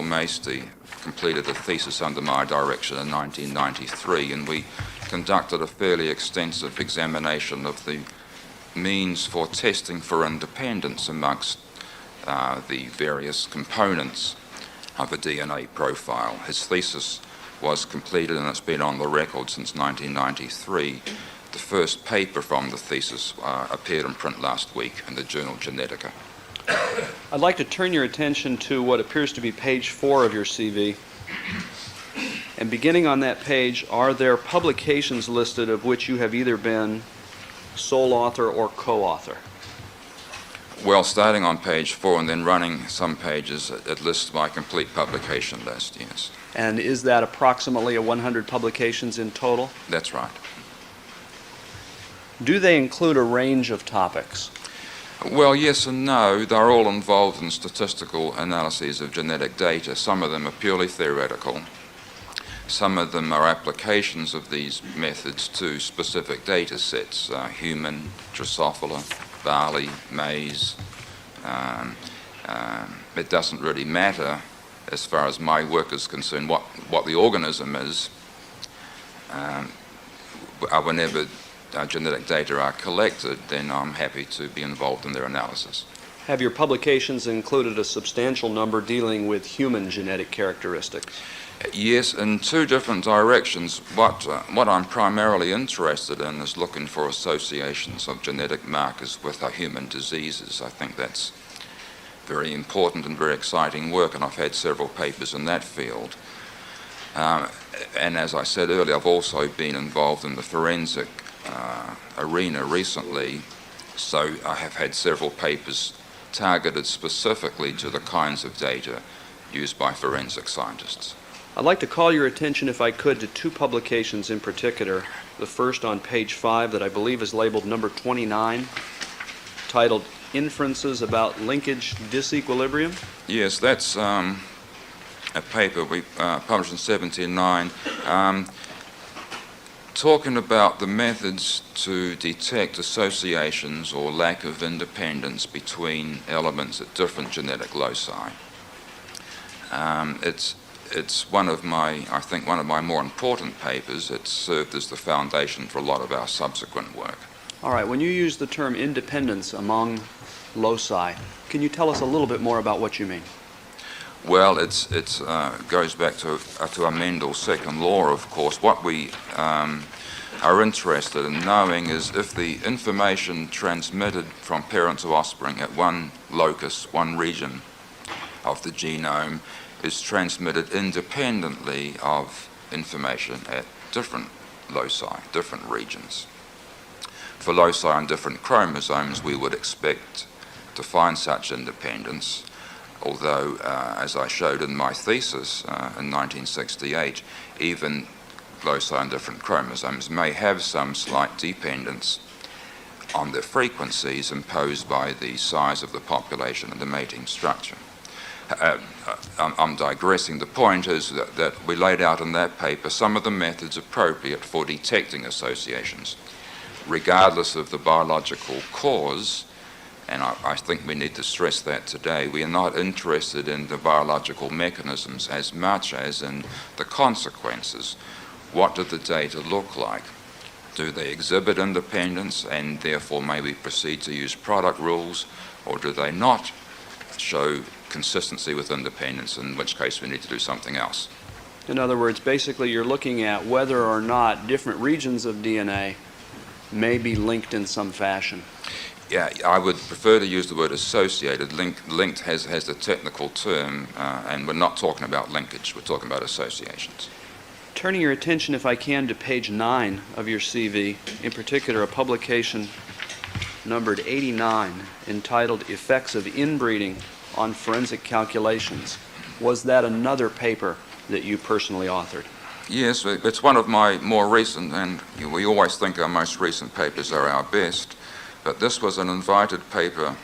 Maisty completed a thesis under my direction in 1993, and we conducted a fairly extensive examination of the means for testing for independence amongst the various components of a DNA profile. His thesis was completed and it's been on the record since 1993. The first paper from the thesis appeared in print last week in the journal Genetica. I'd like to turn your attention to what appears to be page 4 of your CV. And beginning on that page, are there publications listed of which you have either been sole author or co-author? Well, starting on page 4 and then running some pages, it lists my complete publication list, yes. And is that approximately 100 publications in total? That's right. Do they include a range of topics? Well, yes and no. They're all involved in statistical analyses of genetic data. Some of them are purely theoretical. Some of them are applications of these methods to specific data sets, human, Drosophila, barley, maize. It doesn't really matter as far as my work is concerned what the organism is. Whenever genetic data are collected, then I'm happy to be involved in their analysis. Have your publications included a substantial number dealing with human genetic characteristics? Yes, in two different directions. What I'm primarily interested in is looking for associations of genetic markers with our human diseases. I think that's very important and very exciting work, and I've had several papers in that field. And as I said earlier, I've also been involved in the forensic arena recently, so I have had several papers targeted specifically to the kinds of data used by forensic scientists. I'd like to call your attention, if I could, to two publications in particular. The first on page 5 that I believe is labeled number 29, titled Inferences About Linkage Disequilibrium. Yes, that's a paper we published in 79, talking about the methods to detect associations or lack of independence between elements at different genetic loci. It's one of my more important papers. It's served as the foundation for a lot of our subsequent work. All right, when you use the term independence among loci, can you tell us a little bit more about what you mean? Well, it goes back to a Mendel's second law, of course. What we are interested in knowing is if the information transmitted from parent to offspring at one locus, one region of the genome, is transmitted independently of information at different loci, different regions. For loci on different chromosomes, we would expect to find such independence, although, as I showed in my thesis in 1968, even loci on different chromosomes may have some slight dependence on the frequencies imposed by the size of the population and the mating structure. I'm digressing. The point is that we laid out in that paper some of the methods appropriate for detecting associations, regardless of the biological cause, and I think we need to stress that today. We are not interested in the biological mechanisms as much as in the consequences. What do the data look like? Do they exhibit independence, and therefore may we proceed to use product rules, or do they not show consistency with independence, in which case we need to do something else? In other words, basically you're looking at whether or not different regions of DNA may be linked in some fashion. Yeah, I would prefer to use the word associated. Linked has the technical term, and we're not talking about linkage, we're talking about associations. Turning your attention, if I can, to page 9 of your CV, in particular a publication numbered 89 entitled Effects of Inbreeding on Forensic Calculations. Was that another paper that you personally authored? Yes, it's one of my more recent, and we always think our most recent papers are our best, but this was an invited paper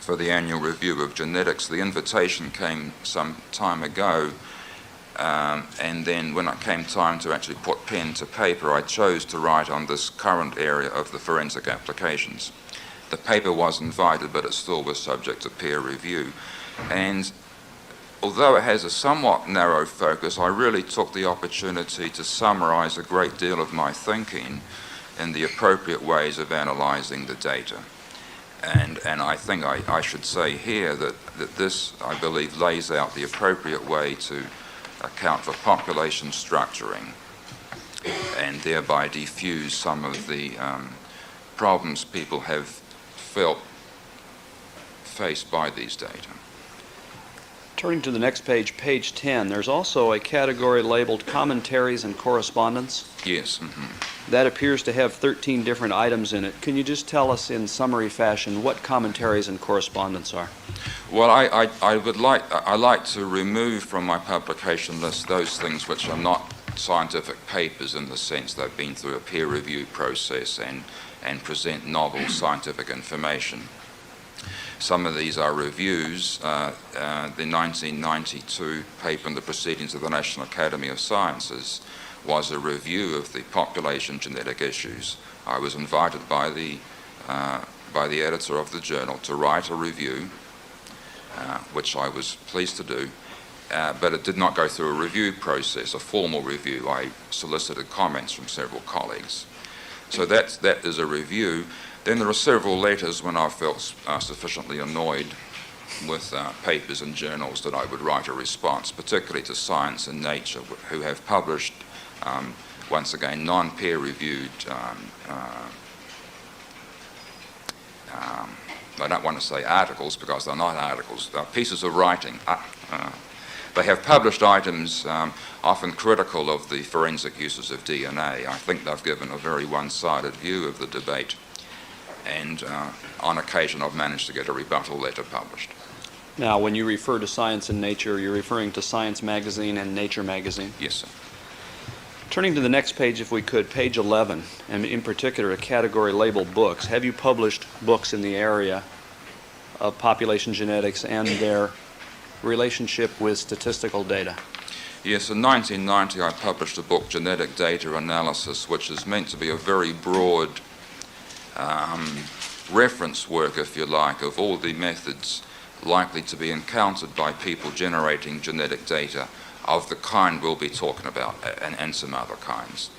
for the annual review of genetics. The invitation came some time ago, and then when it came time to actually put pen to paper, I chose to write on this current area of the forensic applications. The paper was invited, but it still was subject to peer review. And although it has a somewhat narrow focus, I really took the opportunity to summarize a great deal of my thinking in the appropriate ways of analyzing the data. And I think I should say here that this, I believe, lays out the appropriate way to account for population structuring and thereby diffuse some of the problems people have felt faced by these data. Turning to the next page, page 10, there's also a category labeled Commentaries and Correspondence. Yes. That appears to have 13 different items in it. Can you just tell us in summary fashion what commentaries and correspondence are? Well, I like to remove from my publication list those things which are not scientific papers in the sense they've been through a peer review process and present novel scientific information. Some of these are reviews. The 1992 paper in the Proceedings of the National Academy of Sciences was a review of the population genetic issues. I was invited by the editor of the journal to write a review, which I was pleased to do, but it did not go through a review process, a formal review. I solicited comments from several colleagues. So that is a review. Then there are several letters when I felt sufficiently annoyed with papers and journals that I would write a response, particularly to Science and Nature, who have published, once again, non-peer reviewed, I don't want to say articles because they're not articles, they're pieces of writing. They have published items often critical of the forensic uses of DNA. I think they've given a very one-sided view of the debate. And on occasion I've managed to get a rebuttal letter published. Now, when you refer to Science and Nature, you're referring to Science Magazine and Nature Magazine? Yes, sir. Turning to the next page, if we could, page 11, and in particular a category labeled Books. Have you published books in the area of population genetics and their relationship with statistical data? Yes, in 1990 I published a book, Genetic Data Analysis, which is meant to be a very broad reference work, if you like, of all the methods likely to be encountered by people generating genetic data of the kind we'll be talking about, and some other kinds.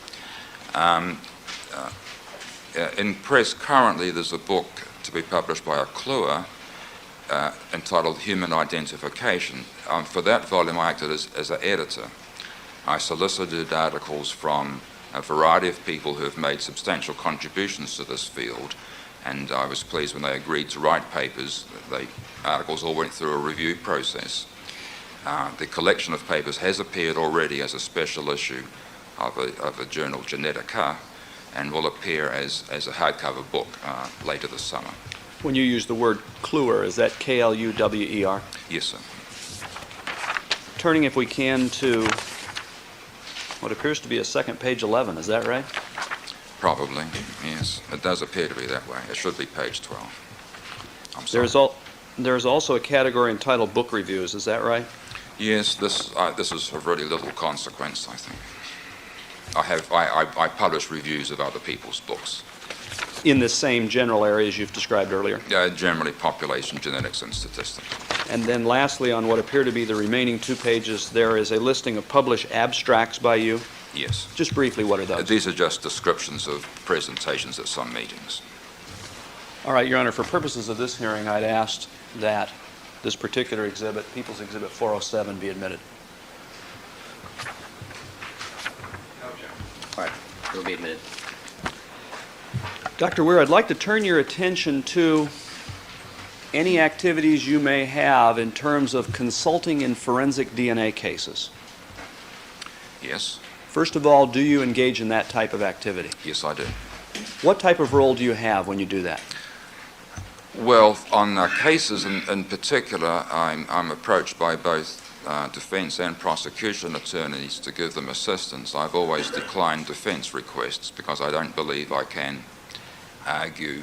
In press currently there's a book to be published by Acclua entitled Human Identification. For that volume I acted as an editor. I solicited articles from a variety of people who have made substantial contributions to this field, and I was pleased when they agreed to write papers. The articles all went through a review process. The collection of papers has appeared already as a special issue of a journal, Genetica, and will appear as a hardcover book later this summer. When you use the word Kluwer, is that K-L-U-W-E-R? Yes, sir. Turning, if we can, to what appears to be a second page 11, is that right? Probably, yes. It does appear to be that way. It should be page 12. I'm sorry. There's also a category entitled Book Reviews, is that right? Yes, this is of really little consequence, I think. I publish reviews of other people's books. In the same general areas you've described earlier? Generally population, genetics, and statistics. And then lastly, on what appear to be the remaining 2 pages, there is a listing of published abstracts by you. Yes. Just briefly, what are those? These are just descriptions of presentations at some meetings. All right, Your Honor, for purposes of this hearing, I'd asked that this particular exhibit, People's Exhibit 407, be admitted. All right, it will be admitted. Dr. Weir, I'd like to turn your attention to any activities you may have in terms of consulting in forensic DNA cases. Yes. First of all, do you engage in that type of activity? Yes, I do. What type of role do you have when you do that? Well, on cases in particular, I'm approached by both defense and prosecution attorneys to give them assistance. I've always declined defense requests because I don't believe I can argue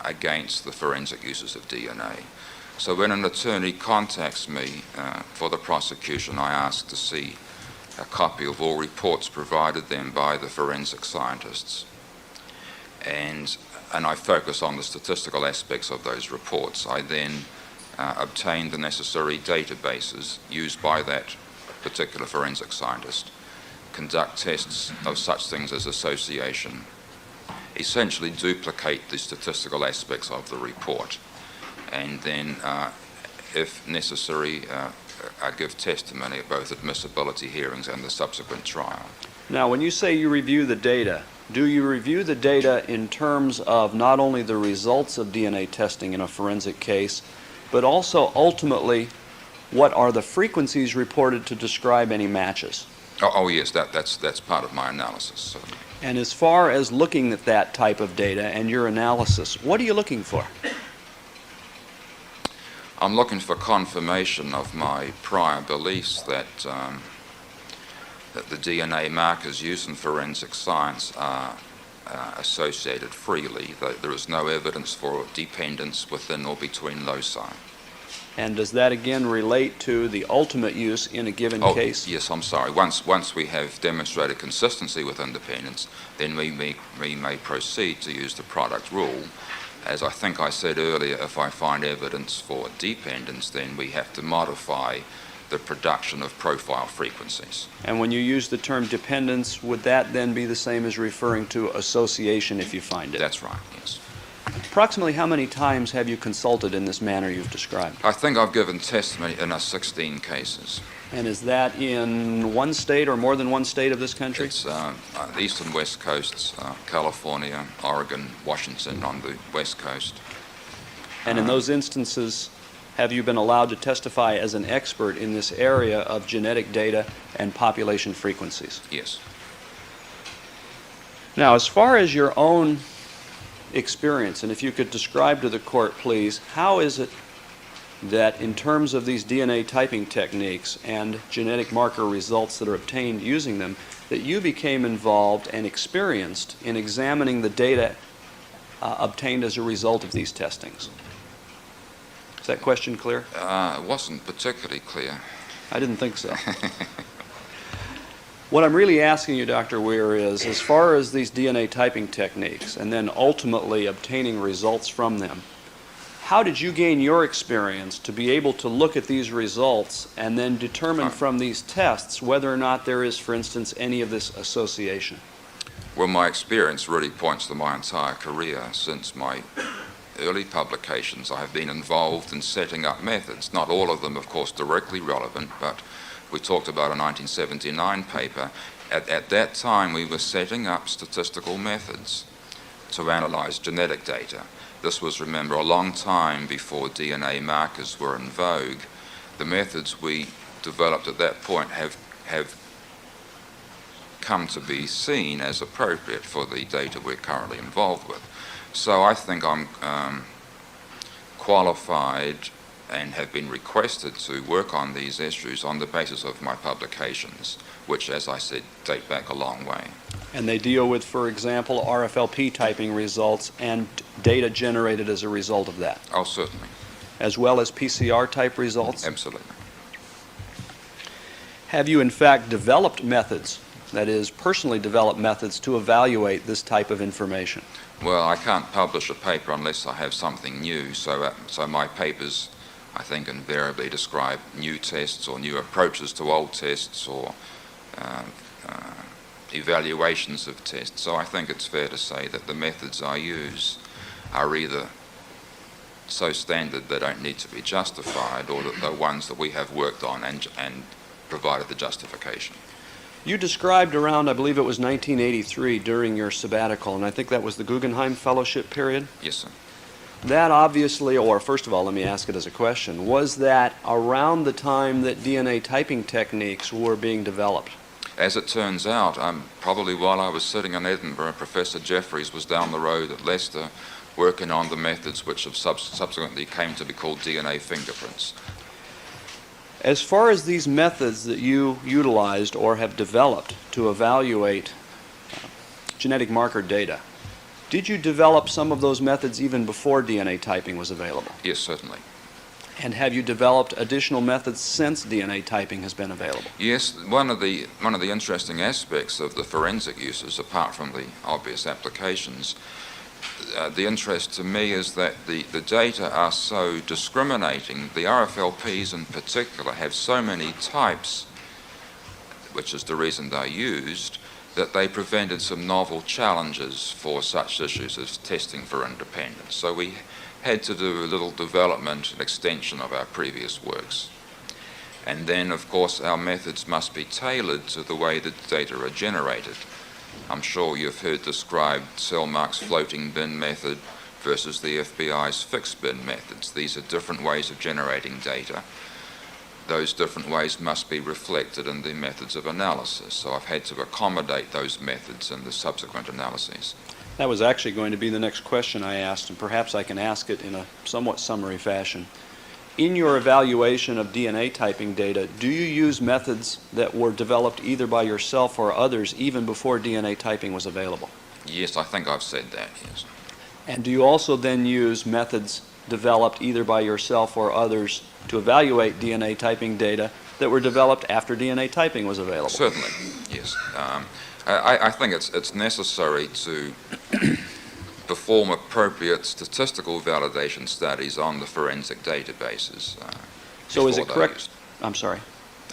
against the forensic uses of DNA. So when an attorney contacts me for the prosecution, I ask to see a copy of all reports provided them by the forensic scientists. And I focus on the statistical aspects of those reports. I then obtain the necessary databases used by that particular forensic scientist, conduct tests of such things as association, essentially duplicate the statistical aspects of the report, and then, if necessary, give testimony at both admissibility hearings and the subsequent trial. Now, when you say you review the data, do you review the data in terms of not only the results of DNA testing in a forensic case, but also ultimately what are the frequencies reported to describe any matches? Oh yes, that's part of my analysis. Certainly. And as far as looking at that type of data and your analysis, what are you looking for? I'm looking for confirmation of my prior beliefs that the DNA markers used in forensic science are associated freely, that there is no evidence for dependence within or between loci. And does that again relate to the ultimate use in a given case? Yes, I'm sorry. Once we have demonstrated consistency with independence, then we may proceed to use the product rule. As I think I said earlier, if I find evidence for dependence, then we have to modify the production of profile frequencies. And when you use the term dependence, would that then be the same as referring to association if you find it? That's right, yes. Approximately how many times have you consulted in this manner you've described? I think I've given testimony in 16 cases. And is that in one state or more than one state of this country? It's the east and west coasts, California, Oregon, Washington on the west coast. And in those instances, have you been allowed to testify as an expert in this area of genetic data and population frequencies? Yes. Now, as far as your own experience, and if you could describe to the court, please, how is it that in terms of these DNA typing techniques and genetic marker results that are obtained using them, that you became involved and experienced in examining the data obtained as a result of these testings? Is that question clear? It wasn't particularly clear. I didn't think so. What I'm really asking you, Dr. Weir, is as far as these DNA typing techniques and then ultimately obtaining results from them, how did you gain your experience to be able to look at these results and then determine from these tests whether or not there is, for instance, any of this association? Well, my experience really points to my entire career. Since my early publications, I have been involved in setting up methods, not all of them, of course, directly relevant, but we talked about a 1979 paper. At that time, we were setting up statistical methods to analyze genetic data. This was, remember, a long time before DNA markers were in vogue. The methods we developed at that point have come to be seen as appropriate for the data we're currently involved with. So I think I'm qualified and have been requested to work on these issues on the basis of my publications, which, as I said, date back a long way. And they deal with, for example, RFLP typing results and data generated as a result of that? Oh, certainly. As well as PCR type results? Absolutely. Have you in fact developed methods, that is, personally developed methods to evaluate this type of information? Well, I can't publish a paper unless I have something new, so my papers, I think, invariably describe new tests or new approaches to old tests or evaluations of tests. So I think it's fair to say that the methods I use are either so standard they don't need to be justified, or that they're ones that we have worked on and provided the justification. You described around, I believe it was 1983, during your sabbatical, and I think that was the Guggenheim Fellowship period? Yes, sir. That obviously, or first of all, let me ask it as a question, was that around the time that DNA typing techniques were being developed? As it turns out, probably while I was sitting in Edinburgh, Professor Jeffries was down the road at Leicester working on the methods which have subsequently came to be called DNA fingerprints. As far as these methods that you utilized or have developed to evaluate genetic marker data, did you develop some of those methods even before DNA typing was available? Yes, certainly. And have you developed additional methods since DNA typing has been available? Yes, one of the interesting aspects of the forensic uses, apart from the obvious applications, the interest to me is that the data are so discriminating. The RFLPs in particular have so many types, which is the reason they're used, that they presented some novel challenges for such issues as testing for independence. So we had to do a little development and extension of our previous works. And then, of course, our methods must be tailored to the way the data are generated. I'm sure you've heard described Cellmark's floating bin method versus the FBI's fixed bin methods. These are different ways of generating data. Those different ways must be reflected in the methods of analysis. So I've had to accommodate those methods in the subsequent analyses. That was actually going to be the next question I asked, and perhaps I can ask it in a somewhat summary fashion. In your evaluation of DNA typing data, do you use methods that were developed either by yourself or others even before DNA typing was available? Yes, I think I've said that, yes. And do you also then use methods developed either by yourself or others to evaluate DNA typing data that were developed after DNA typing was available? Certainly, yes. I think it's necessary to perform appropriate statistical validation studies on the forensic databases. So is it correct? I'm sorry.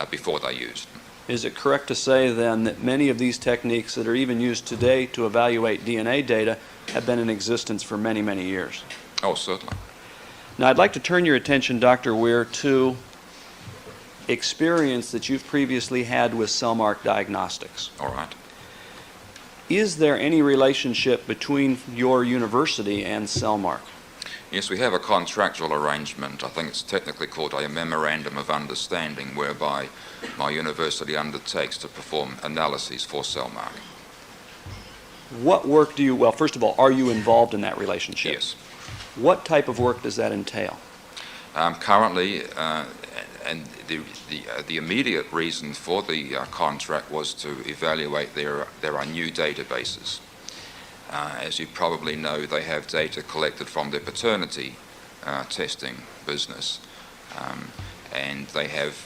Before they're used. Is it correct to say then that many of these techniques that are even used today to evaluate DNA data have been in existence for many, many years? Oh, certainly. Now I'd like to turn your attention, Dr. Weir, to experience that you've previously had with Cellmark Diagnostics. All right. Is there any relationship between your university and Cellmark? Yes, we have a contractual arrangement. I think it's technically called a memorandum of understanding, whereby my university undertakes to perform analyses for Cellmark. What work do you, well, first of all, are you involved in that relationship? Yes. What type of work does that entail? Currently, and the immediate reason for the contract was to evaluate their new databases. As you probably know, they have data collected from their paternity testing business, and they have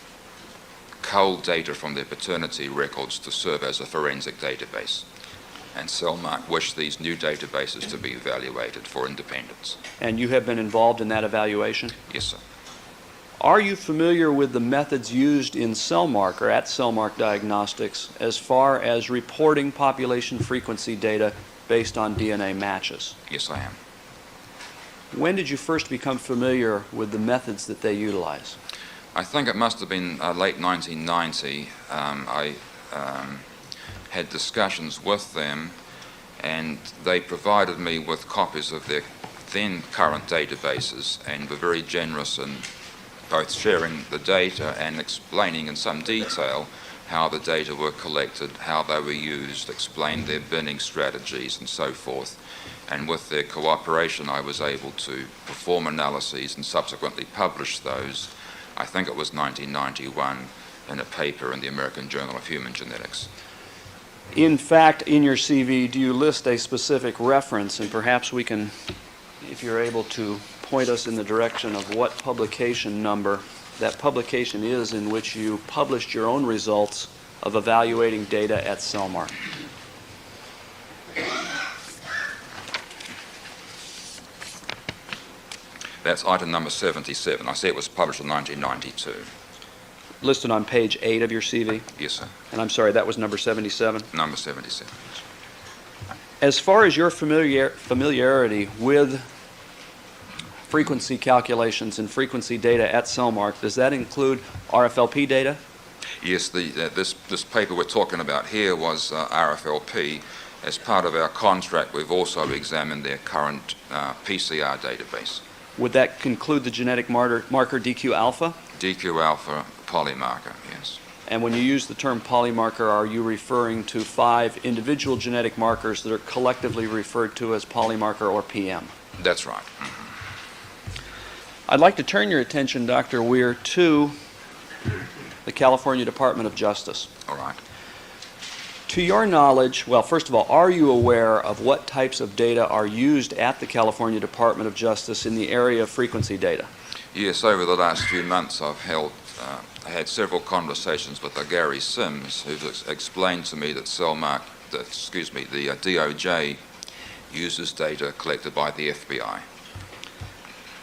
culled data from their paternity records to serve as a forensic database. And Cellmark wished these new databases to be evaluated for independence. And you have been involved in that evaluation? Yes, sir. Are you familiar with the methods used in Cellmark or at Cellmark Diagnostics as far as reporting population frequency data based on DNA matches? Yes, I am. When did you first become familiar with the methods that they utilize? I think it must have been late 1990. I had discussions with them, and they provided me with copies of their then current databases and were very generous in both sharing the data and explaining in some detail how the data were collected, how they were used, explained their binning strategies and so forth. And with their cooperation, I was able to perform analyses and subsequently publish those. I think it was 1991 in a paper in the American Journal of Human Genetics. In fact, in your CV, do you list a specific reference? And perhaps we can, if you're able to point us in the direction of what publication number that publication is in which you published your own results of evaluating data at Cellmark. That's item number 77. I say it was published in 1992. Listed on page 8 of your CV? Yes, sir. And I'm sorry, that was number 77? Number 77. As far as your familiarity with frequency calculations and frequency data at Cellmark, does that include RFLP data? Yes, this paper we're talking about here was RFLP. As part of our contract, we've also examined their current PCR database. Would that include the genetic marker DQ alpha? DQ alpha polymarker, yes. And when you use the term polymarker, are you referring to 5 individual genetic markers that are collectively referred to as polymarker or PM? That's right. Mm-hmm. I'd like to turn your attention, Dr. Weir, to the California Department of Justice. All right. To your knowledge, well, first of all, are you aware of what types of data are used at the California Department of Justice in the area of frequency data? Yes, over the last few months I've had several conversations with Gary Sims, who's explained to me that the DOJ uses data collected by the FBI.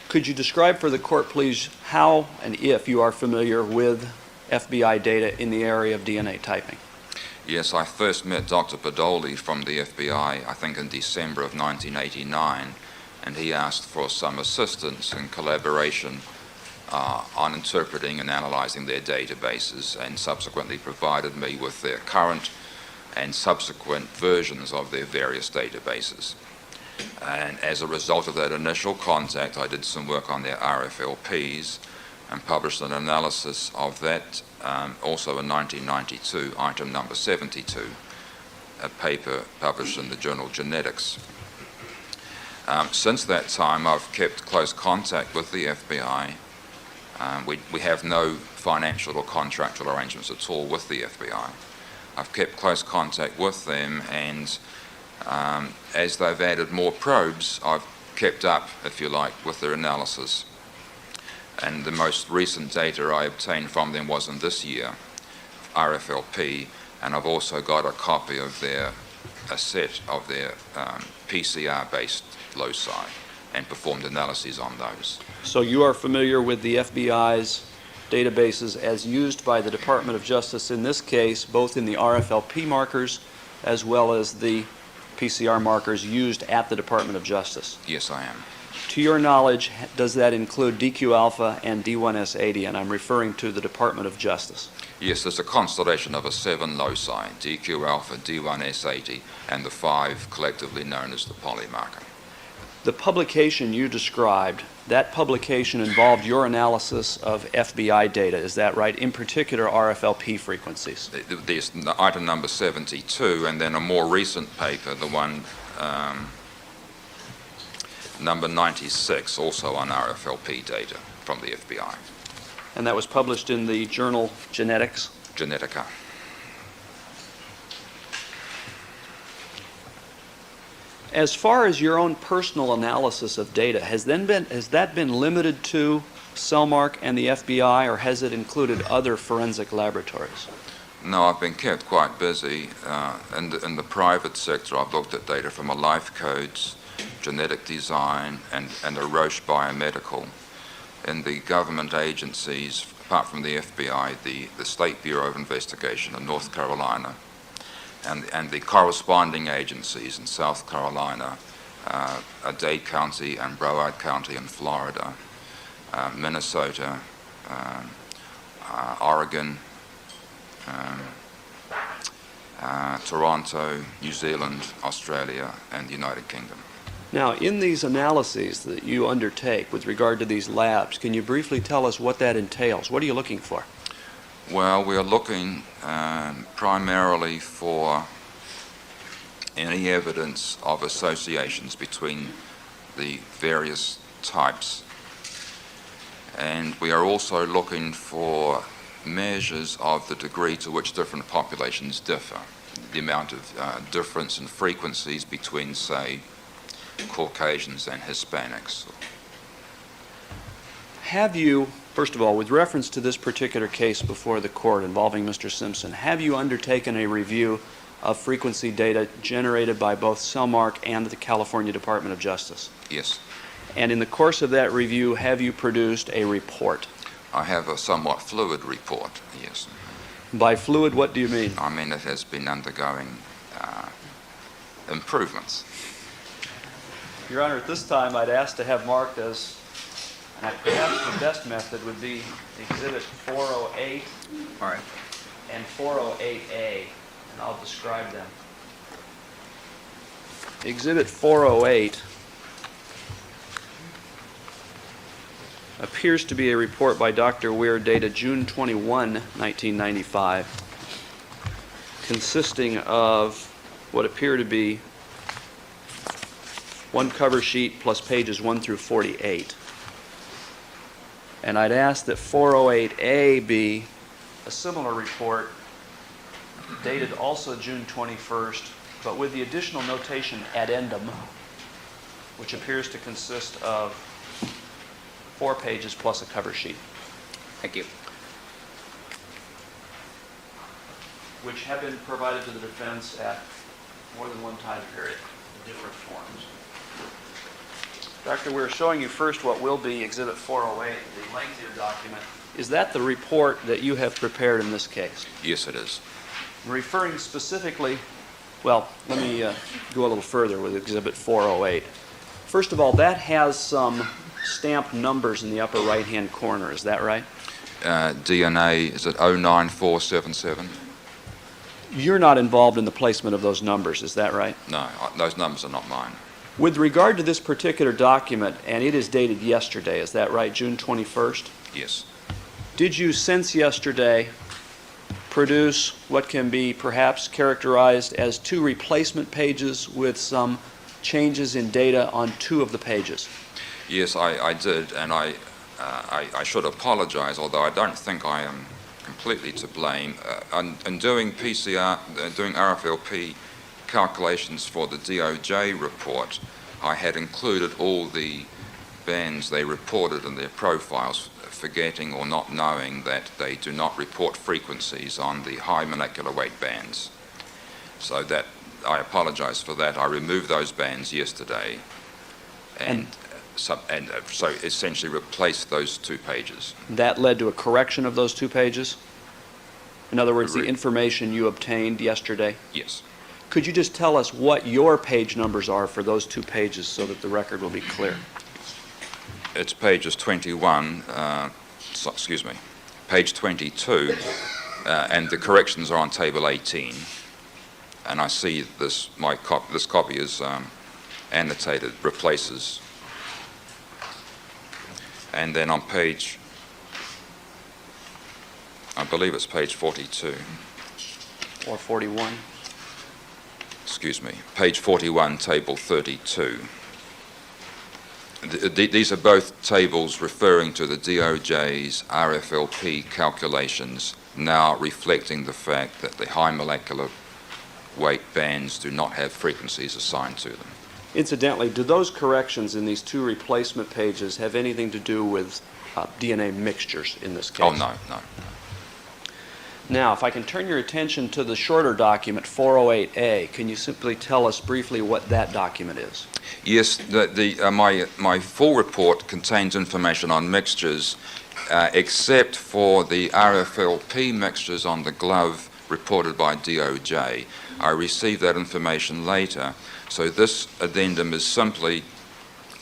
Could you describe for the court, please, how and if you are familiar with FBI data in the area of DNA typing? Yes, I first met Dr. Podoli from the FBI, I think in December of 1989, and he asked for some assistance and collaboration on interpreting and analyzing their databases, and subsequently provided me with their current and subsequent versions of their various databases. And as a result of that initial contact, I did some work on their RFLPs and published an analysis of that also in 1992, item number 72, a paper published in the journal Genetics. Since that time, I've kept close contact with the FBI. We have no financial or contractual arrangements at all with the FBI. I've kept close contact with them, and as they've added more probes, I've kept up, if you like, with their analysis. And the most recent data I obtained from them was in this year, RFLP, and I've also got a copy of a set of their PCR-based loci, and performed analyses on those. So you are familiar with the FBI's databases as used by the Department of Justice in this case, both in the RFLP markers as well as the PCR markers used at the Department of Justice? Yes, I am. To your knowledge, does that include DQ alpha and D1S80? And I'm referring to the Department of Justice. Yes, there's a constellation of 7 loci, DQ alpha, D1S80, and the 5 collectively known as the polymarker. The publication you described, that publication involved your analysis of FBI data, is that right? In particular, RFLP frequencies. There's item number 72, and then a more recent paper, the one number 96, also on RFLP data from the FBI. And that was published in the journal Genetics? Genetica. As far as your own personal analysis of data, has that been limited to Cellmark and the FBI, or has it included other forensic laboratories? No, I've been kept quite busy. In the private sector, I've looked at data from a Life Codes, Genetic Design, and a Roche Biomedical. In the government agencies, apart from the FBI, the State Bureau of Investigation in North Carolina, and the corresponding agencies in South Carolina, Dade County and Broward County in Florida, Minnesota, Oregon, Toronto, New Zealand, Australia, and the United Kingdom. Now, in these analyses that you undertake with regard to these labs, can you briefly tell us what that entails? What are you looking for? Well, we are looking primarily for any evidence of associations between the various types. And we are also looking for measures of the degree to which different populations differ, the amount of difference in frequencies between, say, Caucasians and Hispanics. Have you, first of all, with reference to this particular case before the court involving Mr. Simpson, have you undertaken a review of frequency data generated by both Cellmark and the California Department of Justice? Yes. And in the course of that review, have you produced a report? I have a somewhat fluid report, yes. By fluid, what do you mean? I mean it has been undergoing improvements. Your Honor, at this time, I'd ask to have marked as, perhaps the best method would be Exhibit 408 and 408A, and I'll describe them. Exhibit 408 appears to be a report by Dr. Weir dated June 21, 1995, consisting of what appear to be one cover sheet plus pages 1 through 48. And I'd ask that 408A be a similar report dated also June 21st, but with the additional notation addendum, which appears to consist of 4 pages plus a cover sheet. Thank you. Which have been provided to the defense at more than one time period. different forms. Doctor, we're showing you first what will be Exhibit 408, the lengthier document. Is that the report that you have prepared in this case? Yes, it is. Referring specifically, well, let me go a little further with Exhibit 408. First of all, that has some stamped numbers in the upper right-hand corner. Is that right? DNA, is it 09477? You're not involved in the placement of those numbers. Is that right? No, those numbers are not mine. With regard to this particular document, and it is dated yesterday, is that right, June 21st? Yes. Did you, since yesterday, produce what can be perhaps characterized as 2 replacement pages with some changes in data on 2 of the pages? Yes, I did, and I should apologize, although I don't think I am completely to blame. In doing doing RFLP calculations for the DOJ report, I had included all the bands they reported in their profiles, forgetting or not knowing that they do not report frequencies on the high molecular weight bands. So that I apologize for that. I removed those bands yesterday and so essentially replaced those 2 pages. That led to a correction of those 2 pages? In other words, the information you obtained yesterday? Yes. Could you just tell us what your page numbers are for those 2 pages so that the record will be clear? It's pages 21, page 22, and the corrections are on table 18. And I see this copy is annotated, replaces. And then on page, I believe it's page 42. Or 41? Excuse me, page 41, table 32. These are both tables referring to the DOJ's RFLP calculations, now reflecting the fact that the high molecular weight bands do not have frequencies assigned to them. Incidentally, do those corrections in these 2 replacement pages have anything to do with DNA mixtures in this case? Oh, no. Now, if I can turn your attention to the shorter document, 408A, can you simply tell us briefly what that document is? Yes, my full report contains information on mixtures, except for the RFLP mixtures on the glove reported by DOJ. I received that information later, so this addendum is simply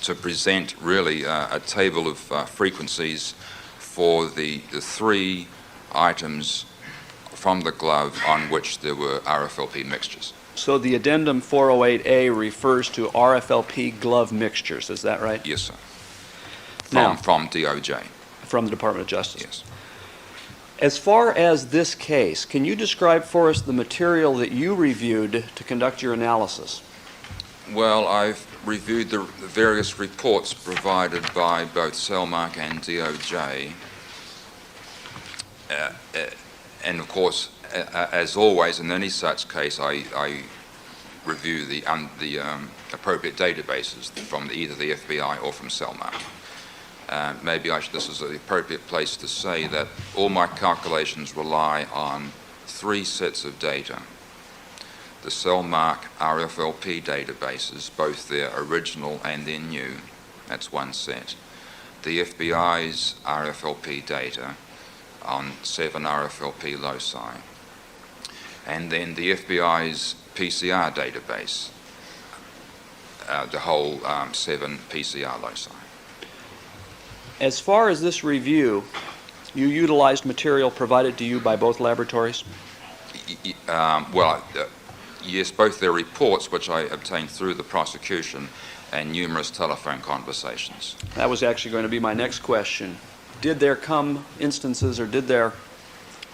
to present really a table of frequencies for the 3 items from the glove on which there were RFLP mixtures. So the addendum 408A refers to RFLP glove mixtures, is that right? Yes, sir. Now, from DOJ. From the Department of Justice. Yes. As far as this case, can you describe for us the material that you reviewed to conduct your analysis? Well, I've reviewed the various reports provided by both Cellmark and DOJ. And of course, as always in any such case, I review the appropriate databases from either the FBI or from Cellmark. Maybe this is the appropriate place to say that all my calculations rely on 3 sets of data. The Cellmark RFLP databases, both their original and their new, that's 1 set. The FBI's RFLP data on 7 RFLP loci. And then the FBI's PCR database, the whole 7 PCR loci. As far as this review, you utilized material provided to you by both laboratories? Yes, both their reports, which I obtained through the prosecution, and numerous telephone conversations. That was actually going to be my next question. Did there come instances, or did there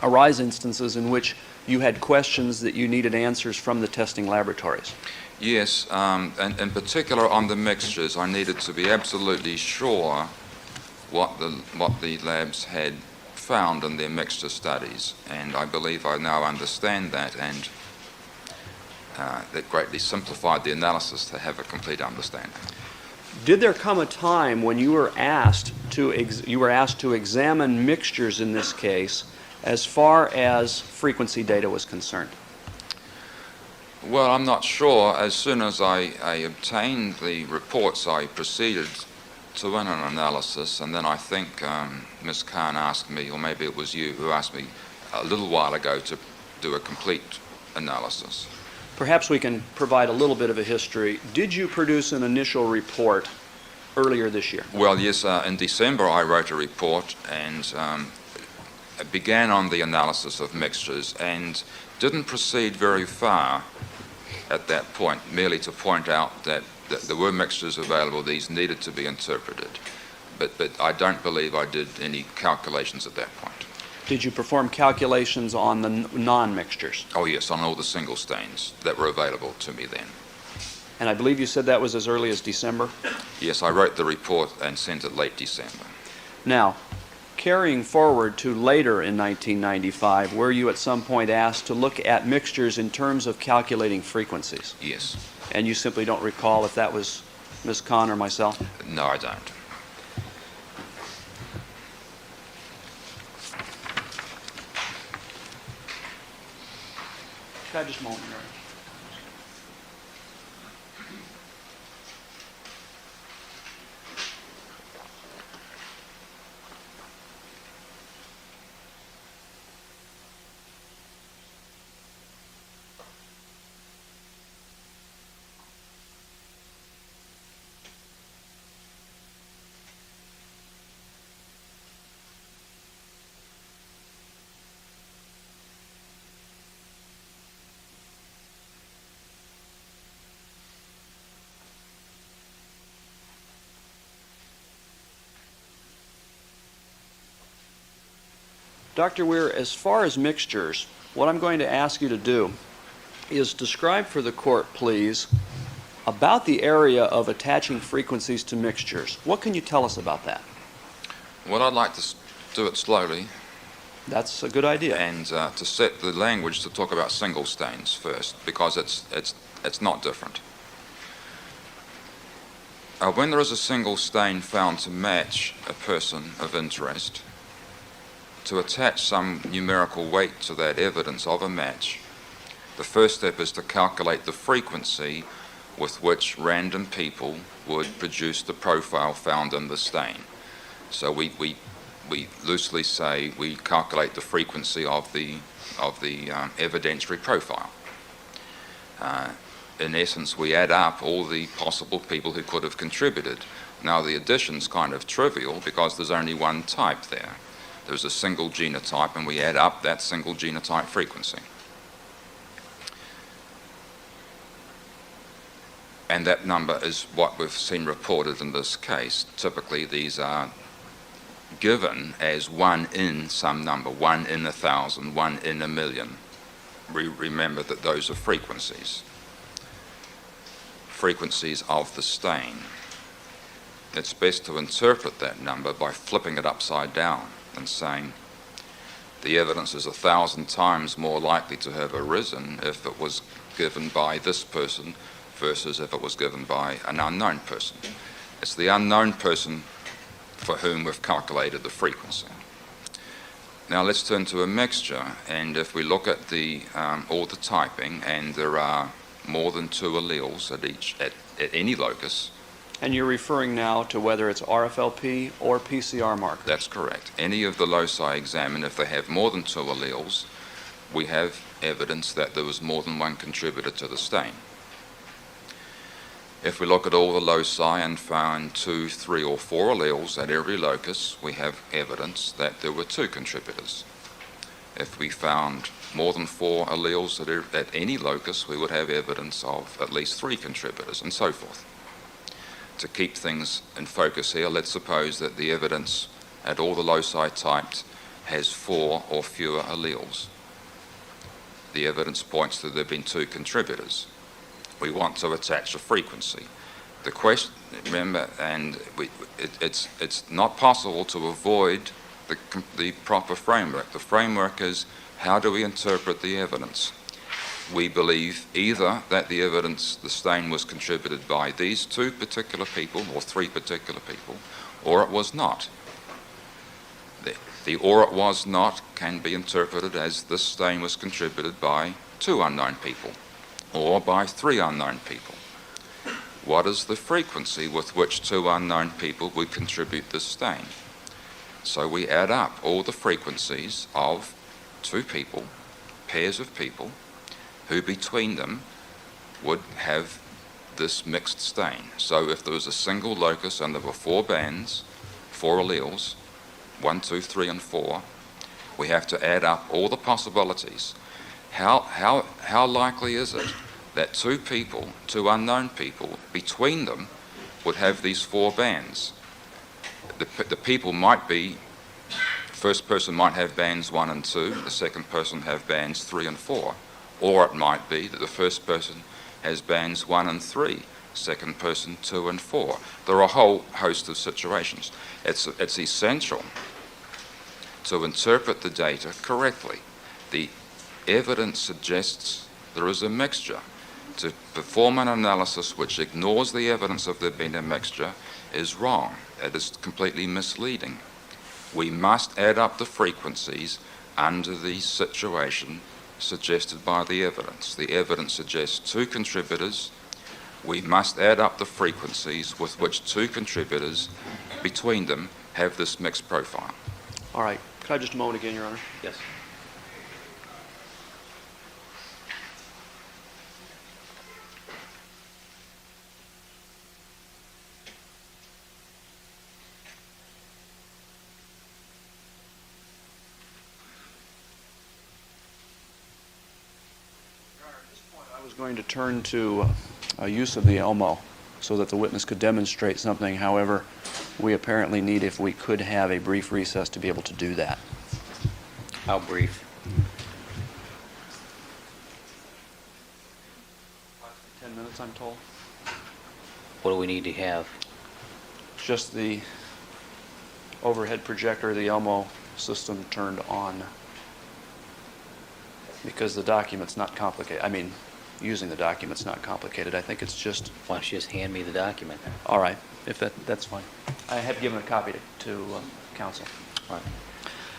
arise instances in which you had questions that you needed answers from the testing laboratories? Yes, and in particular on the mixtures, I needed to be absolutely sure what the labs had found in their mixture studies, and I believe I now understand that, and that greatly simplified the analysis to have a complete understanding. Did there come a time when you were asked to examine mixtures in this case as far as frequency data was concerned? Well, I'm not sure. As soon as I obtained the reports, I proceeded to run an analysis, and then I think Ms. Khan asked me, or maybe it was you, who asked me a little while ago to do a complete analysis. Perhaps we can provide a little bit of a history. Did you produce an initial report earlier this year? Well, yes, in December I wrote a report and began on the analysis of mixtures and didn't proceed very far at that point, merely to point out that there were mixtures available, these needed to be interpreted. But I don't believe I did any calculations at that point. Did you perform calculations on the non-mixtures? Oh yes, on all the single stains that were available to me then. And I believe you said that was as early as December? Yes, I wrote the report and sent it late December. Now, carrying forward to later in 1995, were you at some point asked to look at mixtures in terms of calculating frequencies? Yes. And you simply don't recall if that was Ms. Khan or myself? No, I don't. Just a moment, Mary. Dr. Weir, as far as mixtures, what I'm going to ask you to do is describe for the court, please, about the area of attaching frequencies to mixtures. What can you tell us about that? Well, I'd like to do it slowly. That's a good idea. And to set the language to talk about single stains first, because it's not different. When there is a single stain found to match a person of interest, to attach some numerical weight to that evidence of a match, the first step is to calculate the frequency with which random people would produce the profile found in the stain. So we loosely say we calculate the frequency of the evidentiary profile. In essence, we add up all the possible people who could have contributed. Now the addition's kind of trivial because there's only one type there. There's a single genotype, and we add up that single genotype frequency. And that number is what we've seen reported in this case. Typically, these are given as 1 in some number, 1 in 1,000, 1 in 1,000,000. Remember that those are frequencies. Frequencies of the stain. It's best to interpret that number by flipping it upside down and saying the evidence is 1,000 times more likely to have arisen if it was given by this person versus if it was given by an unknown person. It's the unknown person for whom we've calculated the frequency. Now let's turn to a mixture, and if we look at all the typing, and there are more than 2 alleles at any locus. And you're referring now to whether it's RFLP or PCR markers? That's correct. Any of the loci examined, if they have more than 2 alleles, we have evidence that there was more than one contributor to the stain. If we look at all the loci and find 2, 3, or 4 alleles at every locus, we have evidence that there were 2 contributors. If we found more than 4 alleles at any locus, we would have evidence of at least 3 contributors, and so forth. To keep things in focus here, let's suppose that the evidence at all the loci typed has 4 or fewer alleles. The evidence points to there have been 2 contributors. We want to attach a frequency. The question, remember, and it's not possible to avoid the proper framework. The framework is, how do we interpret the evidence? We believe either that the evidence, the stain, was contributed by these 2 particular people or 3 particular people, or it was not. The or it was not can be interpreted as this stain was contributed by 2 unknown people, or by 3 unknown people. What is the frequency with which 2 unknown people would contribute this stain? So we add up all the frequencies of 2 people, pairs of people, who between them would have this mixed stain. So if there was a single locus and there were 4 bands, 4 alleles, 1, 2, 3, and 4, we have to add up all the possibilities. How likely is it that 2 people, 2 unknown people, between them would have these 4 bands? The people might be, first person might have bands 1 and 2, the second person have bands 3 and 4, or it might be that the first person has bands 1 and 3, second person 2 and 4. There are a whole host of situations. It's essential to interpret the data correctly. The evidence suggests there is a mixture. To perform an analysis which ignores the evidence of there being a mixture is wrong. It is completely misleading. We must add up the frequencies under the situation suggested by the evidence. The evidence suggests 2 contributors. We must add up the frequencies with which 2 contributors between them have this mixed profile. All right. Could I have just a moment again, Your Honor? Yes. I was going to turn to use of the ELMO so that the witness could demonstrate something. However, we apparently need, if we could, have a brief recess to be able to do that. How brief? 10 minutes, I'm told. What do we need to have? Just the overhead projector, the ELMO system turned on, because the document's not complicated. I mean, using the document's not complicated. I think it's just... Why don't you just hand me the document? All right, if that's fine. I have given a copy to counsel. All right.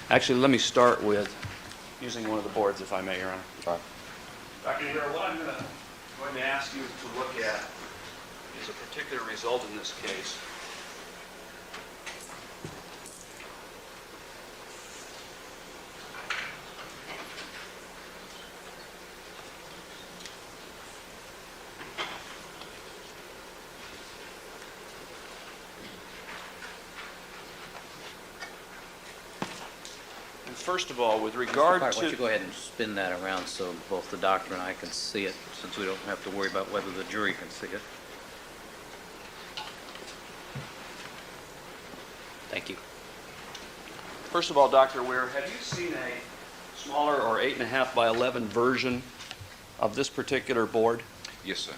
Actually, let me start with using one of the boards, if I may, Your Honor. All right. Dr. Weir, what I'm going to ask you to look at is a particular result in this case. First of all, with regard Why to... don't you go ahead and spin that around so both the doctor and I can see it, since we don't have to worry about whether the jury can see it. Thank you. First of all, Dr. Weir, have you seen a smaller or 8.5 by 11 version of this particular board? Yes, sir.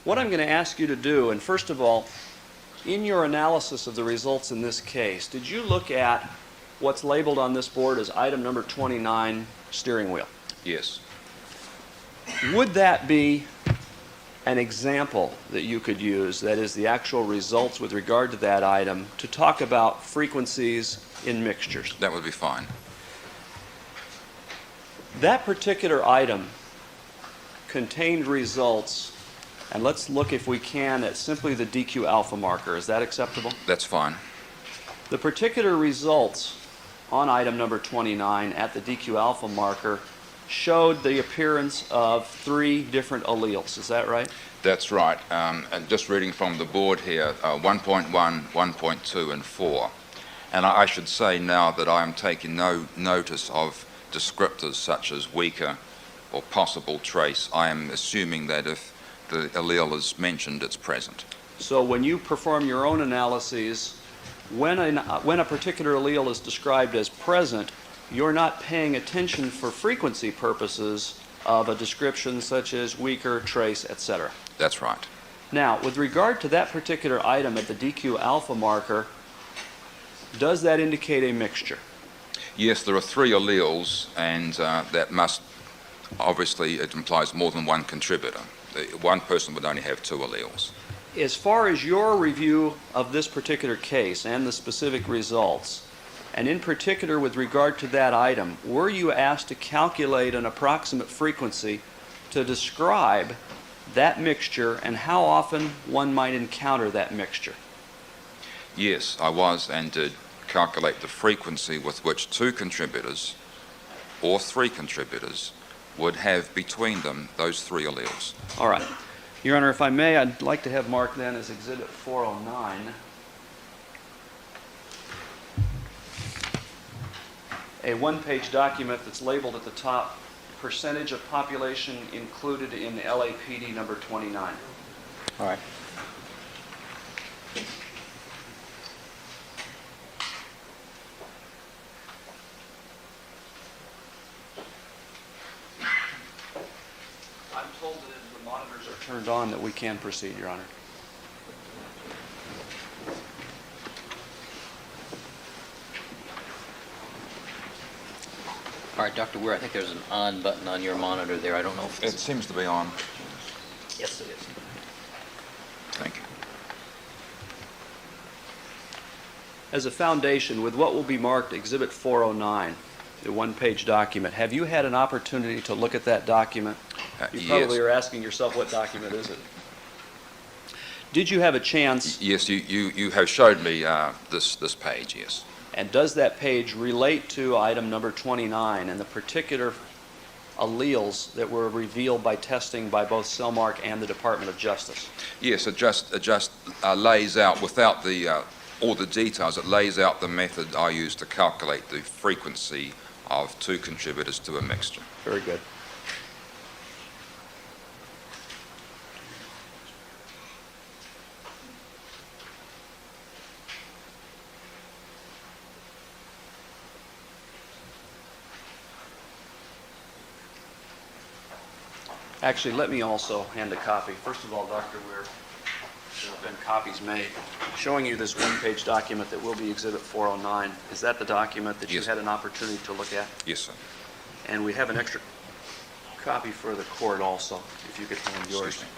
What I'm going to ask you to do, and first of all, in your analysis of the results in this case, did you look at what's labeled on this board as item number 29, steering wheel? Yes. Would that be an example that you could use, that is the actual results with regard to that item, to talk about frequencies in mixtures? That would be fine. That particular item contained results, and let's look, if we can, at simply the DQ alpha marker. Is that acceptable? That's fine. The particular results on item number 29 at the DQ alpha marker showed the appearance of 3 different alleles. Is that right? That's right. And just reading from the board here, 1.1, 1.2, and 4. And I should say now that I am taking no notice of descriptors such as weaker or possible trace. I am assuming that if the allele is mentioned, it's present. So when you perform your own analyses, when a particular allele is described as present, you're not paying attention for frequency purposes of a description such as weaker, trace, etc. That's right. Now, with regard to that particular item at the DQ alpha marker, does that indicate a mixture? Yes, there are 3 alleles, and that must, obviously, it implies more than one contributor. One person would only have 2 alleles. As far as your review of this particular case and the specific results, and in particular with regard to that item, were you asked to calculate an approximate frequency to describe that mixture and how often one might encounter that mixture? Yes, I was and did calculate the frequency with which 2 contributors or 3 contributors would have between them those 3 alleles. All right. Your Honor, if I may, I'd like to have marked then as Exhibit 409 a one-page document that's labeled at the top, percentage of population included in LAPD number 29. All right. I'm told that if the monitors are turned on that we can proceed, Your Honor. All right, Dr. Weir, I think there's an on button on your monitor there. I don't know if It it's... seems to be on. Yes, it is. Thank you. As a foundation, with what will be marked Exhibit 409, the one-page document, have you had an opportunity to look at that document? You probably are asking yourself, what document is it? Did you have a chance, Yes, you have showed me this page, yes. and does that page relate to item number 29 and the particular alleles that were revealed by testing by both Cellmark and the Department of Justice? Yes, it just lays out, without all the details, it lays out the method I used to calculate the frequency of 2 contributors to a mixture. Very good. Actually, let me also hand a copy. First of all, Dr. Weir, there have been copies made showing you this one-page document that will be Exhibit 409. Is that the document that you Yes. had an opportunity to look at? Yes, sir. And we have an extra copy for the court also, if you could hand yours. Excuse me.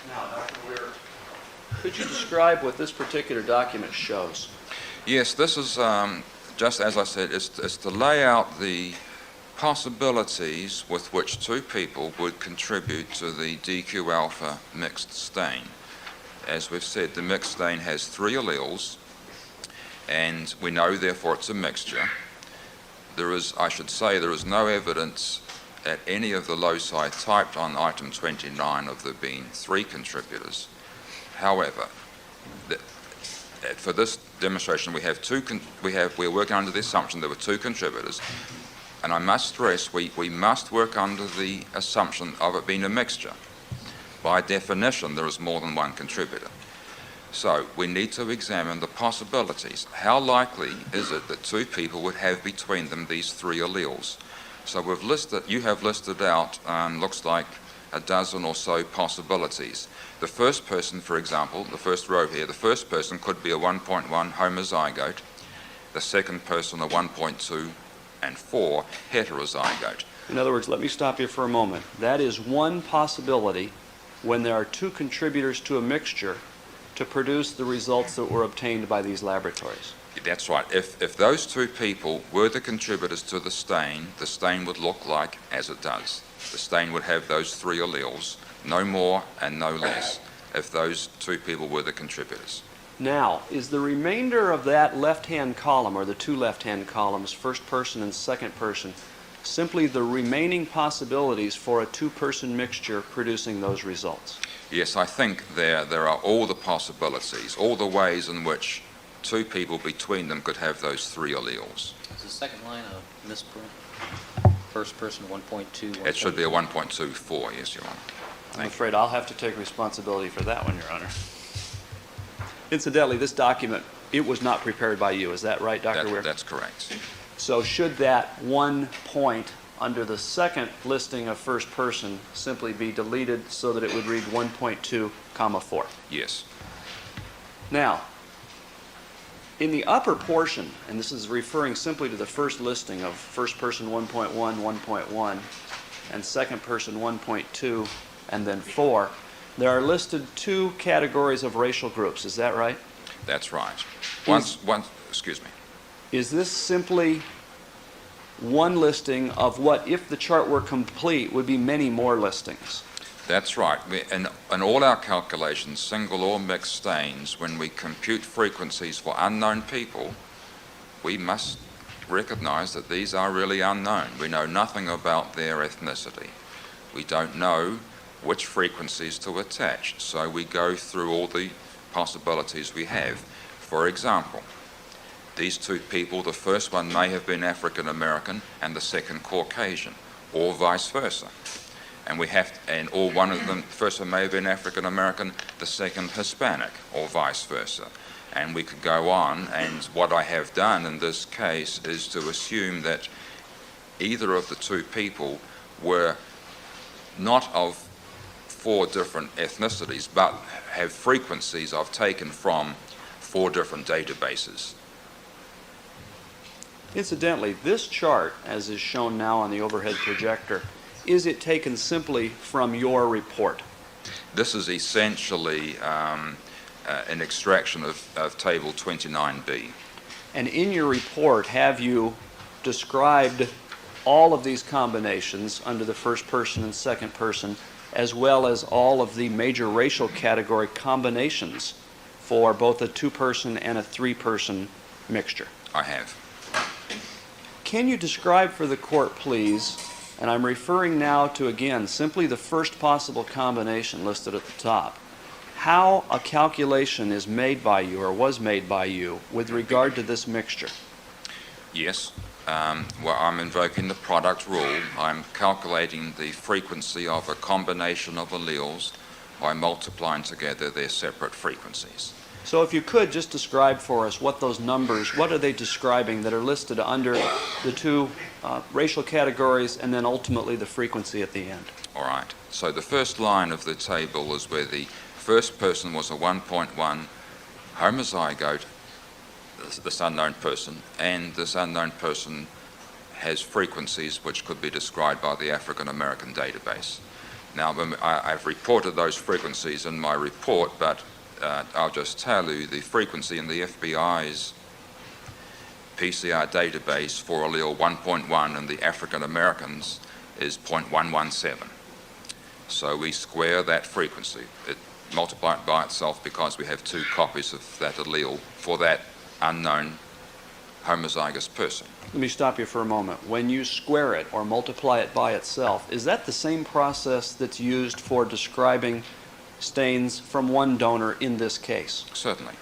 Now, Dr. Weir, could you describe what this particular document shows? Yes, this is, just as I said, it's to lay out the possibilities with which 2 people would contribute to the DQ alpha mixed stain. As we've said, the mixed stain has 3 alleles, and we know therefore it's a mixture. There is, I should say, there is no evidence at any of the loci typed on item 29 of there being 3 contributors. However, for this demonstration, we're working under the assumption there were 2 contributors, and I must stress we must work under the assumption of it being a mixture. By definition, there is more than 1 contributor. So we need to examine the possibilities. How likely is it that 2 people would have between them these 3 alleles? So you have listed out, looks like a dozen or so possibilities. The first person, for example, the first row here, the first person could be a 1.1 homozygote, the second person a 1.2 and 4 heterozygote. In other words, let me stop you for a moment. That is one possibility when there are 2 contributors to a mixture to produce the results that were obtained by these laboratories. That's right. If those 2 people were the contributors to the stain would look like as it does. The stain would have those 3 alleles, no more and no less, if those 2 people were the contributors. Now, is the remainder of that left-hand column, or the 2 left-hand columns, first person and second person, simply the remaining possibilities for a 2-person mixture producing those results? Yes, I think there are all the possibilities, all the ways in which 2 people between them could have those 3 alleles. Is the second line a misprint? First person 1.2? It should be a 1.24, yes, Your Honor. I'm afraid I'll have to take responsibility for that one, Your Honor. Incidentally, this document, it was not prepared by you. Is that right, Dr. Weir? That's correct. So should that 1 point under the second listing of first person simply be deleted so that it would read 1.2, 4? Yes. Now, in the upper portion, and this is referring simply to the first listing of first person 1.1, 1.1, and second person 1.2, and then 4, there are listed two categories of racial groups. Is that right? That's right. Excuse me. Is this simply one listing of what, if the chart were complete, would be many more listings? That's right. In all our calculations, single or mixed stains, when we compute frequencies for unknown people, we must recognize that these are really unknown. We know nothing about their ethnicity. We don't know which frequencies to attach, so we go through all the possibilities we have. For example, these two people, the first one may have been African American and the second Caucasian, or vice versa. Or one of them, the first one may have been African American, the second Hispanic, or vice versa. And we could go on, and what I have done in this case is to assume that either of the two people were not of four different ethnicities, but have frequencies I've taken from four different databases. Incidentally, this chart, as is shown now on the overhead projector, is it taken simply from your report? This is essentially an extraction of Table 29B. And in your report, have you described all of these combinations under the first person and second person, as well as all of the major racial category combinations for both a two-person and a three-person mixture? I have. Can you describe for the court, please, and I'm referring now to, again, simply the first possible combination listed at the top, how a calculation is made by you or was made by you with regard to this mixture? Yes. Well, I'm invoking the product rule. I'm calculating the frequency of a combination of alleles by multiplying together their separate frequencies. So if you could just describe for us what those numbers, what are they describing that are listed under the two racial categories and then ultimately the frequency at the end? All right. So the first line of the table is where the first person was a 1.1 homozygote, this unknown person, and this unknown person has frequencies which could be described by the African American database. Now, I've reported those frequencies in my report, but I'll just tell you the frequency in the FBI's PCR database for allele 1.1 in the African Americans is 0.117. So we square that frequency. It multiply it by itself because we have two copies of that allele for that unknown homozygous person. Let me stop you for a moment. When you square it or multiply it by itself, is that the same process that's used for describing stains from one donor in this case? Certainly.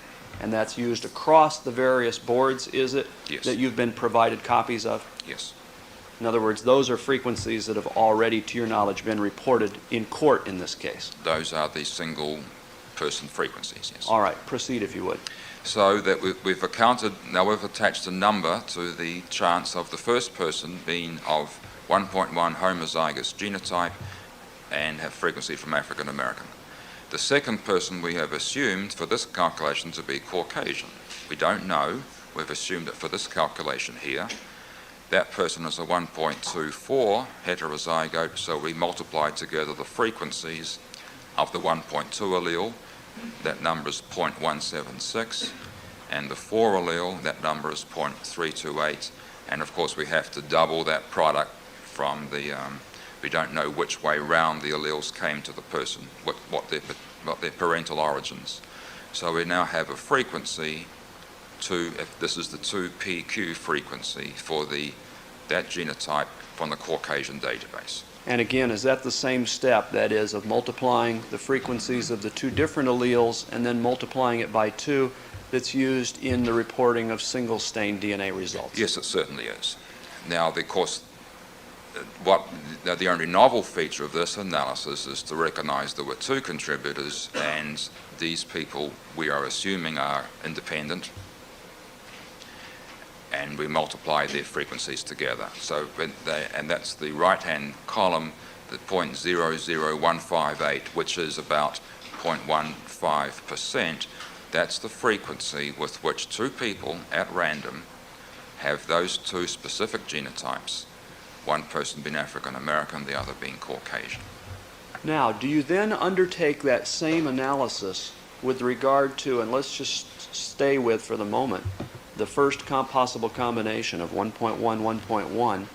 And that's used across the various boards, is it? Yes. That you've been provided copies of? Yes. In other words, those are frequencies that have already, to your knowledge, been reported in court in this case. Those are the single person frequencies, yes. All right, proceed if you would. So that we've accounted, now we've attached a number to the chance of the first person being of 1.1 homozygous genotype and have frequency from African American. The second person we have assumed for this calculation to be Caucasian. We don't know, we've assumed it for this calculation here. That person is a 1.24 heterozygote, so we multiply together the frequencies of the 1.2 allele. That number is 0.176, and the 4 allele, that number is 0.328, and of course we have to double that product from the, we don't know which way round the alleles came to the person, what their parental origins. So we now have a frequency this is the 2PQ frequency for that genotype from the Caucasian database. And again, is that the same step, that is, of multiplying the frequencies of the two different alleles and then multiplying it by 2 that's used in the reporting of single stain DNA results? Yes, it certainly is. Now, of course, the only novel feature of this analysis is to recognize there were two contributors, and these people we are assuming are independent, and we multiply their frequencies together. So, and that's the right-hand column, the 0.00158, which is about 0.15%. That's the frequency with which two people at random have those two specific genotypes, one person being African American, the other being Caucasian. Now, do you then undertake that same analysis with regard to, and let's just stay with for the moment, the first possible combination of 1.1, 1.1,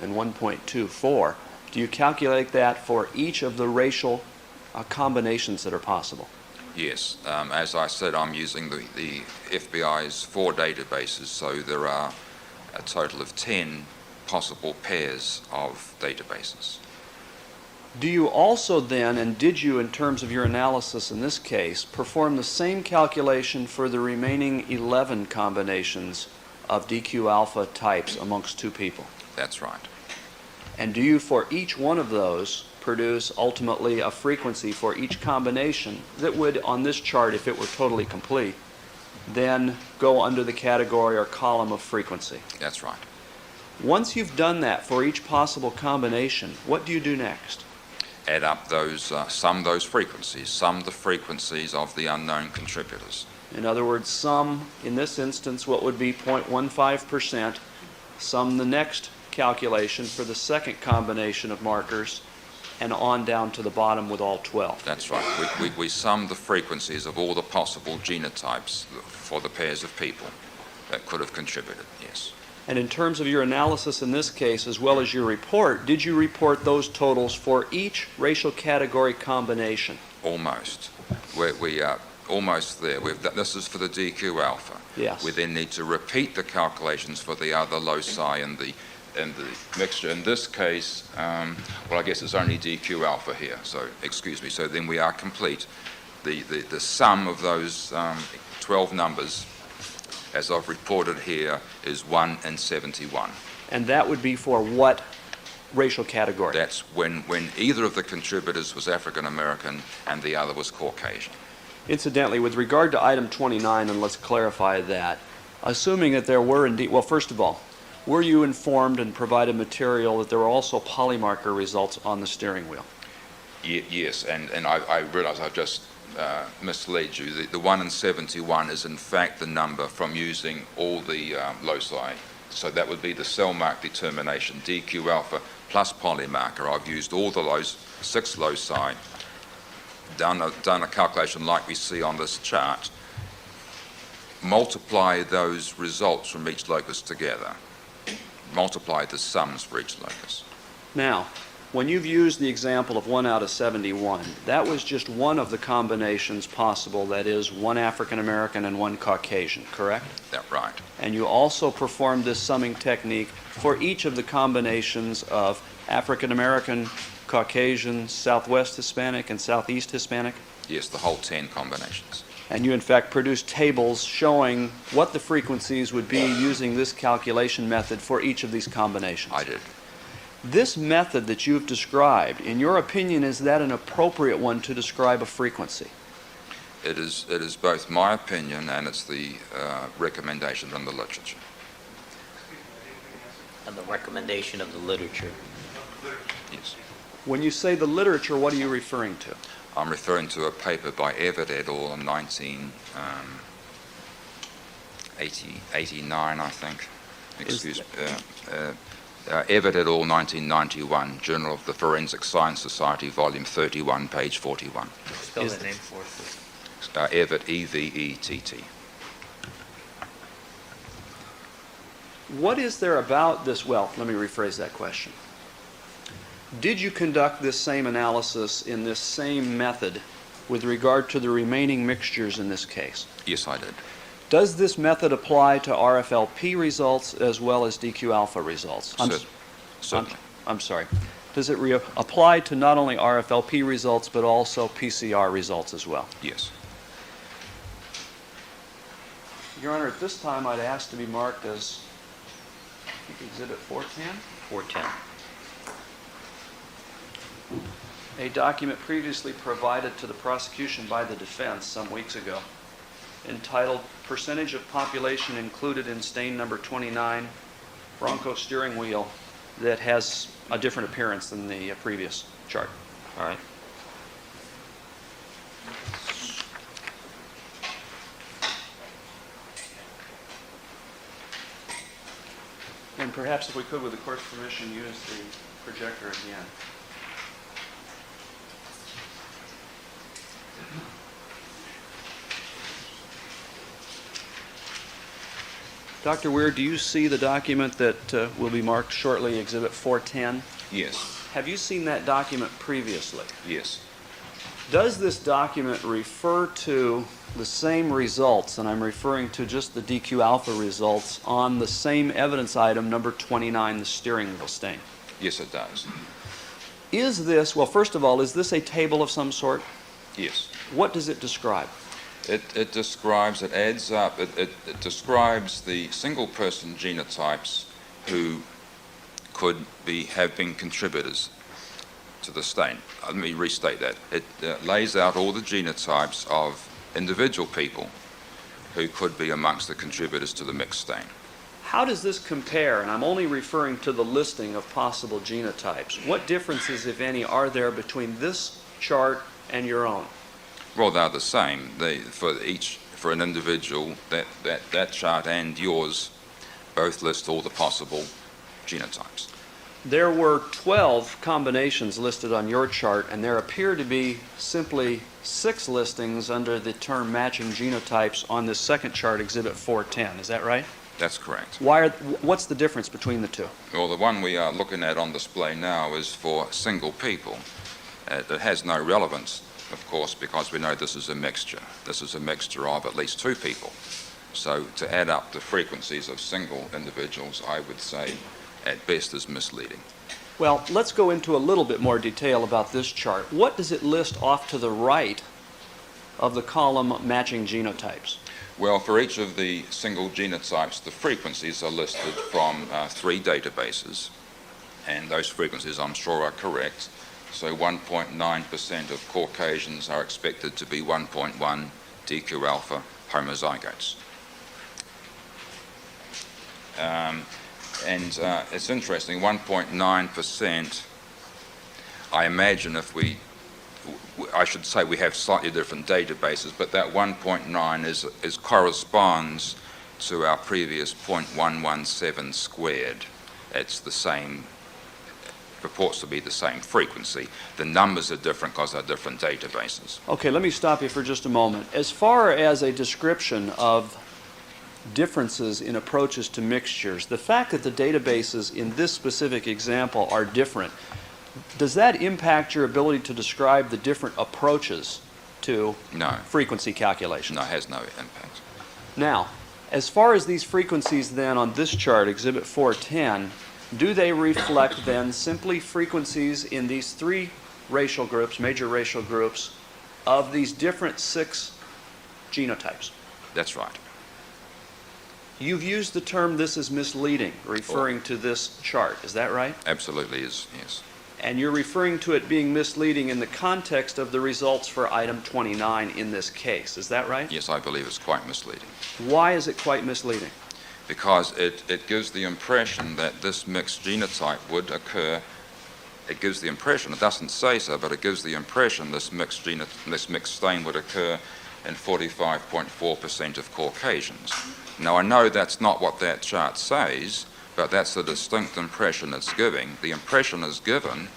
and 1.24? Do you calculate that for each of the racial combinations that are possible? Yes. As I said, I'm using the FBI's 4 databases, so there are a total of 10 possible pairs of databases. Do you also then, and did you, in terms of your analysis in this case, perform the same calculation for the remaining 11 combinations of DQ alpha types amongst 2 people? That's right. And do you, for each one of those, produce ultimately a frequency for each combination that would, on this chart, if it were totally complete, then go under the category or column of frequency? That's right. Once you've done that for each possible combination, what do you do next? Add up those, sum those frequencies, sum the frequencies of the unknown contributors. In other words, sum, in this instance, what would be 0.15%, sum the next calculation for the second combination of markers, and on down to the bottom with all 12. That's right. We sum the frequencies of all the possible genotypes for the pairs of people that could have contributed, yes. And in terms of your analysis in this case, as well as your report, did you report those totals for each racial category combination? Almost. We are almost there. This is for the DQ alpha. Yes. We then need to repeat the calculations for the other loci and the mixture. In this case, well, I guess it's only DQ alpha here, so excuse me. So then we are complete. The sum of those 12 numbers, as I've reported here, is 1 in 71. And that would be for what racial category? That's when either of the contributors was African American and the other was Caucasian. Incidentally, with regard to item 29, and let's clarify that, assuming that there were indeed, well, first of all, were you informed and provided material that there were also polymarker results on the steering wheel? Yes, and I realize I've just misled you. The 1 in 71 is in fact the number from using all the loci. So that would be the cell mark determination, DQ alpha plus polymarker. I've used all the 6 loci, done a calculation like we see on this chart, multiply those results from each locus together, multiply the sums for each locus. Now, when you've used the example of 1 out of 71, that was just one of the combinations possible, that is, 1 African American and 1 Caucasian, correct? That's right. And you also performed this summing technique for each of the combinations of African American, Caucasian, Southwest Hispanic, and Southeast Hispanic? Yes, the whole 10 combinations. And you in fact produced tables showing what the frequencies would be using this calculation method for each of these combinations? I did. This method that you've described, in your opinion, is that an appropriate one to describe a frequency? It is both my opinion and it's the recommendation from the literature. And the recommendation of the literature. Yes. When you say the literature, what are you referring to? I'm referring to a paper by Everett et al. In 1989, I think. Excuse me. Everett et al. 1991, Journal of the Forensic Science Society, Volume 31, page 41. Spell that name for us, please. Everett, E-V-E-T-T. What is there about this? Well, let me rephrase that question. Did you conduct this same analysis in this same method with regard to the remaining mixtures in this case? Yes, I did. Does this method apply to RFLP results as well as DQ alpha results? Certainly. I'm sorry. Does it apply to not only RFLP results but also PCR results as well? Yes. Your Honor, at this time I'd ask to be marked as Exhibit 410. 410. A document previously provided to the prosecution by the defense some weeks ago, entitled Percentage of Population Included in Stain Number 29 Bronco Steering Wheel, that has a different appearance than the previous chart. All right. And perhaps if we could, with the court's permission, use the projector again. Dr. Weir, do you see the document that will be marked shortly, Exhibit 410? Yes, Have you seen that document previously? yes. Does this document refer to the same results, and I'm referring to just the DQ alpha results, on the same evidence item, number 29, the steering wheel stain? Yes, it does. Is this, well, first of all, is this a table of some sort? Yes. What does it describe? It describes, it adds up, it describes the single-person genotypes who could have been contributors to the stain. Let me restate that. It lays out all the genotypes of individual people who could be amongst the contributors to the mixed stain. How does this compare, and I'm only referring to the listing of possible genotypes, what differences, if any, are there between this chart and your own? Well, they're the same. For an individual, that chart and yours both list all the possible genotypes. There were 12 combinations listed on your chart, and there appear to be simply 6 listings under the term matching genotypes on this second chart, Exhibit 410. Is that right? That's correct. What's the difference between the two? Well, the one we are looking at on display now is for single people. It has no relevance, of course, because we know this is a mixture. This is a mixture of at least 2 people. So to add up the frequencies of single individuals, I would say, at best, is misleading. Well, let's go into a little bit more detail about this chart. What does it list off to the right of the column matching genotypes? Well, for each of the single genotypes, the frequencies are listed from 3 databases, and those frequencies, I'm sure, are correct. So 1.9% of Caucasians are expected to be 1.1 DQ alpha homozygotes. And it's interesting, 1.9%, I imagine I should say we have slightly different databases, but that 1.9 corresponds to our previous 0.117 squared. It's the same, purports to be the same frequency. The numbers are different because they're different databases. Okay, let me stop you for just a moment. As far as a description of differences in approaches to mixtures, the fact that the databases in this specific example are different, does that impact your ability to describe the different approaches to frequency calculations? No, it has no impact. Now, as far as these frequencies then on this chart, Exhibit 410, do they reflect then simply frequencies in these 3 racial groups, major racial groups, of these different 6 genotypes? That's right. You've used the term "this is misleading," referring to this chart. Is that right? Absolutely is, yes. And you're referring to it being misleading in the context of the results for item 29 in this case. Is that right? Yes, I believe it's quite misleading. Why is it quite misleading? Because it gives the impression that this mixed genotype would occur. It gives the impression, it doesn't say so, but it gives the impression this mixed stain would occur in 45.4% of Caucasians. Now, I know that's not what that chart says, but that's the distinct impression it's giving. The impression is given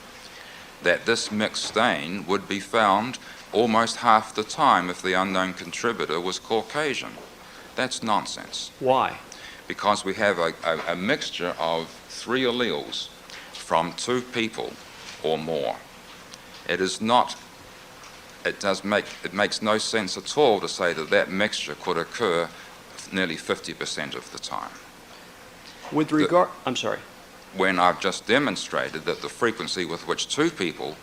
that this mixed stain would be found almost half the time if the unknown contributor was Caucasian. That's nonsense. Why? Because we have a mixture of 3 alleles from 2 people or more. It makes no sense at all to say that mixture could occur nearly 50% of the time. With regard, I'm sorry. When I've just demonstrated that the frequency with which 2 people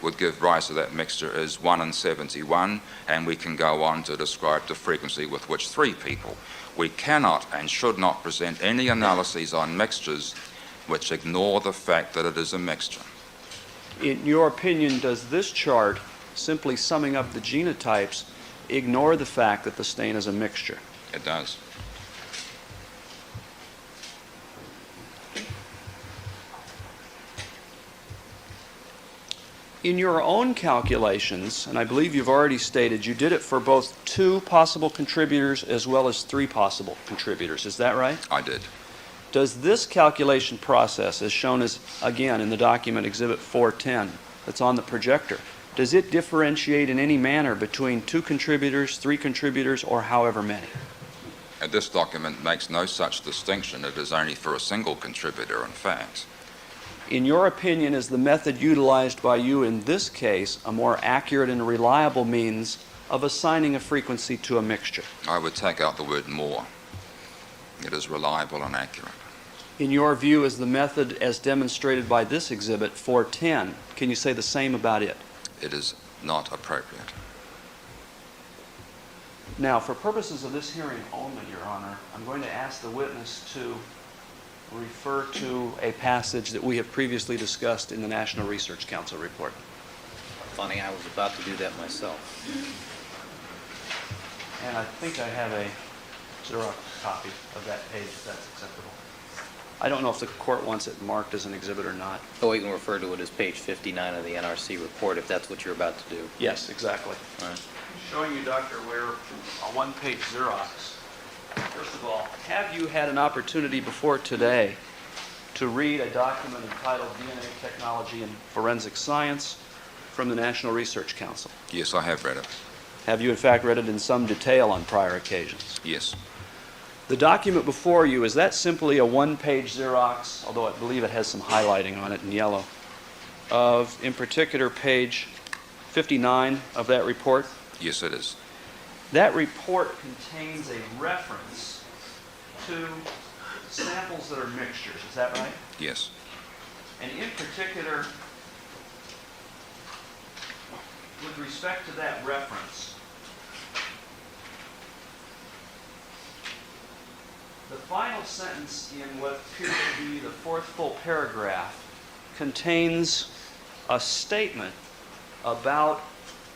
would give rise to that mixture is 1 in 71, and we can go on to describe the frequency with which 3 people. We cannot and should not present any analyses on mixtures which ignore the fact that it is a mixture. In your opinion, does this chart, simply summing up the genotypes, ignore the fact that the stain is a mixture? It does. In your own calculations, and I believe you've already stated, you did it for both 2 possible contributors as well as 3 possible contributors. Is that right? I did. Does this calculation process, as shown as, again, in the document Exhibit 410 that's on the projector, does it differentiate in any manner between 2 contributors, 3 contributors, or however many? And this document makes no such distinction. It is only for a single contributor, in fact. In your opinion, is the method utilized by you in this case a more accurate and reliable means of assigning a frequency to a mixture? I would take out the word more. It is reliable and accurate. In your view, is the method as demonstrated by this exhibit 410, can you say the same about it? It is not appropriate. Now, for purposes of this hearing only, Your Honor, I'm going to ask the witness to refer to a passage that we have previously discussed in the National Research Council report. Funny, I was about to do that myself. And I think I have a Xerox copy of that page, if that's acceptable. I don't know if the court wants it marked as an exhibit or not. Oh, we can refer to it as page 59 of the NRC report if that's what you're about to do. Yes, exactly. All right. Showing you, Dr. Ware, a one-page Xerox. First of all, have you had an opportunity before today to read a document entitled DNA Technology and Forensic Science from the National Research Council? Yes, I have read it. Have you, in fact, read it in some detail on prior occasions? Yes. The document before you, is that simply a one-page Xerox, although I believe it has some highlighting on it in yellow, of, in particular, page 59 of that report? Yes, it is. That report contains a reference to samples that are mixtures, is that right? Yes. And in particular, with respect to that reference, the final sentence in what appears to be the fourth full paragraph contains a statement about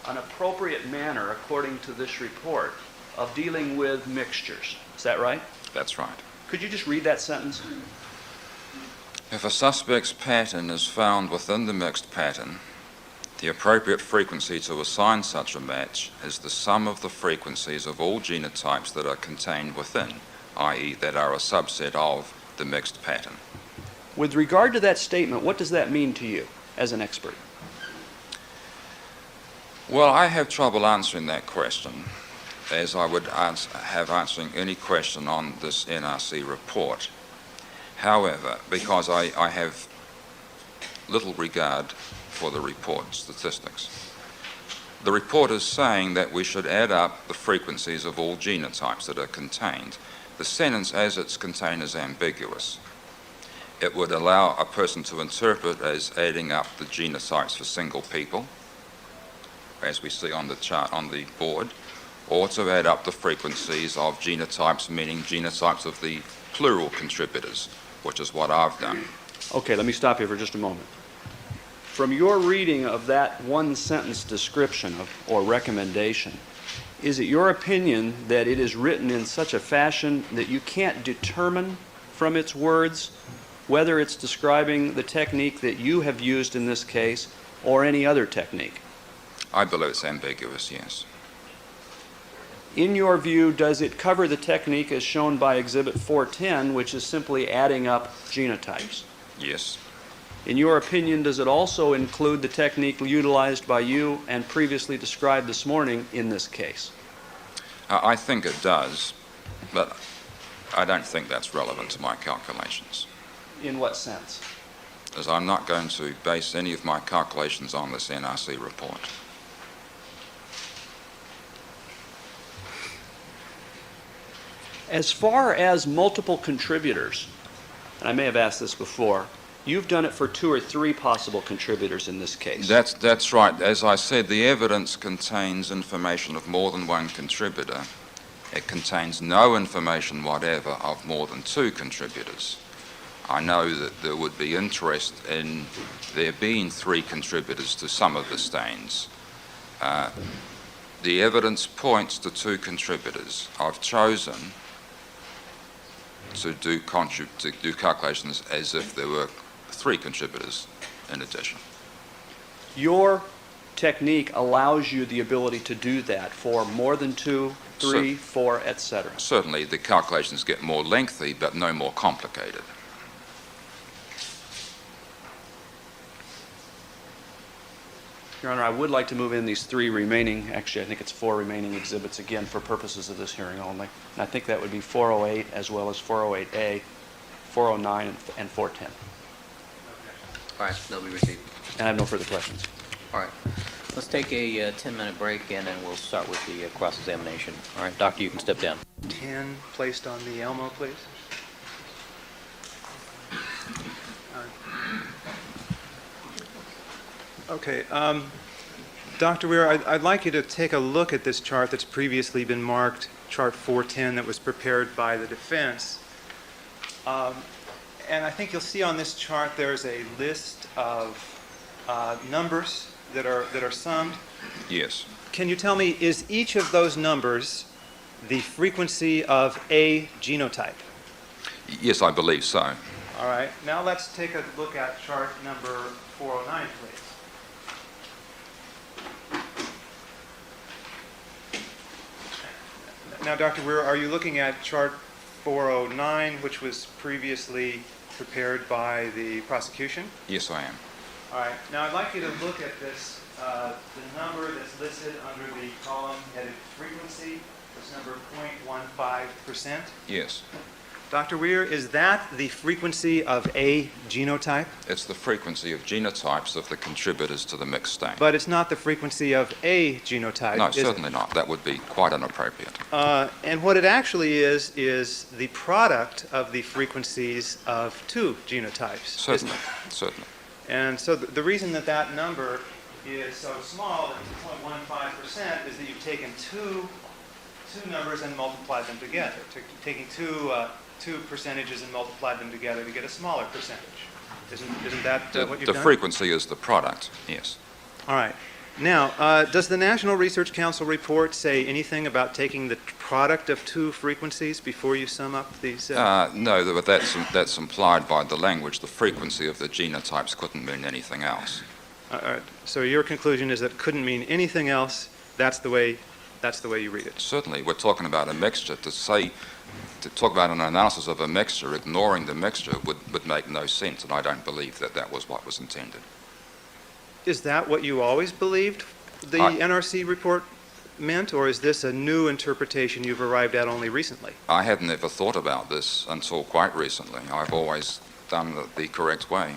an appropriate manner, according to this report, of dealing with mixtures. Is that right? That's right. Could you just read that sentence? If a suspect's pattern is found within the mixed pattern, the appropriate frequency to assign such a match is the sum of the frequencies of all genotypes that are contained within, i.e. that are a subset of the mixed pattern. With regard to that statement, what does that mean to you as an expert? Well, I have trouble answering that question, as I would have answering any question on this NRC report. However, because I have little regard for the report statistics, the report is saying that we should add up the frequencies of all genotypes that are contained. The sentence as it's contained is ambiguous. It would allow a person to interpret as adding up the genotypes for single people, as we see on the chart on the board, or to add up the frequencies of genotypes, meaning genotypes of the plural contributors, which is what I've done. Okay, let me stop you for just a moment. From your reading of that one-sentence description or recommendation, is it your opinion that it is written in such a fashion that you can't determine from its words whether it's describing the technique that you have used in this case or any other technique? I believe it's ambiguous, yes. In your view, does it cover the technique as shown by Exhibit 410, which is simply adding up genotypes? Yes. In your opinion, does it also include the technique utilized by you and previously described this morning in this case? I think it does, but I don't think that's relevant to my calculations. In what sense? As I'm not going to base any of my calculations on this NRC report. As far as multiple contributors, and I may have asked this before, you've done it for 2 or 3 possible contributors in this case. That's right. As I said, the evidence contains information of more than one contributor. It contains no information whatever of more than 2 contributors. I know that there would be interest in there being 3 contributors to some of the stains. The evidence points to 2 contributors. I've chosen to do calculations as if there were 3 contributors in addition. Your technique allows you the ability to do that for more than 2, 3, 4, etc. Certainly, the calculations get more lengthy, but no more complicated. Your Honor, I would like to move in these 3 remaining, actually I think it's 4 remaining exhibits again for purposes of this hearing only. And I think that would be 408 as well as 408A, 409, and 410. All right, they'll be received. And I have no further questions. All right. Let's take a 10-minute break, and then we'll start with the cross-examination. All right, Doctor, you can step down. 10 placed on the Elmo, please. Okay. Dr. Weir, I'd like you to take a look at this chart that's previously been marked, chart 410, that was prepared by the defense. And I think you'll see on this chart there's a list of numbers that are summed. Yes. Can you tell me, is each of those numbers the frequency of a genotype? Yes, I believe so. All right. Now let's take a look at chart number 409, please. Now, Dr. Weir, are you looking at chart 409, which was previously prepared by the prosecution? Yes, I am. All right. Now, I'd like you to look at this, the number that's listed under the column headed frequency, this number 0.15%. Yes. Dr. Weir, is that the frequency of a genotype? It's the frequency of genotypes of the contributors to the mixed stain. But it's not the frequency of a genotype, No, is it? certainly not. That would be quite inappropriate. And what it actually is the product of the frequencies of 2 genotypes. Certainly, certainly. And so the reason that that number is so small, at 0.15%, is that you've taken two numbers and multiplied them together. Taking two percentages and multiplied them together to get a smaller percentage. Isn't that what you've The done? frequency is the product, yes. All right. Now, does the National Research Council report say anything about taking the product of 2 frequencies before you sum up these? No, but that's implied by the language. The frequency of the genotypes couldn't mean anything else. All right. So your conclusion is that it couldn't mean anything else. That's the way you read it. Certainly, we're talking about a mixture. To talk about an analysis of a mixture, ignoring the mixture would make no sense, and I don't believe that was what was intended. Is that what you always believed the NRC report meant, or is this a new interpretation you've arrived at only recently? I had never thought about this until quite recently. I've always done it the correct way.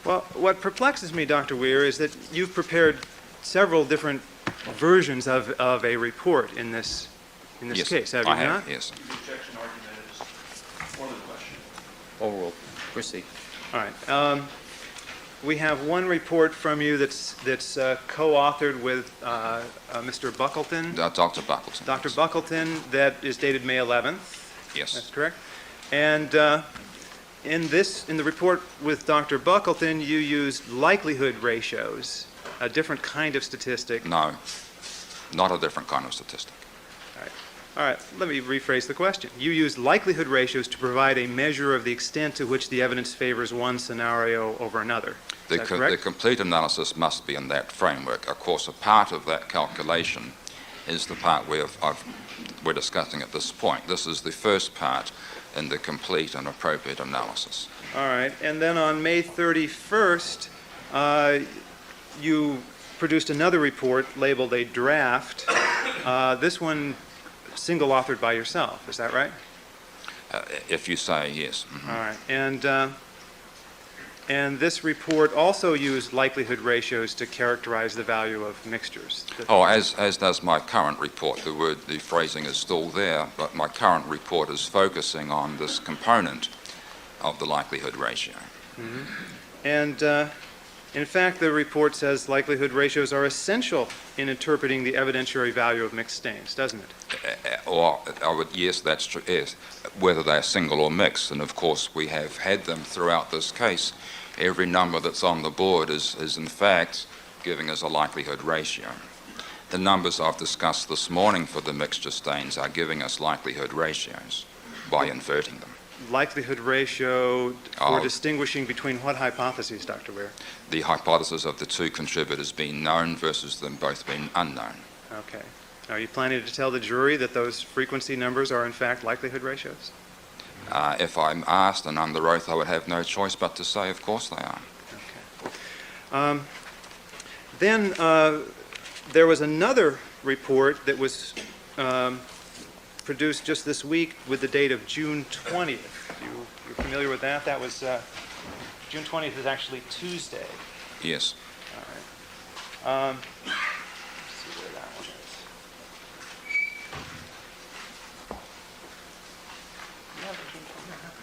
Well, what perplexes me, Dr. Weir, is that you've prepared several different versions of a report in this Yes, case, have you I not? have, yes. The objection argument is for the question. Overruled. Proceed. All right. We have one report from you that's co-authored with Mr. Buckleton, Dr. Buckleton. Dr. yes. Buckleton, that is dated May 11th. Yes. That's correct. And in the report with Dr. Buckleton, you used likelihood ratios, a different kind of statistic. No, not a different kind of statistic. All right, let me rephrase the question. You used likelihood ratios to provide a measure of the extent to which the evidence favors one scenario over another. Is that The correct? complete analysis must be in that framework. Of course, a part of that calculation is the part we're discussing at this point. This is the first part in the complete and appropriate analysis. All right, and then on May 31st, you produced another report labeled a draft. This one single-authored by yourself, is that right? If you say yes. Mhm. All right, and this report also used likelihood ratios to characterize the value of mixtures. Oh, as does my current report. The phrasing is still there, but my current report is focusing on this component of the likelihood ratio. Mm-hmm. And in fact, the report says likelihood ratios are essential in interpreting the evidentiary value of mixed stains, doesn't it? Yes, that's true, yes, whether they're single or mixed. And of course, we have had them throughout this case. Every number that's on the board is in fact giving us a likelihood ratio. The numbers I've discussed this morning for the mixture stains are giving us likelihood ratios by inverting them. Likelihood ratio for Oh. distinguishing between what hypotheses, Dr. Weir? The hypothesis of the 2 contributors being known versus them both being unknown. Okay. Are you planning to tell the jury that those frequency numbers are in fact likelihood ratios? If I'm asked and under oath, I would have no choice but to say, of course they are. Okay. Then there was another report that was produced just this week with the date of June 20th. You're familiar with that? That was June 20th is actually Tuesday. Yes. All right. Let's see where that one is. You have the June 20th?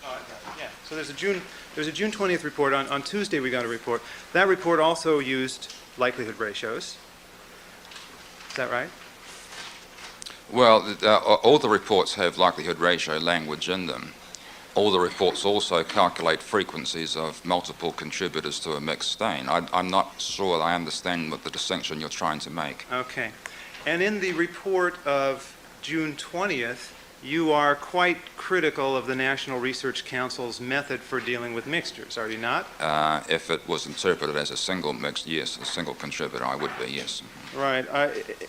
Oh, I got it. Yeah. So there's a June 20th report. On Tuesday we got a report. That report also used likelihood ratios. Is that right? Well, all the reports have likelihood ratio language in them. All the reports also calculate frequencies of multiple contributors to a mixed stain. I'm not sure I understand what the distinction you're trying to make. Okay. And in the report of June 20th, you are quite critical of the National Research Council's method for dealing with mixtures, are you not? If it was interpreted as a single mixed, yes, a single contributor, I would be, yes. Right.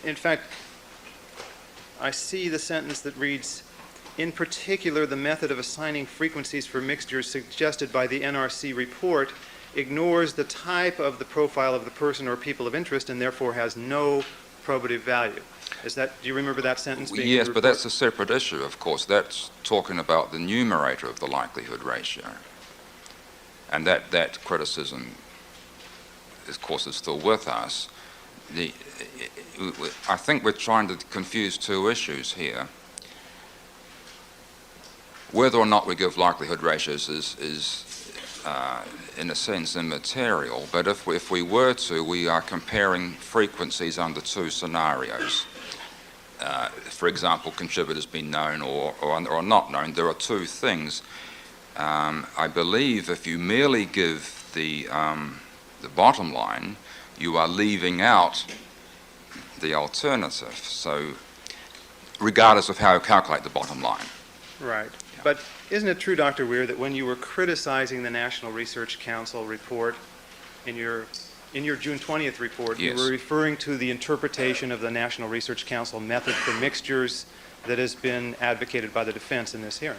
In fact, I see the sentence that reads, in particular, the method of assigning frequencies for mixtures suggested by the NRC report ignores the type of the profile of the person or people of interest and therefore has no probative value. Do you remember that sentence being in the Yes, but report? that's a separate issue, of course. That's talking about the numerator of the likelihood ratio. And that criticism, of course, is still with us. I think we're trying to confuse two issues here. Whether or not we give likelihood ratios is in a sense, immaterial. But if we were to, we are comparing frequencies under two scenarios. For example, contributors being known or not known. There are two things. I believe if you merely give the bottom line, you are leaving out the alternative. So, regardless of how you calculate the bottom line. Right. But isn't it true, Dr. Weir, that when you were criticizing the National Research Council report in your June 20th report, Yes. you were referring to the interpretation of the National Research Council method for mixtures that has been advocated by the defense in this hearing?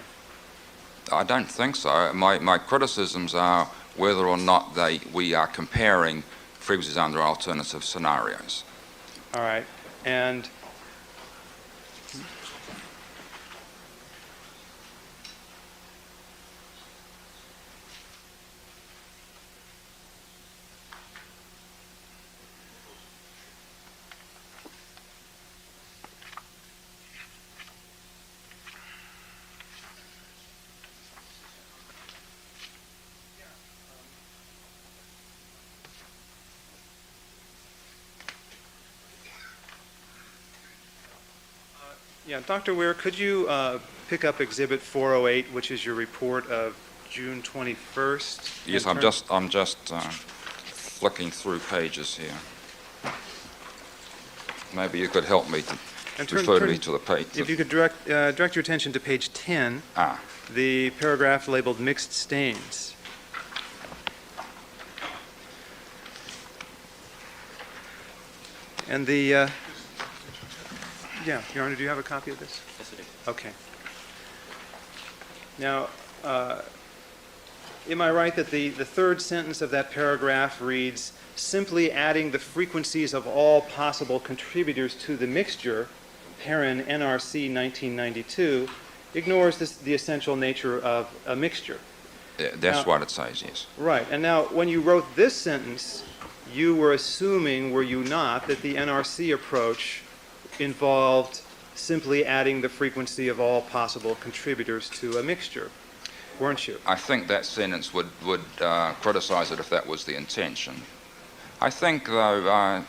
I don't think so. My criticisms are whether or not we are comparing frequencies under alternative scenarios. All right. And yeah, Dr. Weir, could you pick up Exhibit 408, which is your report of June 21st? Yes, I'm just flicking through pages here. Maybe you could help me to And refer me to the page. If you could direct your attention to page 10, the paragraph labeled mixed stains. And the, yeah, Your Honor, do you have a copy of this? Yes, I do. Okay. Now, am I right that the third sentence of that paragraph reads, simply adding the frequencies of all possible contributors to the mixture, paren NRC 1992, ignores the essential nature of a mixture? That's what it says, yes. Right. And now, when you wrote this sentence, you were assuming, were you not, that the NRC approach involved simply adding the frequency of all possible contributors to a mixture, weren't you? I think that sentence would criticize it if that was the intention. I think, though...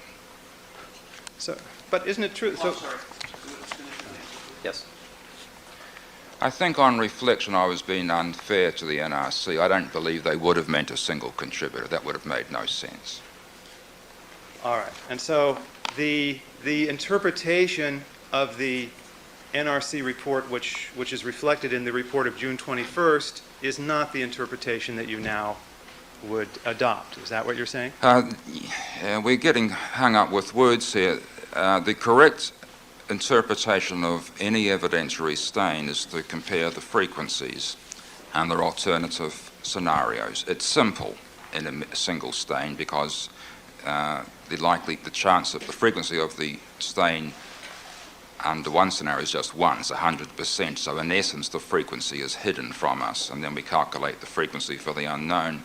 But isn't it true? Yes. I think on reflection I was being unfair to the NRC. I don't believe they would have meant a single contributor. That would have made no sense. All right. And so the interpretation of the NRC report, which is reflected in the report of June 21st, is not the interpretation that you now would adopt. Is that what you're saying? We're getting hung up with words here. The correct interpretation of any evidentiary stain is to compare the frequencies under alternative scenarios. It's simple. in a single stain because the chance of the frequency of the stain under one scenario is just 1, it's 100%. So in essence, the frequency is hidden from us, and then we calculate the frequency for the unknown.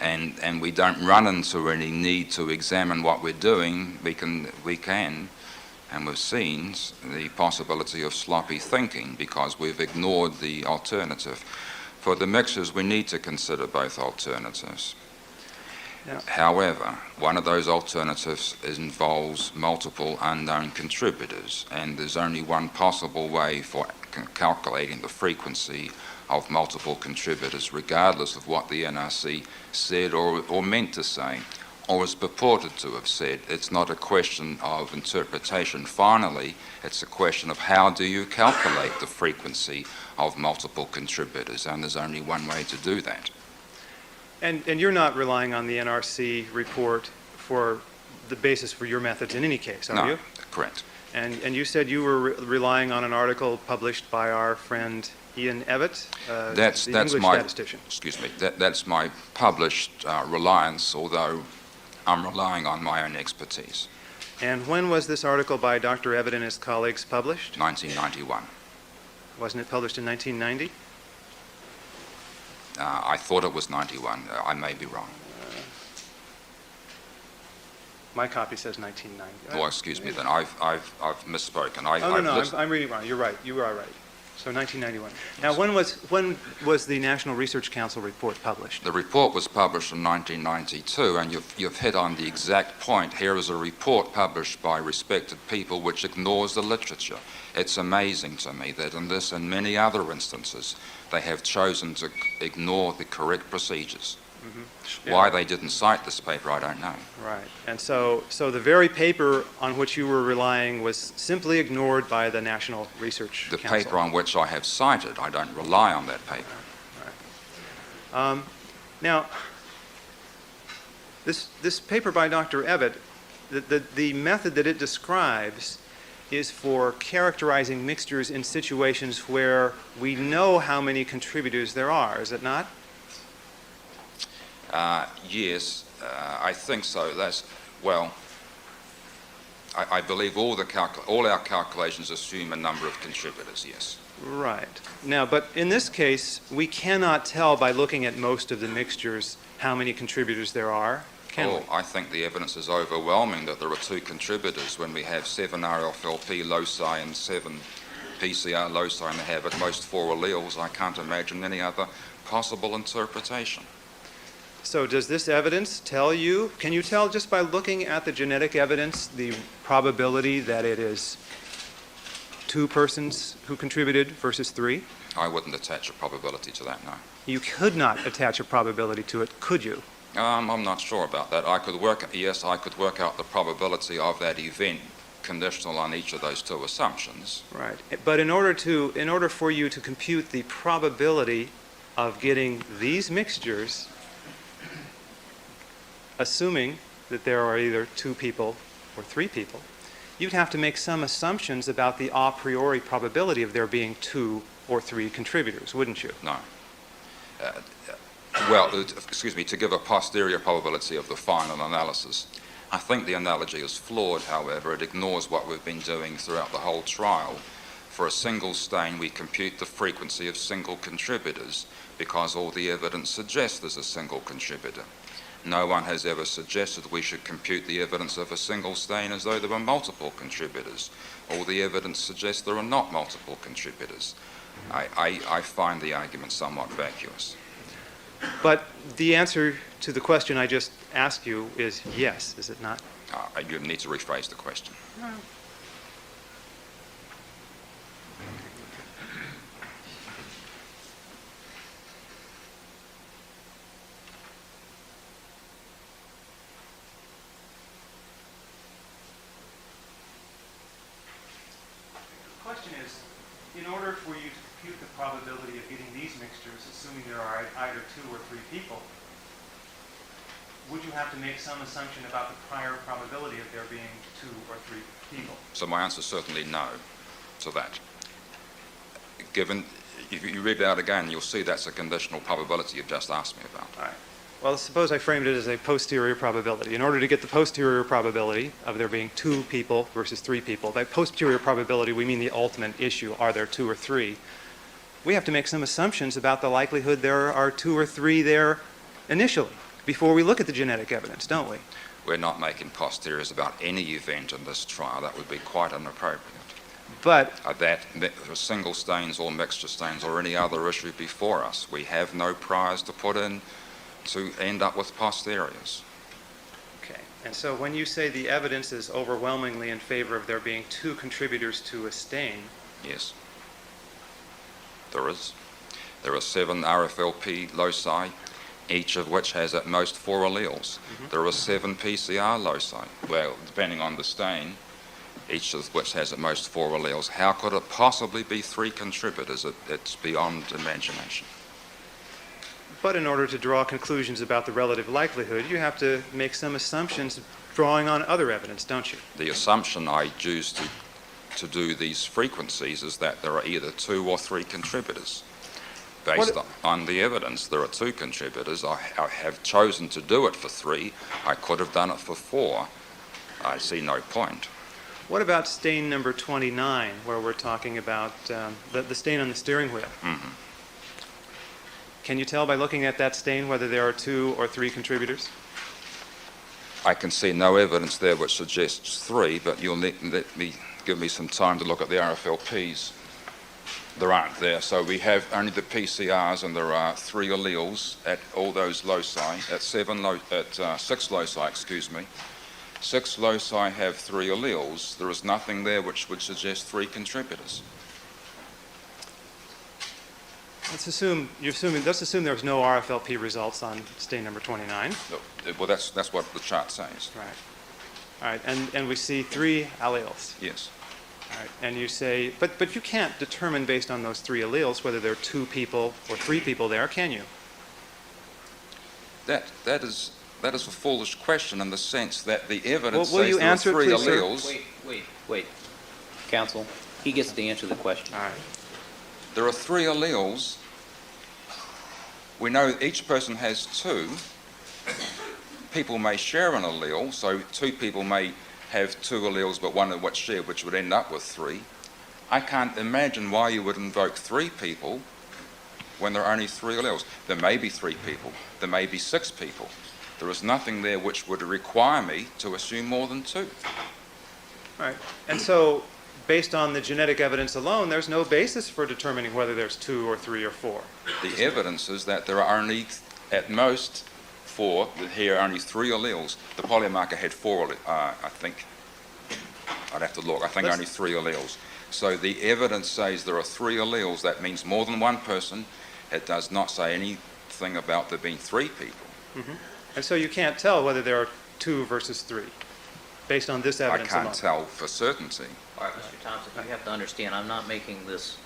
And we don't run into any need to examine what we're doing. We can, and we've seen the possibility of sloppy thinking because we've ignored the alternative. For the mixtures, we need to consider both alternatives. Yeah. However, one of those alternatives involves multiple unknown contributors, and there's only one possible way for calculating the frequency of multiple contributors, regardless of what the NRC said or meant to say, or is purported to have said. It's not a question of interpretation. Finally, it's a question of how do you calculate the frequency of multiple contributors, and there's only one way to do that. And you're not relying on the NRC report for the basis for your methods in any case, are you? No, correct. And you said you were relying on an article published by our friend Ian Evett, the English statistician. Excuse me. That's my published reliance, although I'm relying on my own expertise. And when was this article by Dr. Evett and his colleagues published? 1991. Wasn't it published in 1990? I thought it was 91. I may be wrong. My copy says 1990. Oh, excuse me then. I've misspoken. I'm reading wrong. You're right. You are right. So 1991. Now, when was the National Research Council report published? The report was published in 1992, and you've hit on the exact point. Here is a report published by respected people which ignores the literature. It's amazing to me that in this and many other instances, they have chosen to ignore the correct procedures. Mm-hmm. Why they didn't cite this paper, I don't know. Right. And so the very paper on which you were relying was simply ignored by the National Research The Council. paper on which I have cited, I don't rely on that paper. Right. Now, this paper by Dr. Evett, the method that it describes is for characterizing mixtures in situations where we know how many contributors there are, is it not? Yes, I think so. I believe all our calculations assume a number of contributors, yes. Right. Now, but in this case, we cannot tell by looking at most of the mixtures how many contributors there are, can we? I think the evidence is overwhelming that there are 2 contributors when we have 7 RFLP loci and 7 PCR loci, and they have at most 4 alleles. I can't imagine any other possible interpretation. So does this evidence tell you, can you tell just by looking at the genetic evidence the probability that it is 2 persons who contributed versus 3? I wouldn't attach a probability to that, no. You could not attach a probability to it, could you? I'm not sure about that. I could work out the probability of that event conditional on each of those 2 assumptions. Right. But in order for you to compute the probability of getting these mixtures, assuming that there are either 2 people or 3 people, you'd have to make some assumptions about the a priori probability of there being 2 or 3 contributors, wouldn't you? No. To give a posterior probability of the final analysis. I think the analogy is flawed, however. It ignores what we've been doing throughout the whole trial. For a single stain, we compute the frequency of single contributors because all the evidence suggests there's a single contributor. No one has ever suggested we should compute the evidence of a single stain as though there were multiple contributors. All the evidence suggests there are not multiple contributors. I find the argument somewhat vacuous. But the answer to the question I just asked you is yes, is it not? You need to rephrase the question. The question is, in order for you to compute the probability of getting these mixtures, assuming there are either 2 or 3 people, would you have to make some assumption about the prior probability of there being 2 or 3 people? So my answer is certainly no to that. Given, if you read it out again, you'll see that's a conditional probability you've just asked me about. All right. Well, suppose I framed it as a posterior probability. In order to get the posterior probability of there being 2 people versus 3 people, by posterior probability we mean the ultimate issue, are there 2 or 3? We have to make some assumptions about the likelihood there are 2 or 3 there initially, before we look at the genetic evidence, don't we? We're not making posteriors about any event in this trial. That would be quite inappropriate. But That single stains or mixture stains or any other issue before us. We have no priors to put in to end up with posteriors. okay, and so when you say the evidence is overwhelmingly in favor of there being 2 contributors to a stain, Yes, there is. There are 7 RFLP loci, each of which has at most 4 alleles. There are 7 PCR loci, well, depending on the stain, each of which has at most 4 alleles. How could it possibly be 3 contributors? It's beyond imagination. but in order to draw conclusions about the relative likelihood, you have to make some assumptions drawing on other evidence, don't you? The assumption I choose to do these frequencies is that there are either 2 or 3 contributors. Based on the evidence, there are 2 contributors. I have chosen to do it for 3. I could have done it for 4. I see no point. What about stain number 29, where we're talking about the stain on the steering wheel? Mhm. Can you tell by looking at that stain whether there are 2 or 3 contributors? I can see no evidence there which suggests 3, but you'll give me some time to look at the RFLPs. There aren't there, so we have only the PCRs, and there are 3 alleles at all those loci, at 6 loci, excuse me. 6 loci have 3 alleles. There is nothing there which would suggest 3 contributors. Let's assume there's no RFLP results on stain number 29. Well, that's what the chart says. Right. All right, and we see 3 alleles. Yes. All right, and you say, but you can't determine based on those 3 alleles whether there are 2 people or 3 people there, can you? That is a foolish question in the sense that the evidence Will says you there are answer it, 3 please, sir? alleles. Wait. Counsel, he gets to answer the question. All right. There are 3 alleles. We know each person has 2. People may share an allele, so 2 people may have 2 alleles, but one of which share, which would end up with 3. I can't imagine why you would invoke 3 people when there are only 3 alleles. There may be 3 people. There may be 6 people. There is nothing there which would require me to assume more than 2. All right, and so based on the genetic evidence alone, there's no basis for determining whether there's 2 or 3 or 4. The evidence is that there are only, at most, 4. Here are only 3 alleles. The polymarker had 4, I think. I'd have to look. I think only 3 alleles. So the evidence says there are 3 alleles. That means more than one person. It does not say anything about there being 3 people. Mm-hmm. And so you can't tell whether there are 2 versus 3 based on this I evidence alone. can't tell for certainty. All right, Mr. Thompson, you have to understand, I'm not making this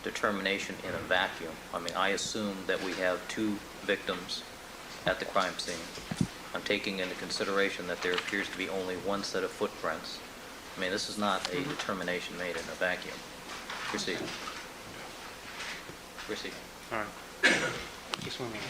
determination in a vacuum. I mean, I assume that we have 2 victims at the crime scene. I'm taking into consideration that there appears to be only one set of footprints. I mean, this is not a determination made in a vacuum. Proceed. Proceed. All right. Just 1 minute.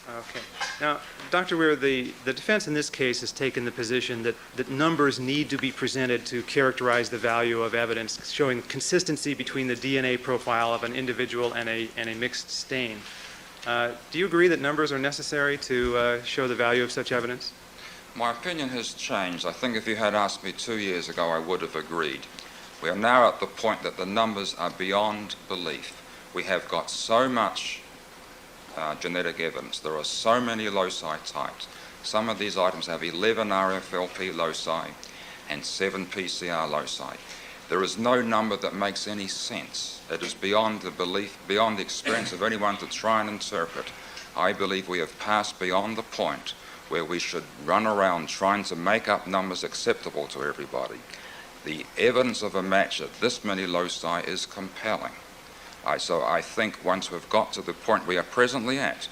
Okay. Now, Dr. Weir, the defense in this case has taken the position that numbers need to be presented to characterize the value of evidence showing consistency between the DNA profile of an individual and a mixed stain. Do you agree that numbers are necessary to show the value of such evidence? My opinion has changed. I think if you had asked me 2 years ago, I would have agreed. We are now at the point that the numbers are beyond belief. We have got so much genetic evidence. There are so many loci types. Some of these items have 11 RFLP loci. and 7 PCR loci. There is no number that makes any sense. It is beyond the belief, beyond the experience of anyone to try and interpret. I believe we have passed beyond the point where we should run around trying to make up numbers acceptable to everybody. The evidence of a match at this many loci is compelling. So I think once we've got to the point we are presently at,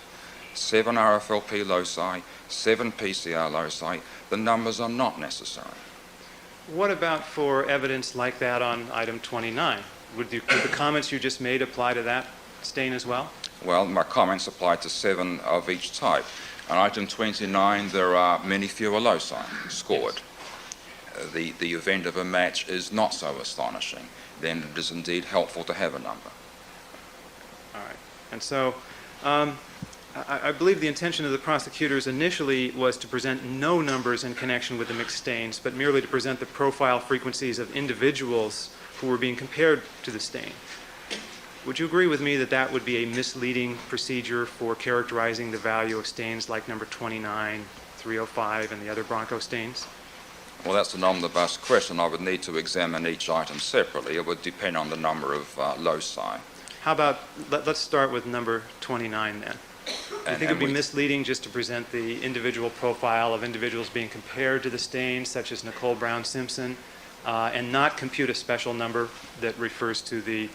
7 RFLP loci, 7 PCR loci, the numbers are not necessary. What about for evidence like that on item 29? Would the comments you just made apply to that stain as well? Well, my comments apply to 7 of each type. On item 29, there are many fewer loci scored. The event of a match is not so astonishing. Then it is indeed helpful to have a number. All right. And so I believe the intention of the prosecutors initially was to present no numbers in connection with the mixed stains, but merely to present the profile frequencies of individuals who were being compared to the stain. Would you agree with me that that would be a misleading procedure for characterizing the value of stains like number 29, 305, and the other Bronco stains? Well, that's an omnibus question. I would need to examine each item separately. It would depend on the number of loci. How about, let's start with number 29 then. Do you think it would be misleading just to present the individual profile of individuals being compared to the stains, such as Nicole Brown Simpson, and not compute a special number that refers to the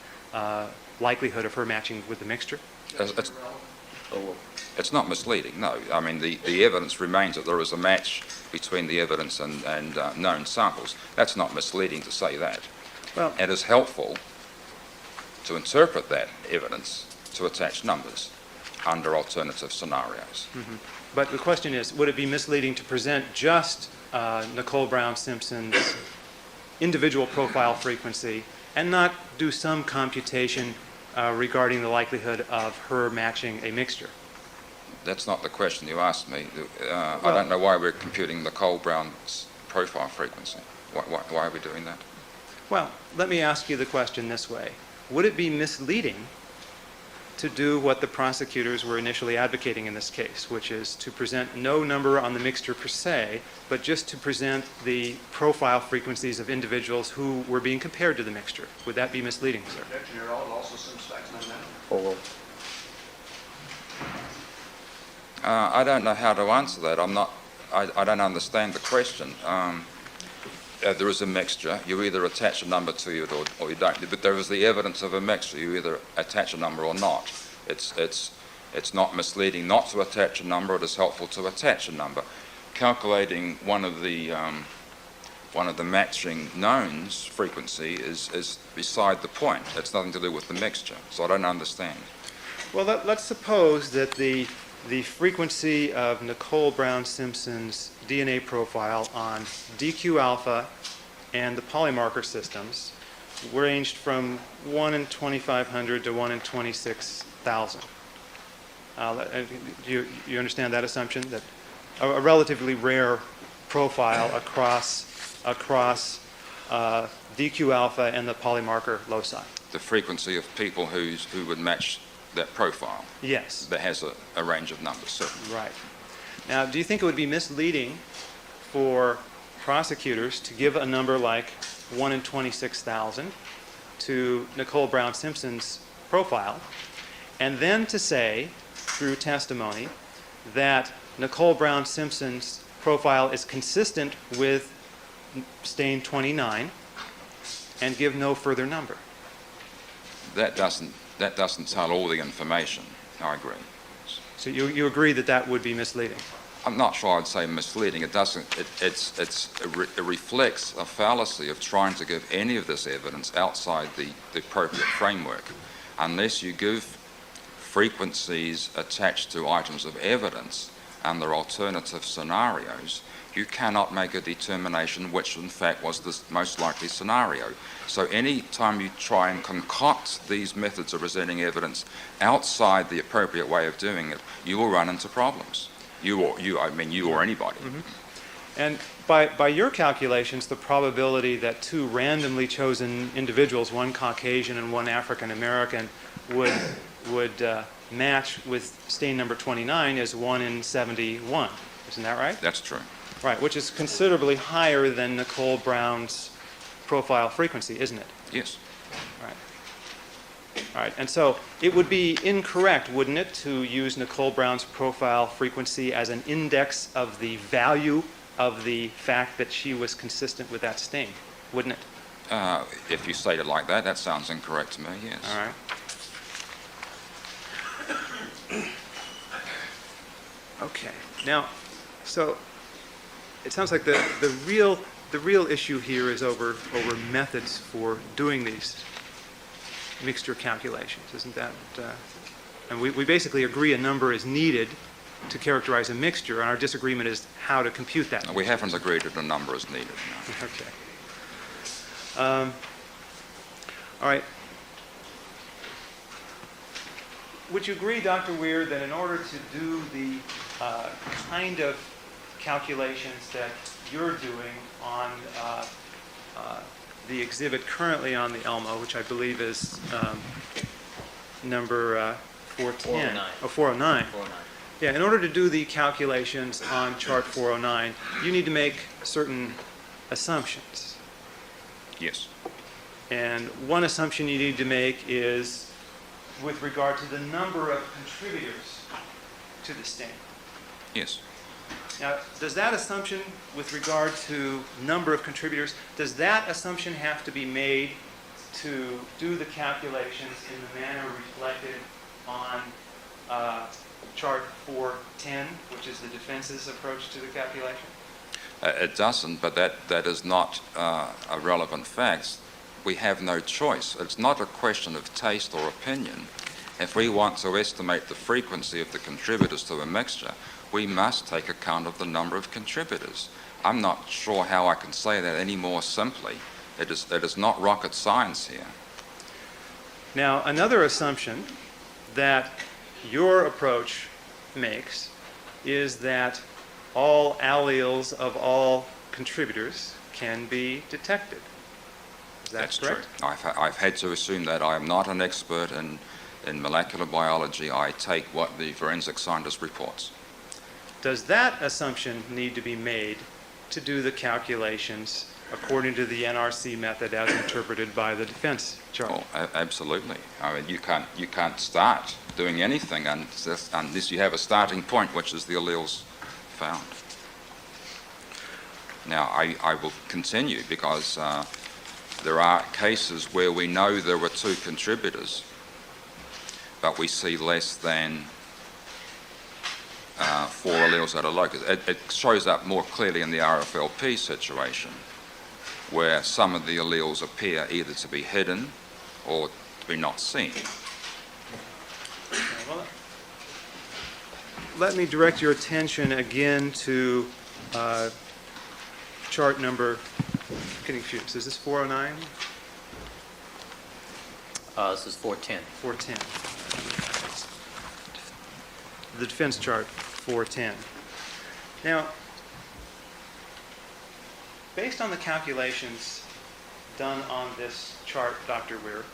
likelihood of her matching with the mixture? It's not misleading, no. I mean, the evidence remains that there is a match between the evidence and known samples. That's not misleading to say that. Well, it is helpful to interpret that evidence to attach numbers under alternative scenarios. Mm-hmm. But the question is, would it be misleading to present just Nicole Brown Simpson's individual profile frequency and not do some computation regarding the likelihood of her matching a mixture? That's not the question you asked me. I don't know why we're computing Nicole Brown's profile frequency. Why are we doing that? Well, let me ask you the question this way. Would it be misleading to do what the prosecutors were initially advocating in this case, which is to present no number on the mixture per se, but just to present the profile frequencies of individuals who were being compared to the mixture? Would that be misleading, sir? Objection, Your Honor. Also some specs on that. I don't know how to answer that. I don't understand the question. There is a mixture. You either attach a number to it or you don't. But there is the evidence of a mixture. You either attach a number or not. It's not misleading not to attach a number. It is helpful to attach a number. Calculating one of the matching knowns frequency is beside the point. It's nothing to do with the mixture. So I don't understand. Well, let's suppose that the frequency of Nicole Brown Simpson's DNA profile on DQ alpha and the polymarker systems ranged from 1 in 2,500 to 1 in 26,000. Do you understand that assumption? That a relatively rare profile across DQ alpha and the polymarker loci. The frequency of people who would match that profile. Yes. That has a range of numbers, certainly. Right. Now, do you think it would be misleading for prosecutors to give a number like 1 in 26,000 to Nicole Brown Simpson's profile, and then to say, through testimony, that Nicole Brown Simpson's profile is consistent with stain 29 and give no further number? That doesn't tell all the information. I agree. So you agree that that would be misleading? I'm not sure I'd say misleading. It doesn't. It reflects a fallacy of trying to give any of this evidence outside the appropriate framework. Unless you give frequencies attached to items of evidence under alternative scenarios, you cannot make a determination which in fact was the most likely scenario. So any time you try and concoct these methods of presenting evidence outside the appropriate way of doing it, you will run into problems. You or anybody. Mm-hmm. And by your calculations, the probability that two randomly chosen individuals, one Caucasian and one African American, would match with stain number 29 is 1 in 71. Isn't that right? That's true. Right, which is considerably higher than Nicole Brown's profile frequency, isn't it? Yes. Right. All right, and so it would be incorrect, wouldn't it, to use Nicole Brown's profile frequency as an index of the value of the fact that she was consistent with that stain, wouldn't it? If you state it like that, that sounds incorrect to me, yes. All right. Okay. Now, so it sounds like the real issue here is over methods for doing these mixture calculations, isn't that? And we basically agree a number is needed to characterize a mixture, and our disagreement is how to compute that. No, we haven't agreed that a number is needed. No. Okay. All right. Would you agree, Dr. Weir, that in order to do the kind of calculations that you're doing on the exhibit currently on the ELMO, which I believe is number 410, 409. Oh, 409. 409. Yeah, in order to do the calculations on chart 409, you need to make certain assumptions. Yes. And one assumption you need to make is with regard to the number of contributors to the stain. Yes. Now, does that assumption with regard to number of contributors, does that assumption have to be made to do the calculations in the manner reflected on chart 410, which is the defense's approach to the calculation? It doesn't, but that is not a relevant fact. We have no choice. It's not a question of taste or opinion. If we want to estimate the frequency of the contributors to a mixture, we must take account of the number of contributors. I'm not sure how I can say that any more simply. It is not rocket science here. Now, another assumption that your approach makes is that all alleles of all contributors can be detected. Is that That's correct? true. I've had to assume that. I am not an expert in molecular biology. I take what the forensic scientist reports. Does that assumption need to be made to do the calculations according to the NRC method as interpreted by the defense chart? Oh, absolutely. I mean, you can't start doing anything unless you have a starting point, which is the alleles found. Now, I will continue because there are cases where we know there were 2 contributors, but we see less than 4 alleles at a locus. It shows up more clearly in the RFLP situation, where some of the alleles appear either to be hidden or to be not seen. Okay, well, let me direct your attention again to chart number, getting confused, is this 409? This is 410. 410. The defense chart, 410. Now, based on the calculations done on this chart, Dr. Weir,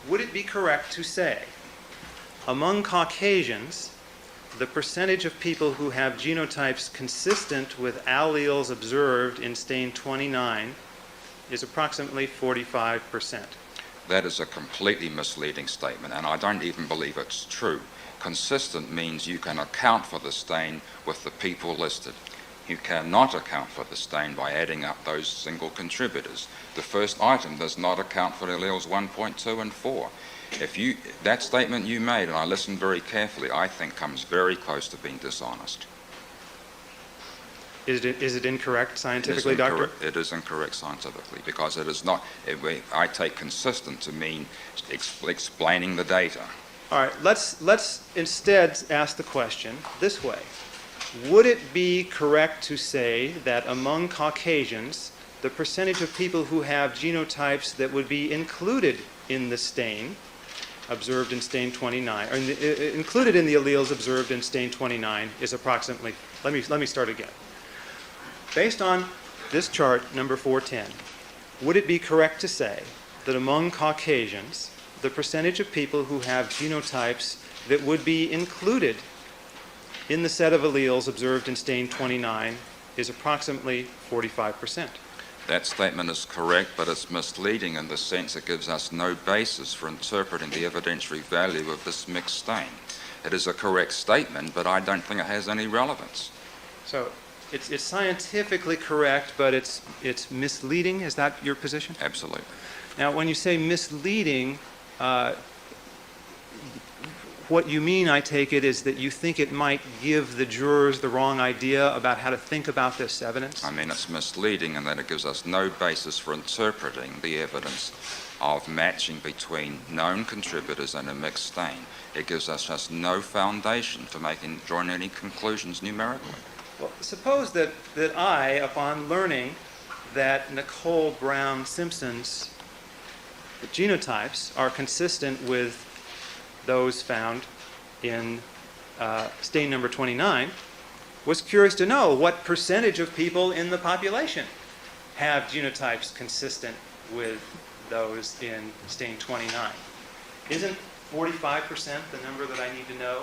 would it be correct to say, among Caucasians, the percentage of people who have genotypes consistent with alleles observed in stain 29 is approximately 45%? That is a completely misleading statement, and I don't even believe it's true. Consistent means you can account for the stain with the people listed. You cannot account for the stain by adding up those single contributors. The first item does not account for alleles 1.2 and 4. That statement you made, and I listened very carefully, I think comes very close to being dishonest. Is it incorrect scientifically, Doctor? It is incorrect scientifically because it is not. I take consistent to mean explaining the data. All right, let's instead ask the question this way. Would it be correct to say that among Caucasians, the percentage of people who have genotypes that would be included in the stain observed in stain 29, or included in the alleles observed in stain 29 is approximately, let me start again. Based on this chart, number 410, would it be correct to say that among Caucasians, the percentage of people who have genotypes that would be included in the set of alleles observed in stain 29 is approximately 45%. That statement is correct, but it's misleading in the sense it gives us no basis for interpreting the evidentiary value of this mixed stain. It is a correct statement, but I don't think it has any relevance. So it's scientifically correct, but it's misleading. Is that your position? Absolutely. Now, when you say misleading, what you mean, I take it, is that you think it might give the jurors the wrong idea about how to think about this evidence? I mean, it's misleading in that it gives us no basis for interpreting the evidence of matching between known contributors and a mixed stain. It gives us just no foundation for drawing any conclusions numerically. Well, suppose that I, upon learning that Nicole Brown Simpson's genotypes are consistent with those found in stain number 29, was curious to know what percentage of people in the population have genotypes consistent with those in stain 29. Isn't 45% the number that I need to know?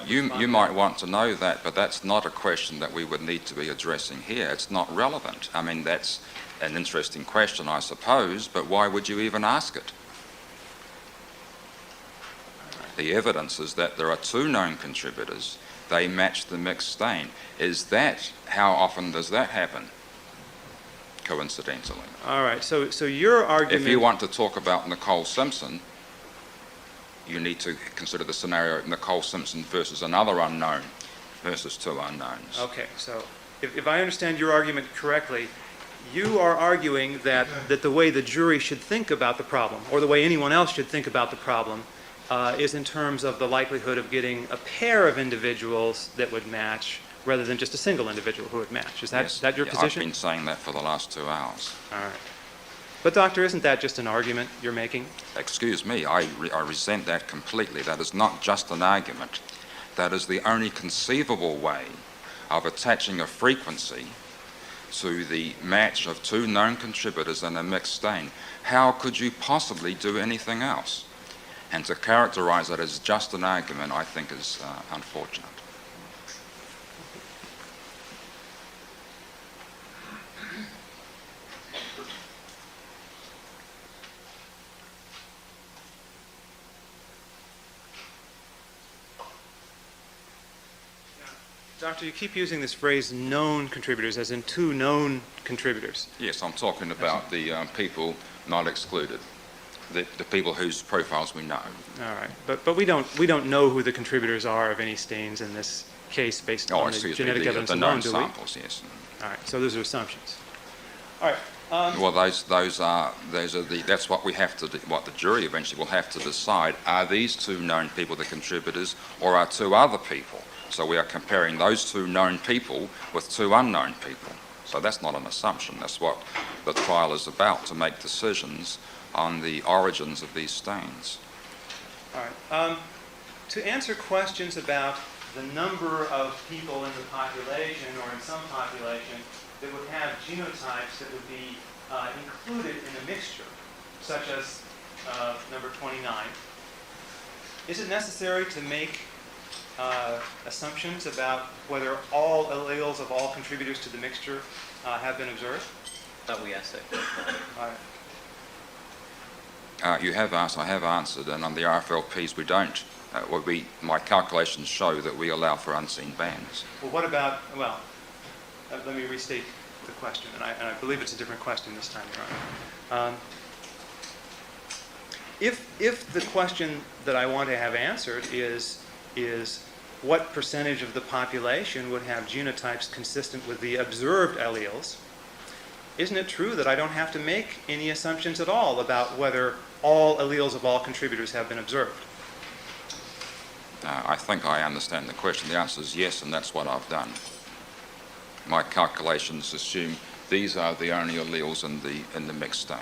You might want to know that, but that's not a question that we would need to be addressing here. It's not relevant. I mean, that's an interesting question, I suppose, but why would you even ask it? The evidence is that there are two known contributors. They match the mixed stain. How often does that happen? Coincidentally. All right, so your argument... If you want to talk about Nicole Simpson, you need to consider the scenario of Nicole Simpson versus another unknown versus two unknowns. Okay, so if I understand your argument correctly, you are arguing that the way the jury should think about the problem, or the way anyone else should think about the problem, is in terms of the likelihood of getting a pair of individuals that would match rather than just a single individual who would match. Is that your position? I've been saying that for the last 2 hours. All right. But, Doctor, isn't that just an argument you're making? Excuse me, I resent that completely. That is not just an argument. That is the only conceivable way of attaching a frequency to the match of two known contributors in a mixed stain. How could you possibly do anything else? And to characterize it as just an argument, I think, is unfortunate. Doctor, you keep using this phrase known contributors, as in two known contributors. Yes, I'm talking about the people not excluded, the people whose profiles we know. All right, but we don't know who the contributors are of any stains in this case based on the genetic evidence alone, do we? Samples, yes. All right, so those are assumptions. All right. Well, that's what we have to do, what the jury eventually will have to decide. Are these two known people the contributors, or are two other people? So we are comparing those two known people with two unknown people. So that's not an assumption. That's what the trial is about, to make decisions on the origins of these stains. All right. To answer questions about the number of people in the population or in some population that would have genotypes that would be included in a mixture, such as number 29, is it necessary to make assumptions about whether all alleles of all contributors to the mixture have been observed? Thought we asked that question. All right. You have asked, I have answered, and on the RFLPs we don't. My calculations show that we allow for unseen bands. Well, what about, let me restate the question, and I believe it's a different question this time, Your Honor. If the question that I want to have answered is what percentage of the population would have genotypes consistent with the observed alleles, isn't it true that I don't have to make any assumptions at all about whether all alleles of all contributors have been observed? I think I understand the question. The answer is yes, and that's what I've done. My calculations assume these are the only alleles in the mixed stain.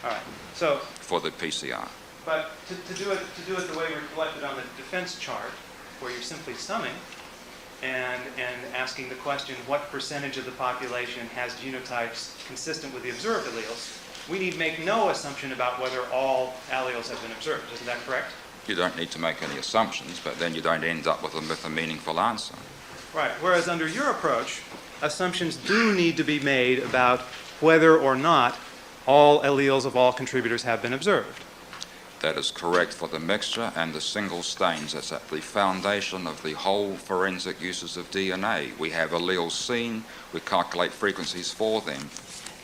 All right. So for the PCR. But to do it the way reflected on the defense chart, where you're simply summing and asking the question, what percentage of the population has genotypes consistent with the observed alleles, we need make no assumption about whether all alleles have been observed. Isn't that correct? You don't need to make any assumptions, but then you don't end up with a meaningful answer. Right. Whereas under your approach, assumptions do need to be made about whether or not all alleles of all contributors have been observed. That is correct for the mixture and the single stains. It's at the foundation of the whole forensic uses of DNA. We have alleles seen, we calculate frequencies for them.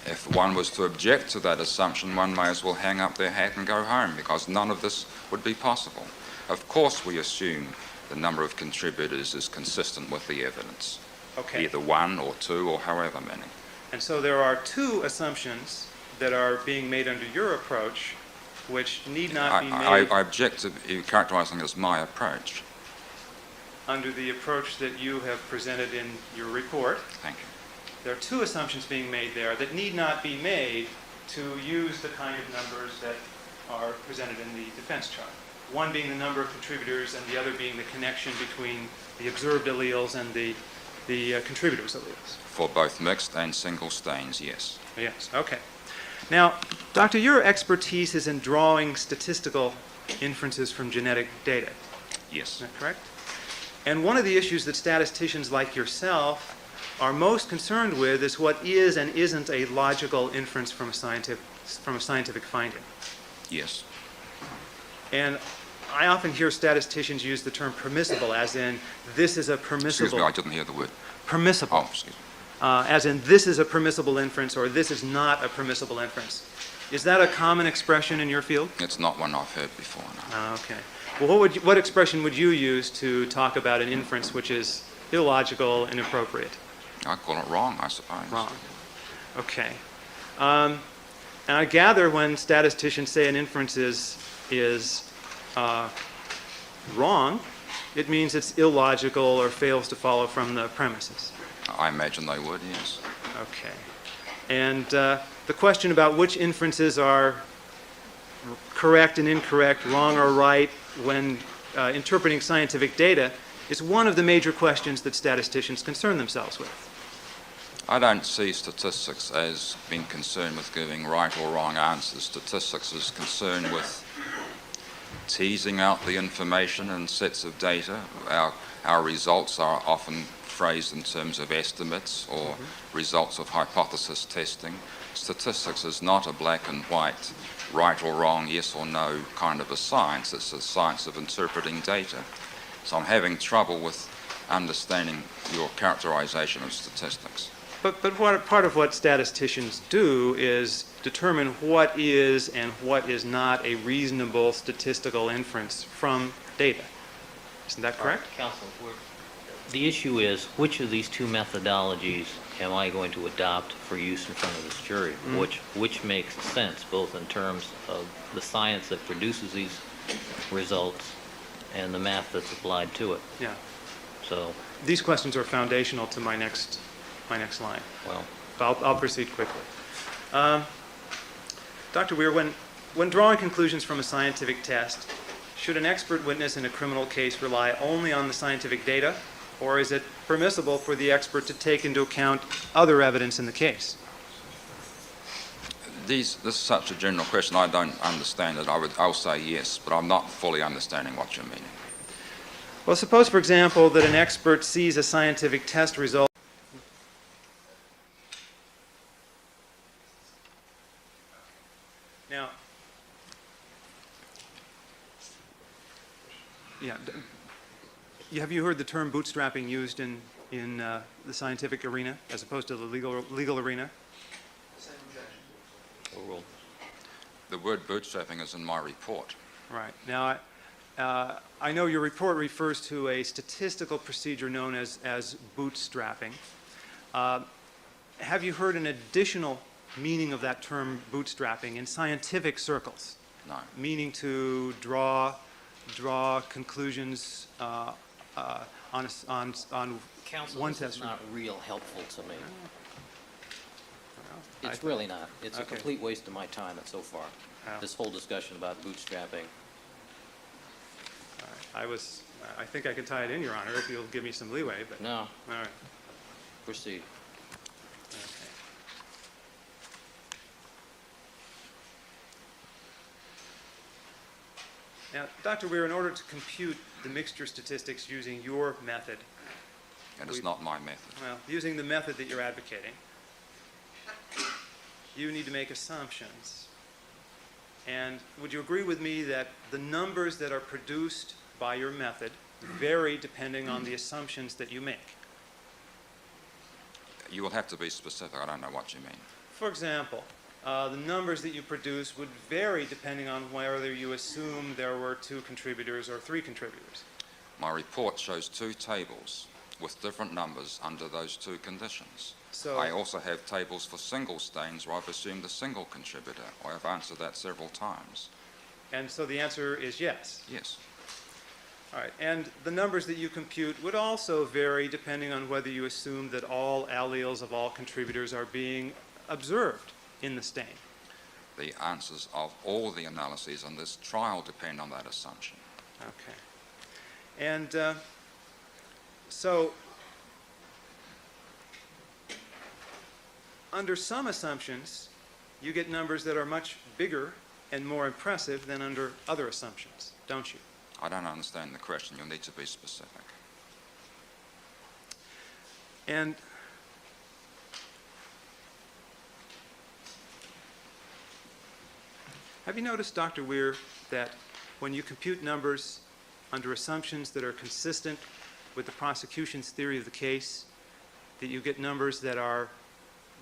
If one was to object to that assumption, one may as well hang up their hat and go home, because none of this would be possible. Of course we assume the number of contributors is consistent with the evidence. Okay. Either one or two or however many. And so there are two assumptions that are being made under your approach which need not be made I object to you characterizing it as my approach. under the approach that you have presented in your report. Thank you. There are two assumptions being made there that need not be made to use the kind of numbers that are presented in the defense chart. One being the number of contributors and the other being the connection between the observed alleles and the contributors' alleles. For both mixed and single stains, yes. Yes, okay. Now, Doctor, your expertise is in drawing statistical inferences from genetic data. Yes. Is that correct? And one of the issues that statisticians like yourself are most concerned with is what is and isn't a logical inference from a scientific finding. Yes. And I often hear statisticians use the term permissible, as in this is a permissible. Excuse me, I didn't hear the word. Permissible. Oh, excuse me. As in this is a permissible inference or this is not a permissible inference. Is that a common expression in your field? It's not one I've heard before, no. Okay. Well, what expression would you use to talk about an inference which is illogical and inappropriate? I call it wrong, I suppose. Wrong. Okay. And I gather when statisticians say an inference is wrong, it means it's illogical or fails to follow from the premises. I imagine they would, yes. Okay. And the question about which inferences are correct and incorrect, wrong or right, when interpreting scientific data is one of the major questions that statisticians concern themselves with. I don't see statistics as being concerned with giving right or wrong answers. Statistics is concerned with teasing out the information in sets of data. Our results are often phrased in terms of estimates or results of hypothesis testing. Statistics is not a black and white, right or wrong, yes or no kind of a science. It's a science of interpreting data. So I'm having trouble with understanding your characterization of statistics. But part of what statisticians do is determine what is and what is not a reasonable statistical inference from data. Isn't that correct? Counsel, the issue is, which of these two methodologies am I going to adopt for use in front of this jury? Which makes sense, both in terms of the science that produces these results and the math that's applied to it? Yeah. So, These questions are foundational to my next line. well, I'll proceed quickly. Dr. Weir, when drawing conclusions from a scientific test, should an expert witness in a criminal case rely only on the scientific data, or is it permissible for the expert to take into account other evidence in the case? This is such a general question, I don't understand it. I'll say yes, but I'm not fully understanding what you're meaning. Well, suppose, for example, that an expert sees a scientific test result. Now, have you heard the term bootstrapping used in the scientific arena as opposed to the legal arena? overruled. The word bootstrapping is in my report. Right. Now, I know your report refers to a statistical procedure known as bootstrapping. Have you heard an additional meaning of that term bootstrapping in scientific circles? No. Meaning to draw conclusions on Counsel, one this test. is not real helpful to me. I It's really not. It's a Okay. complete waste of my time so far, Yeah. this whole discussion about bootstrapping. All right. I think I can tie it in, Your Honor, if you'll give me some leeway. But No, all right. proceed. Okay. Now, Dr. Weir, in order to compute the mixture statistics using your method, and it's not my method. Well, using the method that you're advocating, you need to make assumptions. And would you agree with me that the numbers that are produced by your method vary depending on the assumptions that you make? You will have to be specific. I don't know what you mean. For example, the numbers that you produce would vary depending on whether you assume there were 2 contributors or 3 contributors. My report shows 2 tables with different numbers under those 2 conditions. So, I also have tables for single stains where I've assumed a single contributor. I've answered that several times. and so the answer is yes. Yes. All right, and the numbers that you compute would also vary depending on whether you assume that all alleles of all contributors are being observed in the stain. The answers of all the analyses on this trial depend on that assumption. Okay. And so, under some assumptions, you get numbers that are much bigger and more impressive than under other assumptions, don't you? I don't understand the question. You'll need to be specific. And have you noticed, Dr. Weir, that when you compute numbers under assumptions that are consistent with the prosecution's theory of the case, that you get numbers that are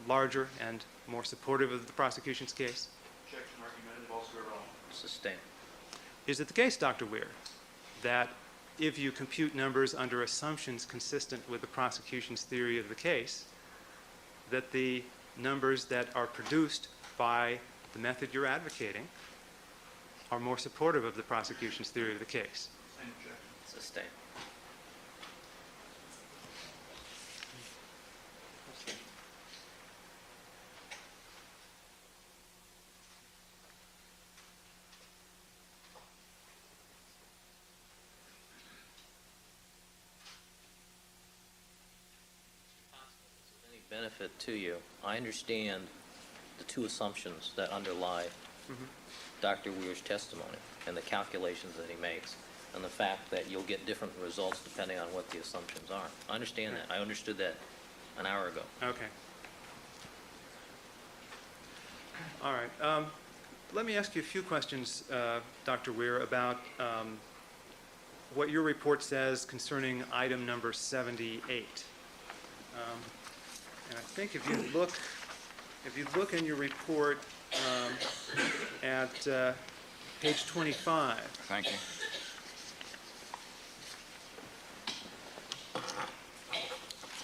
larger and more supportive of the prosecution's case? Objection argumented, also irrelevant. Sustain. Is it the case, Dr. Weir, that if you compute numbers under assumptions consistent with the prosecution's theory of the case, that the numbers that are produced by the method you're advocating are more supportive of the prosecution's theory of the case? Same objection. Sustain. Any benefit to you? I understand the 2 assumptions that underlie Dr. Weir's testimony and the calculations that he makes, and the fact that you'll get different results depending on what the assumptions are. I understand that. I understood that an hour ago. Okay. All right. Let me ask you a few questions, Dr. Weir, about what your report says concerning item number 78. And I think if you look in your report at page 25. Thank you.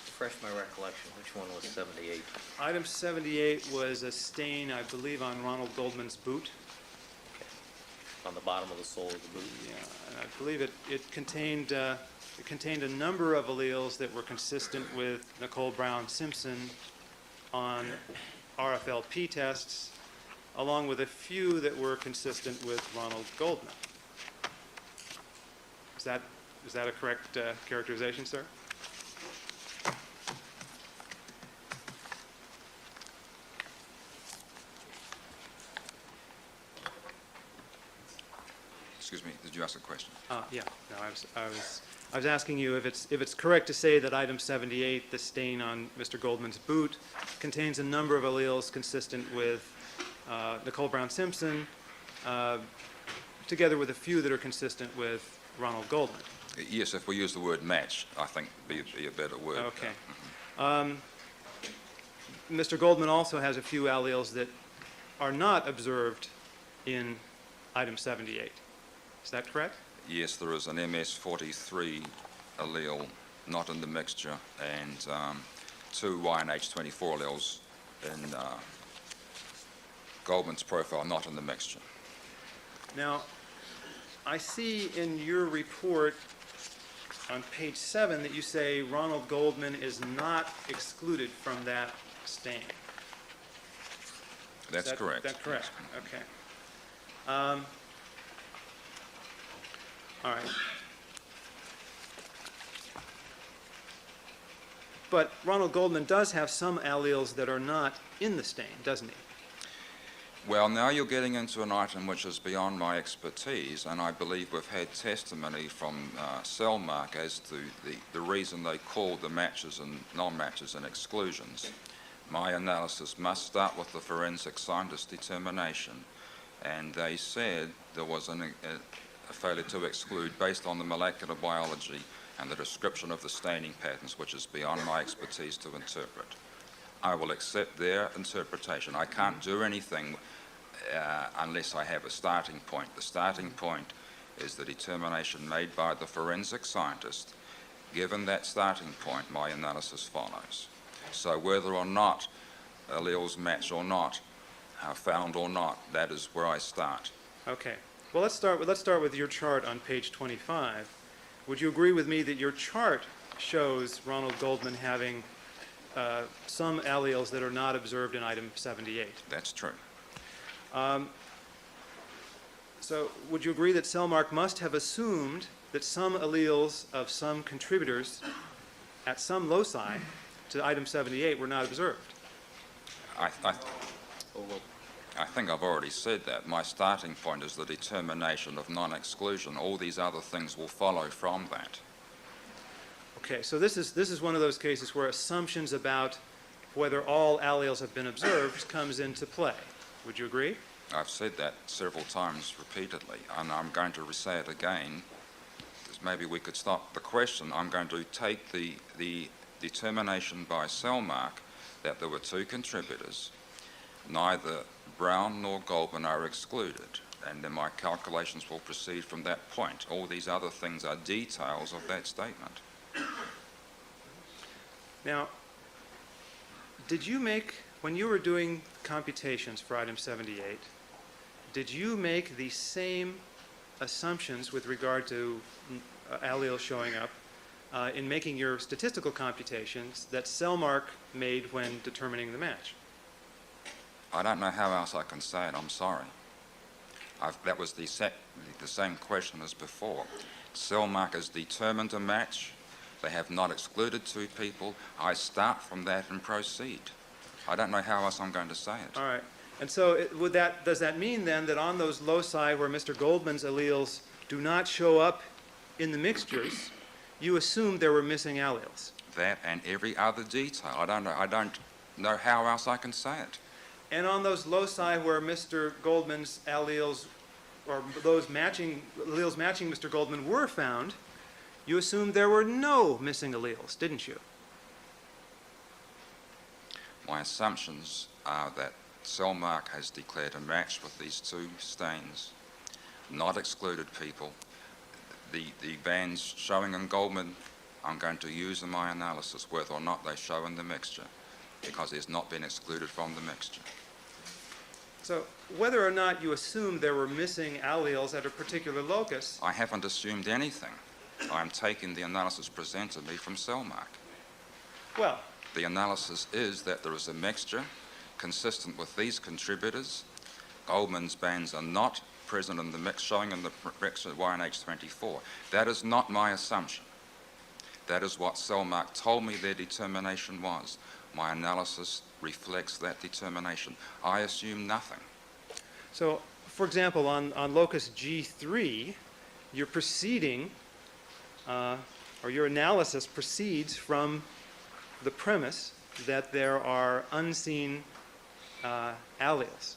Refresh my recollection. Which one was 78? Item 78 was a stain, I believe, on Ronald Goldman's boot. On the bottom of the sole of the boot? Yeah, and I believe it contained a number of alleles that were consistent with Nicole Brown Simpson on RFLP tests, along with a few that were consistent with Ronald Goldman. Is that a correct characterization, sir? Excuse me, did you ask a question? Yeah. No, I was asking you if it's correct to say that item 78, the stain on Mr. Goldman's boot, contains a number of alleles consistent with Nicole Brown Simpson, together with a few that are consistent with Ronald Goldman. Yes, if we use the word match, I think be a better word. Okay. Mr. Goldman also has a few alleles that are not observed in item 78. Is that correct? Yes, there is an MS43 allele not in the mixture, and 2 YNH24 alleles in Goldman's profile not in the mixture. Now, I see in your report on page 7 that you say Ronald Goldman is not excluded from that stain. That's correct. That's correct. Yes. Okay. All right. But Ronald Goldman does have some alleles that are not in the stain, doesn't he? Well, now you're getting into an item which is beyond my expertise, and I believe we've had testimony from Cellmark as to the reason they called the matches and non-matches and exclusions. My analysis must start with the forensic scientist determination, and they said there was a failure to exclude based on the molecular biology and the description of the staining patterns, which is beyond my expertise to interpret. I will accept their interpretation. I can't do anything unless I have a starting point. The starting point is the determination made by the forensic scientist. Given that starting point, my analysis follows. So whether or not alleles match or not, found or not, that is where I start. Okay. Well, let's start with your chart on page 25. Would you agree with me that your chart shows Ronald Goldman having some alleles that are not observed in item 78? That's true. So would you agree that Cellmark must have assumed that some alleles of some contributors at some loci to item 78 were not observed? I think I've already said that. My starting point is the determination of non-exclusion. All these other things will follow from that. Okay, so this is one of those cases where assumptions about whether all alleles have been observed comes into play. Would you agree? I've said that several times repeatedly, and I'm going to say it again, because maybe we could stop the question. I'm going to take the determination by Cellmark that there were two contributors. Neither Brown nor Goldman are excluded, and then my calculations will proceed from that point. All these other things are details of that statement. Now, did you make, when you were doing computations for item 78, did you make the same assumptions with regard to alleles showing up in making your statistical computations that Cellmark made when determining the match? I don't know how else I can say it. I'm sorry. That was the same question as before. Cellmark has determined a match. They have not excluded two people. I start from that and proceed. I don't know how else I'm going to say it. All right. And so does that mean then that on those loci where Mr. Goldman's alleles do not show up in the mixtures, you assume there were missing alleles? That and every other detail. I don't know how else I can say it. And on those loci where Mr. Goldman's alleles, or those alleles matching Mr. Goldman were found, you assumed there were no missing alleles, didn't you? My assumptions are that Cellmark has declared a match with these two stains, not excluded people. The bands showing in Goldman, I'm going to use in my analysis whether or not they show in the mixture, because it's not been excluded from the mixture. So whether or not you assumed there were missing alleles at a particular locus... I haven't assumed anything. I'm taking the analysis presented to me from Cellmark. Well, the analysis is that there is a mixture consistent with these contributors. Goldman's bands are not present in the mix, showing in the mixture YNH24. That is not my assumption. That is what Cellmark told me their determination was. My analysis reflects that determination. I assume nothing. So, for example, on locus G3, you're proceeding, or your analysis proceeds from the premise that there are unseen alleles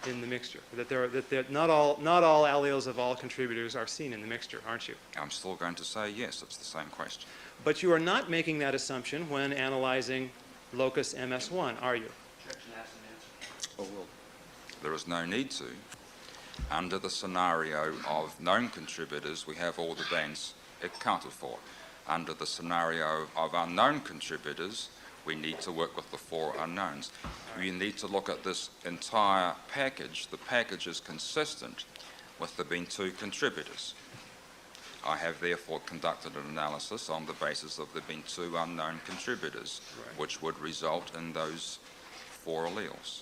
in the mixture. That not all alleles of all contributors are seen in the mixture, aren't you? I'm still going to say yes. It's the same question. But you are not making that assumption when analyzing locus MS1, are you? Objection asked and answered. Oh, well, There is no need to. Under the scenario of known contributors, we have all the bands accounted for. Under the scenario of unknown contributors, we need to work with the four unknowns. We need to look at this entire package. The package is consistent with there being two contributors. I have therefore conducted an analysis on the basis of there being two unknown contributors, Right. which would result in those four alleles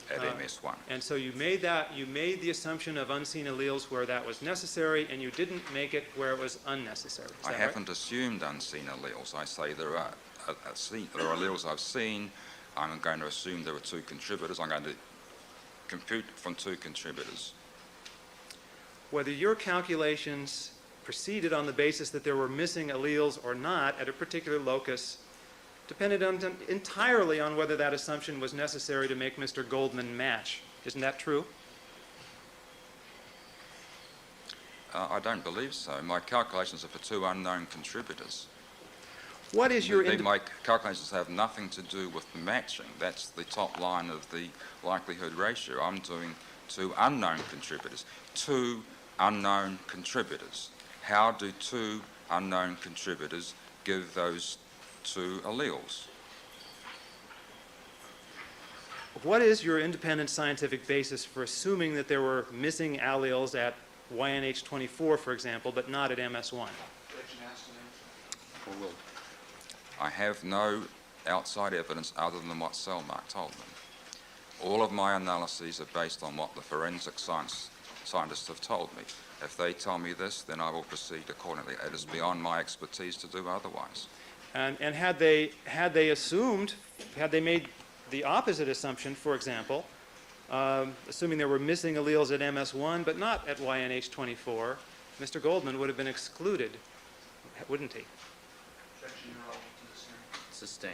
at MS1. And so you made the assumption of unseen alleles where that was necessary, and you didn't make it where it was unnecessary. Is I that haven't assumed unseen alleles. I say there are alleles I've seen. I'm going to assume there are two contributors. I'm going to compute from two contributors. Whether your calculations proceeded on the basis that there were missing alleles or not at a particular locus depended entirely on whether that assumption was necessary to make Mr. Goldman match. Isn't that true? I don't believe so. My calculations are for two unknown contributors. What is your My calculations have nothing to do with the matching. That's the top line of the likelihood ratio. I'm doing two unknown contributors. Two unknown contributors. How do two unknown contributors give those two alleles? What is your independent scientific basis for assuming that there were missing alleles at YNH24, for example, but not at MS1? I have no outside evidence other than what Selmark told me. All of my analyses are based on what the forensic scientists have told me. If they tell me this, then I will proceed accordingly. It is beyond my expertise to do otherwise. And had they made the opposite assumption, for example, assuming there were missing alleles at MS1 but not at YNH24, Mr. Goldman would have been excluded, wouldn't he? Sustain.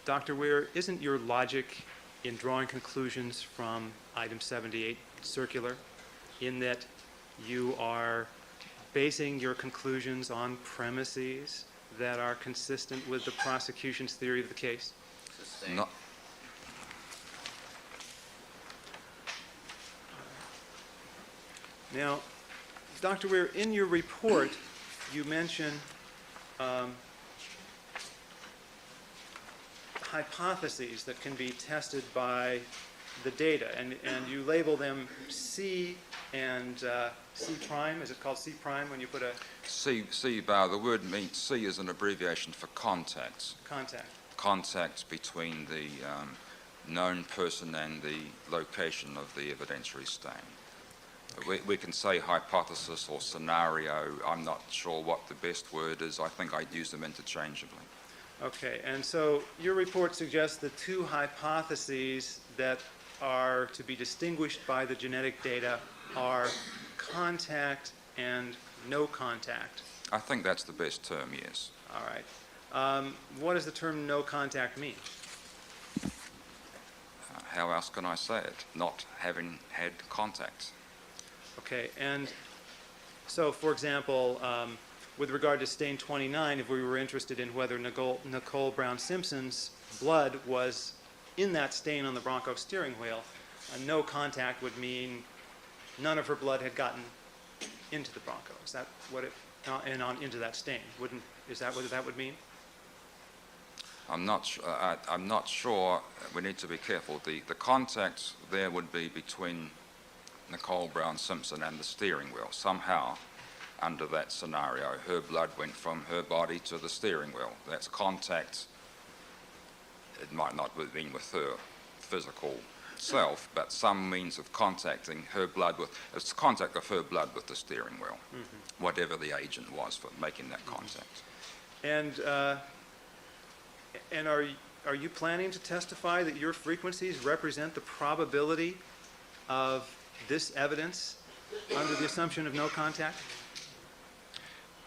Dr. Weir, isn't your logic in drawing conclusions from item 78 circular in that you are basing your conclusions on premises that are consistent with the prosecution's theory of the case? Sustain. No, Now, Dr. Weir, in your report, you mention hypotheses that can be tested by the data, and you label them C and C prime. Is it called C prime when you put a C bar, the word means C is an abbreviation for contacts. contact? Contacts between the known person and the location of the evidentiary stain. We can say hypothesis or scenario. I'm not sure what the best word is. I think I'd use them interchangeably. Okay, and so your report suggests the two hypotheses that are to be distinguished by the genetic data are contact and no contact. I think that's the best term, yes. All right. What does the term no contact mean? How else can I say it? Not having had contact. Okay, and so, for example, with regard to stain 29, if we were interested in whether Nicole Brown Simpson's blood was in that stain on the Bronco steering wheel, no contact would mean none of her blood had gotten into the Bronco. Is that what it, and on into that stain? Is that what that would mean? I'm not sure. We need to be careful. The contact there would be between Nicole Brown Simpson and the steering wheel. Somehow, under that scenario, her blood went from her body to the steering wheel. That's contact. It might not have been with her physical self, but some means of contacting her blood with, it's contact of her blood with the steering wheel, whatever the agent was for making that contact. And are you planning to testify that your frequencies represent the probability of this evidence under the assumption of no contact?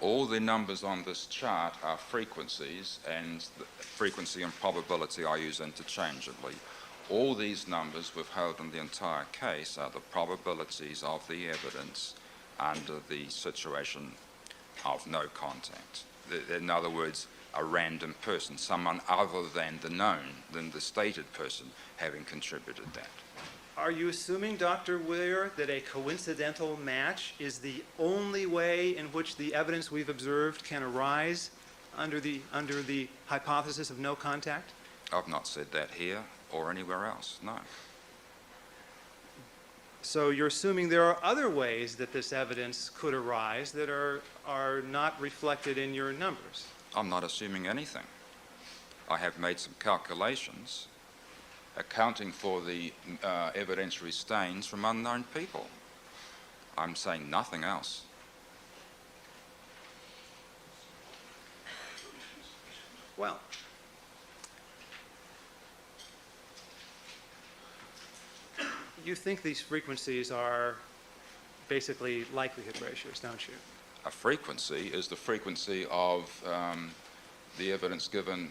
All the numbers on this chart are frequencies, and the frequency and probability I use interchangeably. All these numbers we've held in the entire case are the probabilities of the evidence under the situation of no contact. In other words, a random person, someone other than the stated person, having contributed that. Are you assuming, Dr. Weir, that a coincidental match is the only way in which the evidence we've observed can arise under the hypothesis of no contact? I've not said that here or anywhere else, no. So you're assuming there are other ways that this evidence could arise that are not reflected in your numbers? I'm not assuming anything. I have made some calculations accounting for the evidentiary stains from unknown people. I'm saying nothing else. Well, you think these frequencies are basically likelihood ratios, don't you? A frequency is the frequency of the evidence given,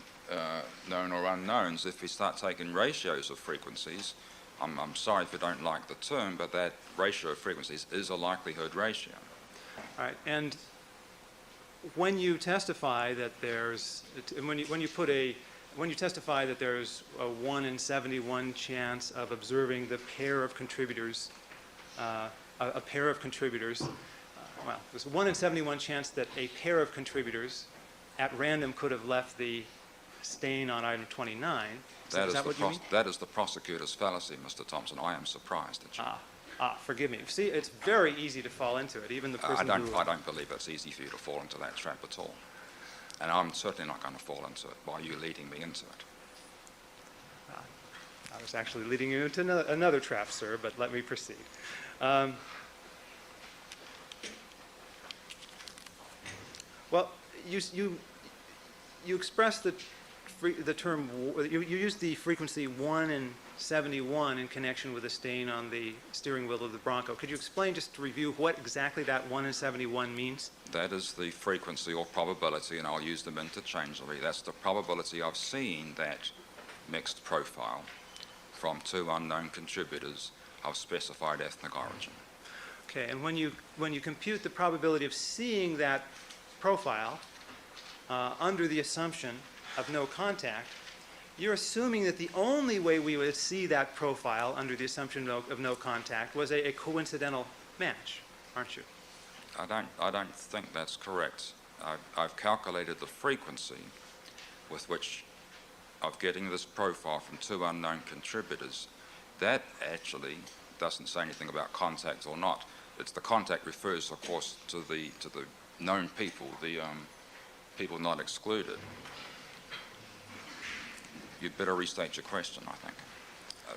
known or unknowns. If we start taking ratios of frequencies, I'm sorry if you don't like the term, but that ratio of frequencies is a likelihood ratio. All right, and when you testify that there's, when you testify that there's a 1 in 71 chance of observing the pair of contributors, a pair of contributors, well, there's a 1 in 71 chance that a pair of contributors at random could have left the stain on item 29. Is that what you mean? That is the prosecutor's fallacy, Mr. Thompson. I am surprised at you. Forgive me. See, it's very easy to fall into it, even the person I don't believe it's easy for you to fall into that trap at all. And I'm certainly not going to fall into it by you leading me into it. I was actually leading you into another trap, sir, but let me proceed. Well, you expressed the term, you used the frequency 1 in 71 in connection with a stain on the steering wheel of the Bronco. Could you explain, just to review, what exactly that 1 in 71 means? That is the frequency or probability, and I'll use them interchangeably. That's the probability of seeing that mixed profile from two unknown contributors of specified ethnic origin. Okay, and when you compute the probability of seeing that profile under the assumption of no contact, you're assuming that the only way we would see that profile under the assumption of no contact was a coincidental match, aren't you? I don't think that's correct. I've calculated the frequency with which of getting this profile from two unknown contributors. That actually doesn't say anything about contact or not. It's the contact refers, of course, to the known people, the people not excluded. You'd better restate your question, I think.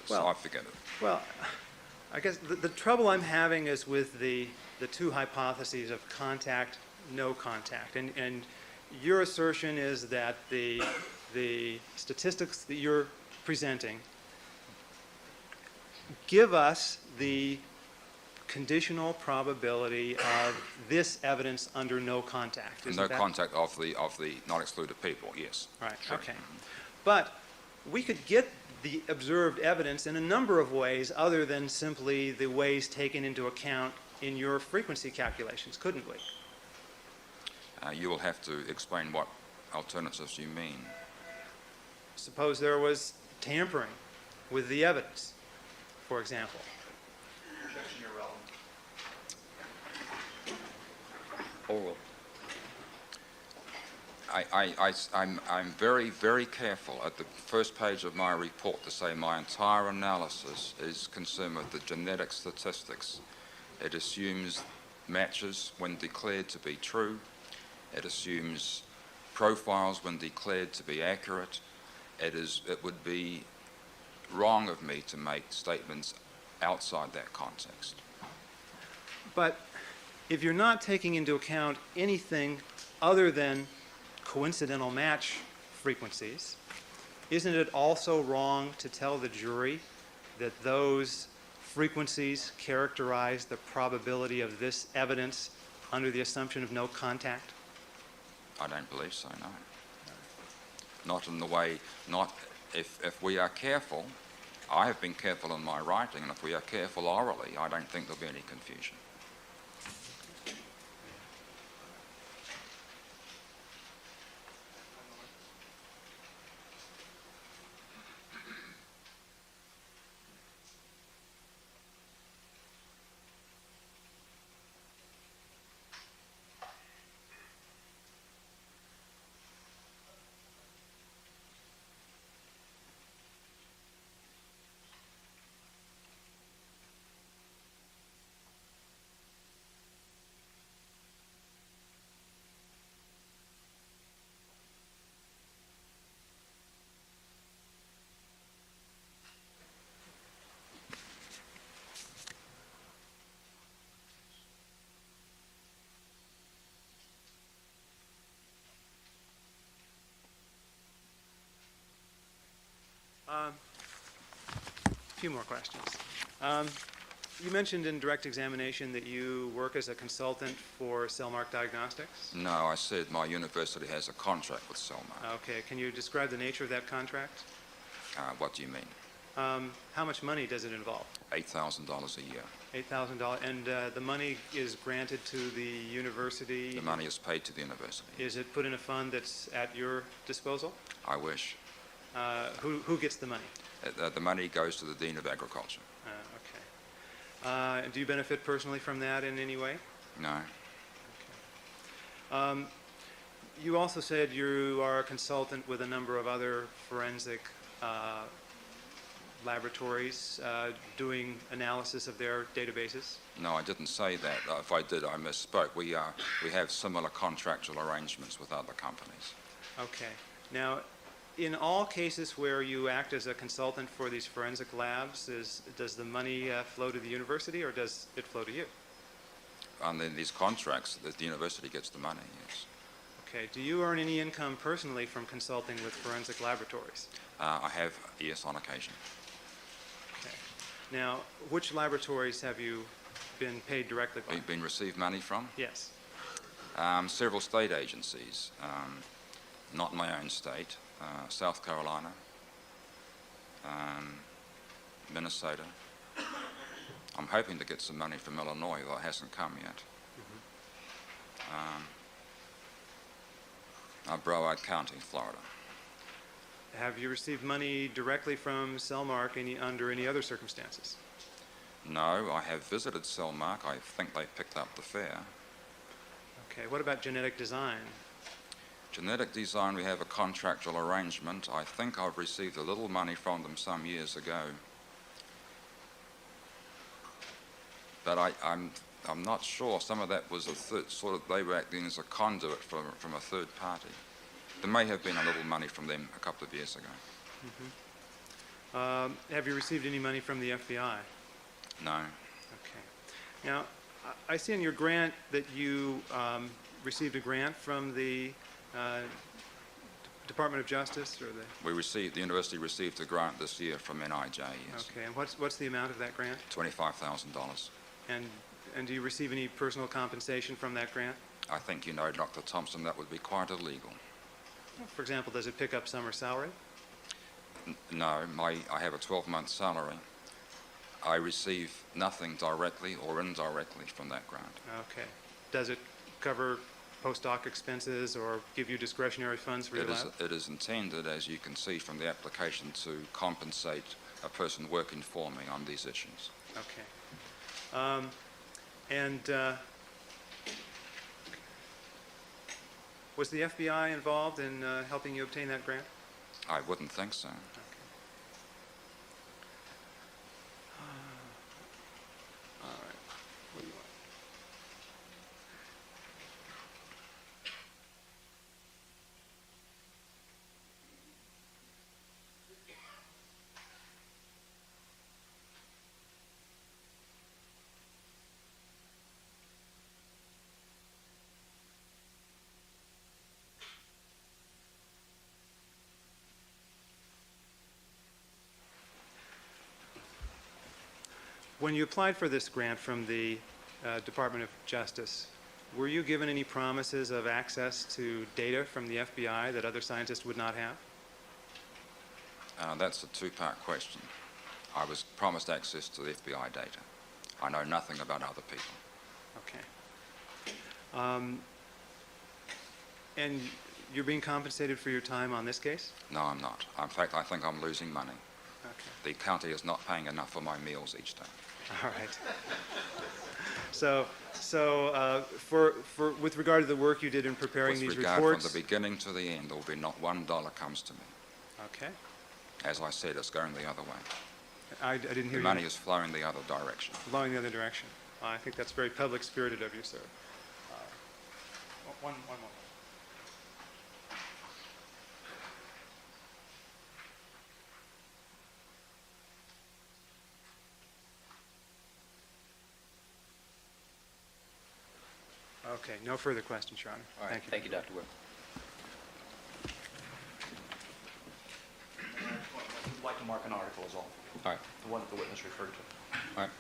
So I forget it. Well, I guess the trouble I'm having is with the two hypotheses of contact, no contact. And your assertion is that the statistics that you're presenting give us the conditional probability of this evidence under no contact. No contact of the not excluded people, yes. Right, Sure. okay. But we could get the observed evidence in a number of ways other than simply the ways taken into account in your frequency calculations, couldn't we? You will have to explain what alternatives you mean. Suppose there was tampering with the evidence, for example. Objection irrelevant. Oral. I'm very, very careful at the first page of my report to say my entire analysis is concerned with the genetic statistics. It assumes matches when declared to be true. It assumes profiles when declared to be accurate. It would be wrong of me to make statements outside that context. But if you're not taking into account anything other than coincidental match frequencies, isn't it also wrong to tell the jury that those frequencies characterize the probability of this evidence under the assumption of no contact? I don't believe so, no. Not in the way, if we are careful, I have been careful in my writing, and if we are careful orally, I don't think there'll be any confusion. A few more questions. You mentioned in direct examination that you work as a consultant for Cellmark Diagnostics. No, I said my university has a contract with Cellmark. Okay, can you describe the nature of that contract? What do you mean? How much money does it involve? $8,000 a year. $8,000. And the money is granted to the university? The money is paid to the university. Is it put in a fund that's at your disposal? I wish. Who gets the money? The money goes to the Dean of Agriculture. Okay. Do you benefit personally from that in any way? No. Okay. You also said you are a consultant with a number of other forensic laboratories doing analysis of their databases? No, I didn't say that. If I did, I misspoke. We have similar contractual arrangements with other companies. Okay. Now, in all cases where you act as a consultant for these forensic labs, does the money flow to the university or does it flow to you? Under these contracts, the university gets the money, yes. Okay. Do you earn any income personally from consulting with forensic laboratories? I have, yes, on occasion. Okay. Now, which laboratories have you been paid directly by? Been received money from? Yes. Several state agencies, not my own state, South Carolina, Minnesota. I'm hoping to get some money from Illinois, though it hasn't come yet. Broward County, Florida. Have you received money directly from Cellmark under any other circumstances? No, I have visited Cellmark. I think they picked up the fare. Okay. What about genetic design? Genetic design, we have a contractual arrangement. I think I've received a little money from them some years ago. But I'm not sure. Some of that was they were acting as a conduit from a third party. There may have been a little money from them a couple of years ago. Mm-hmm. Have you received any money from the FBI? No. Okay. Now, I see in your grant that you received a grant from the Department of Justice, or the... The university received a grant this year from NIJ, yes. Okay, and what's the amount of that grant? $25,000. And do you receive any personal compensation from that grant? I think you know, Dr. Thompson, that would be quite illegal. For example, does it pick up summer salary? No, I have a 12-month salary. I receive nothing directly or indirectly from that grant. Okay. Does it cover postdoc expenses or give you discretionary funds for your lab? It is intended, as you can see from the application, to compensate a person working for me on these issues. Okay. Was the FBI involved in helping you obtain that grant? I wouldn't think so. Okay. All right. What do you want? When you applied for this grant from the Department of Justice, were you given any promises of access to data from the FBI that other scientists would not have? That's a two-part question. I was promised access to the FBI data. I know nothing about other people. Okay. And you're being compensated for your time on this case? No, I'm not. In fact, I think I'm losing money. Okay. The county is not paying enough for my meals each day. All right. So with regard to the work you did in preparing these With regard reports... from the beginning to the end, there will be not $1 comes to me. Okay. As I said, it's going the other way. I didn't hear The money is flowing the other direction. flowing the other direction. I think that's very public-spirited of you, sir. One moment. Okay, no further questions, Your Honor. All right. Thank you. Thank you, Dr. Wood. Would like to mark an article is all, All right, the one that the witness referred to. all right.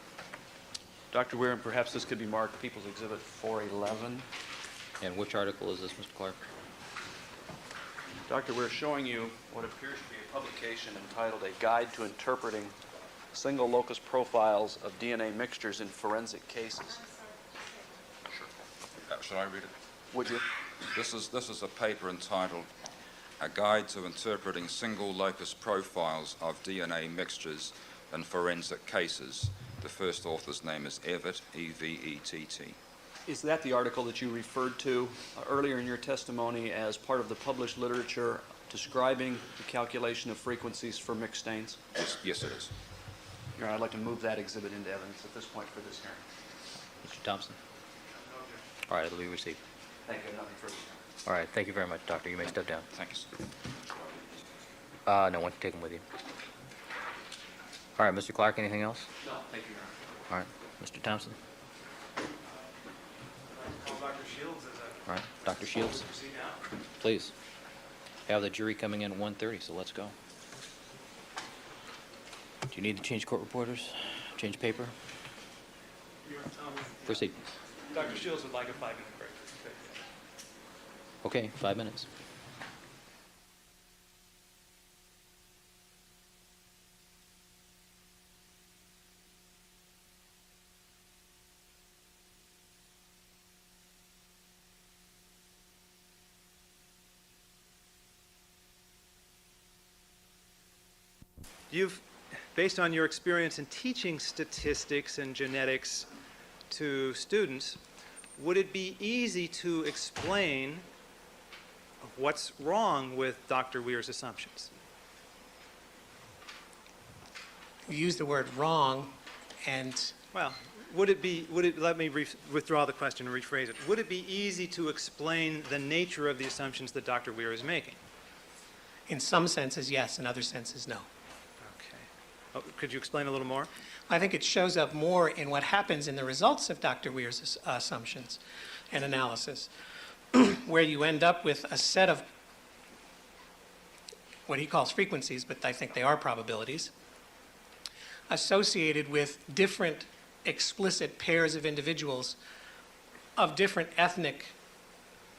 Dr. Weir, and perhaps this could be marked People's Exhibit 411. And which article is this, Mr. Clark? Dr. Weir, showing you what appears to be a publication entitled A Guide to Interpreting Single Locus Profiles of DNA Mixtures in Forensic Cases. Should I read it? Would you? This is a paper entitled A Guide to Interpreting Single Locus Profiles of DNA Mixtures in Forensic Cases. The first author's name is Evett, E-V-E-T-T. Is that the article that you referred to earlier in your testimony as part of the published literature describing the calculation of frequencies for mixed stains? Yes, it is. Your Honor, I'd like to move that exhibit into evidence at this point for this hearing. Mr. Thompson? All right, it'll be received. Thank you. Nothing further. All right, thank you very much, Doctor. You may step down. Thank you, sir. No one, take them with you. All right, Mr. Clark, anything else? No, thank you, Your Honor. All right, Mr. Thompson? Call Dr. Shields as a All right, Dr. Shields, proceed now. please. Have the jury coming in at 1:30, so let's go. Do you need to change court reporters? Change paper? Proceed. Dr. Shields would like a 5-minute break. Okay, 5 minutes. You've, based on your experience in teaching statistics and genetics to students, would it be easy to explain what's wrong with Dr. Weir's assumptions? You use the word wrong, and Well, let me withdraw the question and rephrase it. Would it be easy to explain the nature of the assumptions that Dr. Weir is making? in some senses, yes, in other senses, no. Okay. Oh, could you explain a little more? I think it shows up more in what happens in the results of Dr. Weir's assumptions and analysis, where you end up with a set of what he calls frequencies, but I think they are probabilities, associated with different explicit pairs of individuals of different ethnic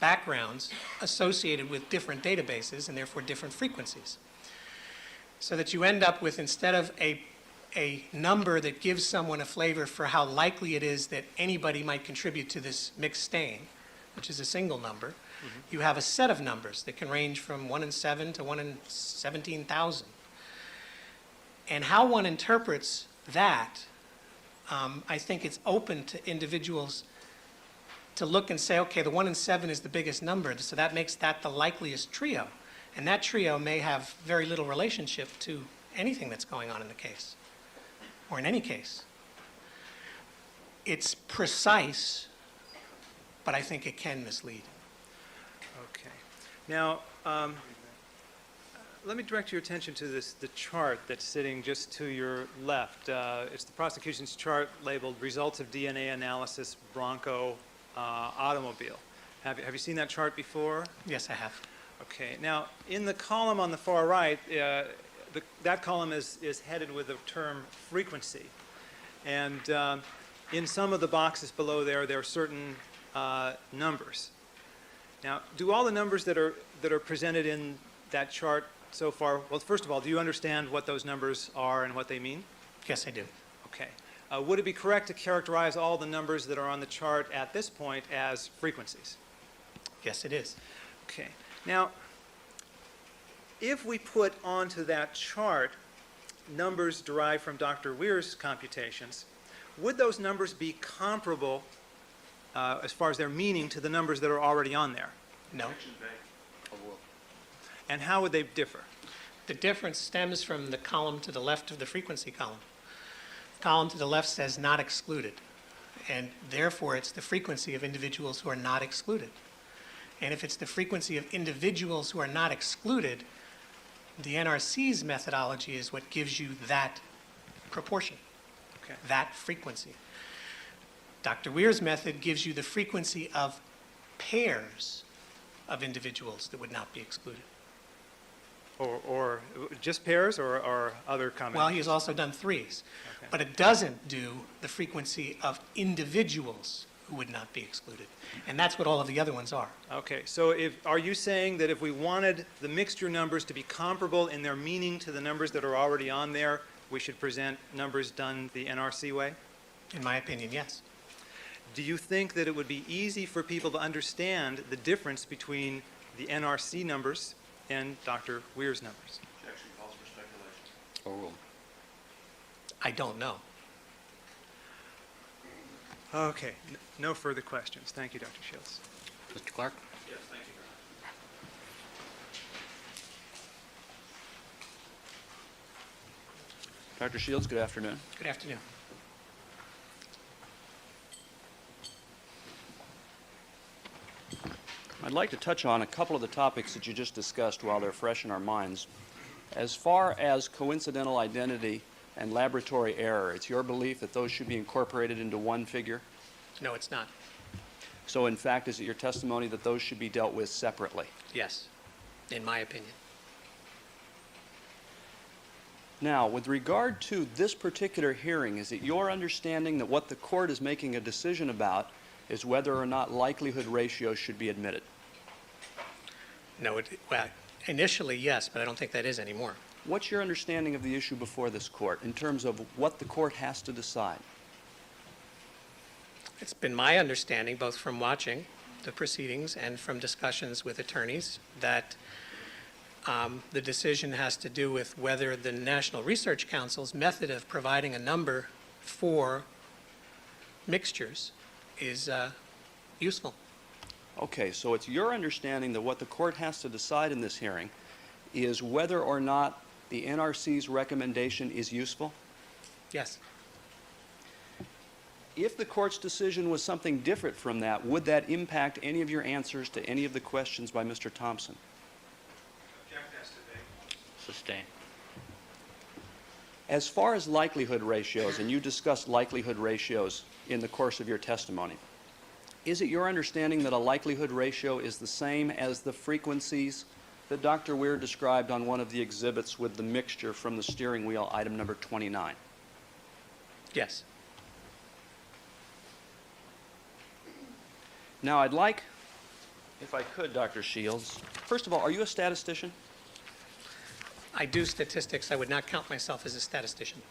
backgrounds associated with different databases and therefore different frequencies. So that you end up with, instead of a number that gives someone a flavor for how likely it is that anybody might contribute to this mixed stain, which is a single number, you have a set of numbers that can range from 1 in 7 to 1 in 17,000. And how one interprets that, I think it's open to individuals to look and say, okay, the 1 in 7 is the biggest number, so that makes that the likeliest trio. And that trio may have very little relationship to anything that's going on in the case, or in any case. It's precise, but I think it can mislead. Okay. Now, let me direct your attention to the chart that's sitting just to your left. It's the prosecution's chart labeled Results of DNA Analysis Bronco Automobile. Have you seen that chart before? Yes, I have. Okay. Now, in the column on the far right, that column is headed with the term frequency. And in some of the boxes below there are certain numbers. Now, do all the numbers that are presented in that chart so far, well, first of all, do you understand what those numbers are and what they mean? Yes, I do. Okay. Would it be correct to characterize all the numbers that are on the chart at this point as frequencies? Yes, it is. Okay. Now, if we put onto that chart numbers derived from Dr. Weir's computations, would those numbers be comparable as far as their meaning to the numbers that are already on there? No. And how would they differ? The difference stems from the column to the left of the frequency column. The column to the left says not excluded, and therefore it's the frequency of individuals who are not excluded. And if it's the frequency of individuals who are not excluded, the NRC's methodology is what gives you that proportion, Okay. that frequency. Dr. Weir's method gives you the frequency of pairs of individuals that would not be excluded. Or just pairs or other combinations? Well, he's also done threes. Okay. But it doesn't do the frequency of individuals who would not be excluded. And that's what all of the other ones are. Okay, so are you saying that if we wanted the mixture numbers to be comparable in their meaning to the numbers that are already on there, we should present numbers done the NRC way? In my opinion, yes. Do you think that it would be easy for people to understand the difference between the NRC numbers and Dr. Weir's numbers? Objection calls for speculation. I don't know. Okay, no further questions. Thank you, Dr. Shields. Mr. Clark? Yes, thank you, Your Honor. Dr. Shields, good afternoon. Good afternoon. I'd like to touch on a couple of the topics that you just discussed while they're fresh in our minds. As far as coincidental identity and laboratory error, it's your belief that those should be incorporated into one figure? No, it's not. So in fact, is it your testimony that those should be dealt with separately? Yes, in my opinion. Now, with regard to this particular hearing, is it your understanding that what the court is making a decision about is whether or not likelihood ratios should be admitted? No, well, initially, yes, but I don't think that is anymore. What's your understanding of the issue before this court in terms of what the court has to decide? It's been my understanding, both from watching the proceedings and from discussions with attorneys, that the decision has to do with whether the National Research Council's method of providing a number for mixtures is useful. Okay, so it's your understanding that what the court has to decide in this hearing is whether or not the NRC's recommendation is useful? Yes. If the court's decision was something different from that, would that impact any of your answers to any of the questions by Mr. Thompson? Object as to date. Sustain. As far as likelihood ratios, and you discussed likelihood ratios in the course of your testimony, is it your understanding that a likelihood ratio is the same as the frequencies that Dr. Weir described on one of the exhibits with the mixture from the steering wheel, item number 29? Yes. Now, I'd like, if I could, Dr. Shields, first of all, are you a statistician? I do statistics. I would not count myself as a statistician.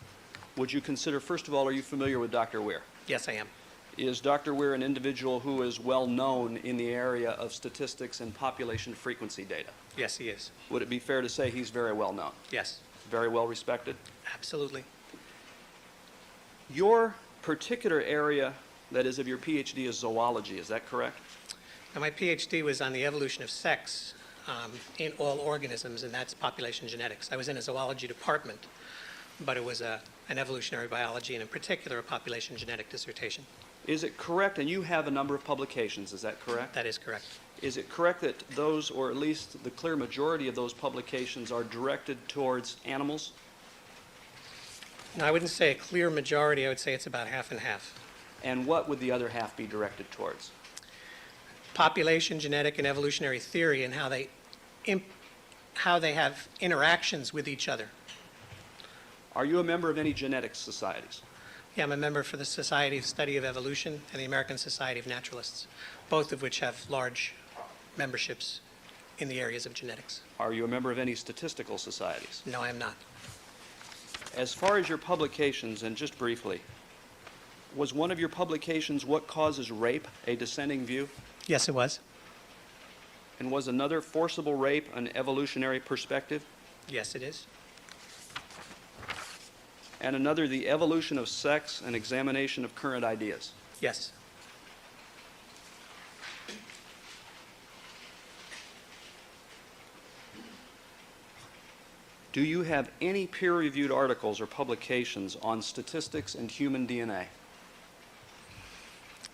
Would you consider, first of all, are you familiar with Dr. Weir? Yes, I am. Is Dr. Weir an individual who is well known in the area of statistics and population frequency data? Yes, he is. Would it be fair to say he's very well known, Yes, very well respected? absolutely. Your particular area, that is of your PhD, is zoology, is that correct? Now, my PhD was on the evolution of sex in all organisms, and that's population genetics. I was in a zoology department, but it was an evolutionary biology, and in particular, a population genetic dissertation. Is it correct, and you have a number of publications, is that correct? That is correct. Is it correct that those, or at least the clear majority of those publications, are directed towards animals? No, I wouldn't say a clear majority. I would say it's about half and half. And what would the other half be directed towards? Population, genetic, and evolutionary theory, and how they have interactions with each other. Are you a member of any genetics societies? Yeah, I'm a member for the Society of Study of Evolution and the American Society of Naturalists, both of which have large memberships in the areas of genetics. Are you a member of any statistical societies? No, I am not. As far as your publications, and just briefly, was one of your publications, What Causes Rape, a dissenting view? Yes, it was. And was another, Forcible Rape, an evolutionary perspective? Yes, it is. And another, The Evolution of Sex, an examination of current ideas? Yes. Do you have any peer-reviewed articles or publications on statistics and human DNA?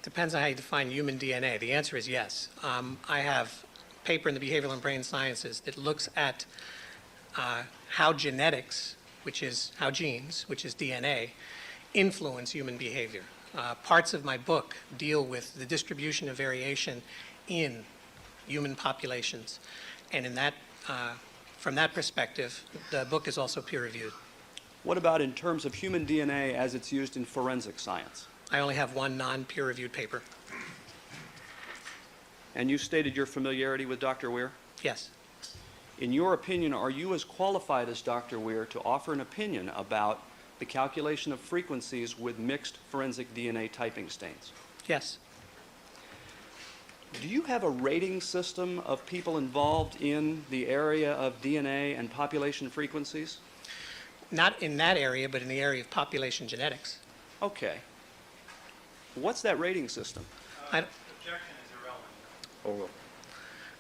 Depends on how you define human DNA. The answer is yes. I have a paper in the Behavioral and Brain Sciences that looks at how genetics, which is how genes, which is DNA, influence human behavior. Parts of my book deal with the distribution of variation in human populations. And in that From that perspective, the book is also peer-reviewed. What about in terms of human DNA as it's used in forensic science? I only have one non-peer-reviewed paper. And you stated your familiarity with Dr. Weir? Yes. In your opinion, are you as qualified as Dr. Weir to offer an opinion about the calculation of frequencies with mixed forensic DNA typing stains? Yes. Do you have a rating system of people involved in the area of DNA and population frequencies? Not in that area, but in the area of population genetics. Okay. What's that rating system? I, Objection is irrelevant.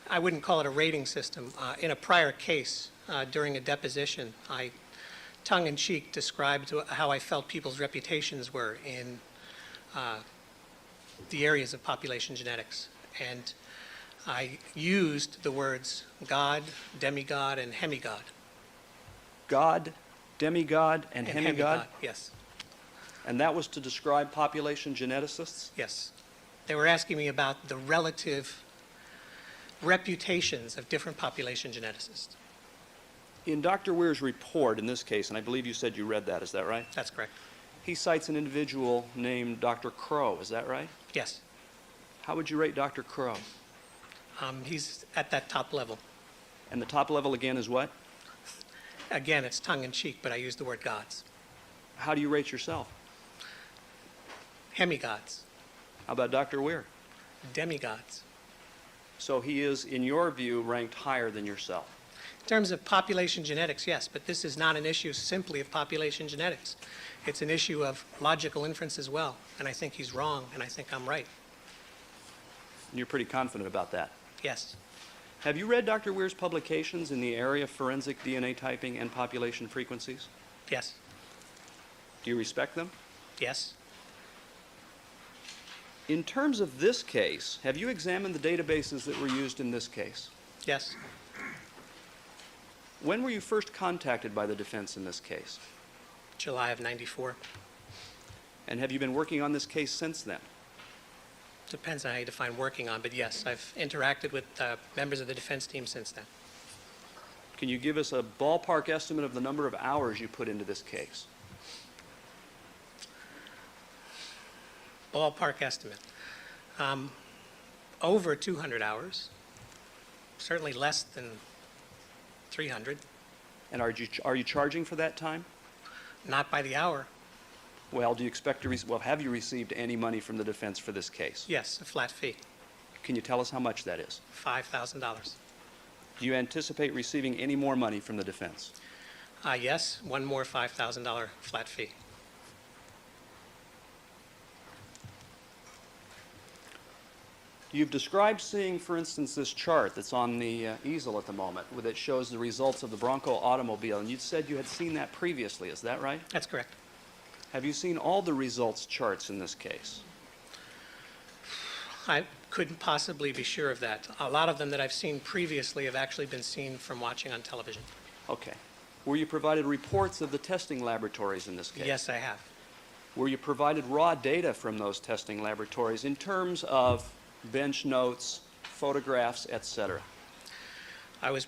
I wouldn't call it a rating system. In a prior case, during a deposition, I tongue-in-cheek described how I felt people's reputations were in the areas of population genetics. And I used the words God, demigod, and hemigod. God, demigod, and hemigod? Yes, And that was to describe population geneticists? yes. They were asking me about the relative reputations of different population geneticists. In Dr. Weir's report in this case, and I believe you said you read that, is that right? That's correct. He cites an individual named Dr. Crow, is that right? Yes. How would you rate Dr. Crow? He's at that top level. And the top level again is what? Again, it's tongue-in-cheek, but I use the word gods. How do you rate yourself? Hemigods, How about Dr. Weir? demigods. So he is, in your view, ranked higher than yourself. In terms of population genetics, yes, but this is not an issue simply of population genetics. It's an issue of logical inference as well, and I think he's wrong, and I think I'm right. And you're pretty confident about that. Yes. Have you read Dr. Weir's publications in the area of forensic DNA typing and population frequencies? Yes. Do you respect them? Yes. In terms of this case, have you examined the databases that were used in this case? Yes. When were you first contacted by the defense in this case? July of '94. And have you been working on this case since then? Depends on how you define working on, but yes, I've interacted with members of the defense team since then. Can you give us a ballpark estimate of the number of hours you put into this case? Ballpark estimate. Over 200 hours, certainly less than 300, And are you charging for that time? not by the hour. Well, do you expect to have you received any money from the defense for this case? Yes, a flat fee, Can you tell us how much that is? $5,000. Do you anticipate receiving any more money from the defense? Yes, one more $5,000 flat fee. You've described seeing, for instance, this chart that's on the easel at the moment that shows the results of the Bronco automobile, and you said you had seen that previously. Is that right? That's correct. Have you seen all the results charts in this case? I couldn't possibly be sure of that. A lot of them that I've seen previously have actually been seen from watching on television. Okay. Were you provided reports of the testing laboratories in this case? Yes, I have. Were you provided raw data from those testing laboratories in terms of bench notes, photographs, etc.? I was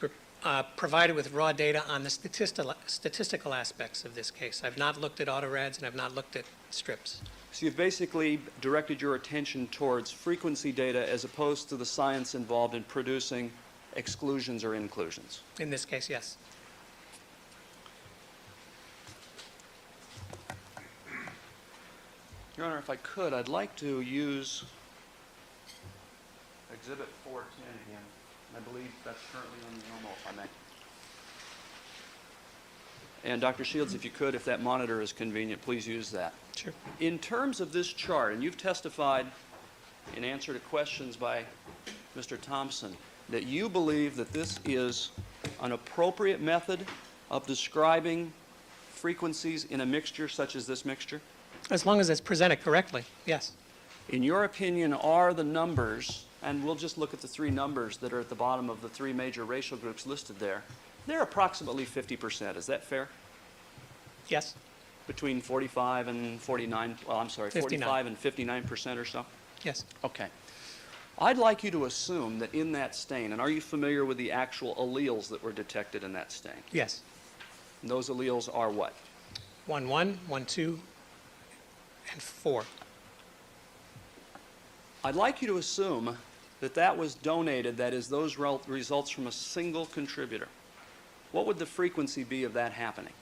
provided with raw data on the statistical aspects of this case. I've not looked at autorads and I've not looked at strips. So you've basically directed your attention towards frequency data as opposed to the science involved in producing exclusions or inclusions. In this case, yes. Your Honor, if I could, I'd like to use Exhibit 410 again. I believe that's currently on the normal, if I may. And Dr. Shields, if you could, if that monitor is convenient, please use that. Sure. In terms of this chart, and you've testified in answer to questions by Mr. Thompson, that you believe that this is an appropriate method of describing frequencies in a mixture such as this mixture? As long as it's presented correctly, yes. In your opinion, are the numbers, and we'll just look at the three numbers that are at the bottom of the three major racial groups listed there, they're approximately 50%. Is that fair? Yes, Between 45 and 49, well, I'm sorry, 59. 45 and 59% or so? yes. Okay. I'd like you to assume that in that stain, and are you familiar with the actual alleles that were detected in that stain? Yes. And those alleles are what? 1, 1, 1, 2, and 4. I'd like you to assume that that was donated, that is, those results from a single contributor. What would the frequency be of that happening?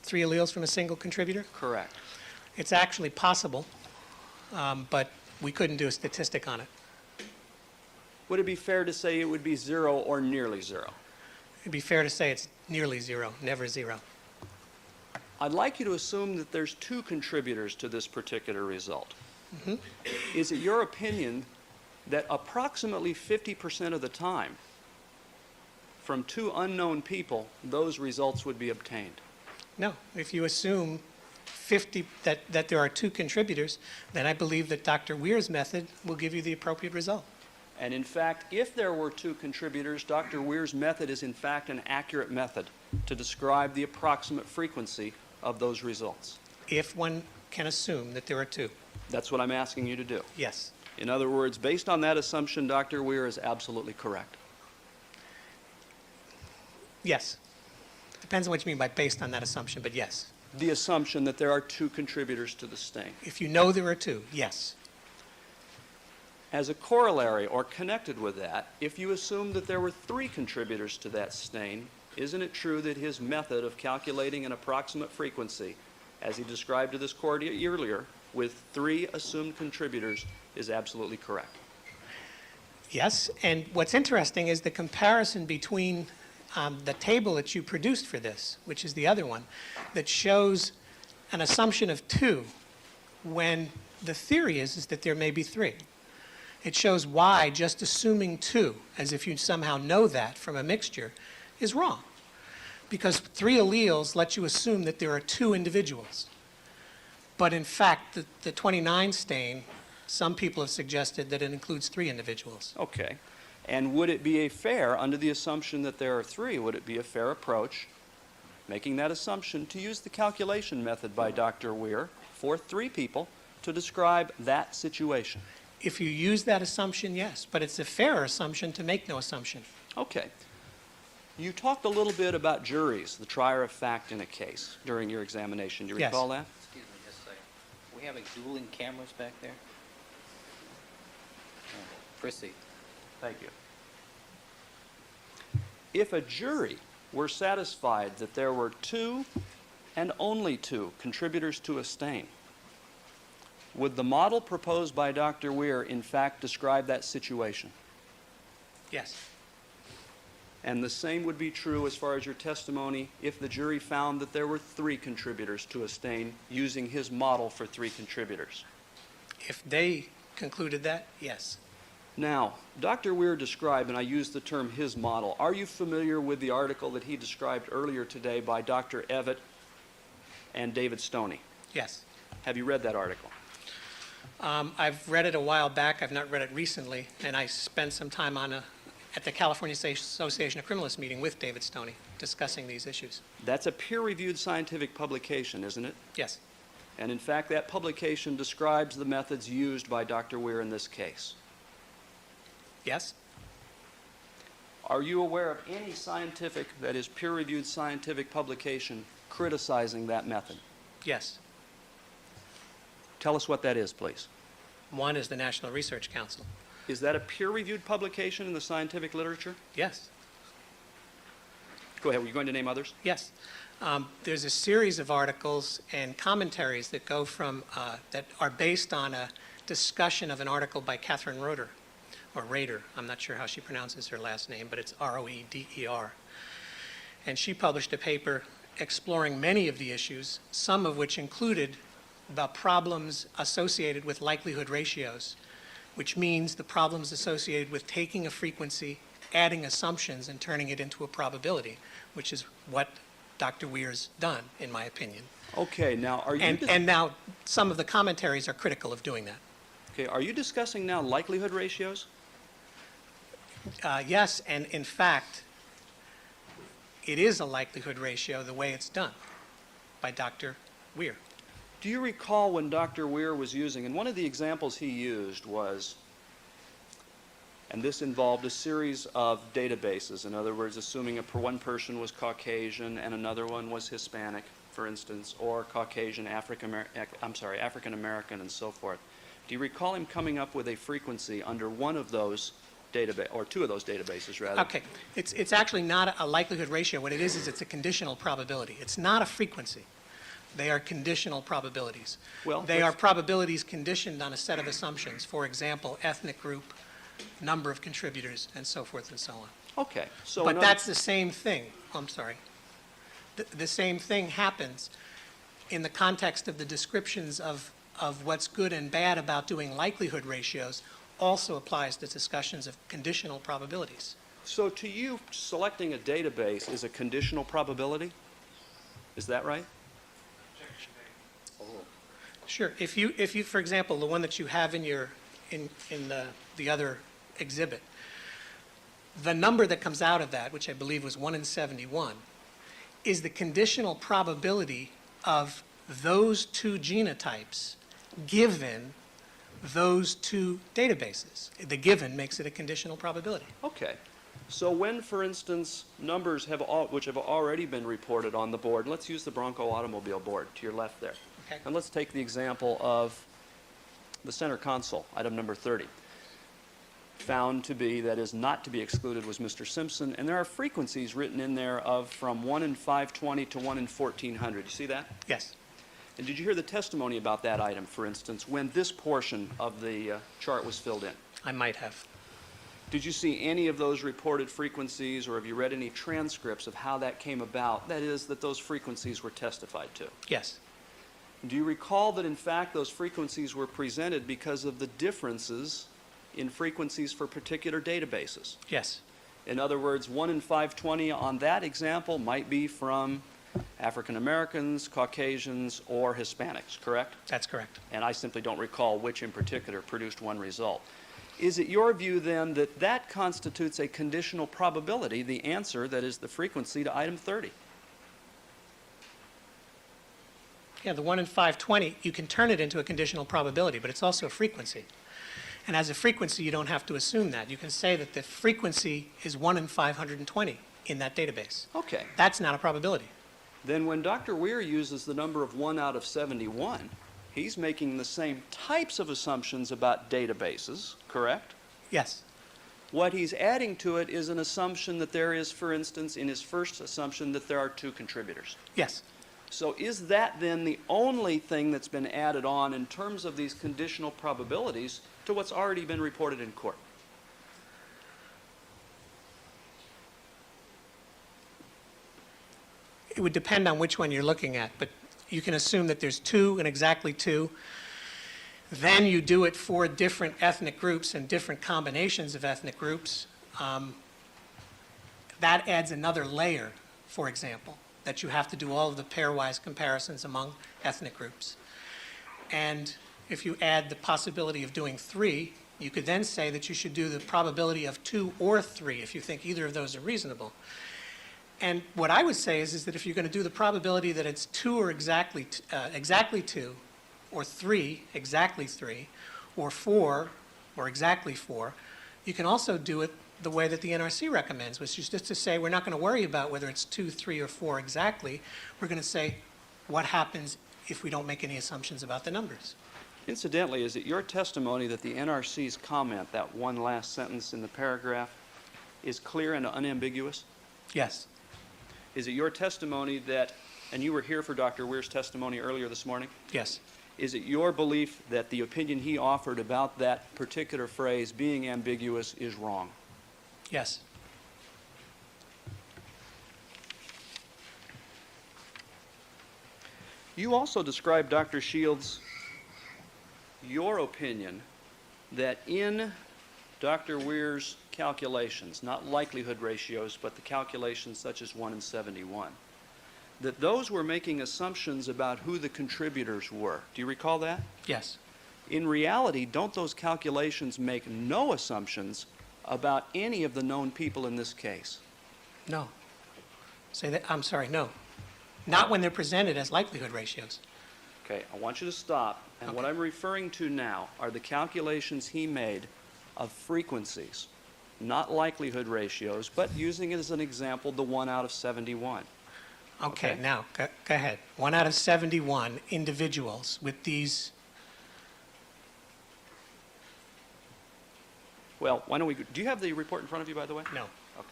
3 alleles from a single contributor? Correct. It's actually possible, but we couldn't do a statistic on it. Would it be fair to say it would be 0 or nearly 0? It'd be fair to say it's nearly 0, never 0. I'd like you to assume that there's 2 contributors to this particular result. Is it your opinion that approximately 50% of the time, from 2 unknown people, those results would be obtained? No. If you assume that there are 2 contributors, then I believe that Dr. Weir's method will give you the appropriate result. And in fact, if there were 2 contributors, Dr. Weir's method is in fact an accurate method to describe the approximate frequency of those results. If one can assume that there are 2. That's what I'm asking you to do. Yes. In other words, based on that assumption, Dr. Weir is absolutely correct. Yes. Depends on what you mean by based on that assumption, but yes. The assumption that there are 2 contributors to the stain. If you know there are 2, yes. As a corollary or connected with that, if you assume that there were 3 contributors to that stain, isn't it true that his method of calculating an approximate frequency, as he described to this court earlier, with 3 assumed contributors is absolutely correct? Yes, and what's interesting is the comparison between the table that you produced for this, which is the other one, that shows an assumption of 2 when the theory is that there may be 3. It shows why just assuming 2, as if you somehow know that from a mixture, is wrong. Because 3 alleles let you assume that there are 2 individuals. But in fact, the 29 stain, some people have suggested that it includes 3 individuals. Okay. And would it be a fair, under the assumption that there are 3, would it be a fair approach, making that assumption, to use the calculation method by Dr. Weir for 3 people to describe that situation? If you use that assumption, yes. But it's a fair assumption to make no assumption. Okay. You talked a little bit about juries, the trier of fact in a case, during your examination. Do you Yes. recall that? Excuse me just a second. We having dueling cameras back there? Proceed. Thank you. If a jury were satisfied that there were 2 and only 2 contributors to a stain, would the model proposed by Dr. Weir in fact describe that situation? Yes. And the same would be true as far as your testimony if the jury found that there were 3 contributors to a stain using his model for 3 contributors. If they concluded that, yes. Now, Dr. Weir described, and I use the term his model, are you familiar with the article that he described earlier today by Dr. Evatt and David Stoney? Yes. Have you read that article? I've read it a while back. I've not read it recently. And I spent some time at the California Association of Criminalists meeting with David Stoney discussing these issues. That's a peer-reviewed scientific publication, isn't it? Yes. And in fact, that publication describes the methods used by Dr. Weir in this case. Yes. Are you aware of any scientific, that is peer-reviewed scientific publication criticizing that method? Yes. Tell us what that is, please. One is the National Research Council. Is that a peer-reviewed publication in the scientific literature? Yes. Go ahead. Were you going to name others? Yes. There's a series of articles and commentaries that go from, that are based on a discussion of an article by Catherine Roeder, or Rader. I'm not sure how she pronounces her last name, but it's R-O-E-D-E-R. And she published a paper exploring many of the issues, some of which included the problems associated with likelihood ratios, which means the problems associated with taking a frequency, adding assumptions, and turning it into a probability, which is what Dr. Weir's done, in my opinion. Okay, now are you... And now some of the commentaries are critical of doing that. Okay, are you discussing now likelihood ratios? Yes, and in fact, it is a likelihood ratio the way it's done by Dr. Weir. Do you recall when Dr. Weir was using, and one of the examples he used was And this involved a series of databases. In other words, assuming one person was Caucasian and another one was Hispanic, for instance, or Caucasian, African American, and so forth. Do you recall him coming up with a frequency under one of those database, or two of those databases, rather? Okay. It's actually not a likelihood ratio. What it is it's a conditional probability. It's not a frequency. They are conditional probabilities. Well, They are probabilities conditioned on a set of assumptions. For example, ethnic group, number of contributors, and so forth and so on. Okay. So But that's the same thing. I'm sorry. The same thing happens in the context of the descriptions of what's good and bad about doing likelihood ratios also applies to discussions of conditional probabilities. So to you, selecting a database is a conditional probability? Is that right? Sure. If you, for example, the one that you have in your, in the other exhibit, the number that comes out of that, which I believe was 1 in 71, is the conditional probability of those two genotypes given those two databases. The given makes it a conditional probability. Okay. So when, for instance, numbers which have already been reported on the board, let's use the Bronco automobile board to your left there. Okay. And let's take the example of the center console, item number 30. Found to be, that is not to be excluded, was Mr. Simpson, and there are frequencies written in there of from 1 in 520 to 1 in 1400. You see that? Yes. And did you hear the testimony about that item, for instance, when this portion of the chart was filled in? I might have. Did you see any of those reported frequencies, or have you read any transcripts of how that came about? That is, that those frequencies were testified to. Yes. Do you recall that, in fact, those frequencies were presented because of the differences in frequencies for particular databases? Yes. In other words, 1 in 520 on that example might be from African Americans, Caucasians, or Hispanics, correct? That's correct. And I simply don't recall which in particular produced one result. Is it your view then that that constitutes a conditional probability, the answer that is the frequency to item 30? Yeah, the 1 in 520, you can turn it into a conditional probability, but it's also a frequency. And as a frequency, you don't have to assume that. You can say that the frequency is 1 in 520 in that database. Okay. That's not a probability. Then when Dr. Weir uses the number of 1 out of 71, he's making the same types of assumptions about databases, correct? Yes. What he's adding to it is an assumption that there is, for instance, in his first assumption, that there are 2 contributors. Yes. So is that then the only thing that's been added on in terms of these conditional probabilities to what's already been reported in court? It would depend on which one you're looking at, but you can assume that there's 2 and exactly 2. Then you do it for different ethnic groups and different combinations of ethnic groups. That adds another layer, for example, that you have to do all of the pairwise comparisons among ethnic groups. And if you add the possibility of doing 3, you could then say that you should do the probability of 2 or 3 if you think either of those are reasonable. And what I would say is that if you're going to do the probability that it's 2 or exactly 2, or 3, exactly 3, or 4, or exactly 4, you can also do it the way that the NRC recommends, which is just to say we're not going to worry about whether it's 2, 3, or 4 exactly. We're going to say what happens if we don't make any assumptions about the numbers. Incidentally, is it your testimony that the NRC's comment, that one last sentence in the paragraph, is clear and unambiguous? Yes. Is it your testimony that, and you were here for Dr. Weir's testimony earlier this morning, Yes. is it your belief that the opinion he offered about that particular phrase being ambiguous is wrong? Yes. You also described, Dr. Shields, your opinion that in Dr. Weir's calculations, not likelihood ratios, but the calculations such as 1 in 71, that those were making assumptions about who the contributors were. Do you recall that? Yes. In reality, don't those calculations make no assumptions about any of the known people in this case? No. Say that, I'm sorry, no. Not when they're presented as likelihood ratios. Okay, I want you to stop. And what Okay. I'm referring to now are the calculations he made of frequencies not likelihood ratios, but using it as an example, the 1 out of 71. Okay, Okay. now, go ahead. 1 out of 71 individuals with these, Well, why don't we, do you have the report in front of you, by the way? no. Okay.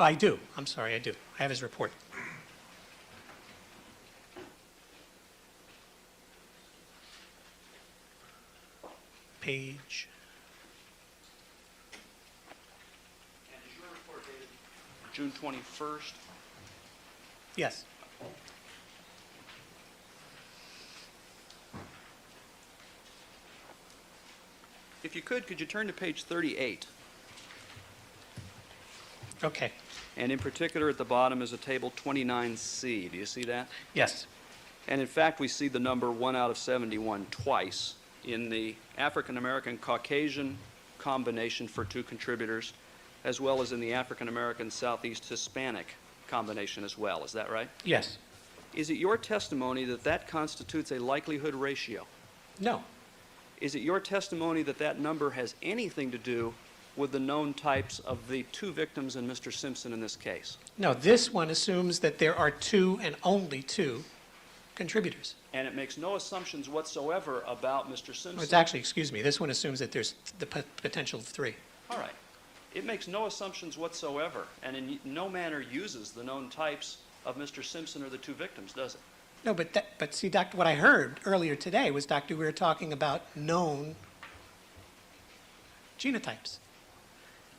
Oh, I do. I'm sorry, I do. I have his report. Page, And is your report dated June 21st? yes. If you could you turn to page 38? Okay, And in particular, at the bottom is a table 29C. Do you see that? yes. And in fact, we see the number 1 out of 71 twice in the African-American Caucasian combination for 2 contributors, as well as in the African-American Southeast Hispanic combination as well. Is that right? Yes. Is it your testimony that that constitutes a likelihood ratio? No. Is it your testimony that that number has anything to do with the known types of the 2 victims and Mr. Simpson in this case? No, this one assumes that there are 2 and only 2 contributors. And it makes no assumptions whatsoever about Mr. Simpson? Well, it's actually, excuse me, this one assumes that there's the potential of 3. All right. It makes no assumptions whatsoever, and in no manner uses the known types of Mr. Simpson or the 2 victims, does it? No, but see, Doctor, what I heard earlier today was, Doctor, we were talking about known genotypes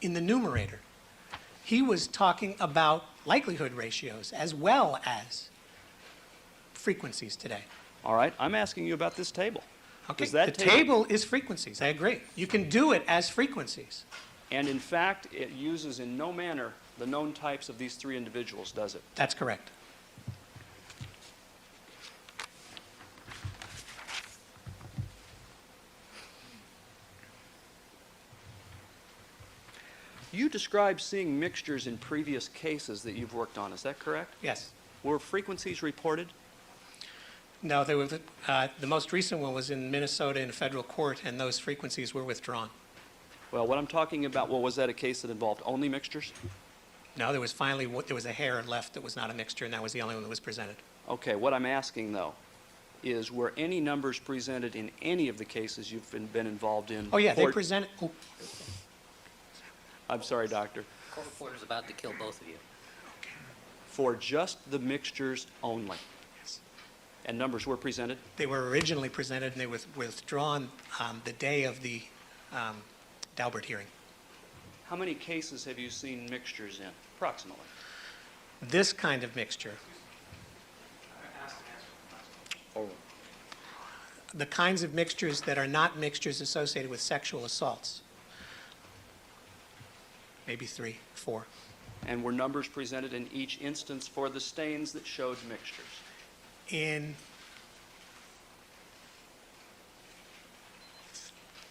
in the numerator. He was talking about likelihood ratios as well as frequencies today. All right. I'm asking you about this table. Okay, Does that the table is frequencies, I agree. You can do it as frequencies. And in fact, it uses in no manner the known types of these 3 individuals, does it? That's correct. You described seeing mixtures in previous cases that you've worked on. Is that correct? Yes. Were frequencies reported? No, there was, the most recent one was in Minnesota in federal court, and those frequencies were withdrawn. Well, what I'm talking about, well, was that a case that involved only mixtures? No, there was finally, there was a hair left that was not a mixture, and that was the only one that was presented. Okay, what I'm asking, though, is were any numbers presented in any of the cases you've been involved in? Oh, yeah, they for- presented, oh, I'm sorry, Doctor. Court reporter's about to kill both of you. For just the mixtures only? yes. And numbers were presented? They were originally presented, and they were withdrawn the day of the Daubert hearing. How many cases have you seen mixtures in, approximately? This kind of mixture, Oh. the kinds of mixtures that are not mixtures associated with sexual assaults, maybe 3, 4. And were numbers presented in each instance for the stains that showed mixtures? In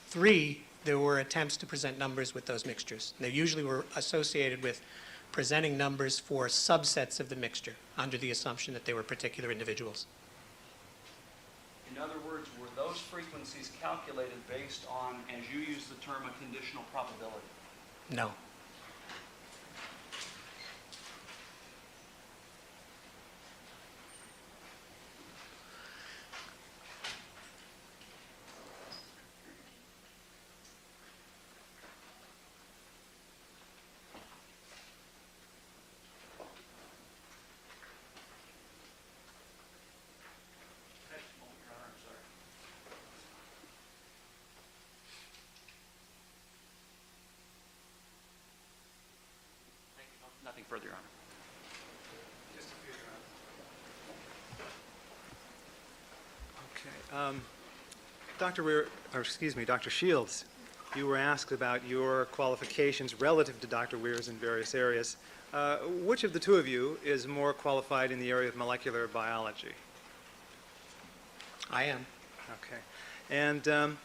3, there were attempts to present numbers with those mixtures. They usually were associated with presenting numbers for subsets of the mixture under the assumption that they were particular individuals. In other words, were those frequencies calculated based on, as you use the term, a conditional probability? No. Nothing further, Your Honor. Okay. Dr. Weir, or excuse me, Dr. Shields, you were asked about your qualifications relative to Dr. Weir's in various areas. Which of the 2 of you is more qualified in the area of molecular biology? I am. Okay. And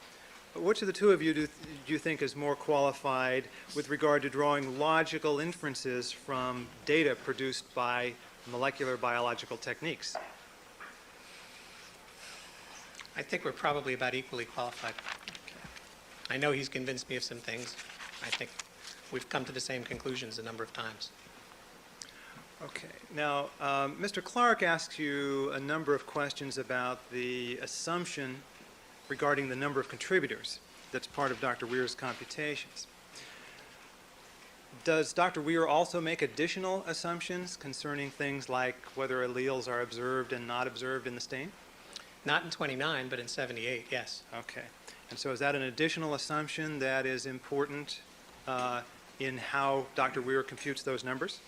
which of the 2 of you do you think is more qualified with regard to drawing logical inferences from data produced by molecular biological techniques? I think we're probably about equally qualified. I know he's convinced me of some things. I think we've come to the same conclusions a number of times. Okay. Now, Mr. Clark asked you a number of questions about the assumption regarding the number of contributors that's part of Dr. Weir's computations. Does Dr. Weir also make additional assumptions concerning things like whether alleles are observed and not observed in the stain? Not in 29, but in 78, yes. Okay. And so is that an additional assumption that is important in how Dr. Weir computes those numbers?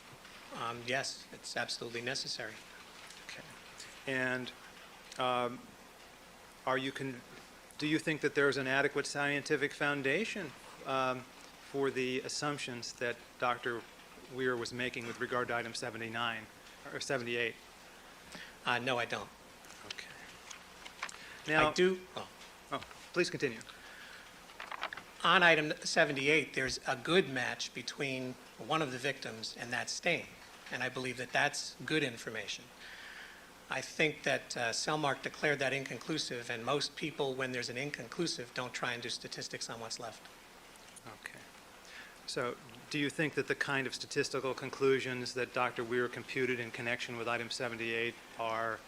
Yes, it's absolutely necessary. Okay. And do you think that there's an adequate scientific foundation for the assumptions that Dr. Weir was making with regard to item 79 or 78? No, I don't. Okay. Now, I do. Oh, please continue. On item 78, there's a good match between one of the victims and that stain, and I believe that that's good information. I think that Selmark declared that inconclusive, and most people, when there's an inconclusive, don't try and do statistics on what's left. Okay. So do you think that the kind of statistical conclusions that Dr. Weir computed in connection with item 78 are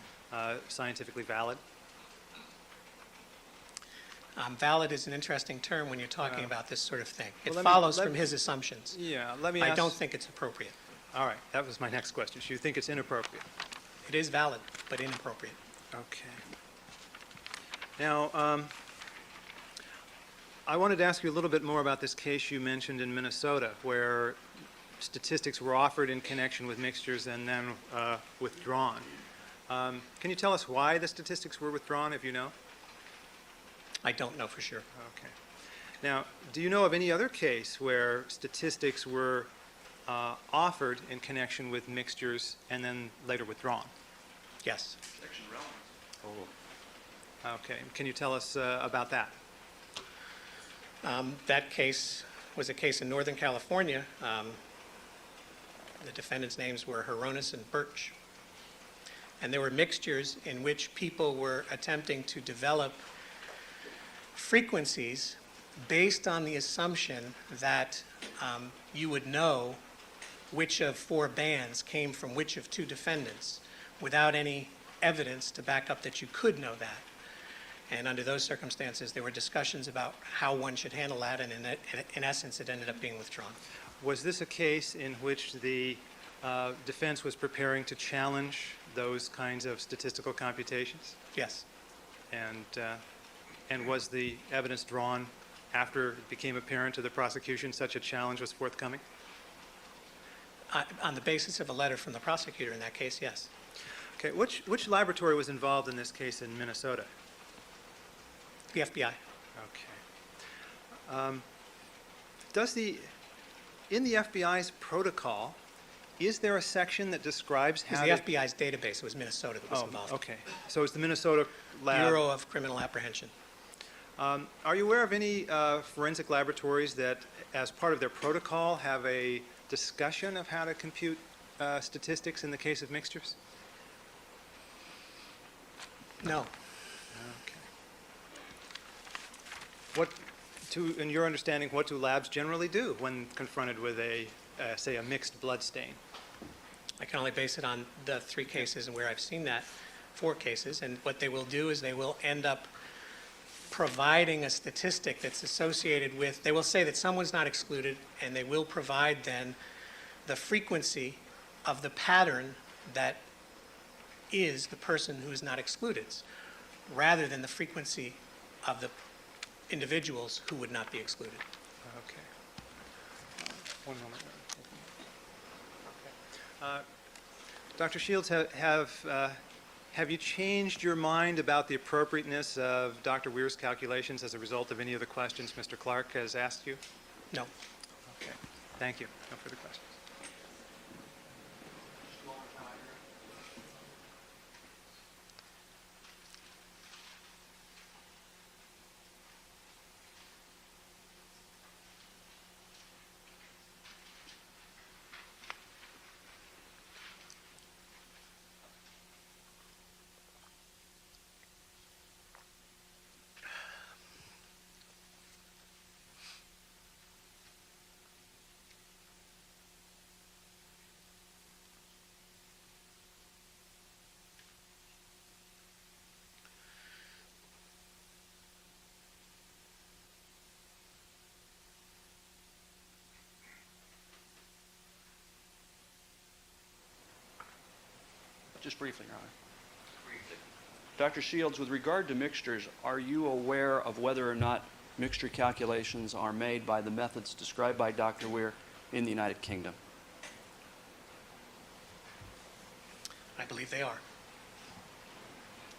scientifically valid? Valid is an interesting term when you're talking about this sort of thing. It well, follows from his assumptions. Yeah, let me I ask. don't think it's appropriate. All right, that was my next question. So you think it's inappropriate? It is valid, but inappropriate. Okay. Now, I wanted to ask you a little bit more about this case you mentioned in Minnesota, where statistics were offered in connection with mixtures and then withdrawn. Can you tell us why the statistics were withdrawn, if you know? I don't know for sure. Okay. Now, do you know of any other case where statistics were offered in connection with mixtures and then later withdrawn? Yes. Section relevance. Oh. Okay. Can you tell us about that? That case was a case in Northern California. The defendants' names were Horonis and Birch. And there were mixtures in which people were attempting to develop frequencies based on the assumption that you would know which of four bands came from which of two defendants without any evidence to back up that you could know that. And under those circumstances, there were discussions about how one should handle that, and in essence, it ended up being withdrawn. Was this a case in which the defense was preparing to challenge those kinds of statistical computations? Yes. And was the evidence drawn after it became apparent to the prosecution such a challenge was forthcoming? On the basis of a letter from the prosecutor in that case, yes. Okay. Which laboratory was involved in this case in Minnesota? The FBI. Okay. In the FBI's protocol, is there a section that describes It was how the FBI's database. It was Minnesota that was involved. Okay. So it's the Minnesota lab. Bureau of Criminal Apprehension. Are you aware of any forensic laboratories that, as part of their protocol, have a discussion of how to compute statistics in the case of mixtures? No. Okay. In your understanding, what do labs generally do when confronted with say, a mixed blood stain? I can only base it on the 3 cases and where I've seen that, 4 cases. And what they will do is they will end up providing a statistic that's associated with, they will say that someone's not excluded, and they will provide then the frequency of the pattern that is the person who is not excluded, rather than the frequency of the individuals who would not be excluded. Okay. One moment. Dr. Shields, have you changed your mind about the appropriateness of Dr. Weir's calculations as a result of any of the questions Mr. Clark has asked you? No. Okay. Thank you. No further questions. Just briefly, Your Honor. Dr. Shields, with regard to mixtures, are you aware of whether or not mixture calculations are made by the methods described by Dr. Weir in the United Kingdom? I believe they are.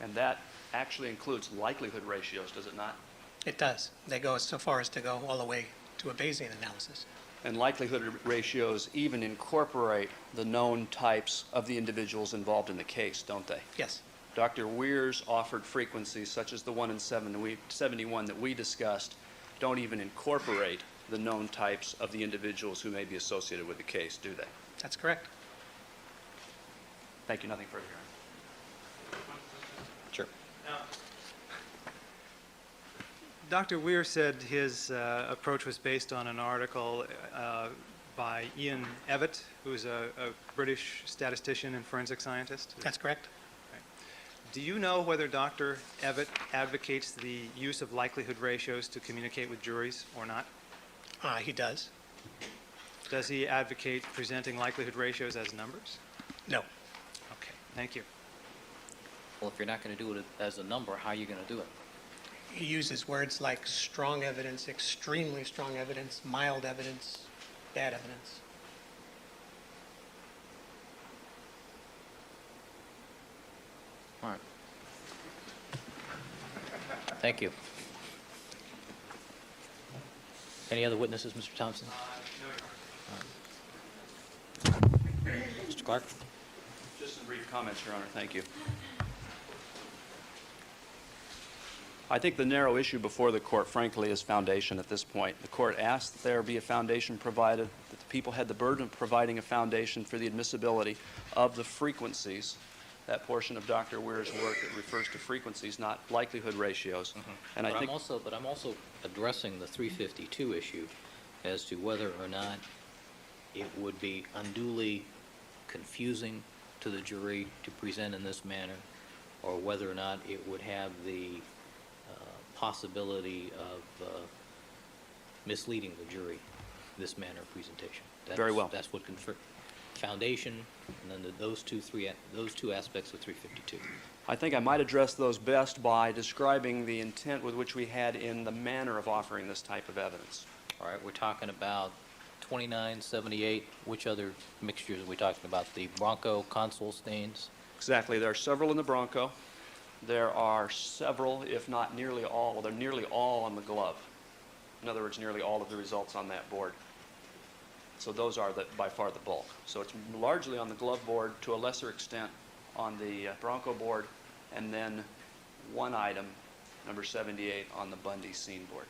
And that actually includes likelihood ratios, does it not? It does. They go so far as to go all the way to a Bayesian analysis. And likelihood ratios even incorporate the known types of the individuals involved in the case, don't they? Yes. Dr. Weir's offered frequencies, such as the 1 in 71 that we discussed, don't even incorporate the known types of the individuals who may be associated with the case, do they? That's correct. Thank you. Nothing further, Your Honor. Sure. Dr. Weir said his approach was based on an article by Ian Evatt, who's a British statistician and forensic scientist. That's correct. Do you know whether Dr. Evatt advocates the use of likelihood ratios to communicate with juries or not? He does. Does he advocate presenting likelihood ratios as numbers? No. Okay, thank you. Well, if you're not going to do it as a number, how are you going to do it? He uses words like strong evidence, extremely strong evidence, mild evidence, bad evidence. All right. Thank you. Any other witnesses, Mr. Thompson? Mr. Clark? Just some brief comments, Your Honor. Thank you. I think the narrow issue before the court, frankly, is foundation at this point. The court asked that there be a foundation provided, that the people had the burden of providing a foundation for the admissibility of the frequencies, that portion of Dr. Weir's work that refers to frequencies, not likelihood ratios. And I'm also addressing the 352 issue as to whether or not it would be unduly confusing to the jury to present in this manner, or whether or not it would have the possibility of misleading the jury, this manner of presentation. Very well. That's what foundation, and then those two aspects of 352. I think I might address those best by describing the intent with which we had in the manner of offering this type of evidence. All right, we're talking about 29, 78. Which other mixtures are we talking about? The Bronco console stains? Exactly. There are several in the Bronco. There are several, if not nearly all, they're nearly all on the glove. In other words, nearly all of the results on that board. So those are by far the bulk. So it's largely on the glove board, to a lesser extent on the Bronco board, and then one item, number 78, on the Bundy scene board.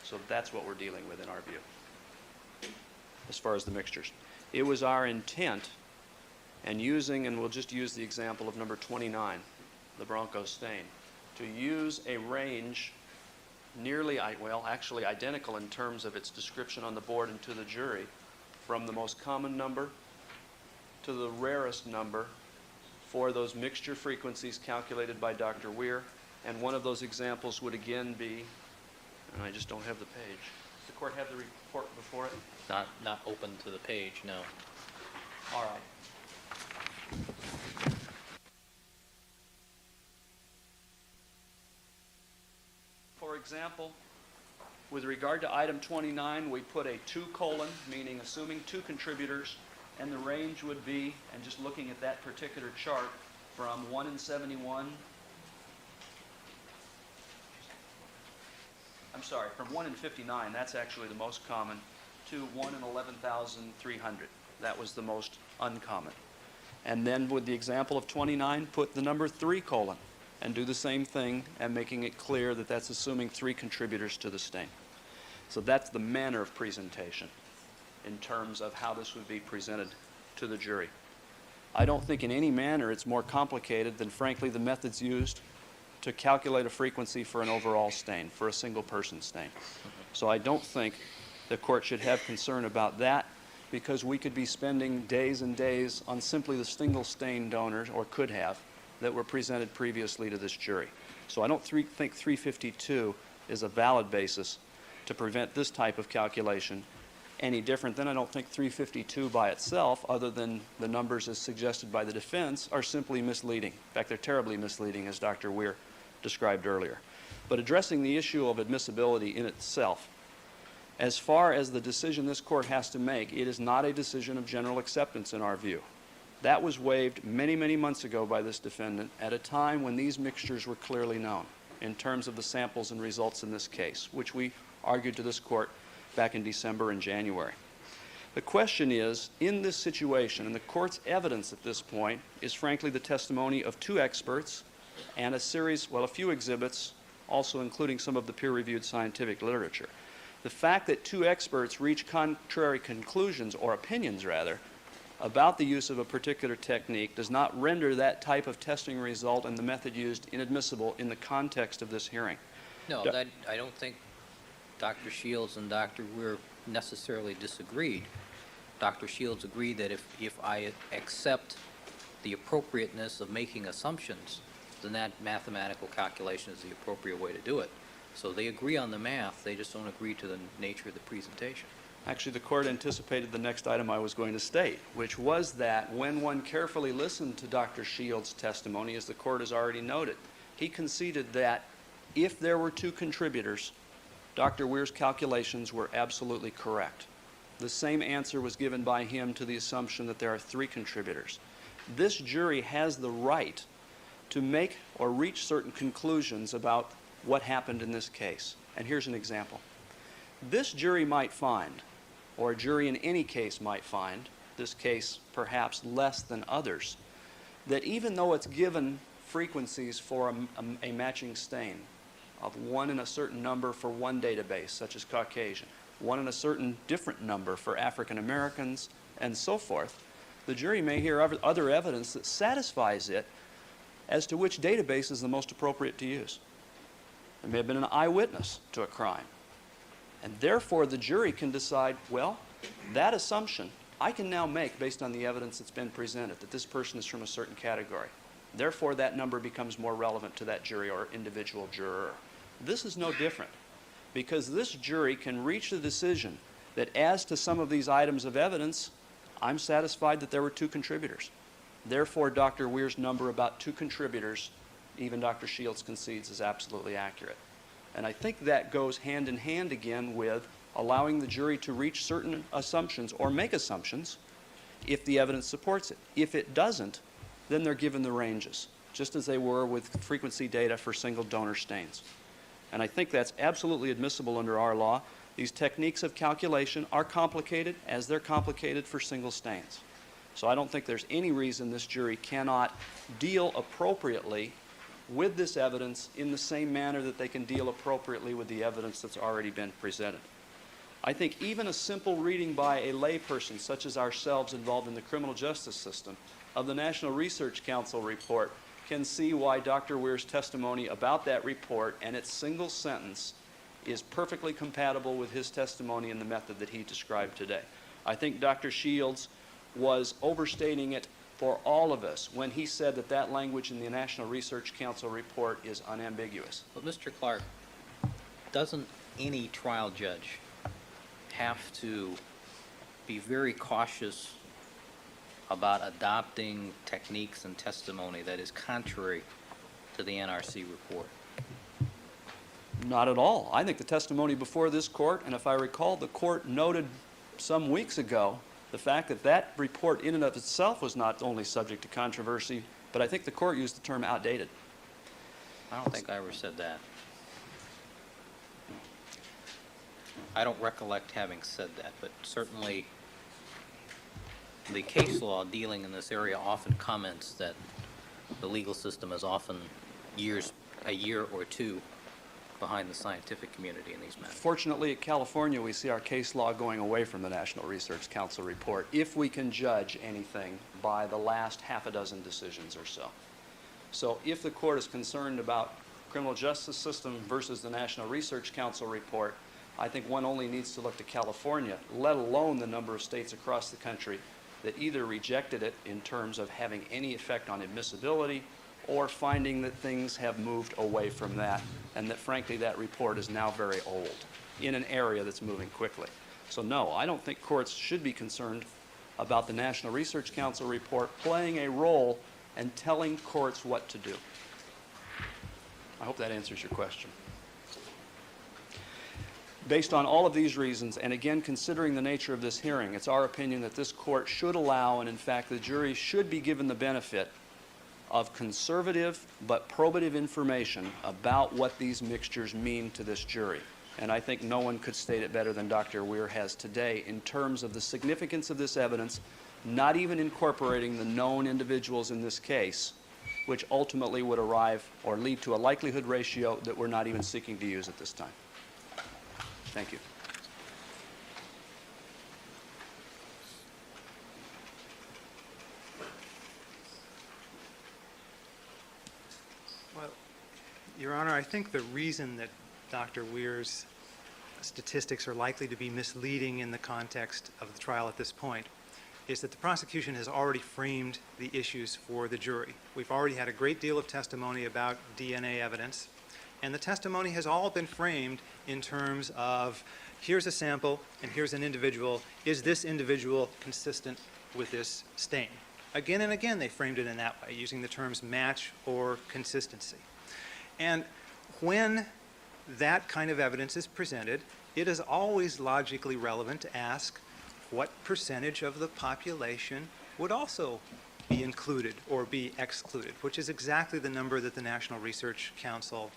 So that's what we're dealing with in our view, as far as the mixtures. It was our intent, and we'll just use the example of number 29, the Bronco stain, to use a range nearly, actually identical in terms of its description on the board and to the jury, from the most common number to the rarest number for those mixture frequencies calculated by Dr. Weir. And one of those examples would again be, and I just don't have the page. Does the court have the report before it? Not open to the page, no. All right. For example, with regard to item 29, we put a 2 colon, meaning assuming 2 contributors, and the range would be, and just looking at that particular chart, from 1 in 71, from 1 in 59, that's actually the most common, to 1 in 11,300. That was the most uncommon. And then with the example of 29, put the number 3 colon, and do the same thing, and making it clear that that's assuming 3 contributors to the stain. So that's the manner of presentation in terms of how this would be presented to the jury. I don't think in any manner it's more complicated than, frankly, the methods used to calculate a frequency for an overall stain, for a single person stain. So I don't think the court should have concern about that, because we could be spending days and days on simply the single stain donors, or could have, that were presented previously to this jury. So I don't think 352 is a valid basis to prevent this type of calculation any different, then I don't think 352 by itself, other than the numbers as suggested by the defense, are simply misleading. In fact, they're terribly misleading, as Dr. Weir described earlier. But addressing the issue of admissibility in itself, as far as the decision this court has to make, it is not a decision of general acceptance in our view. That was waived many, many months ago by this defendant at a time when these mixtures were clearly known in terms of the samples and results in this case, which we argued to this court back in December and January. The question is, in this situation, and the court's evidence at this point is frankly the testimony of 2 experts and a few exhibits, also including some of the peer-reviewed scientific literature. The fact that 2 experts reach contrary conclusions, or opinions rather, about the use of a particular technique does not render that type of testing result and the method used inadmissible in the context of this hearing. No, I don't think Dr. Shields and Dr. Weir necessarily disagreed. Dr. Shields agreed that if I accept the appropriateness of making assumptions, then that mathematical calculation is the appropriate way to do it. So they agree on the math, they just don't agree to the nature of the presentation. Actually, the court anticipated the next item I was going to state, which was that when one carefully listened to Dr. Shields' testimony, as the court has already noted, he conceded that if there were 2 contributors, Dr. Weir's calculations were absolutely correct. The same answer was given by him to the assumption that there are 3 contributors. This jury has the right to make or reach certain conclusions about what happened in this case. And here's an example. This jury might find, or a jury in any case might find, this case perhaps less than others, that even though it's given frequencies for a matching stain of 1 in a certain number for one database, such as Caucasian, 1 in a certain different number for African Americans, and so forth, the jury may hear other evidence that satisfies it as to which database is the most appropriate to use. There may have been an eyewitness to a crime. And therefore, the jury can decide, well, that assumption I can now make based on the evidence that's been presented, that this person is from a certain category. Therefore, that number becomes more relevant to that jury or individual juror. This is no different, because this jury can reach the decision that as to some of these items of evidence, I'm satisfied that there were 2 contributors. Therefore, Dr. Weir's number about 2 contributors, even Dr. Shields concedes, is absolutely accurate. And I think that goes hand in hand again with allowing the jury to reach certain assumptions or make assumptions if the evidence supports it. If it doesn't, then they're given the ranges, just as they were with frequency data for single donor stains. And I think that's absolutely admissible under our law. These techniques of calculation are complicated as they're complicated for single stains. So I don't think there's any reason this jury cannot deal appropriately with this evidence in the same manner that they can deal appropriately with the evidence that's already been presented. I think even a simple reading by a layperson, such as ourselves involved in the criminal justice system, of the National Research Council report can see why Dr. Weir's testimony about that report and its single sentence is perfectly compatible with his testimony and the method that he described today. I think Dr. Shields was overstating it for all of us when he said that that language in the National Research Council report is unambiguous. But Mr. Clark, doesn't any trial judge have to be very cautious about adopting techniques and testimony that is contrary to the NRC report? Not at all. I think the testimony before this court, and if I recall, the court noted some weeks ago the fact that that report in and of itself was not only subject to controversy, but I think the court used the term outdated. I don't think I ever said that. I don't recollect having said that, but certainly the case law dealing in this area often comments that the legal system is often a year or 2 behind the scientific community in these matters. Fortunately, in California, we see our case law going away from the National Research Council report if we can judge anything by the last half a dozen decisions or so. So if the court is concerned about criminal justice system versus the National Research Council report, I think one only needs to look to California, let alone the number of states across the country that either rejected it in terms of having any effect on admissibility or finding that things have moved away from that and that, frankly, that report is now very old in an area that's moving quickly. So no, I don't think courts should be concerned about the National Research Council report playing a role and telling courts what to do. I hope that answers your question. Based on all of these reasons, and again considering the nature of this hearing, it's our opinion that this court should allow, and in fact the jury should be given the benefit of conservative but probative information about what these mixtures mean to this jury. And I think no one could state it better than Dr. Weir has today in terms of the significance of this evidence, not even incorporating the known individuals in this case, which ultimately would arrive or lead to a likelihood ratio that we're not even seeking to use at this time. Thank you. Well, Your Honor, I think the reason that Dr. Weir's statistics are likely to be misleading in the context of the trial at this point is that the prosecution has already framed the issues for the jury. We've already had a great deal of testimony about DNA evidence, and the testimony has all been framed in terms of here's a sample and here's an individual. Is this individual consistent with this stain? Again and again they framed it in that way, using the terms match or consistency. And when that kind of evidence is presented, it is always logically relevant to ask what percentage of the population would also be included or be excluded, which is exactly the number that the National Research Council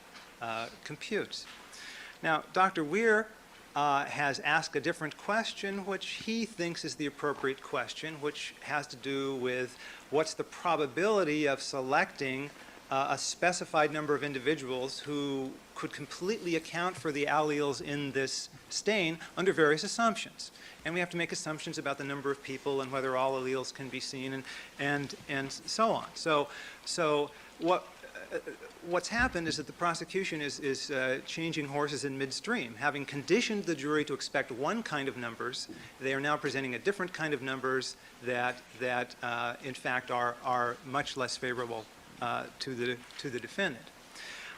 computes. Now, Dr. Weir has asked a different question, which he thinks is the appropriate question, which has to do with what's the probability of selecting a specified number of individuals who could completely account for the alleles in this stain under various assumptions. And we have to make assumptions about the number of people and whether all alleles can be seen and so on. So what's happened is that the prosecution is changing horses in midstream. Having conditioned the jury to expect one kind of numbers, they are now presenting a different kind of numbers that in fact are much less favorable to the defendant.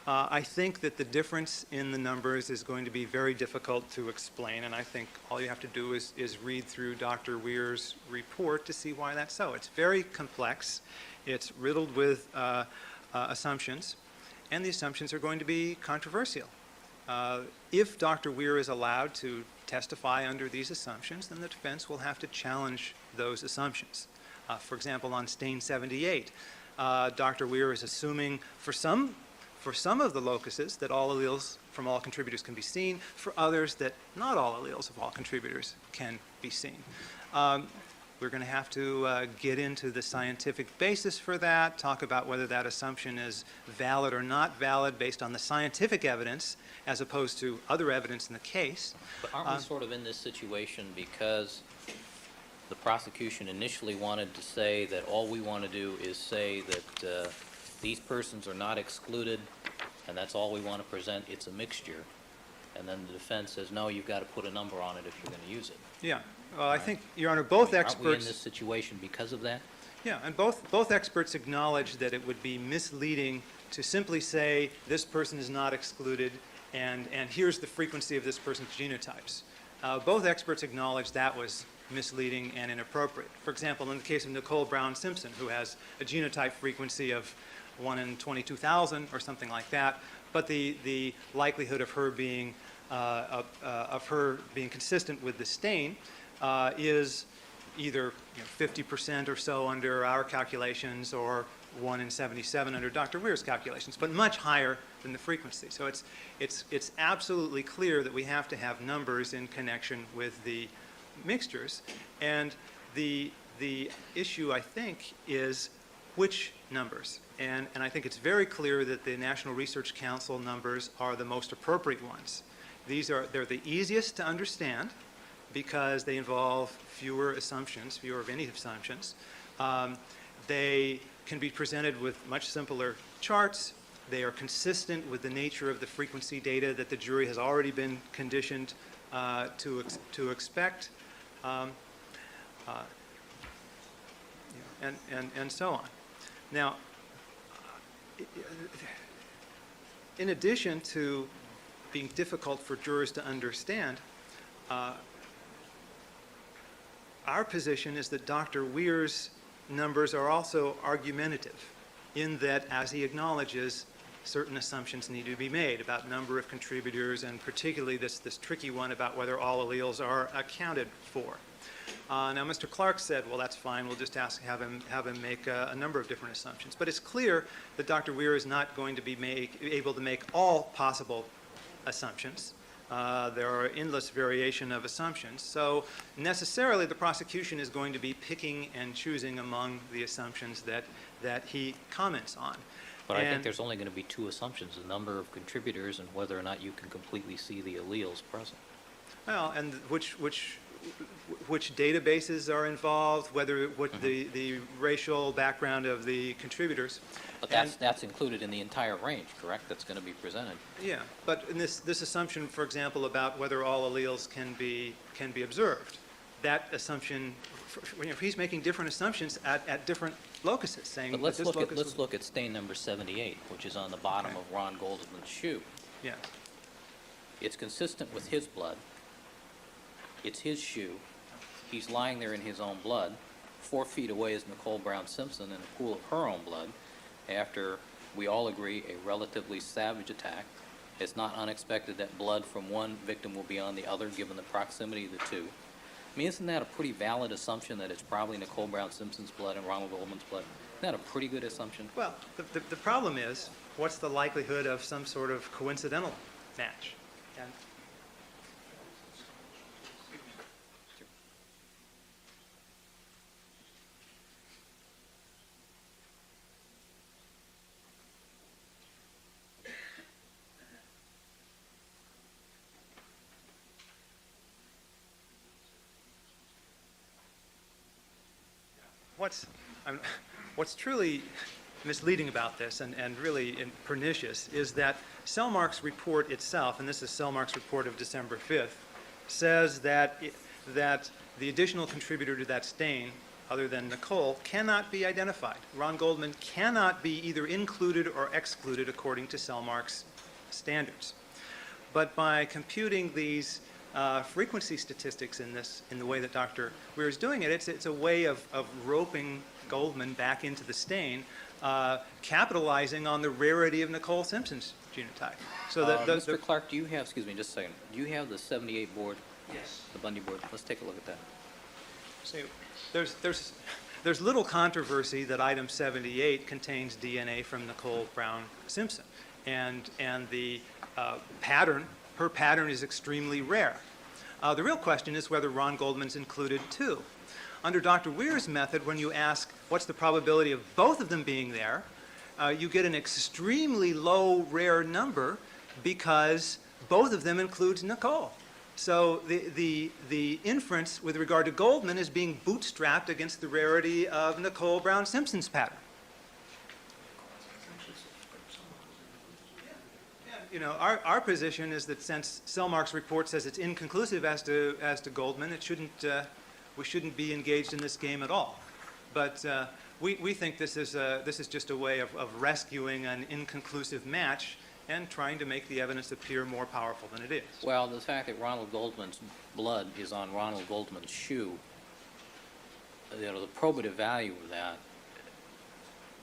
I think that the difference in the numbers is going to be very difficult to explain, and I think all you have to do is read through Dr. Weir's report to see why that's so. It's very complex. It's riddled with assumptions, and the assumptions are going to be controversial. If Dr. Weir is allowed to testify under these assumptions, then the defense will have to challenge those assumptions. For example, on stain 78, Dr. Weir is assuming for some of the locuses that all alleles from all contributors can be seen, for others that not all alleles of all contributors can be seen. We're going to have to get into the scientific basis for that, talk about whether that assumption is valid or not valid based on the scientific evidence as opposed to other evidence in the case. But aren't we sort of in this situation because the prosecution initially wanted to say that all we want to do is say that these persons are not excluded, and that's all we want to present, it's a mixture. And then the defense says, no, you've got to put a number on it if you're going to use it. Yeah, well, I think, Your Honor, both experts... Aren't we in this situation because of that? Yeah, and both experts acknowledge that it would be misleading to simply say this person is not excluded and here's the frequency of this person's genotypes. Both experts acknowledge that was misleading and inappropriate. For example, in the case of Nicole Brown Simpson, who has a genotype frequency of 1 in 22,000 or something like that, but the likelihood of her being consistent with the stain is either 50% or so under our calculations or 1 in 77 under Dr. Weir's calculations, but much higher than the frequency. So it's absolutely clear that we have to have numbers in connection with the mixtures, and the issue, I think, is which numbers. And I think it's very clear that the National Research Council numbers are the most appropriate ones. They're the easiest to understand because they involve fewer assumptions, fewer of any assumptions. They can be presented with much simpler charts. They are consistent with the nature of the frequency data that the jury has already been conditioned to expect, and so on. Now, in addition to being difficult for jurors to understand, Our position is that Dr. Weir's numbers are also argumentative in that, as he acknowledges, certain assumptions need to be made about number of contributors and particularly this tricky one about whether all alleles are accounted for. Now, Mr. Clark said, well, that's fine, we'll just have him make a number of different assumptions. But it's clear that Dr. Weir is not going to be able to make all possible assumptions. There are endless variation of assumptions. So necessarily the prosecution is going to be picking and choosing among the assumptions that he comments on. But I think there's only going to be two assumptions, the number of contributors and whether or not you can completely see the alleles present. Well, and which databases are involved, the racial background of the contributors. But that's included in the entire range, correct? That's going to be presented. Yeah, but in this assumption, for example, about whether all alleles can be observed, that assumption, if he's making different assumptions at different locuses, saying But that let's this look locus at, let's look at stain number 78, which is on the bottom Okay. of Ron Goldman's shoe. Yeah, It's consistent with his blood. It's his shoe. He's lying there in his own blood. 4 feet away is Nicole Brown Simpson in a pool of her own blood after, we all agree, a relatively savage attack. It's not unexpected that blood from one victim will be on the other given the proximity of the two. I mean, isn't that a pretty valid assumption that it's probably Nicole Brown Simpson's blood and Ronald Goldman's blood? Isn't that a pretty good assumption? well, the problem is, what's the likelihood of some sort of coincidental match? And what's truly misleading about this and really pernicious is that Selmark's report itself, and this is Selmark's report of December 5th, says that the additional contributor to that stain, other than Nicole, cannot be identified. Ron Goldman cannot be either included or excluded according to Selmark's standards. But by computing these frequency statistics in the way that Dr. Weir is doing it, it's a way of roping Goldman back into the stain, capitalizing on the rarity of Nicole Simpson's genotype. So that Mr. Clark, do you have, excuse me, just a second, do you have the 78 board? Yes. The Bundy board? Let's take a look at that. See, there's little controversy that item 78 contains DNA from Nicole Brown Simpson, and the pattern, her pattern is extremely rare. The real question is whether Ron Goldman's included too. Under Dr. Weir's method, when you ask what's the probability of both of them being there, you get an extremely low rare number because both of them includes Nicole. So the inference with regard to Goldman is being bootstrapped against the rarity of Nicole Brown Simpson's pattern. You know, our position is that since Selmark's report says it's inconclusive as to Goldman, it shouldn't we shouldn't be engaged in this game at all. But we think this is just a way of rescuing an inconclusive match and trying to make the evidence appear more powerful than it is. Well, the fact that Ronald Goldman's blood is on Ronald Goldman's shoe, you know, the probative value of that,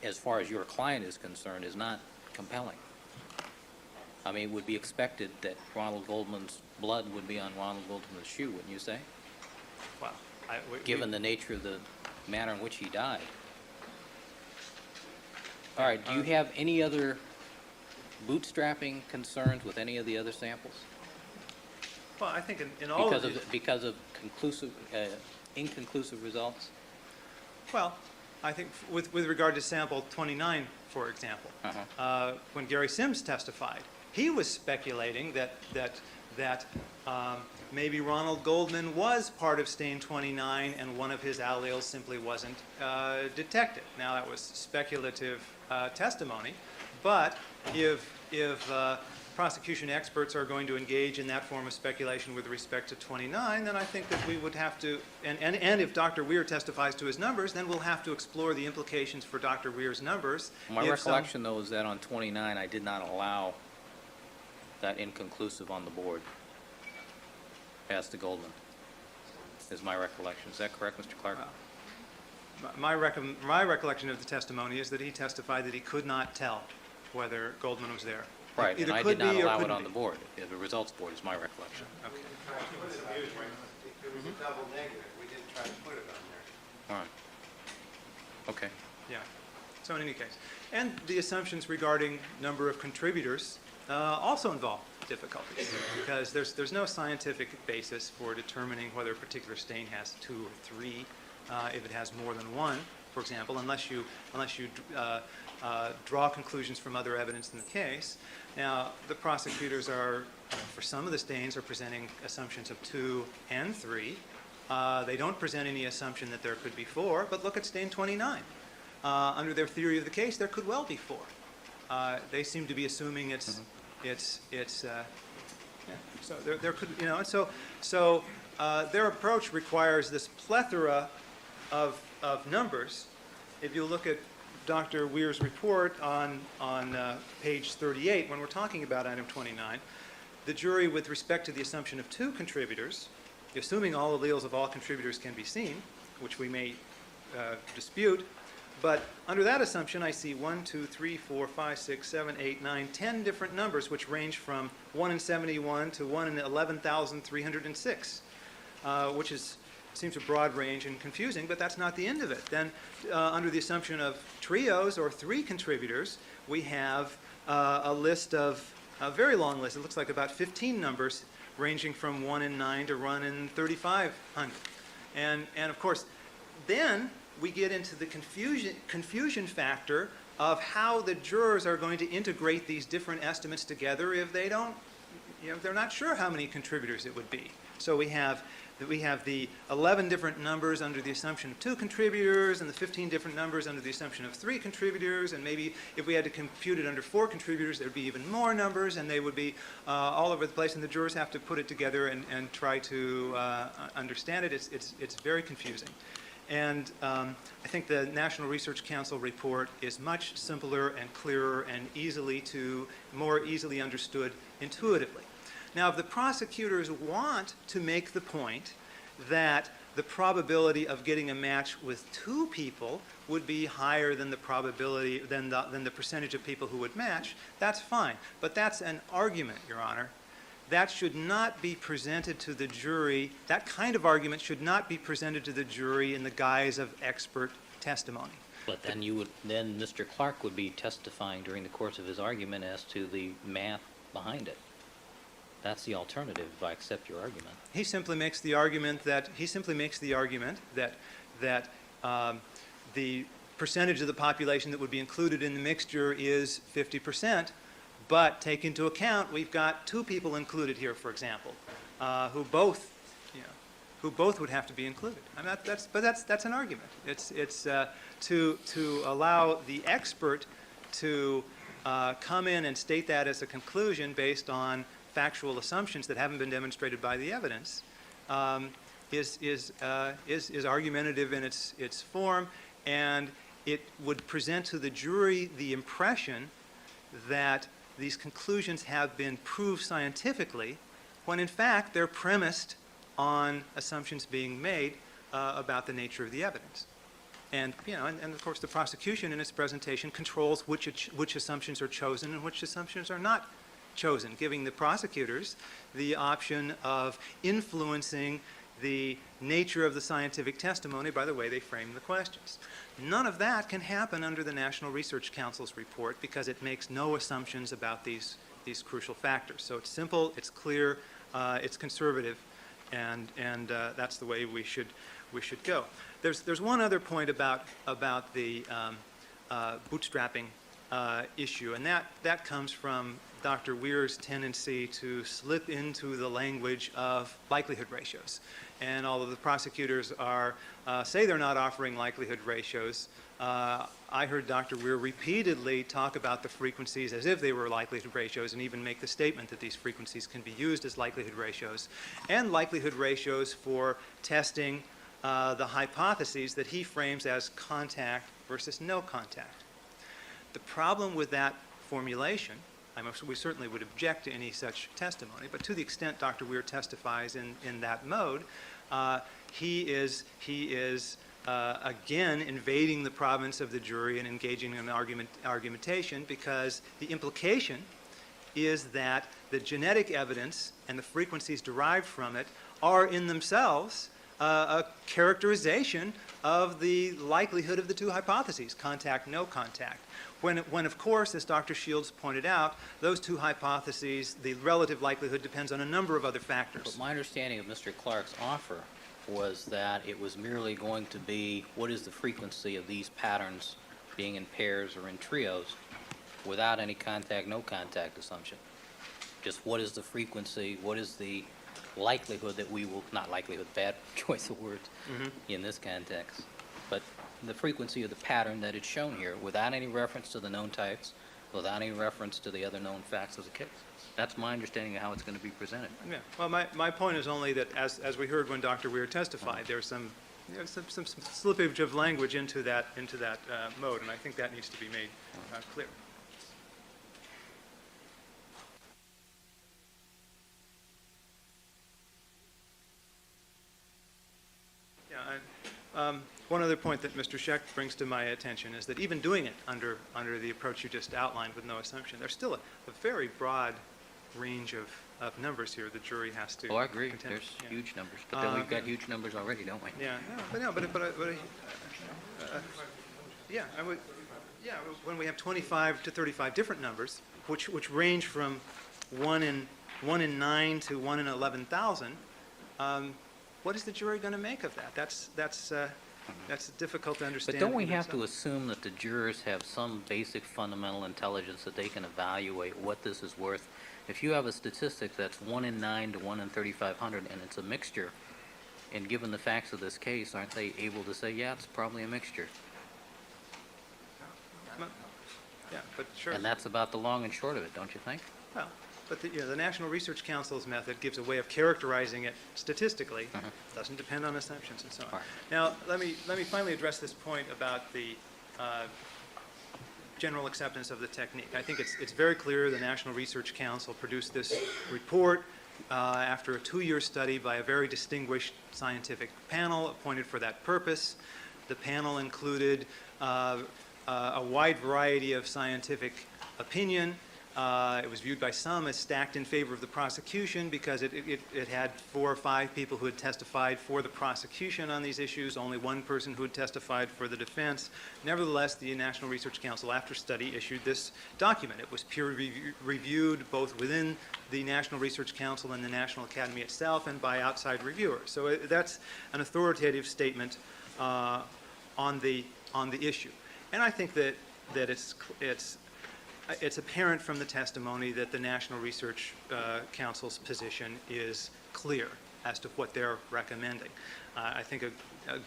as far as your client is concerned, is not compelling. I mean, it would be expected that Ronald Goldman's blood would be on Ronald Goldman's shoe, wouldn't you say? Well, Given the nature of the manner in which he died. All right, do you have any other bootstrapping concerns with any of the other samples? well, I think in all of these, Because of conclusive, inconclusive results? well, I think with regard to sample 29, for example, when Gary Sims testified, he was speculating that maybe Ronald Goldman was part of stain 29 and one of his alleles simply wasn't detected. Now, that was speculative testimony, but if prosecution experts are going to engage in that form of speculation with respect to 29, then I think that we would have to, and if Dr. Weir testifies to his numbers, then we'll have to explore the implications for Dr. Weir's numbers. My recollection, though, is that on 29, I did not allow that inconclusive on the board as to Goldman. is my recollection. Is that correct, Mr. Clark? My recollection of the testimony is that he testified that he could not tell whether Goldman was there. Right, and Either I could did not be or allow it couldn't on be. the board. The results board is my recollection. Okay. It was a double negative. We didn't try to put it on there. All right. Okay. Yeah. So in any case, and the assumptions regarding number of contributors also involve difficulties because there's no scientific basis for determining whether a particular stain has 2 or 3 if it has more than 1, for example, unless you draw conclusions from other evidence in the case. Now, the prosecutors are, for some of the stains, are presenting assumptions of 2 and 3. They don't present any assumption that there could be 4, but look at stain 29. Under their theory of the case, there could well be 4. They seem to be assuming it's so there could, you know, and so their approach requires this plethora of numbers. If you look at Dr. Weir's report on page 38, when we're talking about item 29, the jury, with respect to the assumption of 2 contributors, assuming all alleles of all contributors can be seen, which we may dispute, but under that assumption, I see 1, 2, 3, 4, 5, 6, 7, 8, 9, 10 different numbers, which range from 1 in 71 to 1 in 11,306, which seems a broad range and confusing, but that's not the end of it. Then, under the assumption of trios or 3 contributors, we have a list of a very long list. It looks like about 15 numbers, ranging from 1 in 9 to 1 in 3,500. And of course, then we get into the confusion factor of how the jurors are going to integrate these different estimates together if they don't, you know, they're not sure how many contributors it would be. So we have the 11 different numbers under the assumption of 2 contributors and the 15 different numbers under the assumption of 3 contributors, and maybe if we had to compute it under 4 contributors, there'd be even more numbers, and they would be all over the place, and the jurors have to put it together and try to understand it. It's very confusing. And I think the National Research Council report is much simpler and clearer and more easily understood intuitively. Now, if the prosecutors want to make the point that the probability of getting a match with 2 people would be higher than the probability than the percentage of people who would match, that's fine. But that's an argument, Your Honor. That should not be presented to the jury. That kind of argument should not be presented to the jury in the guise of expert testimony. But then then Mr. Clark would be testifying during the course of his argument as to the math behind it. That's the alternative, if I accept your argument. He simply makes the argument that the percentage of the population that would be included in the mixture is 50%. But take into account, we've got 2 people included here, for example, who both would have to be included. I mean, that's an argument. It's to allow the expert to come in and state that as a conclusion based on factual assumptions that haven't been demonstrated by the evidence is argumentative in its form, and it would present to the jury the impression that these conclusions have been proved scientifically, when in fact they're premised on assumptions being made about the nature of the evidence. And of course the prosecution in its presentation controls which assumptions are chosen and which assumptions are not chosen, giving the prosecutors the option of influencing the nature of the scientific testimony by the way they frame the questions. None of that can happen under the National Research Council's report because it makes no assumptions about these crucial factors. So it's simple, it's clear, it's conservative, and that's the way we should go. There's one other point about the bootstrapping issue, and that comes from Dr. Weir's tendency to slip into the language of likelihood ratios. And although the prosecutors say they're not offering likelihood ratios, I heard Dr. Weir repeatedly talk about the frequencies as if they were likelihood ratios, and even make the statement that these frequencies can be used as likelihood ratios, and likelihood ratios for testing the hypotheses that he frames as contact versus no contact. The problem with that formulation, we certainly would object to any such testimony, but to the extent Dr. Weir testifies in that mode, he is again invading the province of the jury and engaging in argumentation, because the implication is that the genetic evidence and the frequencies derived from it are in themselves a characterization of the likelihood of the two hypotheses, contact, no contact. When of course, as Dr. Shields pointed out, those two hypotheses, the relative likelihood depends on a number of other factors. But my understanding of Mr. Clark's offer was that it was merely going to be what is the frequency of these patterns being in pairs or in trios without any contact, no contact assumption. Just what is the frequency, what is the likelihood that we will, not likelihood, bad choice of words in this context, but the frequency of the pattern that is shown here without any reference to the known types, without any reference to the other known facts of the case. That's my understanding of how it's going to be presented. Yeah. Well, my point is only that, as we heard when Dr. Weir testified, there's some slippage of language into that mode, and I think that needs to be made clear. Yeah. One other point that Mr. Schecht brings to my attention is that even doing it under the approach you just outlined with no assumption, there's still a very broad range of numbers here the jury has to Oh, I agree. contend. There's Yeah. huge numbers, but then we've got huge numbers already, don't we? Yeah, when we have 25 to 35 different numbers, which range from 1 in 9 to 1 in 11,000, what is the jury going to make of that? That's difficult to understand. But don't we even have so. to assume that the jurors have some basic fundamental intelligence that they can evaluate what this is worth? If you have a statistic that's 1 in 9 to 1 in 3,500 and it's a mixture, and given the facts of this case, aren't they able to say, yeah, it's probably a mixture? Yeah, but sure. And that's about the long and short of it, don't you think? Well, but the National Research Council's method gives a way of characterizing it statistically. Doesn't depend on assumptions and so on. Right. Now, let me finally address this point about the general acceptance of the technique. I think it's very clear the National Research Council produced this report after a 2-year study by a very distinguished scientific panel appointed for that purpose. The panel included a wide variety of scientific opinion. It was viewed by some as stacked in favor of the prosecution because it had 4 or 5 people who had testified for the prosecution on these issues, only 1 person who had testified for the defense. Nevertheless, the National Research Council, after study, issued this document. It was peer-reviewed both within the National Research Council and the National Academy itself and by outside reviewers. So that's an authoritative statement on the issue. And I think that it's apparent from the testimony that the National Research Council's position is clear as to what they're recommending. I think a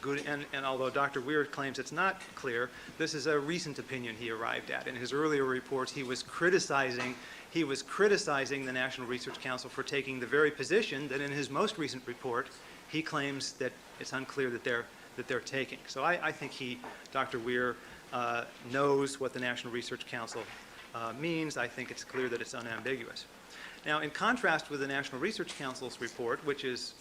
good, and although Dr. Weir claims it's not clear, this is a recent opinion he arrived at. In his earlier reports, he was criticizing the National Research Council for taking the very position that in his most recent report, he claims that it's unclear that they're taking. So I think Dr. Weir, knows what the National Research Council means. I think it's clear that it's unambiguous. Now, in contrast with the National Research Council's report, which is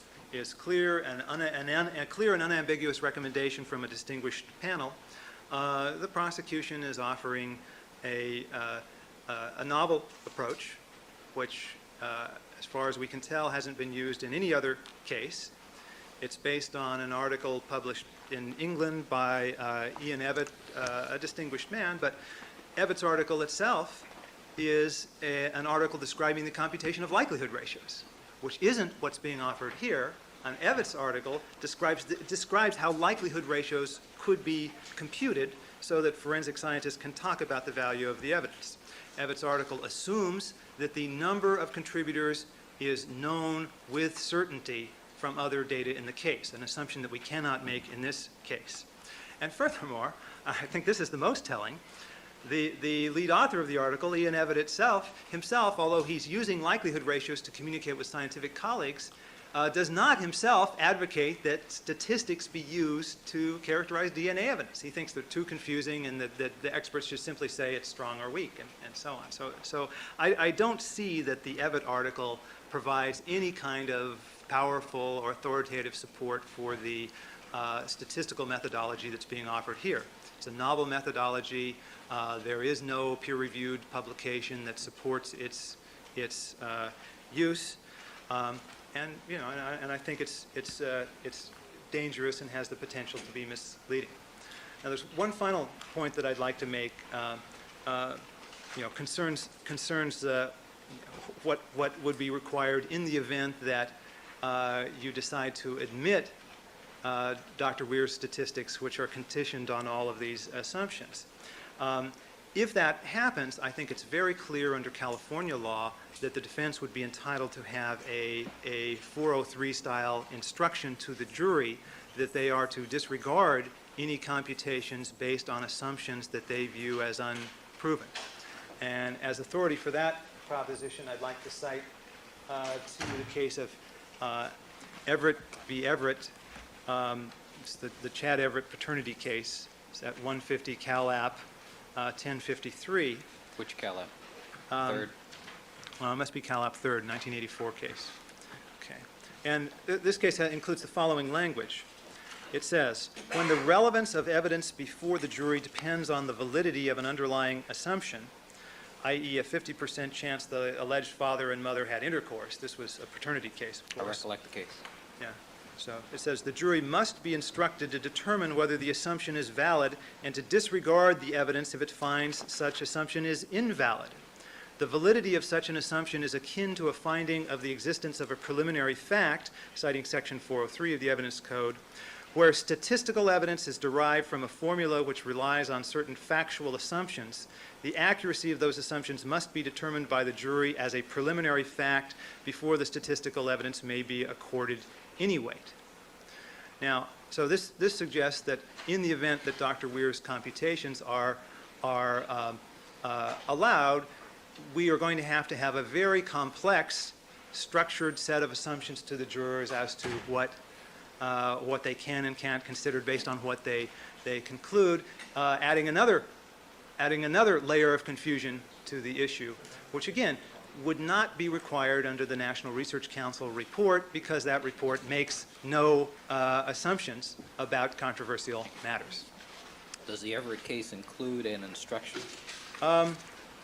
clear and a clear and unambiguous recommendation from a distinguished panel, the prosecution is offering a novel approach, which, as far as we can tell, hasn't been used in any other case. It's based on an article published in England by Ian Evatt, a distinguished man, but Evatt's article itself is an article describing the computation of likelihood ratios, which isn't what's being offered here. An Evatt's article describes how likelihood ratios could be computed so that forensic scientists can talk about the value of the evidence. Evatt's article assumes that the number of contributors is known with certainty from other data in the case, an assumption that we cannot make in this case. And furthermore, I think this is the most telling, the lead author of the article, Ian Evatt himself, although he's using likelihood ratios to communicate with scientific colleagues, does not himself advocate that statistics be used to characterize DNA evidence. He thinks they're too confusing and that the experts should simply say it's strong or weak and so on. So I don't see that the Evatt article provides any kind of powerful or authoritative support for the statistical methodology that's being offered here. It's a novel methodology. There is no peer-reviewed publication that supports its use, and I think it's dangerous and has the potential to be misleading. Now, there's one final point that I'd like to make. Concerns what would be required in the event that you decide to admit Dr. Weir's statistics, which are conditioned on all of these assumptions. If that happens, I think it's very clear under California law that the defense would be entitled to have a 403-style instruction to the jury that they are to disregard any computations based on assumptions that they view as unproven. And as authority for that proposition, I'd like to cite to the case of Everett v. Everett. It's the Chad Everett paternity case. It's at 150 Calap 1053. Which Calap? Third? Well, it must be Calap 3rd, 1984 case. Okay. And this case includes the following language. It says, when the relevance of evidence before the jury depends on the validity of an underlying assumption, i.e. a 50% chance the alleged father and mother had intercourse. This was a paternity case, of I course. recollect the case. Yeah. So it says the jury must be instructed to determine whether the assumption is valid and to disregard the evidence if it finds such assumption is invalid. The validity of such an assumption is akin to a finding of the existence of a preliminary fact, citing Section 403 of the Evidence Code, where statistical evidence is derived from a formula which relies on certain factual assumptions. The accuracy of those assumptions must be determined by the jury as a preliminary fact before the statistical evidence may be accorded any weight. Now, so this suggests that in the event that Dr. Weir's computations are allowed, we are going to have a very complex, structured set of assumptions to the jurors as to what they can and can't consider based on what they conclude, adding another layer of confusion to the issue, which again would not be required under the National Research Council report because that report makes no assumptions about controversial matters. Does the Everett case include an instruction?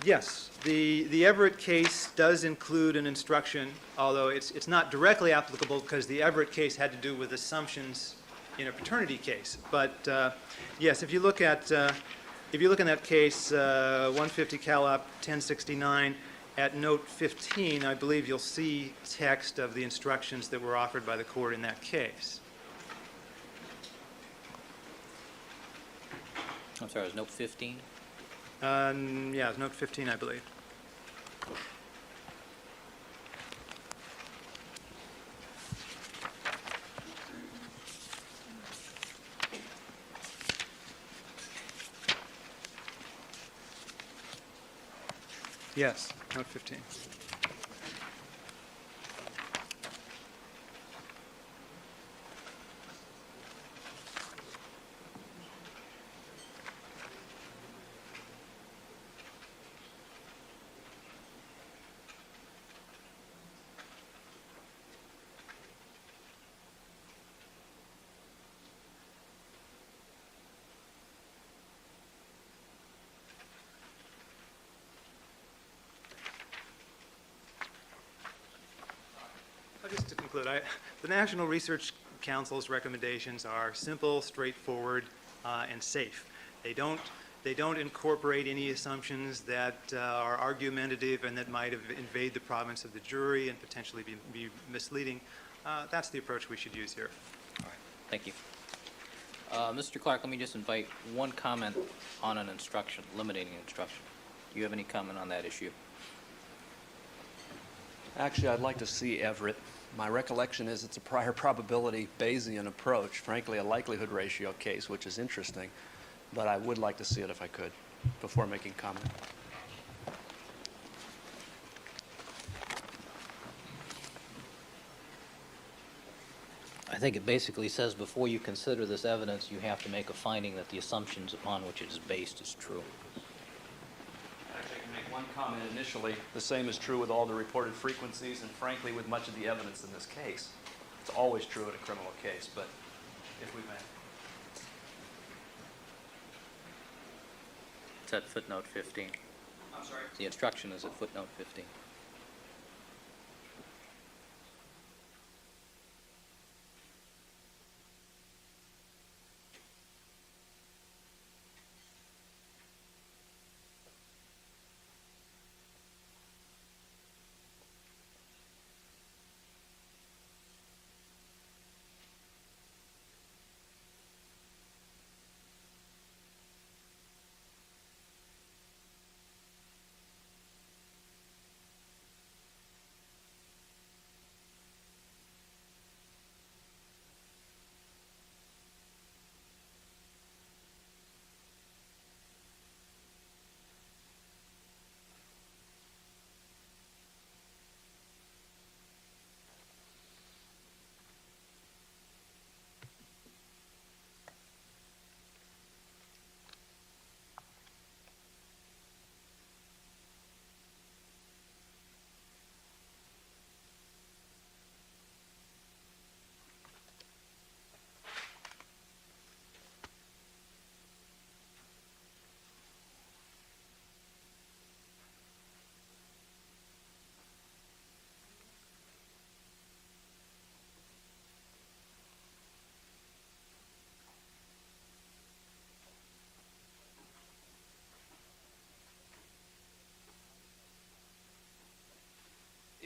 Yes, the Everett case does include an instruction, although it's not directly applicable because the Everett case had to do with assumptions in a paternity case. But yes, if you look in that case, 150 Calop 1069 at note 15, I believe you'll see text of the instructions that were offered by the court in that case. I'm sorry, it was note 15? Yeah, it's note 15, I believe. Yes, note 15. Just to conclude, the National Research Council's recommendations are simple, straightforward, and safe. They don't incorporate any assumptions that are argumentative and that might invade the province of the jury and potentially be misleading. That's the approach we should use here. All right, thank you. Mr. Clark, let me just invite one comment on an instruction, eliminating an instruction. Do you have any comment on that issue? Actually, I'd like to see Everett. My recollection is it's a prior probability Bayesian approach, frankly a likelihood ratio case, which is interesting, but I would like to see it if I could before making comment. I think it basically says before you consider this evidence, you have to make a finding that the assumptions upon which it is based is true. Actually, I can make one comment initially. The same is true with all the reported frequencies and frankly with much of the evidence in this case. It's always true in a criminal case, but if we may. It's at footnote 15. I'm sorry? The instruction is at footnote 15.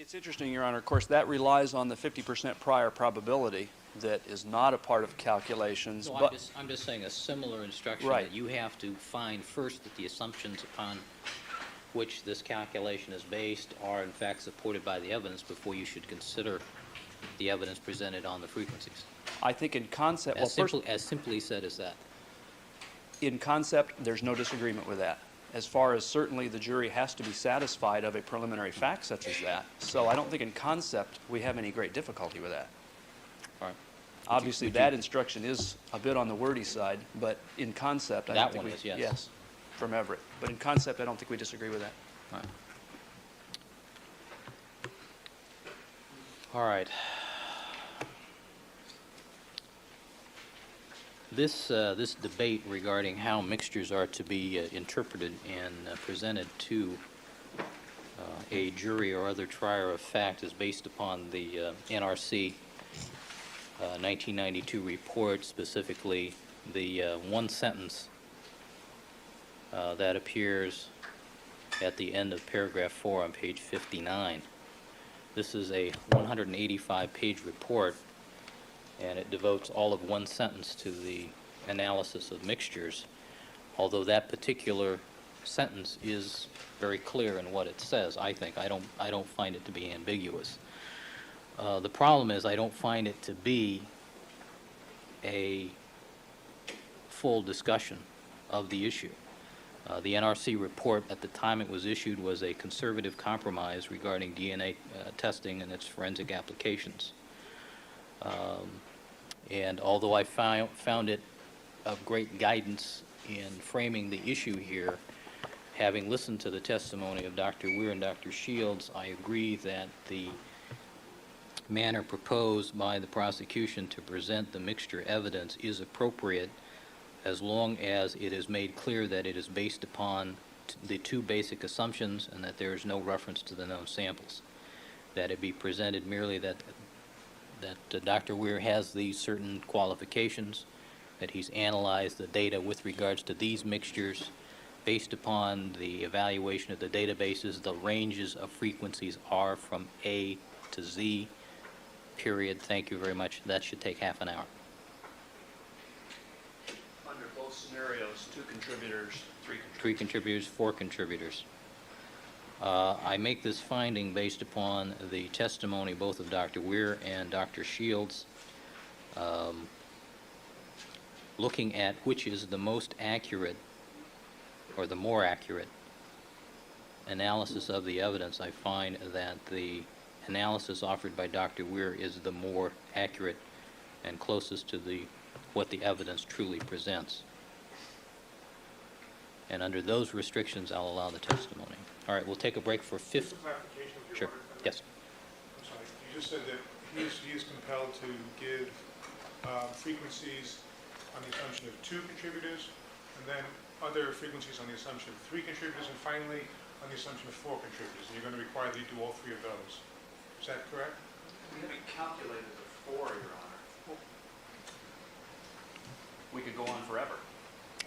It's interesting, Your Honor. Of course, that relies on the 50% prior probability that is not a part of calculations. No, but I'm just saying a similar instruction Right. that you have to find first that the assumptions upon which this calculation is based are in fact supported by the evidence before you should consider the evidence presented on the frequencies. I think in concept, well, As simply said as that. in concept, there's no disagreement with that. As far as certainly the jury has to be satisfied of a preliminary fact such as that. So I don't think in concept we have any great difficulty with that. All right. Obviously, would you- that instruction is a bit on the wordy side, but in concept, I don't That think one we... is, yes. Yes, from Everett. But in concept, I don't think we disagree with that. All right. All right. This debate regarding how mixtures are to be interpreted and presented to a jury or other trier of fact is based upon the NRC 1992 report, specifically the one sentence that appears at the end of paragraph 4 on page 59. This is a 185-page report, and it devotes all of one sentence to the analysis of mixtures, although that particular sentence is very clear in what it says, I think. I don't find it to be ambiguous. The problem is I don't find it to be a full discussion of the issue. The NRC report at the time it was issued was a conservative compromise regarding DNA testing and its forensic applications. And although I found it of great guidance in framing the issue here, having listened to the testimony of Dr. Weir and Dr. Shields, I agree that the manner proposed by the prosecution to present the mixture evidence is appropriate as long as it is made clear that it is based upon the two basic assumptions and that there is no reference to the known samples. That it be presented merely that Dr. Weir has these certain qualifications, that he's analyzed the data with regards to these mixtures based upon the evaluation of the databases. The ranges of frequencies are from A to Z, period. Thank you very much. That should take half an hour. Under both scenarios, 2 contributors, 3 contributors. 3 contributors, 4 contributors. I make this finding based upon the testimony both of Dr. Weir and Dr. Shields, looking at which is the most accurate or the more accurate analysis of the evidence. I find that the analysis offered by Dr. Weir is the more accurate and closest to what the evidence truly presents. And under those restrictions, I'll allow the testimony. All right, we'll take a break for Just a clarification of your Sure. order. Yes. I'm sorry, you just said that he is compelled to give frequencies on the assumption of 2 contributors, and then other frequencies on the assumption of 3 contributors, and finally on the assumption of 4 contributors. And you're going to require that you do all 3 of those. Is that correct? We haven't calculated the 4, Your Honor. We could go on forever.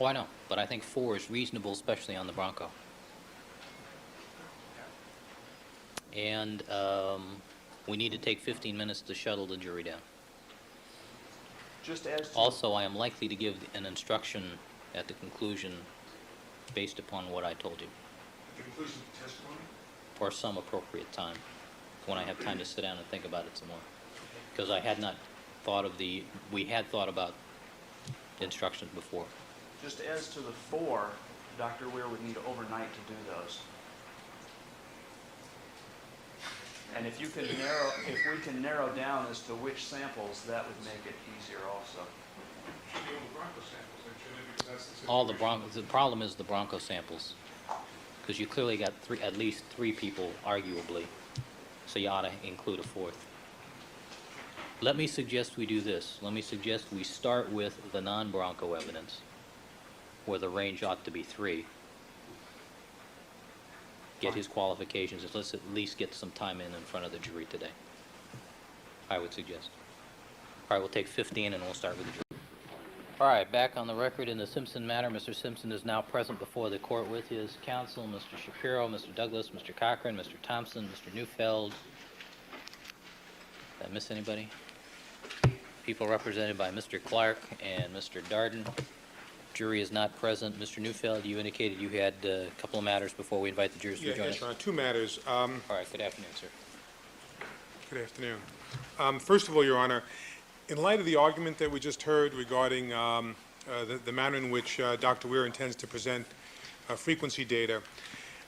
Oh, I know, but I think 4 is reasonable, especially on the Bronco. And we need to take 15 minutes to shuttle the jury down. Just as to Also, I am likely to give an instruction at the conclusion based upon what I told you, The conclusion of the testimony? or some appropriate time, when I have time to sit down and think about it some more. Because I had not thought of we had thought about instructions before. Just as to the 4, Dr. Weir would need overnight to do those. And if we can narrow down as to which samples, that would make it easier also. Should be all the Bronco samples, then, shouldn't it? Because that's the All the situation. Bronco, the problem is the Bronco samples, because you clearly got at least 3 people, arguably, so you ought to include a 4th. Let me suggest we do this. Let me suggest we start with the non-Bronco evidence, where the range ought to be 3. Get his qualifications, and let's at least get some time in front of the jury today. I would suggest. All right, we'll take 15 and we'll start with the jury. All right, back on the record in the Simpson matter. Mr. Simpson is now present before the court with his counsel, Mr. Shapiro, Mr. Douglas, Mr. Cochran, Mr. Thompson, Mr. Neufeld. Did I miss anybody? People represented by Mr. Clark and Mr. Darden. Jury is not present. Mr. Neufeld, you indicated you had a couple of matters before we invite the jurors to join us. Yes, Your Honor, 2 matters. All right, good afternoon, sir. Good afternoon. First of all, Your Honor, in light of the argument that we just heard regarding the manner in which Dr. Weir intends to present frequency data,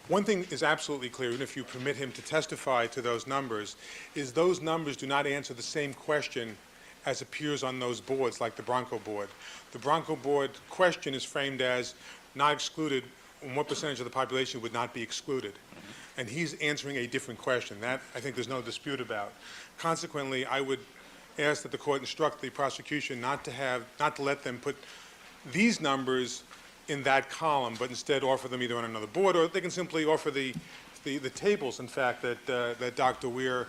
one thing is absolutely clear, even if you permit him to testify to those numbers, is those numbers do not answer the same question as appears on those boards, like the Bronco board. The Bronco board question is framed as not excluded, and what percentage of the population would not be excluded. And he's answering a different question. That, I think there's no dispute about. Consequently, I would ask that the court instruct the prosecution not to let them put these numbers in that column, but instead offer them either on another board, or they can simply offer the tables, in fact, that Dr. Weir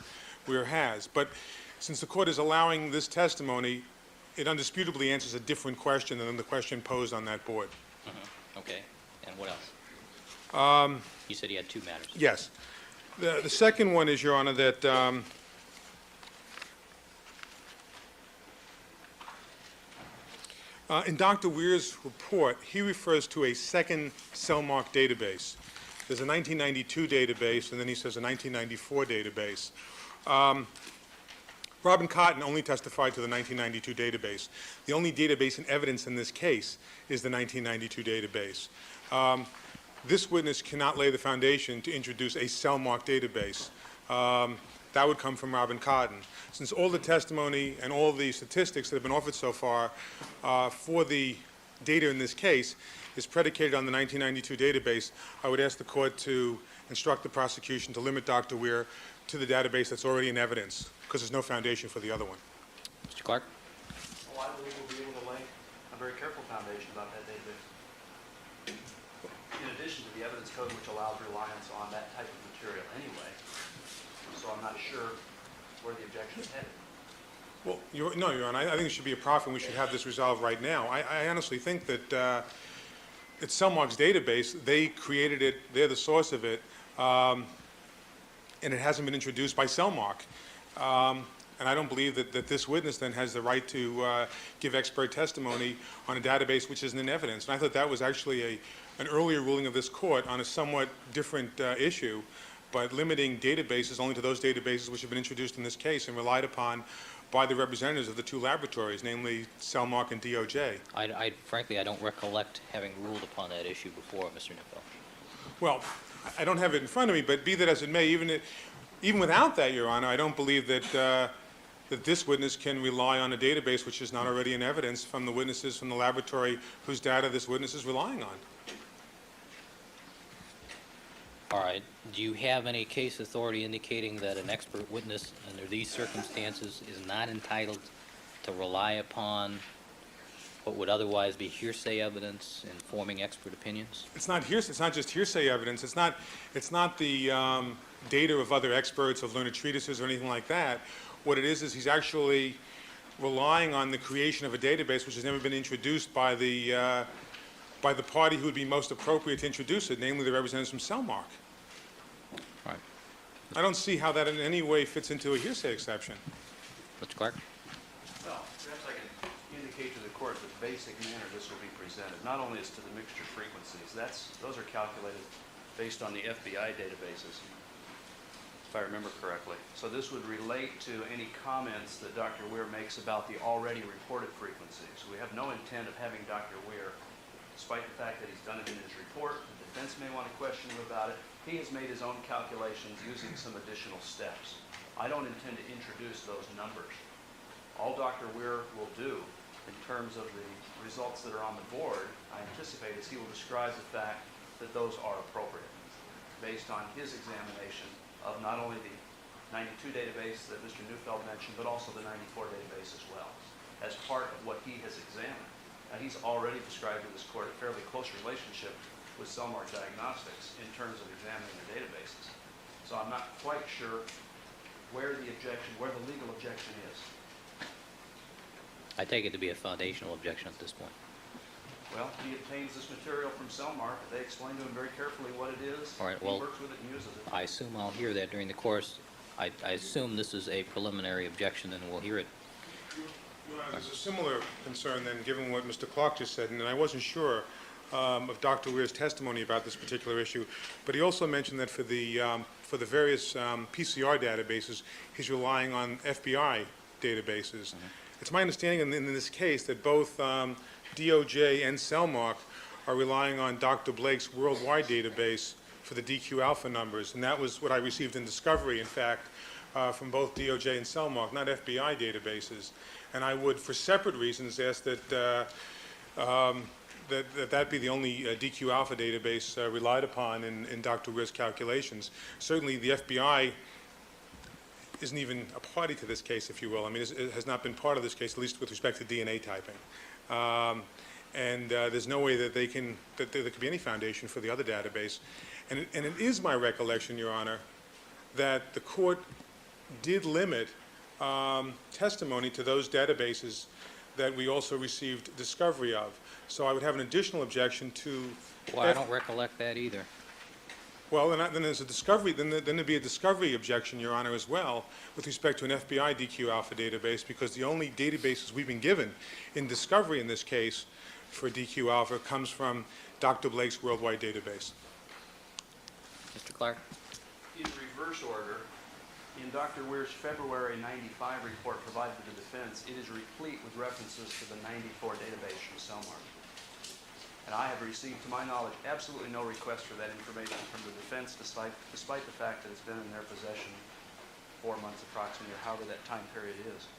has. But since the court is allowing this testimony, it undisputably answers a different question than the question posed on that board. Okay, and what else? You said you had 2 matters. Yes. The second one is, Your Honor, that in Dr. Weir's report, he refers to a second cell mark database. There's a 1992 database, and then he says a 1994 database. Robin Cotton only testified to the 1992 database. The only database in evidence in this case is the 1992 database. This witness cannot lay the foundation to introduce a cell mark database. That would come from Robin Cotton. Since all the testimony and all the statistics that have been offered so far for the data in this case is predicated on the 1992 database, I would ask the court to instruct the prosecution to limit Dr. Weir to the database that's already in evidence, because there's no foundation for the other one. Mr. Clark? Well, I believe we'll be able to lay a very careful foundation about that database. In addition to the evidence code, which allows reliance on that type of material anyway. So I'm not sure where the objection is headed. Well, Your Honor, I think it should be a proffer, and we should have this resolved right now. I honestly think that it's Cellmark's database. They created it. They're the source of it. And it hasn't been introduced by Cellmark. And I don't believe that this witness then has the right to give expert testimony on a database which isn't in evidence. And I thought that was actually an earlier ruling of this court on a somewhat different issue, but limiting databases only to those databases which have been introduced in this case and relied upon by the representatives of the 2 laboratories, namely Cellmark and DOJ. Frankly, I don't recollect having ruled upon that issue before, Mr. Neufeld. Well, I don't have it in front of me, but be that as it may, even without that, Your Honor, I don't believe that this witness can rely on a database which is not already in evidence from the witnesses from the laboratory whose data this witness is relying on. All right. Do you have any case authority indicating that an expert witness under these circumstances is not entitled to rely upon what would otherwise be hearsay evidence in forming expert opinions? It's not hearsay. It's not just hearsay evidence. It's not the data of other experts, of learned treatises, or anything like that. What it is he's actually relying on the creation of a database which has never been introduced by the party who would be most appropriate to introduce it, namely the representatives from Cellmark. Right. I don't see how that in any way fits into a hearsay exception. Mr. Clark? Well, perhaps I can indicate to the court the basic manner this will be presented, not only as to the mixture frequencies. Those are calculated based on the FBI databases, if I remember correctly. So this would relate to any comments that Dr. Weir makes about the already reported frequencies. We have no intent of having Dr. Weir, despite the fact that he's done it in his report, the defense may want to question him about it, he has made his own calculations using some additional steps. I don't intend to introduce those numbers. All Dr. Weir will do in terms of the results that are on the board, I anticipate, is he will describe the fact that those are appropriate based on his examination of not only the 92 database that Mr. Neufeld mentioned, but also the 94 database as well, as part of what he has examined. Now, he's already described to this court a fairly close relationship with Cellmark Diagnostics in terms of examining their databases. So I'm not quite sure where the legal objection is. I take it to be a foundational objection at this point. Well, he obtains this material from Cellmark. They explain to him very carefully what it is. All right, well, he works with it and uses it. I assume I'll hear that during the course. I assume this is a preliminary objection, and we'll hear it. Your Honor, there's a similar concern then, given what Mr. Clark just said, and I wasn't sure of Dr. Weir's testimony about this particular issue, but he also mentioned that for the various PCR databases, he's relying on FBI databases. It's my understanding in this case that both DOJ and Cellmark are relying on Dr. Blake's worldwide database for the DQ alpha numbers, and that was what I received in discovery, in fact, from both DOJ and Cellmark, not FBI databases. And I would, for separate reasons, ask that that be the only DQ alpha database relied upon in Dr. Weir's calculations. Certainly, the FBI isn't even a party to this case, if you will. I mean, it has not been part of this case, at least with respect to DNA typing. And there's no way that there could be any foundation for the other database. And it is my recollection, Your Honor, that the court did limit testimony to those databases that we also received discovery of. So I would have an additional objection to... Well, I don't recollect that either. Well, then there's a discovery, then there'd be a discovery objection, Your Honor, as well, with respect to an FBI DQ alpha database, because the only databases we've been given in discovery in this case for DQ alpha comes from Dr. Blake's worldwide database. Mr. Clark? In reverse order, in Dr. Weir's February 95 report provided to the defense, it is replete with references to the 94 database from Cellmark. And I have received, to my knowledge, absolutely no request for that information from the defense, despite the fact that it's been in their possession 4 months approximately, or however that time period is.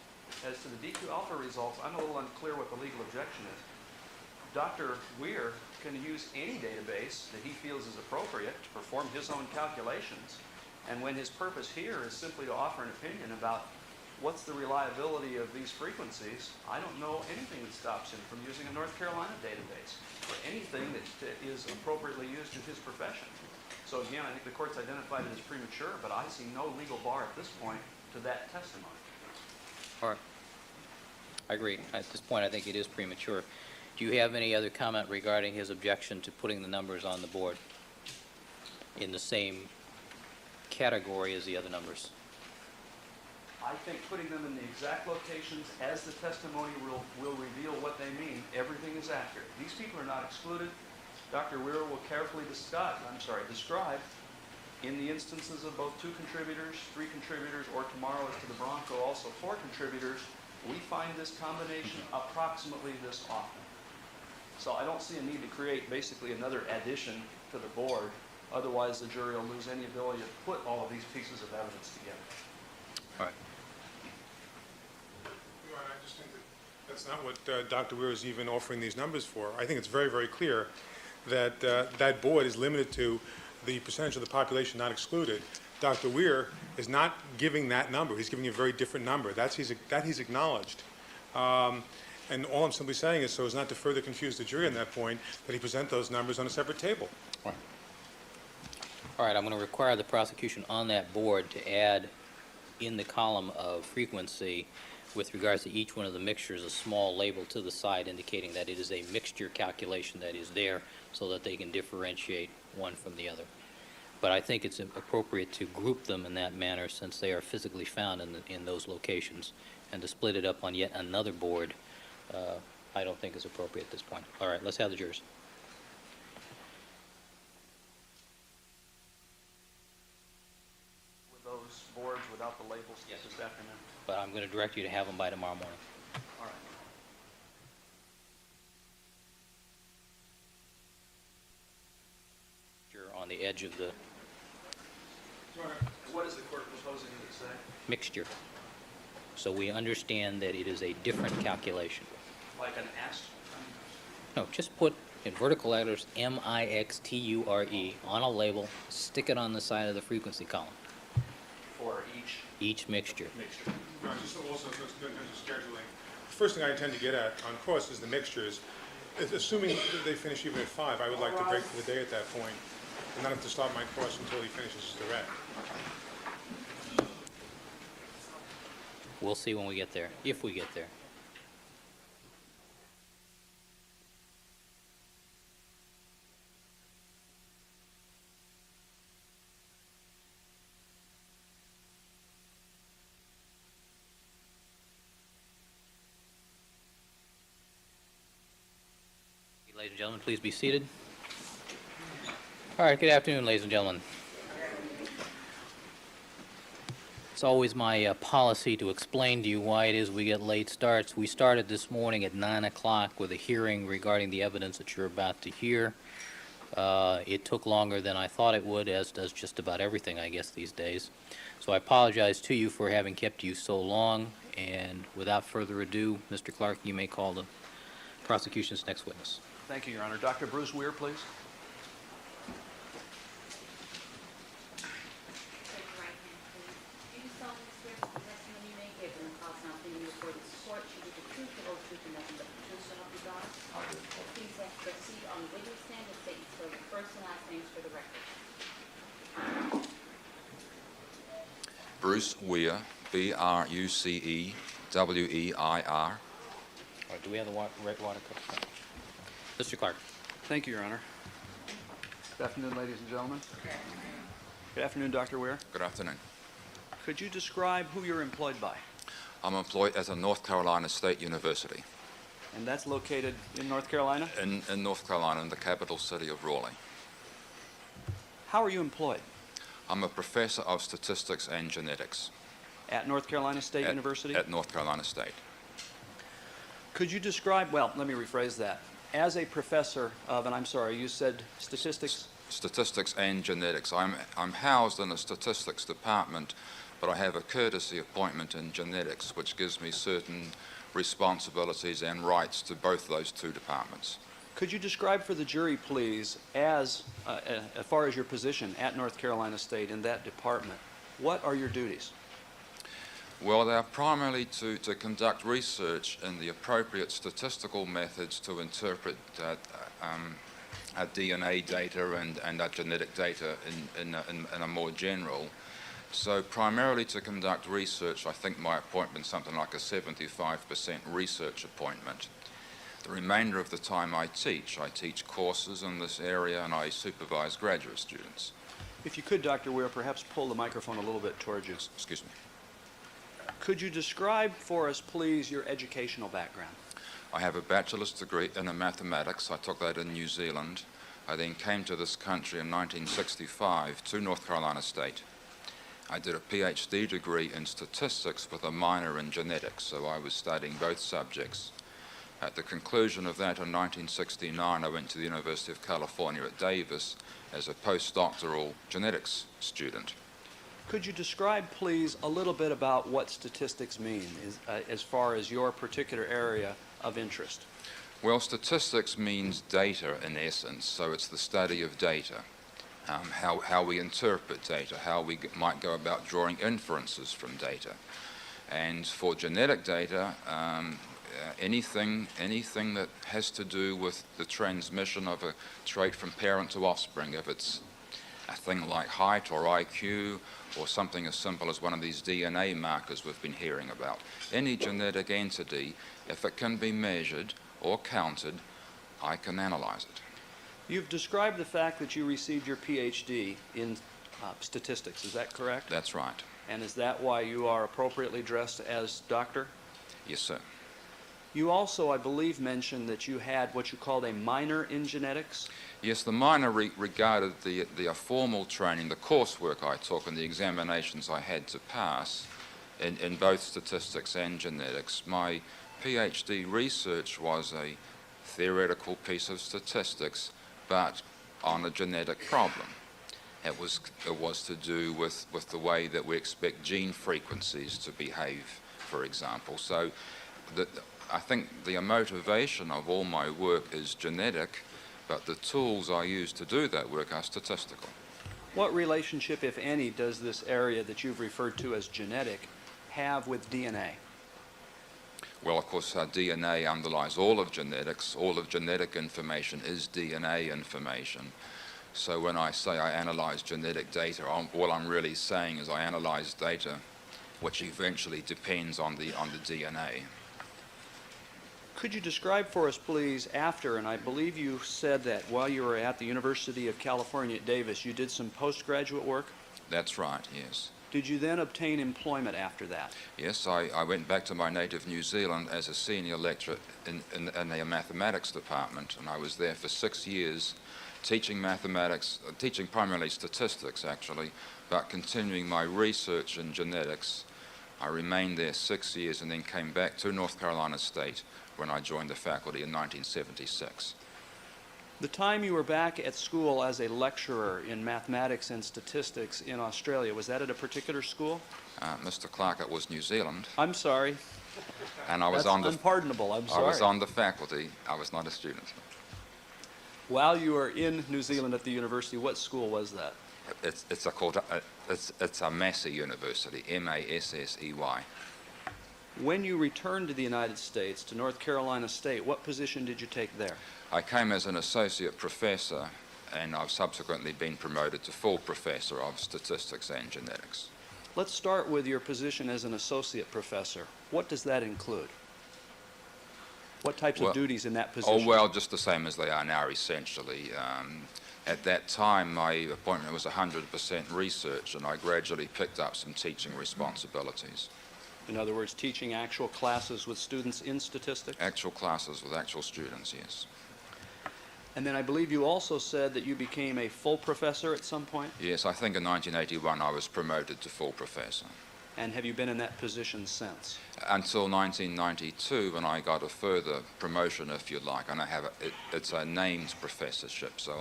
As to the DQ alpha results, I'm a little unclear what the legal objection is. Dr. Weir can use any database that he feels is appropriate to perform his own calculations. And when his purpose here is simply to offer an opinion about what's the reliability of these frequencies, I don't know anything that stops him from using a North Carolina database or anything that is appropriately used in his profession. So again, I think the court's identified it as premature, but I see no legal bar at this point to that testimony. All right. I agree. At this point, I think it is premature. Do you have any other comment regarding his objection to putting the numbers on the board in the same category as the other numbers? I think putting them in the exact locations as the testimony will reveal what they mean, everything is accurate. These people are not excluded. Dr. Weir will carefully describe, in the instances of both 2 contributors, 3 contributors, or tomorrow as to the Bronco, also 4 contributors, we find this combination approximately this often. So I don't see a need to create basically another addition to the board. Otherwise, the jury will lose any ability to put all of these pieces of evidence together. All right. Your Honor, I just think that that's not what Dr. Weir is even offering these numbers for. I think it's very, very clear that that board is limited to the percentage of the population not excluded, Dr. Weir is not giving that number. He's giving a very different number. That he's acknowledged. And all I'm simply saying is, so as not to further confuse the jury on that point, that he present those numbers on a separate table. All right, I'm going to require the prosecution on that board to add in the column of frequency with regards to each one of the mixtures a small label to the side indicating that it is a mixture calculation that is there so that they can differentiate one from the other. But I think it's appropriate to group them in that manner since they are physically found in those locations, and to split it up on yet another board I don't think is appropriate at this point. All right, let's have the jurors. With those boards without the labels Yes. this afternoon? But I'm going to direct you to have them by tomorrow morning. All right. You're on the edge of the What is the court proposing to say? mixture. So we understand that it is a different calculation. Like an S? No, just put in vertical letters M-I-X-T-U-R-E on a label, stick it on the side of the frequency column, For each mixture. mixture. No, just also in terms of scheduling. The first thing I intend to get at on course is the mixtures. Assuming that they finish even at 5, I would like to break for the day at that point and not have to start my course until he finishes direct. We'll see when we get there, if we get there. Ladies and gentlemen, please be seated. All right, good afternoon, ladies and gentlemen. It's always my policy to explain to you why it is we get late starts. We started this morning at 9 o'clock with a hearing regarding the evidence that you're about to hear. It took longer than I thought it would, as does just about everything, I guess, these days. So I apologize to you for having kept you so long, and without further ado, Mr. Clark, you may call the prosecution's next witness. Thank you, Your Honor. Dr. Bruce Weir, please. Raise your right hand, please. Do you solemnly swear that the testimony you may give in the cause now being reported to court should be the truth, the whole truth, and nothing but the truth, so help you God? Please proceed on the witness stand and state your first and last names for the record. Bruce Weir, B-R-U-C-E-W-E-I-R. All right, do we have the red water cup? No. Mr. Clark. Thank you, Your Honor. Good afternoon, ladies and gentlemen. Good afternoon, Dr. Weir. Good afternoon. Could you describe who you're employed by? I'm employed at a North Carolina State University And that's located in North Carolina? in North Carolina, in the capital city of Raleigh. How are you employed? I'm a professor of statistics and genetics At North Carolina State University? at North Carolina State. Could you describe, well, let me rephrase that. As a professor of, and I'm sorry, you said statistics? Statistics and genetics. I'm housed in a statistics department, but I have a courtesy appointment in genetics, which gives me certain responsibilities and rights to both those two departments. Could you describe for the jury, please, as far as your position at North Carolina State in that department, what are your duties? Well, they are primarily to conduct research in the appropriate statistical methods to interpret our DNA data and our genetic data in a more general. So primarily to conduct research. I think my appointment's something like a 75% research appointment. The remainder of the time I teach courses in this area, and I supervise graduate students. If you could, Dr. Weir, perhaps pull the microphone a little bit towards you. Excuse me. Could you describe for us, please, your educational background? I have a bachelor's degree in mathematics. I took that in New Zealand. I then came to this country in 1965 to North Carolina State. I did a PhD degree in statistics with a minor in genetics, so I was studying both subjects. At the conclusion of that in 1969, I went to the University of California at Davis as a postdoctoral genetics student. Could you describe, please, a little bit about what statistics mean as far as your particular area of interest? Well, statistics means data in essence, so it's the study of data. how we interpret data, how we might go about drawing inferences from data. And for genetic data, anything that has to do with the transmission of a trait from parent to offspring, if it's a thing like height or IQ or something as simple as one of these DNA markers we've been hearing about, any genetic entity, if it can be measured or counted, I can analyze it. You've described the fact that you received your PhD in statistics. Is that correct? That's right. And is that why you are appropriately dressed as doctor? Yes, sir. You also, I believe, mentioned that you had what you called a minor in genetics. Yes, the minor regarded the formal training, the coursework I took and the examinations I had to pass in both statistics and genetics. My PhD research was a theoretical piece of statistics, but on a genetic problem. It was to do with the way that we expect gene frequencies to behave, for example. So I think the motivation of all my work is genetic, but the tools I use to do that work are statistical. What relationship, if any, does this area that you've referred to as genetic have with DNA? Well, of course, DNA underlies all of genetics. All of genetic information is DNA information. So when I say I analyze genetic data, all I'm really saying is I analyze data which eventually depends on the DNA. Could you describe for us, please, after, and I believe you said that while you were at the University of California at Davis, you did some postgraduate work? That's right, yes. Did you then obtain employment after that? Yes, I went back to my native New Zealand as a senior lecturer in the mathematics department, and I was there for 6 years teaching mathematics, teaching primarily statistics actually, but continuing my research in genetics. I remained there 6 years and then came back to North Carolina State when I joined the faculty in 1976. The time you were back at school as a lecturer in mathematics and statistics in Australia, was that at a particular school? Mr. Clark, it was New Zealand. I'm sorry. And I was That's on the unpardonable. I'm sorry. I was on the faculty. I was not a student. While you were in New Zealand at the university, what school was that? It's a Massey University, Massey. When you returned to the United States, to North Carolina State, what position did you take there? I came as an associate professor, and I've subsequently been promoted to full professor of statistics and genetics. Let's start with your position as an associate professor. What does that include? What types of duties in that position? Oh, well, just the same as they are now, essentially. At that time, my appointment was 100% research, and I gradually picked up some teaching responsibilities. In other words, teaching actual classes with students in statistics? Actual classes with actual students, yes. And then I believe you also said that you became a full professor at some point? Yes, I think in 1981 I was promoted to full professor. And have you been in that position since? Until 1992, when I got a further promotion, if you like, and it's a named professorship, so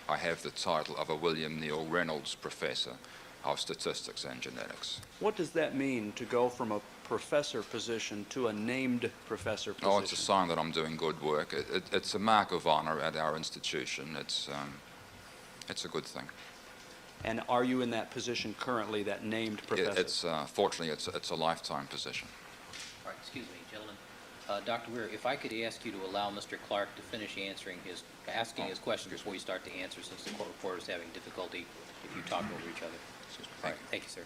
I have the title of a William Neal Reynolds Professor of Statistics and Genetics. What does that mean, to go from a professor position to a named professor position? Oh, it's a sign that I'm doing good work. It's a mark of honor at our institution. It's a good thing. And are you in that position currently, that named professor? Fortunately, it's a lifetime position. All right, excuse me, gentlemen. Dr. Weir, if I could ask you to allow Mr. Clark to finish asking his question before you start to answer, since the court reporter is having difficulty if you talk over each other. Thank you, sir.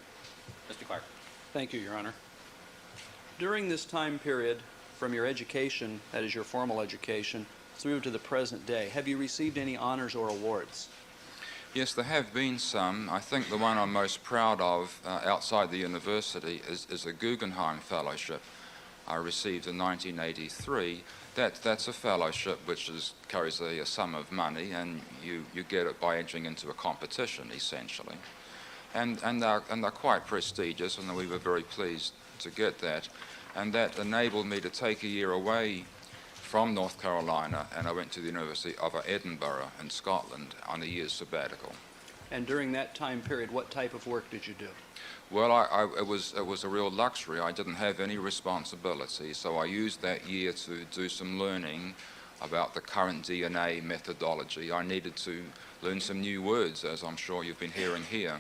Mr. Clark. Thank you, Your Honor. During this time period, from your education, that is your formal education, through to the present day, have you received any honors or awards? Yes, there have been some. I think the one I'm most proud of outside the university is a Guggenheim Fellowship I received in 1983. That's a fellowship which carries a sum of money, and you get it by entering into a competition, essentially. And they're quite prestigious, and we were very pleased to get that. And that enabled me to take a year away from North Carolina, and I went to the University of Edinburgh in Scotland on a year's sabbatical. And during that time period, what type of work did you do? Well, it was a real luxury. I didn't have any responsibility, so I used that year to do some learning about the current DNA methodology, I needed to learn some new words, as I'm sure you've been hearing here.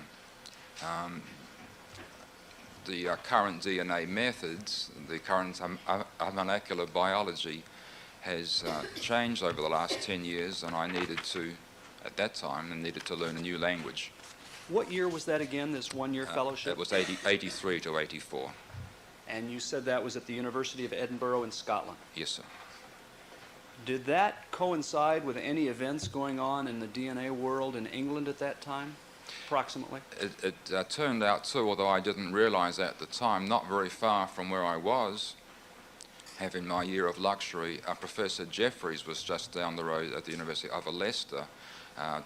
The current DNA methods, the current vernacular biology has changed over the last 10 years, and I needed to, at that time, needed to learn a new language. What year was that again, this one-year fellowship? It was 83 to 84. And you said that was at the University of Edinburgh in Scotland. Yes, sir. Did that coincide with any events going on in the DNA world in England at that time, approximately? It turned out to, although I didn't realize at the time, not very far from where I was, having my year of luxury, Professor Jeffries was just down the road at the University of Leicester,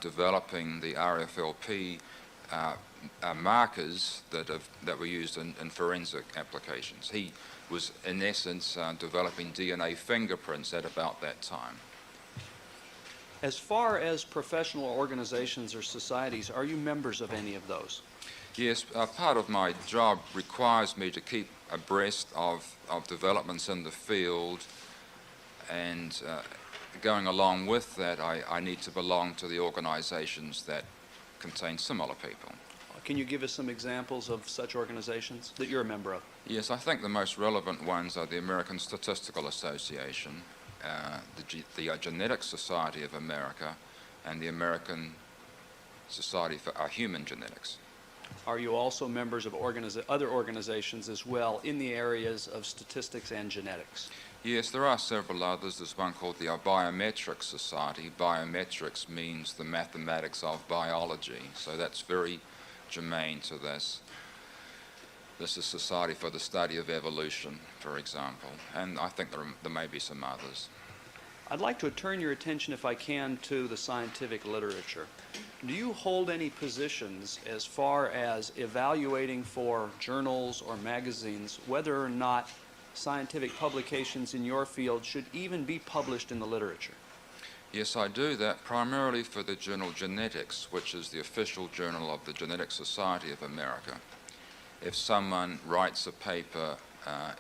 developing the RFLP markers that were used in forensic applications. He was, in essence, developing DNA fingerprints at about that time. As far as professional organizations or societies, are you members of any of those? Yes, part of my job requires me to keep abreast of developments in the field, and going along with that, I need to belong to the organizations that contain similar people. Can you give us some examples of such organizations that you're a member of? Yes, I think the most relevant ones are the American Statistical Association, the Genetics Society of America, and the American Society for Human Genetics. Are you also members of other organizations as well in the areas of statistics and genetics? Yes, there are several others. There's one called the Biometrics Society. Biometrics means the mathematics of biology, so that's very germane to this. This is Society for the Study of Evolution, for example, and I think there may be some others. I'd like to turn your attention, if I can, to the scientific literature. Do you hold any positions as far as evaluating for journals or magazines whether or not scientific publications in your field should even be published in the literature? Yes, I do that primarily for the journal Genetics, which is the official journal of the Genetics Society of America. If someone writes a paper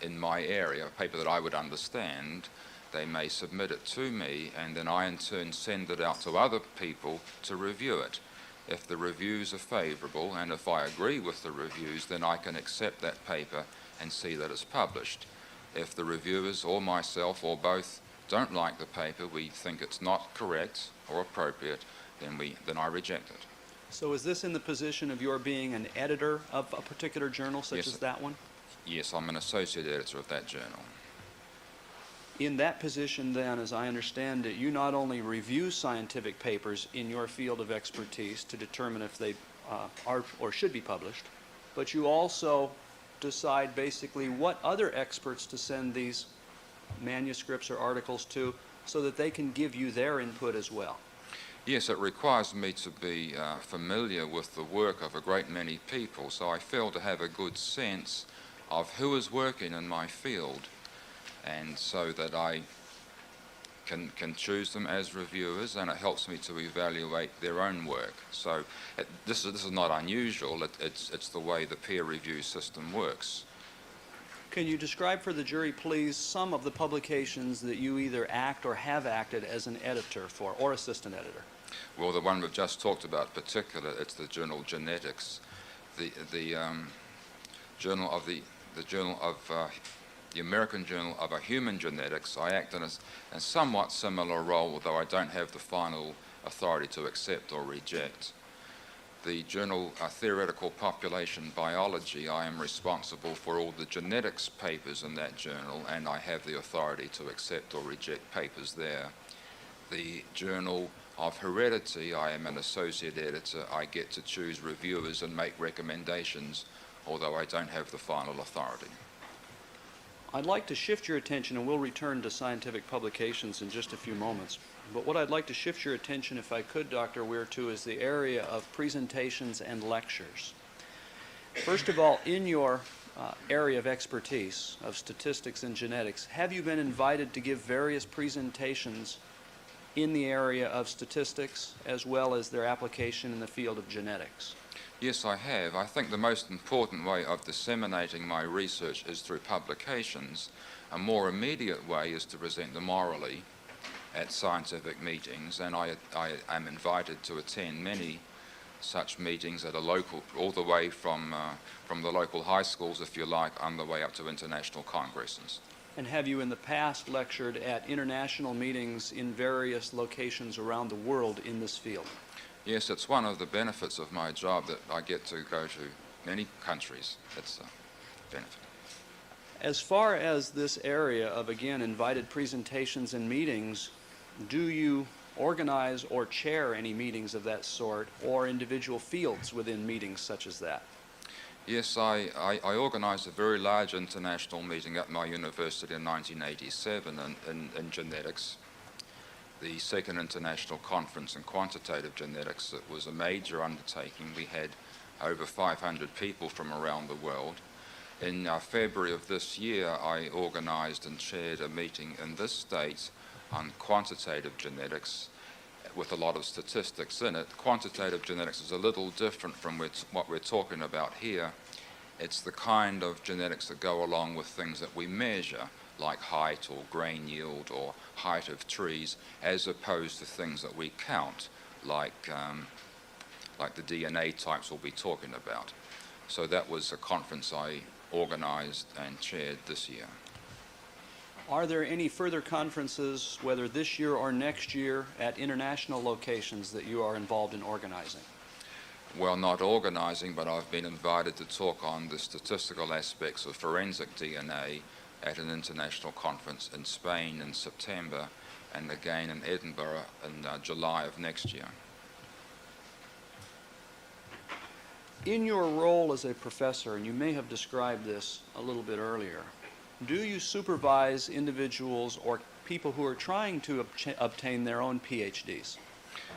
in my area, a paper that I would understand, they may submit it to me, and then I in turn send it out to other people to review it. If the reviews are favorable, and if I agree with the reviews, then I can accept that paper and see that it's published. If the reviewers or myself or both don't like the paper, we think it's not correct or appropriate, then I reject it. So is this in the position of your being an editor of a particular journal such Yes, as that one? Yes, I'm an associate editor of that journal. In that position, then, as I understand it, you not only review scientific papers in your field of expertise to determine if they are or should be published, but you also decide basically what other experts to send these manuscripts or articles to so that they can give you their input as well. Yes, it requires me to be familiar with the work of a great many people, so I feel to have a good sense of who is working in my field, and so that I can choose them as reviewers, and it helps me to evaluate their own work. So this is not unusual. It's the way the peer review system works. Can you describe for the jury, please, some of the publications that you either act or have acted as an editor for, or assistant editor? Well, the one we've just talked about in particular, it's the journal Genetics, the journal of the American Journal of Human Genetics. I act in a somewhat similar role, although I don't have the final authority to accept or reject. The journal Theoretical Population Biology, I am responsible for all the genetics papers in that journal, and I have the authority to accept or reject papers there. The Journal of Heredity, I am an associate editor. I get to choose reviewers and make recommendations, although I don't have the final authority. I'd like to shift your attention, and we'll return to scientific publications in just a few moments. But what I'd like to shift your attention, if I could, Dr. Weir, to is the area of presentations and lectures. First of all, in your area of expertise of statistics and genetics, have you been invited to give various presentations in the area of statistics as well as their application in the field of genetics? Yes, I have. I think the most important way of disseminating my research is through publications. A more immediate way is to present them orally. at scientific meetings, and I am invited to attend many such meetings at a local, all the way from the local high schools, if you like, on the way up to international congresses. And have you in the past lectured at international meetings in various locations around the world in this field? Yes, it's one of the benefits of my job that I get to go to many countries. It's a benefit. As far as this area of, again, invited presentations and meetings, do you organize or chair any meetings of that sort, or individual fields within meetings such as that? Yes, I organized a very large international meeting at my university in 1987 in genetics, the Second International Conference in Quantitative Genetics. It was a major undertaking. We had over 500 people from around the world. In February of this year, I organized and chaired a meeting in this state on quantitative genetics with a lot of statistics in it. Quantitative genetics is a little different from what we're talking about here. It's the kind of genetics that go along with things that we measure, like height or grain yield or height of trees, as opposed to things that we count, like the DNA types we'll be talking about. So that was a conference I organized and chaired this year. Are there any further conferences, whether this year or next year, at international locations that you are involved in organizing? Well, not organizing, but I've been invited to talk on the statistical aspects of forensic DNA at an international conference in Spain in September, and again in Edinburgh in July of next year. In your role as a professor, and you may have described this a little bit earlier, do you supervise individuals or people who are trying to obtain their own PhDs?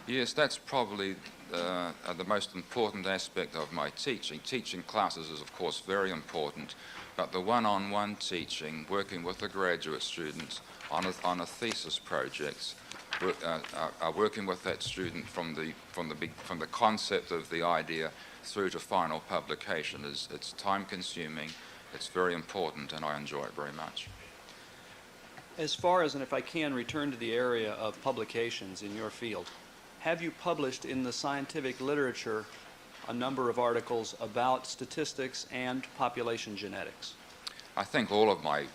Yes, that's probably the most important aspect of my teaching. Teaching classes is, of course, very important, but the one-on-one teaching, working with a graduate student on a thesis project, working with that student from the concept of the idea through to final publication, it's time-consuming. It's very important, and I enjoy it very much. As far as, and if I can return to the area of publications in your field, have you published in the scientific literature a number of articles about statistics and population genetics? I think all of my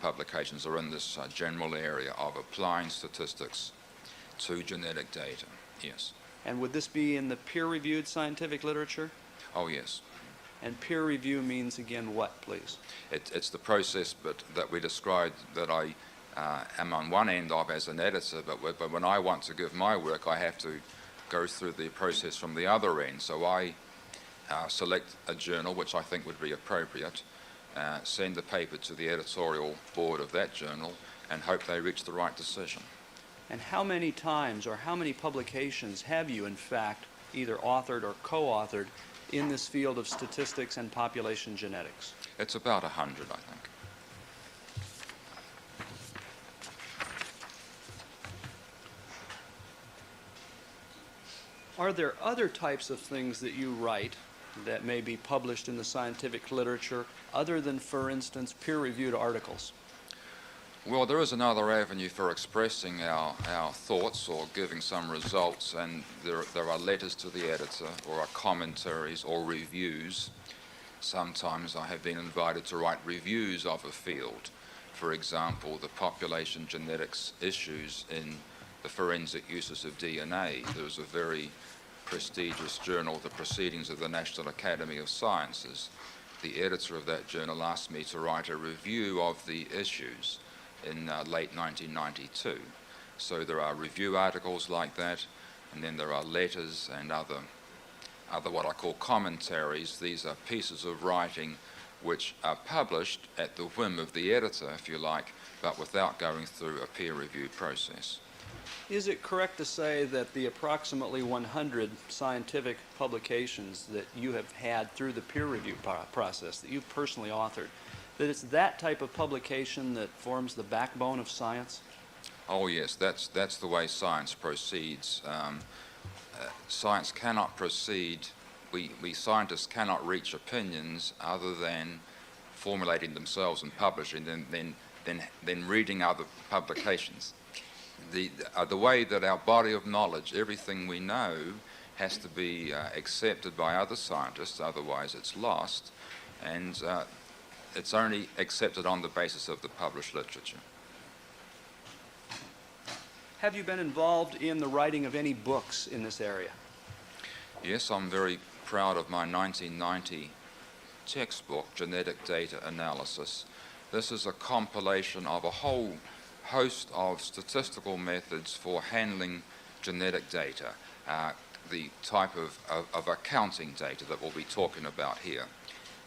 publications are in this general area of applying statistics to genetic data. Yes. And would this be in the peer-reviewed scientific literature? Oh, yes. And peer review means, again, what, please? It's the process that we described that I am on one end of as an editor, but when I want to give my work, I have to go through the process from the other end. So I select a journal, which I think would be appropriate, send the paper to the editorial board of that journal, and hope they reach the right decision. And how many times or how many publications have you, in fact, either authored or co-authored in this field of statistics and population genetics? It's about 100, I think. Are there other types of things that you write that may be published in the scientific literature other than, for instance, peer-reviewed articles? Well, there is another avenue for expressing our thoughts or giving some results, and there are letters to the editor, or are commentaries or reviews. Sometimes I have been invited to write reviews of a field. For example, the population genetics issues in the forensic uses of DNA. There was a very prestigious journal, the Proceedings of the National Academy of Sciences. The editor of that journal asked me to write a review of the issues in late 1992. So there are review articles like that, and then there are letters and other what I call commentaries. These are pieces of writing which are published at the whim of the editor, if you like, but without going through a peer review process. Is it correct to say that the approximately 100 scientific publications that you have had through the peer review process, that you've personally authored, that it's that type of publication that forms the backbone of science? Oh yes, that's the way science proceeds. Science cannot proceed, we scientists cannot reach opinions other than formulating themselves and publishing, then reading other publications. the way that our body of knowledge, everything we know, has to be accepted by other scientists, otherwise it's lost, and it's only accepted on the basis of the published literature. Have you been involved in the writing of any books in this area? Yes, I'm very proud of my 1990 textbook, Genetic Data Analysis. This is a compilation of a whole host of statistical methods for handling genetic data, the type of accounting data that we'll be talking about here.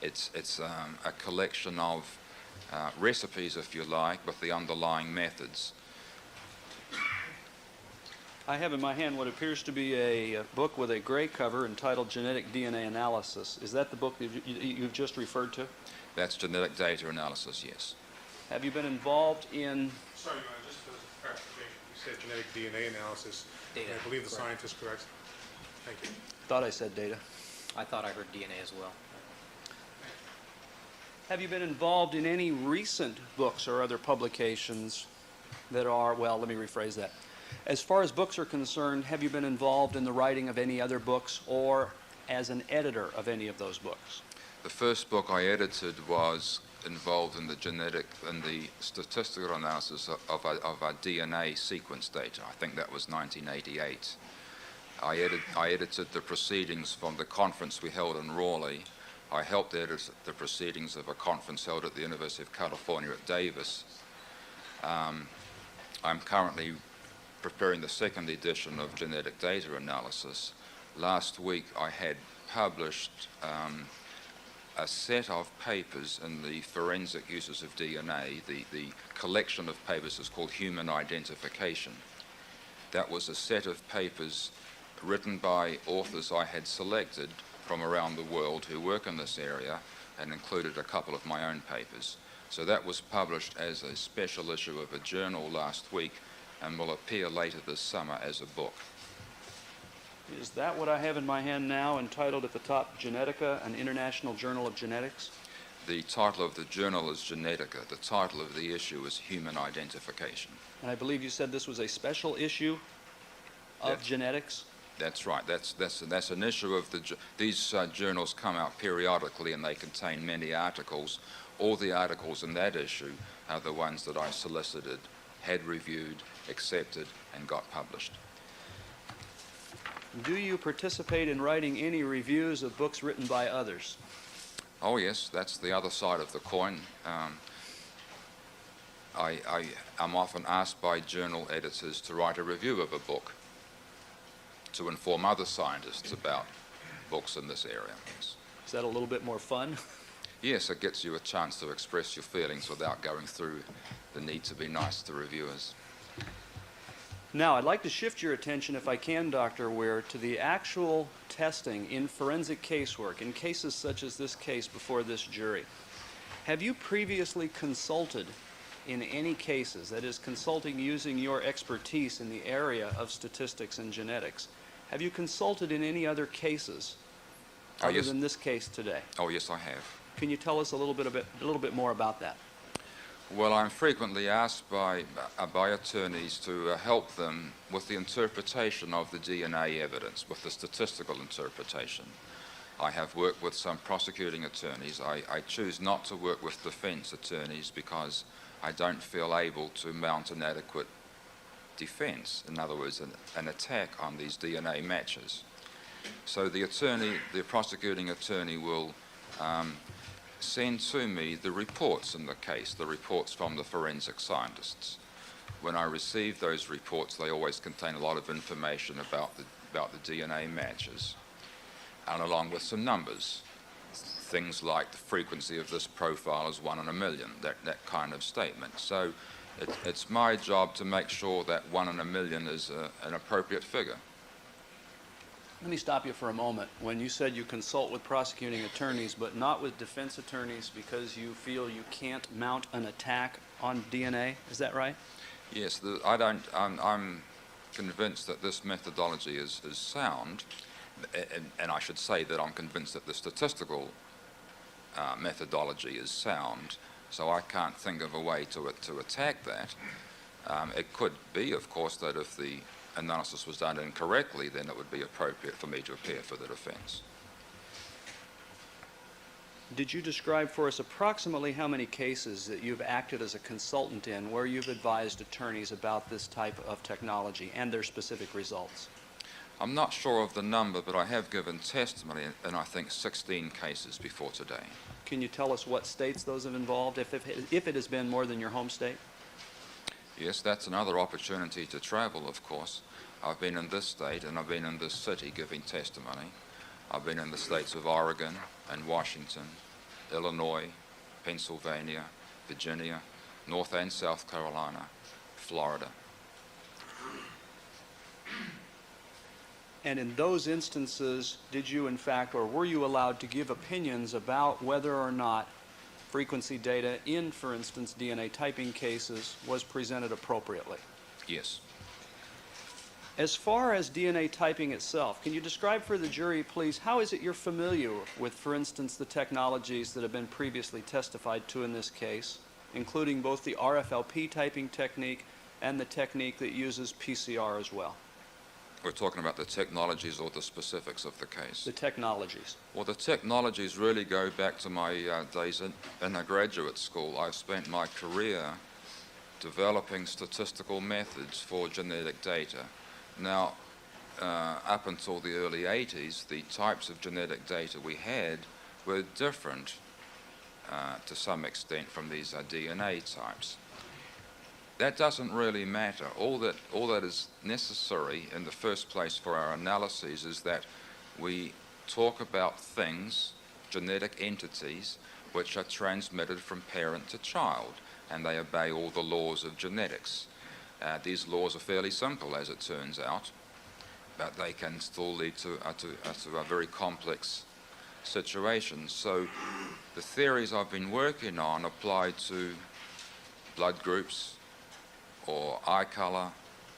It's a collection of recipes, if you like, with the underlying methods. I have in my hand what appears to be a book with a gray cover entitled Genetic DNA Analysis. Is that the book that you've just referred to? That's Genetic Data Analysis, yes. Have you been involved in... Sorry, Your Honor, just for clarification, you said genetic DNA analysis. Data, I believe the correct. scientist correct. Thank you. Thought I said data. I thought I heard DNA as well. Have you been involved in any recent books or other publications that are, well, let me rephrase that. As far as books are concerned, have you been involved in the writing of any other books or as an editor of any of those books? The first book I edited was involved in the statistical analysis of our DNA sequence data. I think that was 1988. I edited the proceedings from the conference we held in Raleigh. I helped edit the proceedings of a conference held at the University of California at Davis. I'm currently preparing the second edition of Genetic Data Analysis. Last week I had published a set of papers in the forensic uses of DNA. The collection of papers is called Human Identification. That was a set of papers written by authors I had selected from around the world who work in this area, and included a couple of my own papers. So that was published as a special issue of a journal last week and will appear later this summer as a book. Is that what I have in my hand now, entitled at the top, Genetica, an International Journal of Genetics? The title of the journal is Genetica. The title of the issue is Human Identification. And I believe you said this was a special issue of genetics? That's right. That's an issue of these journals come out periodically, and they contain many articles. All the articles in that issue are the ones that I solicited, had reviewed, accepted, and got published. Do you participate in writing any reviews of books written by others? Oh yes, that's the other side of the coin. I'm often asked by journal editors to write a review of a book, to inform other scientists about books in this area. Yes. Is that a little bit more fun? Yes, it gets you a chance to express your feelings without going through the need to be nice to reviewers. Now, I'd like to shift your attention, if I can, Dr. Weir, to the actual testing in forensic casework, in cases such as this case before this jury. Have you previously consulted in any cases, that is, consulting using your expertise in the area of statistics and genetics? Have you consulted in any other cases other yes. than this case today? Oh yes, I have. Can you tell us a little bit more about that? Well, I'm frequently asked by attorneys to help them with the interpretation of the DNA evidence, with the statistical interpretation. I have worked with some prosecuting attorneys. I choose not to work with defense attorneys because I don't feel able to mount an adequate defense, in other words, an attack on these DNA matches. So the prosecuting attorney will send to me the reports in the case, the reports from the forensic scientists. When I receive those reports, they always contain a lot of information about the DNA matches, and along with some numbers. Things like the frequency of this profile is 1 in a million, that kind of statement. So it's my job to make sure that 1 in a million is an appropriate figure. Let me stop you for a moment. When you said you consult with prosecuting attorneys but not with defense attorneys because you feel you can't mount an attack on DNA, is that right? Yes, I'm convinced that this methodology is sound, and I should say that I'm convinced that the statistical methodology is sound, so I can't think of a way to attack that. It could be, of course, that if the analysis was done incorrectly, then it would be appropriate for me to appear for the defense. Did you describe for us approximately how many cases that you've acted as a consultant in where you've advised attorneys about this type of technology and their specific results? I'm not sure of the number, but I have given testimony in, I think, 16 cases before today. Can you tell us what states those have involved, if it has been more than your home state? Yes, that's another opportunity to travel, of course. I've been in this state and I've been in this city giving testimony. I've been in the states of Oregon and Washington, Illinois, Pennsylvania, Virginia, North and South Carolina, Florida. And in those instances, did you in fact, or were you allowed to give opinions about whether or not frequency data in, for instance, DNA typing cases was presented appropriately? Yes. As far as DNA typing itself, can you describe for the jury, please, how is it you're familiar with, for instance, the technologies that have been previously testified to in this case, including both the RFLP typing technique and the technique that uses PCR as well? We're talking about the technologies or the specifics of the case? The technologies. Well, the technologies really go back to my days in a graduate school. I've spent my career developing statistical methods for genetic data. Now, up until the early 80s, the types of genetic data we had were different to some extent from these DNA types. That doesn't really matter. All that is necessary in the first place for our analyses is that we talk about things, genetic entities, which are transmitted from parent to child, and they obey all the laws of genetics. These laws are fairly simple, as it turns out, but they can still lead to a very complex situation. So the theories I've been working on apply to blood groups, or eye color,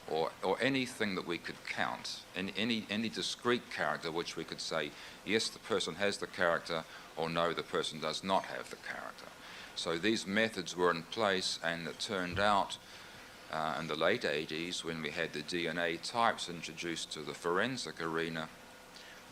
or anything that we could count, any discrete character which we could say, yes, the person has the character, or no, the person does not have the character. So these methods were in place, and it turned out in the late 80s, when we had the DNA types introduced to the forensic arena,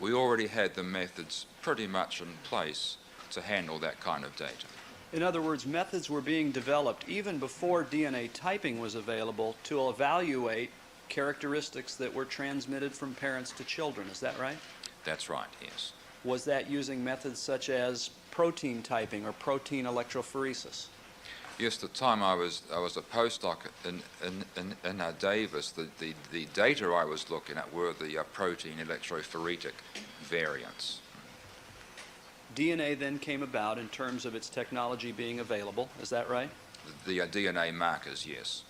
we already had the methods pretty much in place to handle that kind of data. In other words, methods were being developed even before DNA typing was available to evaluate characteristics that were transmitted from parents to children. Is that right? That's right, yes. Was that using methods such as protein typing or protein electrophoresis? Yes, the time I was a postdoc in Davis, the data I was looking at were the protein electrophoretic variants. DNA then came about in terms of its technology being available. Is that right? The DNA markers, yes.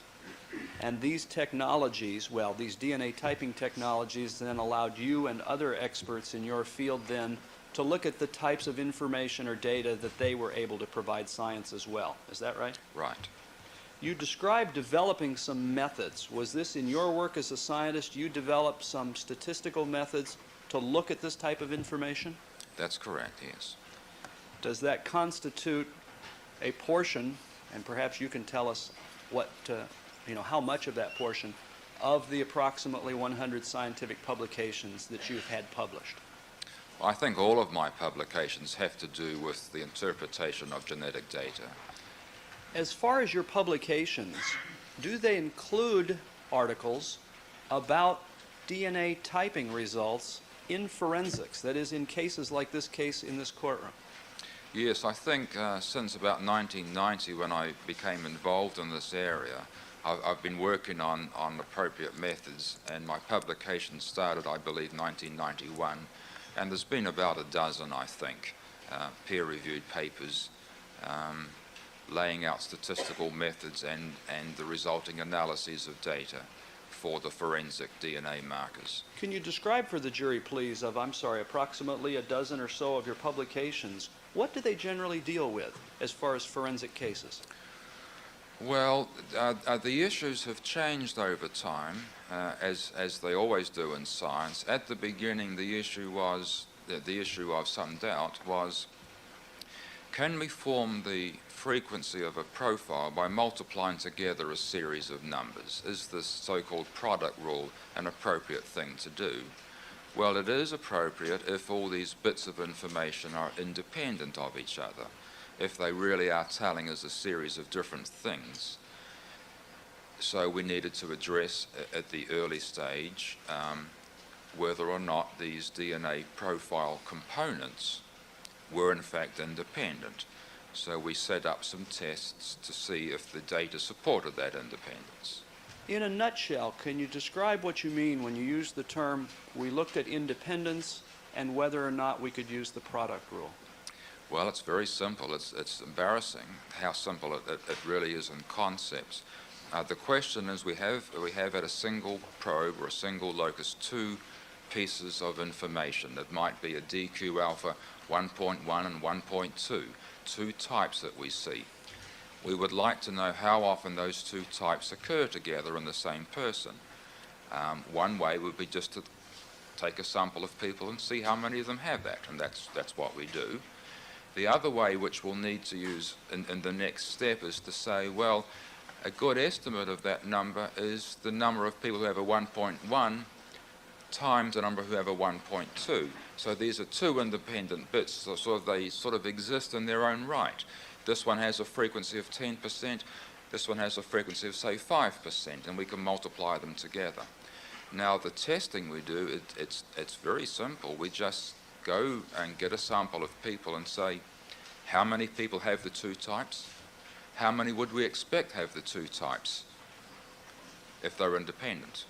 And these technologies, well, these DNA typing technologies then allowed you and other experts in your field then to look at the types of information or data that they were able to provide science as well. Is that right? Right. You described developing some methods. Was this in your work as a scientist? You developed some statistical methods to look at this type of information? That's correct, yes. Does that constitute a portion, and perhaps you can tell us what, how much of that portion of the approximately 100 scientific publications that you've had published? I think all of my publications have to do with the interpretation of genetic data. As far as your publications, do they include articles about DNA typing results in forensics, that is, in cases like this case in this courtroom? Yes, I think since about 1990, when I became involved in this area, I've been working on appropriate methods, and my publication started, I believe, 1991, and there's been about a dozen, I think, peer-reviewed papers laying out statistical methods and the resulting analyses of data for the forensic DNA markers. Can you describe for the jury, please, of, approximately a dozen or so of your publications, what do they generally deal with as far as forensic cases? Well, the issues have changed over time, as they always do in science. At the beginning, the issue of some doubt was, Can we form the frequency of a profile by multiplying together a series of numbers? Is this so-called product rule an appropriate thing to do? Well, it is appropriate if all these bits of information are independent of each other, if they really are telling us a series of different things. So we needed to address at the early stage whether or not these DNA profile components were in fact independent. So we set up some tests to see if the data supported that independence. In a nutshell, can you describe what you mean when you use the term, we looked at independence and whether or not we could use the product rule? Well, it's very simple. It's embarrassing how simple it really is in concepts. The question is we have at a single probe or a single locus two pieces of information. It might be a DQ alpha 1.1 and 1.2, two types that we see. We would like to know how often those two types occur together in the same person. One way would be just to take a sample of people and see how many of them have that, and that's what we do. The other way, which we'll need to use in the next step, is to say, well, a good estimate of that number is the number of people who have a 1.1 times the number who have a 1.2. So these are two independent bits, so they sort of exist in their own right. This one has a frequency of 10%, this one has a frequency of, say, 5%, and we can multiply them together. Now, the testing we do, it's very simple. We just go and get a sample of people and say, how many people have the two types? How many would we expect have the two types if they're independent?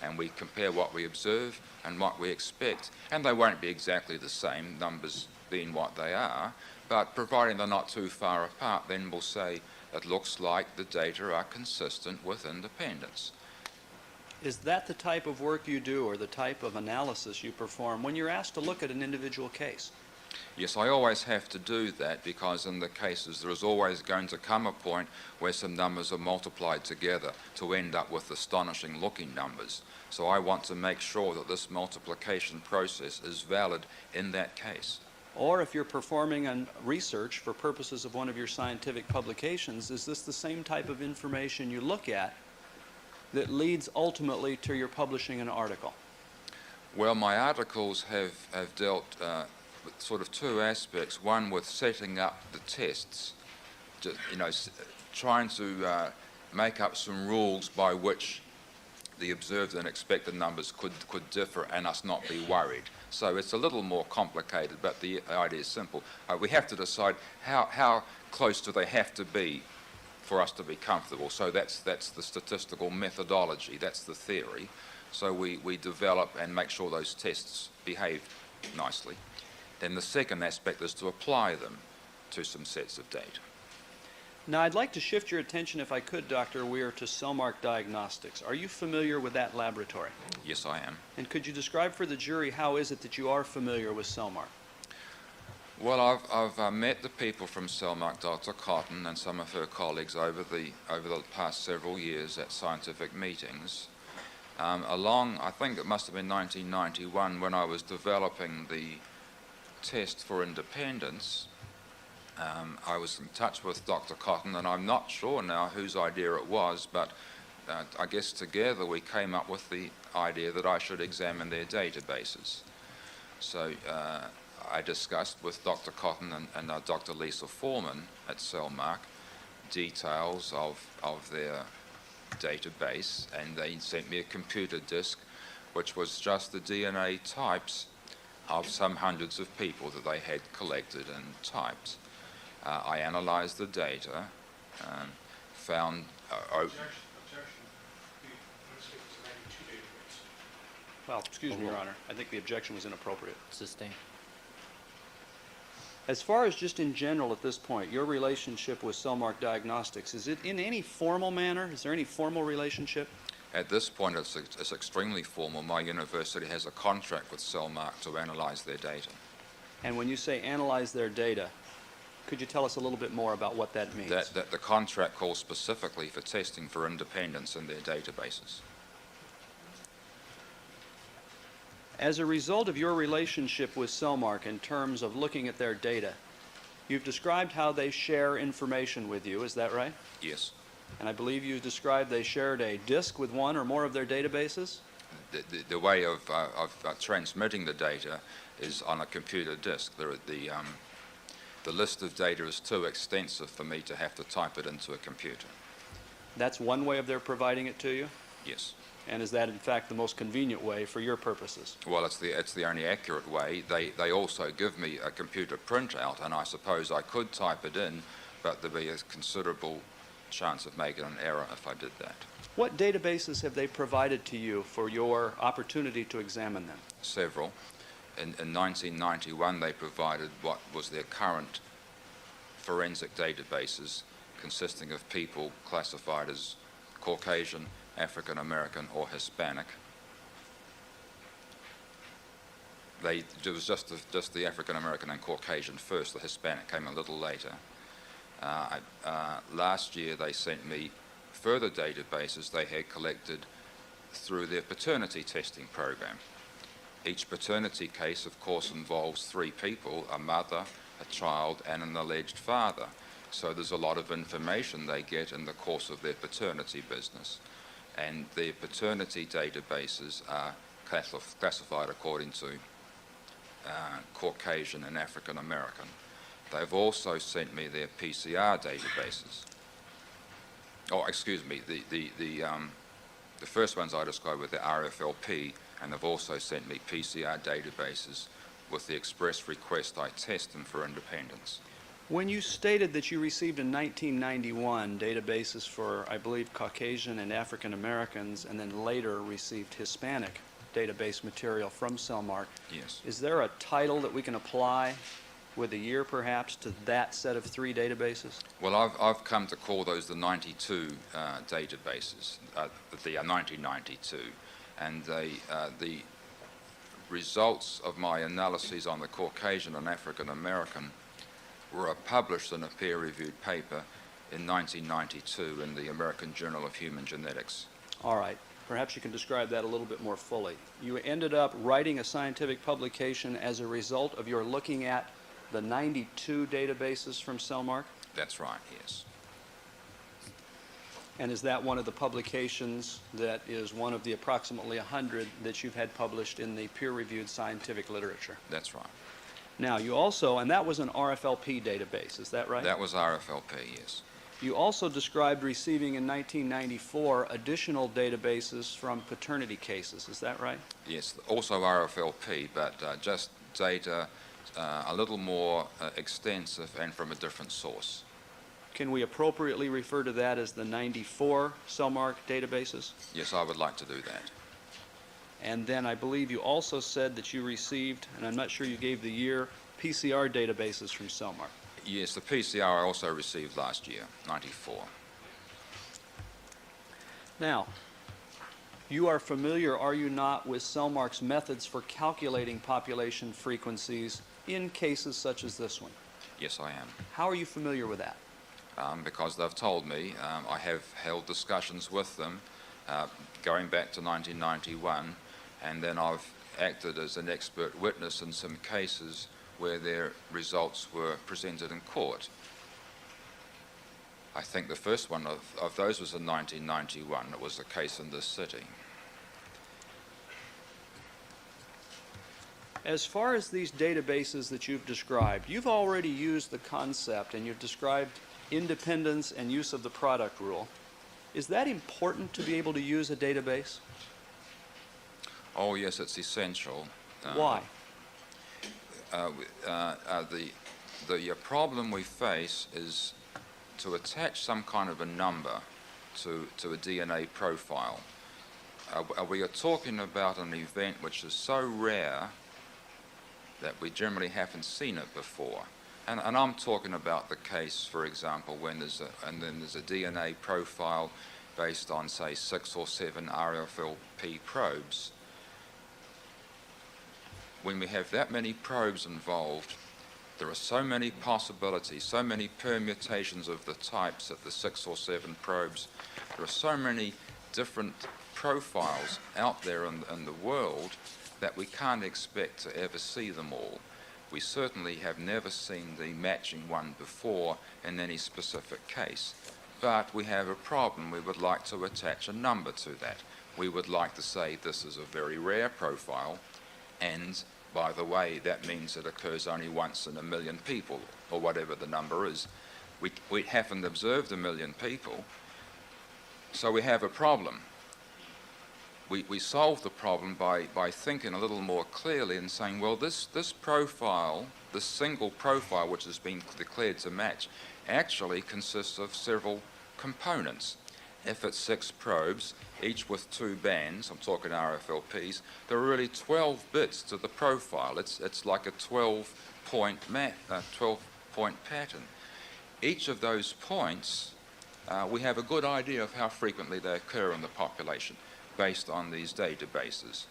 And we compare what we observe and what we expect, and they won't be exactly the same, numbers being what they are, but providing they're not too far apart, then we'll say it looks like the data are consistent with independence. Is that the type of work you do or the type of analysis you perform when you're asked to look at an individual case? Yes, I always have to do that because in the cases there is always going to come a point where some numbers are multiplied together to end up with astonishing looking numbers. So I want to make sure that this multiplication process is valid in that case. Or if you're performing on research for purposes of one of your scientific publications, is this the same type of information you look at that leads ultimately to your publishing an article? Well, my articles have dealt with sort of two aspects. One with setting up the tests, trying to make up some rules by which the observed and expected numbers could differ and us not be worried. So it's a little more complicated, but the idea is simple. We have to decide how close do they have to be for us to be comfortable. So that's the statistical methodology, that's the theory. So we develop and make sure those tests behave nicely. Then the second aspect is to apply them to some sets of data. Now, I'd like to shift your attention, if I could, Dr. Weir, to Cellmark Diagnostics. Are you familiar with that laboratory? Yes, I am. And could you describe for the jury how is it that you are familiar with Cellmark? Well, I've met the people from Cellmark, Dr. Cotton and some of her colleagues over the past several years at scientific meetings. I think it must have been 1991 when I was developing the test for independence. I was in touch with Dr. Cotton, and I'm not sure now whose idea it was, but I guess together we came up with the idea that I should examine their databases. So I discussed with Dr. Cotton and Dr. Lisa Foreman at Cellmark details of their database, and they sent me a computer disk which was just the DNA types of some hundreds of people that they had collected and typed. I analyzed the data, found... Objection. The mistake was 92 database. Well, excuse me, Your Honor. I think the objection was inappropriate. Sustained. As far as just in general at this point, your relationship with Cellmark Diagnostics, is it in any formal manner? Is there any formal relationship? At this point, it's extremely formal. My university has a contract with Cellmark to analyze their data. And when you say analyze their data, could you tell us a little bit more about what that means? That the contract calls specifically for testing for independence in their databases. As a result of your relationship with Cellmark in terms of looking at their data, You've described how they share information with you, is that right? Yes. And I believe you described they shared a disk with one or more of their databases? The way of transmitting the data is on a computer disk. The list of data is too extensive for me to have to type it into a computer. That's one way of their providing it to you? Yes. And is that in fact the most convenient way for your purposes? Well, it's the only accurate way. They also give me a computer printout, and I suppose I could type it in, but there'd be a considerable chance of making an error if I did that. What databases have they provided to you for your opportunity to examine them? Several. In 1991, they provided what was their current forensic databases, consisting of people classified as Caucasian, African American, or Hispanic. It was just the African American and Caucasian first. The Hispanic came a little later. Last year, they sent me further databases they had collected through their paternity testing program. Each paternity case, of course, involves three people: a mother, a child, and an alleged father. So there's a lot of information they get in the course of their paternity business. And their paternity databases are classified according to Caucasian and African American. They've also sent me their PCR databases. Oh, excuse me, the first ones I described were the RFLP, and they've also sent me PCR databases with the express request I test them for independence. When you stated that you received in 1991 databases for, I believe, Caucasian and African Americans, and then later received Hispanic database material from Cellmark, Yes. is there a title that we can apply with a year perhaps to that set of three databases? Well, I've come to call those the 92 databases, the 1992, and the results of my analyses on the Caucasian and African American were published in a peer-reviewed paper in 1992 in the American Journal of Human Genetics. All right. Perhaps you can describe that a little bit more fully. You ended up writing a scientific publication as a result of your looking at the 92 databases from Cellmark? That's right, yes. And is that one of the publications that is one of the approximately 100 that you've had published in the peer-reviewed scientific literature? That's right. Now, you also, and that was an RFLP database, is that right? That was RFLP, yes. You also described receiving in 1994 additional databases from paternity cases, is that right? Yes, also RFLP, but just data a little more extensive and from a different source. Can we appropriately refer to that as the 94 Cellmark databases? Yes, I would like to do that. And then I believe you also said that you received, and I'm not sure you gave the year, PCR databases from Cellmark. Yes, the PCR I also received last year, 94. Now, you are familiar, are you not, with Cellmark's methods for calculating population frequencies in cases such as this one? Yes, I am. How are you familiar with that? Because they've told me. I have held discussions with them going back to 1991, and then I've acted as an expert witness in some cases where their results were presented in court. I think the first one of those was in 1991. It was a case in this city. As far as these databases that you've described, you've already used the concept and you've described independence and use of the product rule. Is that important to be able to use a database? Oh, yes, it's essential. Why? The problem we face is to attach some kind of a number to a DNA profile. We are talking about an event which is so rare that we generally haven't seen it before. And I'm talking about the case, for example, when there's a DNA profile based on, say, 6 or 7 RFLP probes. When we have that many probes involved, there are so many possibilities, so many permutations of the types at the 6 or 7 probes. There are so many different profiles out there in the world that we can't expect to ever see them all. We certainly have never seen the matching one before in any specific case. But we have a problem. We would like to attach a number to that. We would like to say this is a very rare profile, and by the way, that means it occurs only once in 1 million people, or whatever the number is. We haven't observed 1 million people, so we have a problem. We solve the problem by thinking a little more clearly and saying, well, this profile, this single profile which has been declared to match, actually consists of several components. If it's 6 probes, each with 2 bands, I'm talking RFLPs, there are really 12 bits to the profile. It's like a 12-point pattern. Each of those points, we have a good idea of how frequently they occur in the population based on these databases.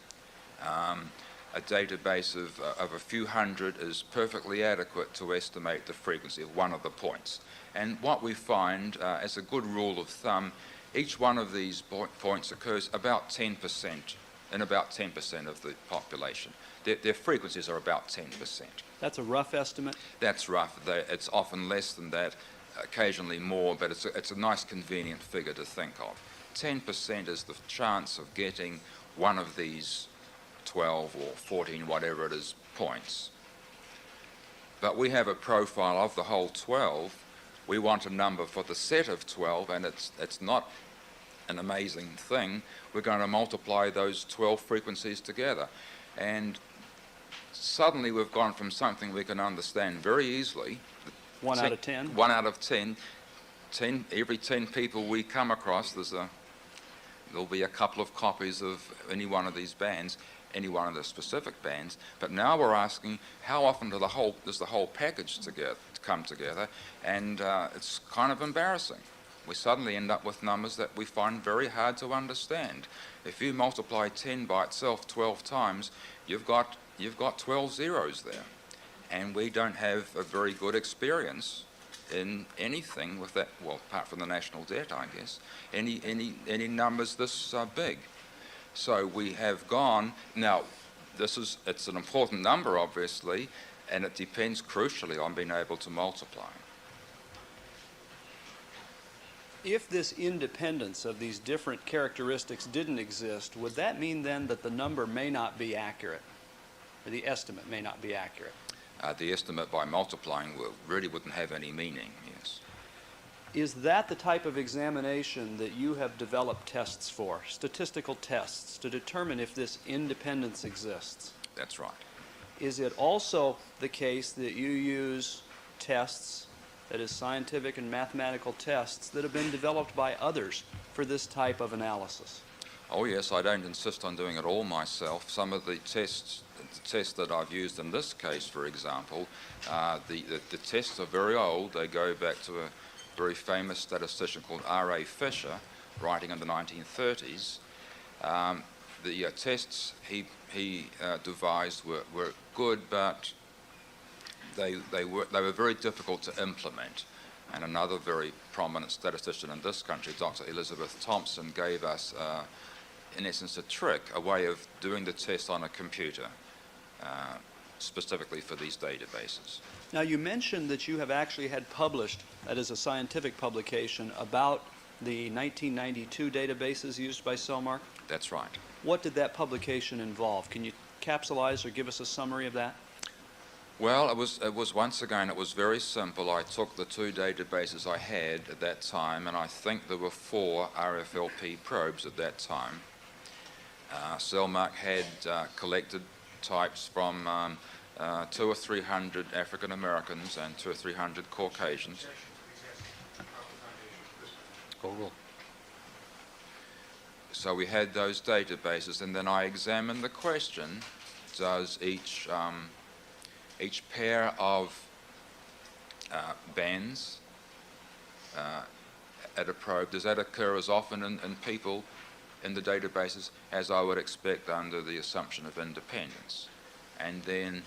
A database of a few hundred is perfectly adequate to estimate the frequency of one of the points. And what we find, as a good rule of thumb, each one of these points occurs about 10%, in about 10% of the population. Their frequencies are about 10%. That's a rough estimate? That's rough. It's often less than that, occasionally more, but it's a nice convenient figure to think of. 10% is the chance of getting one of these 12 or 14, whatever it is, points. But we have a profile of the whole 12. We want a number for the set of 12, and it's not an amazing thing. We're going to multiply those 12 frequencies together. And suddenly we've gone from something we can understand very easily. 1 out of 10? 1 out of 10. Every 10 people we come across, there'll be a couple of copies of any one of these bands, any one of the specific bands. But now we're asking, how often does the whole package come together? And it's kind of embarrassing. We suddenly end up with numbers that we find very hard to understand. If you multiply 10 by itself 12 times, you've got 12 zeros there. And we don't have a very good experience in anything with that, well, apart from the national debt, I guess, any numbers this big. So we have gone, now it's an important number obviously, and it depends crucially on being able to multiply. If this independence of these different characteristics didn't exist, would that mean then that the number may not be accurate, or the estimate may not be accurate? The estimate by multiplying really wouldn't have any meaning, yes. Is that the type of examination that you have developed tests for, statistical tests, to determine if this independence exists? That's right. Is it also the case that you use tests, that is scientific and mathematical tests, that have been developed by others for this type of analysis? Oh yes, I don't insist on doing it all myself. Some of the tests that I've used in this case, for example, the tests are very old. They go back to a very famous statistician called R.A. Fisher, writing in the 1930s. The tests he devised were good, but they were very difficult to implement. And another very prominent statistician in this country, Dr. Elizabeth Thompson, gave us, in essence, a trick, a way of doing the test on a computer, specifically for these databases. Now, you mentioned that you have actually had published, that is a scientific publication, about the 1992 databases used by Cellmark. That's right. What did that publication involve? Can you capsulize or give us a summary of that? Well, it was once again, it was very simple. I took the 2 databases I had at that time, and I think there were 4 RFLP probes at that time. Cellmark had collected types from 200 or 300 African Americans and 200 or 300 Caucasians. So we had those databases, and then I examined the question: does each pair of bands at a probe, does that occur as often in people in the databases as I would expect under the assumption of independence? And then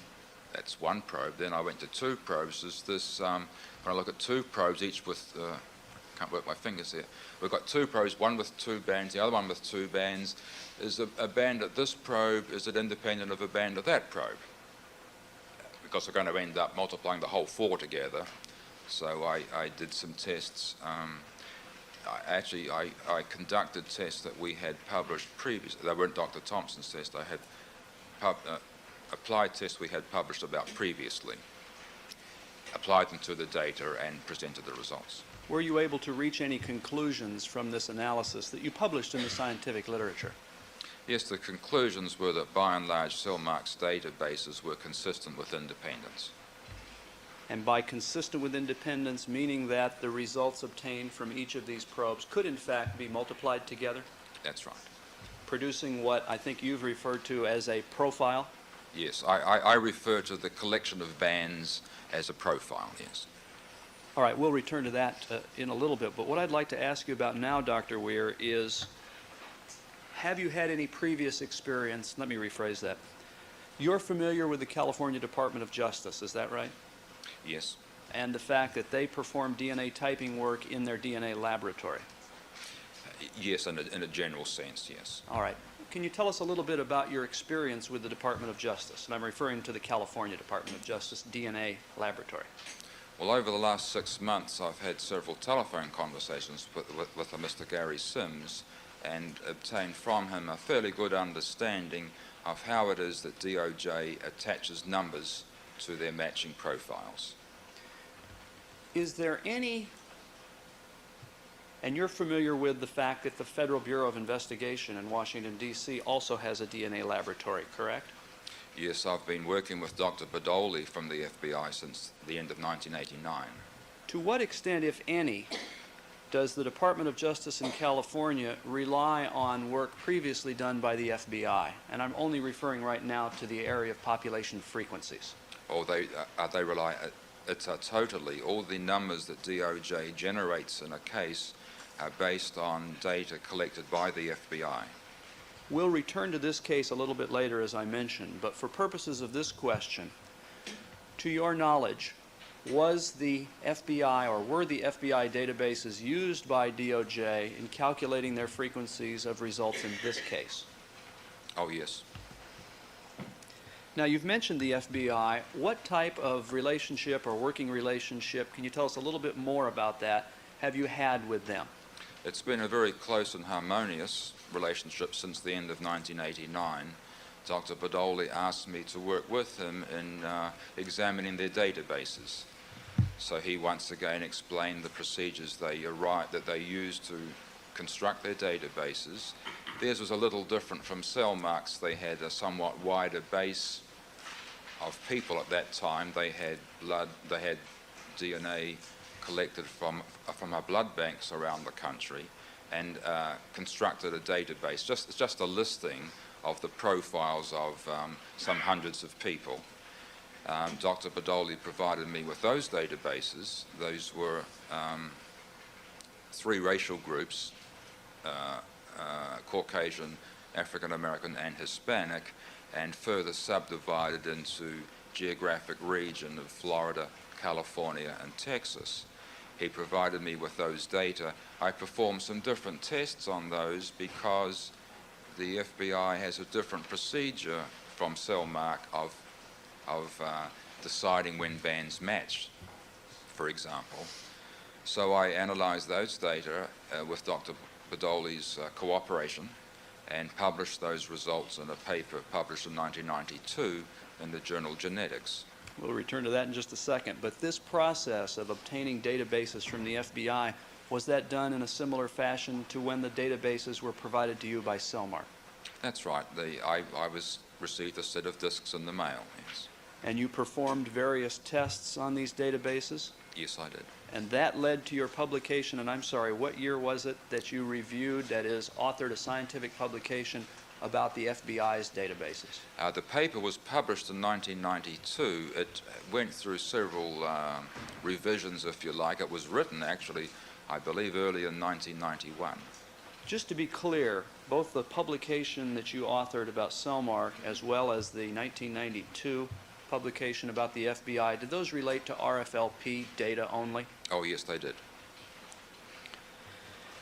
that's 1 probe. Then I went to 2 probes. Is this, when I look at 2 probes, each with, can't work my fingers here. We've got 2 probes, one with 2 bands, the other one with 2 bands. Is a band at this probe, is it independent of a band at that probe? because we're going to end up multiplying the whole 4 together. So I did some tests. I conducted tests that we had published previously. They weren't Dr. Thompson's tests. I had applied tests we had published about previously, applied them to the data, and presented the results. Were you able to reach any conclusions from this analysis that you published in the scientific literature? Yes, the conclusions were that by and large Cellmark's databases were consistent with independence. And by consistent with independence, meaning that the results obtained from each of these probes could in fact be multiplied together, That's right. producing what I think you've referred to as a profile? Yes, I refer to the collection of bands as a profile, yes. All right, we'll return to that in a little bit. But what I'd like to ask you about now, Dr. Weir, is have you had any previous experience? Let me rephrase that. You're familiar with the California Department of Justice, is that right? Yes. And the fact that they perform DNA typing work in their DNA laboratory. Yes, in a general sense, yes. All right. Can you tell us a little bit about your experience with the Department of Justice? And I'm referring to the California Department of Justice DNA laboratory. Well, over the last 6 months, I've had several telephone conversations with a Mr. Gary Sims and obtained from him a fairly good understanding of how it is that DOJ attaches numbers to their matching profiles. Is there any, and you're familiar with the fact that the Federal Bureau of Investigation in Washington, D.C. also has a DNA laboratory, correct? Yes, I've been working with Dr. Badoli from the FBI since the end of 1989. To what extent, if any, does the Department of Justice in California rely on work previously done by the FBI? And I'm only referring right now to the area of population frequencies. Or they rely, it's totally, all the numbers that DOJ generates in a case are based on data collected by the FBI. We'll return to this case a little bit later, as I mentioned, but for purposes of this question, to your knowledge, was the FBI or were the FBI databases used by DOJ in calculating their frequencies of results in this case? Oh, yes. Now, you've mentioned the FBI. What type of relationship or working relationship, can you tell us a little bit more about that, have you had with them? It's been a very close and harmonious relationship since the end of 1989. Dr. Badoli asked me to work with him in examining their databases. So he once again explained the procedures that they used to construct their databases. Theirs was a little different from Cellmark's. They had a somewhat wider base of people at that time. They had blood, they had DNA collected from our blood banks around the country and constructed a database, just a listing of the profiles of some hundreds of people. Dr. Badoli provided me with those databases. Those were 3 racial groups, Caucasian, African American, and Hispanic, and further subdivided into geographic region of Florida, California, and Texas. He provided me with those data. I performed some different tests on those because the FBI has a different procedure from Cellmark of deciding when bands match, for example. So I analyzed those data with Dr. Badoli's cooperation and published those results in a paper published in 1992 in the journal Genetics. We'll return to that in just a second. But this process of obtaining databases from the FBI, was that done in a similar fashion to when the databases were provided to you by Cellmark? That's right. I received a set of discs in the mail, yes. And you performed various tests on these databases? Yes, I did. And that led to your publication, and I'm sorry, what year was it that you reviewed, that is, authored a scientific publication about the FBI's databases? The paper was published in 1992. It went through several revisions, if you like. It was written, actually, I believe, early in 1991. Just to be clear, both the publication that you authored about Cellmark as well as the 1992 publication about the FBI, did those relate to RFLP data only? Oh, yes, they did.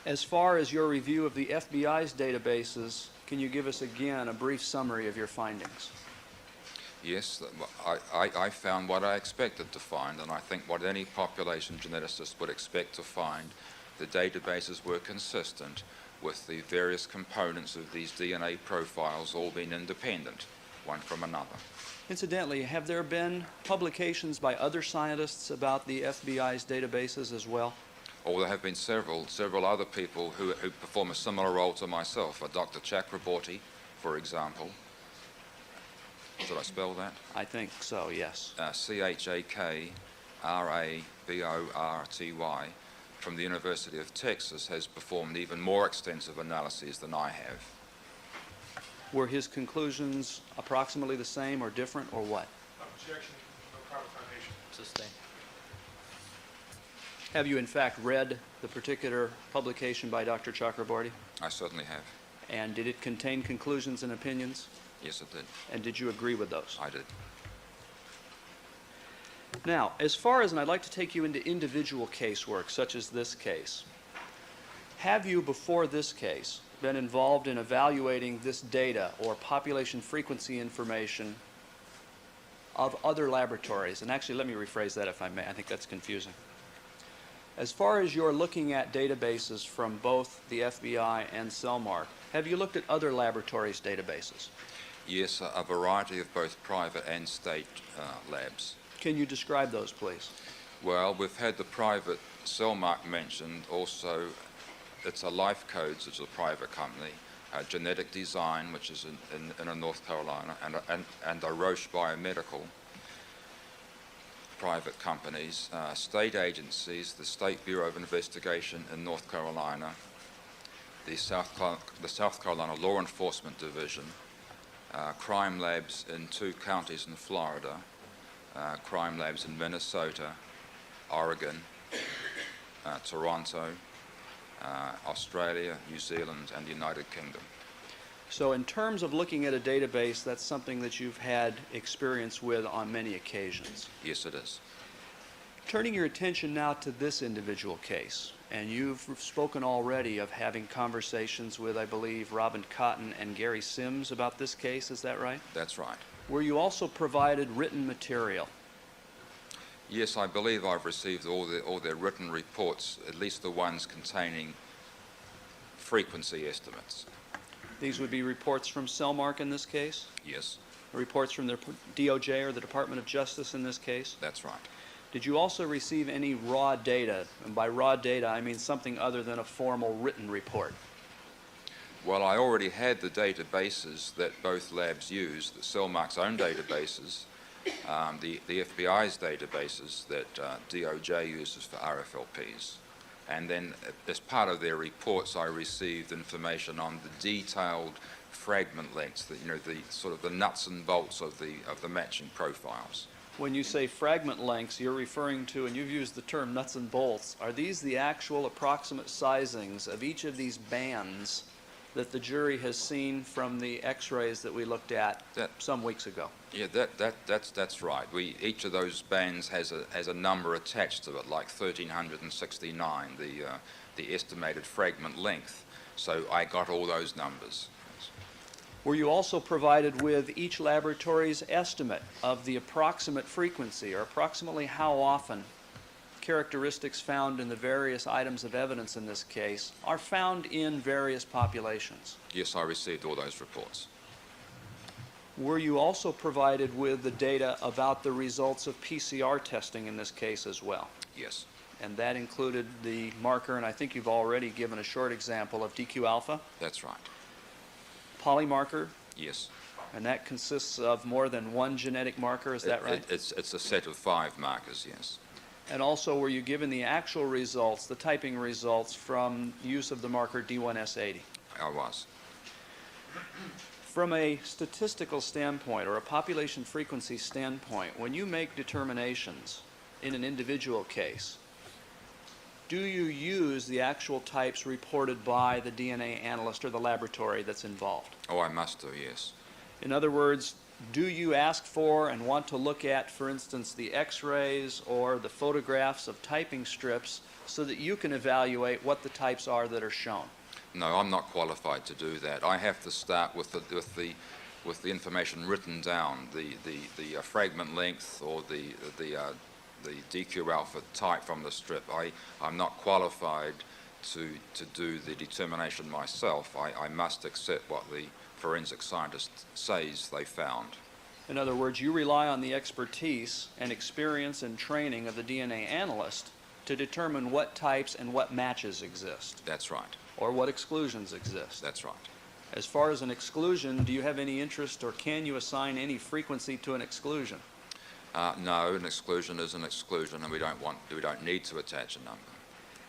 As far as your review of the FBI's databases, can you give us again a brief summary of your findings? Yes, I found what I expected to find, and I think what any population geneticist would expect to find. The databases were consistent with the various components of these DNA profiles all being independent, one from another. Incidentally, have there been publications by other scientists about the FBI's databases as well? Or there have been several other people who perform a similar role to myself. Dr. Chakraborty, for example. Should I spell that? I think so, yes. Chakraborty from the University of Texas has performed even more extensive analyses than I have. Were his conclusions approximately the same or different, or what? Objection, no proper foundation. Sustain. Have you in fact read the particular publication by Dr. Chakraborty? I certainly have. And did it contain conclusions and opinions? Yes, it did. And did you agree with those? I did. Now, as far as, and I'd like to take you into individual casework, such as this case, have you, before this case, been involved in evaluating this data or population frequency information of other laboratories? And actually, let me rephrase that if I may. I think that's confusing. As far as you're looking at databases from both the FBI and Cellmark, have you looked at other laboratories' databases? Yes, a variety of both private and state labs. Can you describe those, please? Well, we've had the private Cellmark mentioned. Also, it's a Life Codes, which is a private company, Genetic Design, which is in North Carolina, and a Roche Biomedical, private companies, state agencies, the State Bureau of Investigation in North Carolina, the South Carolina Law Enforcement Division, crime labs in 2 counties in Florida, crime labs in Minnesota, Oregon, Toronto, Australia, New Zealand, and the United Kingdom. So in terms of looking at a database, that's something that you've had experience with on many occasions. Yes, it is. Turning your attention now to this individual case, and you've spoken already of having conversations with, I believe, Robin Cotton and Gary Sims about this case, is that right? That's right. Were you also provided written material? Yes, I believe I've received all their written reports, at least the ones containing frequency estimates. These would be reports from Cellmark in this case? Yes, Reports from the DOJ or the Department of Justice in this case? that's right. Did you also receive any raw data? And by raw data, I mean something other than a formal written report. Well, I already had the databases that both labs use, the Cellmark's own databases, the FBI's databases that DOJ uses for RFLPs. And then as part of their reports, I received information on the detailed fragment lengths, the sort of the nuts and bolts of the matching profiles. When you say fragment lengths, you're referring to, and you've used the term nuts and bolts, are these the actual approximate sizings of each of these bands that the jury has seen from the x-rays that we looked at some weeks ago? Yeah, that's right. Each of those bands has a number attached to it, like 1369, the estimated fragment length. So I got all those numbers. Were you also provided with each laboratory's estimate of the approximate frequency, or approximately how often characteristics found in the various items of evidence in this case are found in various populations? Yes, I received all those reports. Were you also provided with the data about the results of PCR testing in this case as well? Yes, And that included the marker, and I think you've already given a short example of DQ alpha, that's right. polymarker, Yes. and that consists of more than one genetic marker, is that right? It's a set of 5 markers, yes. And also, were you given the actual results, the typing results, from use of the marker D1S80? I was. From a statistical standpoint or a population frequency standpoint, when you make determinations in an individual case, do you use the actual types reported by the DNA analyst or the laboratory that's involved? Oh, I must do, yes. In other words, do you ask for and want to look at, for instance, the x-rays or the photographs of typing strips so that you can evaluate what the types are that are shown? No, I'm not qualified to do that. I have to start with the with the information written down, the fragment length or the DQ alpha type from the strip. I'm not qualified to do the determination myself. I must accept what the forensic scientist says they found. In other words, you rely on the expertise and experience and training of the DNA analyst to determine what types and what matches exist, That's right. or what exclusions exist. That's right. As far as an exclusion, do you have any interest or can you assign any frequency to an exclusion? No, an exclusion is an exclusion, and we don't need to attach a number.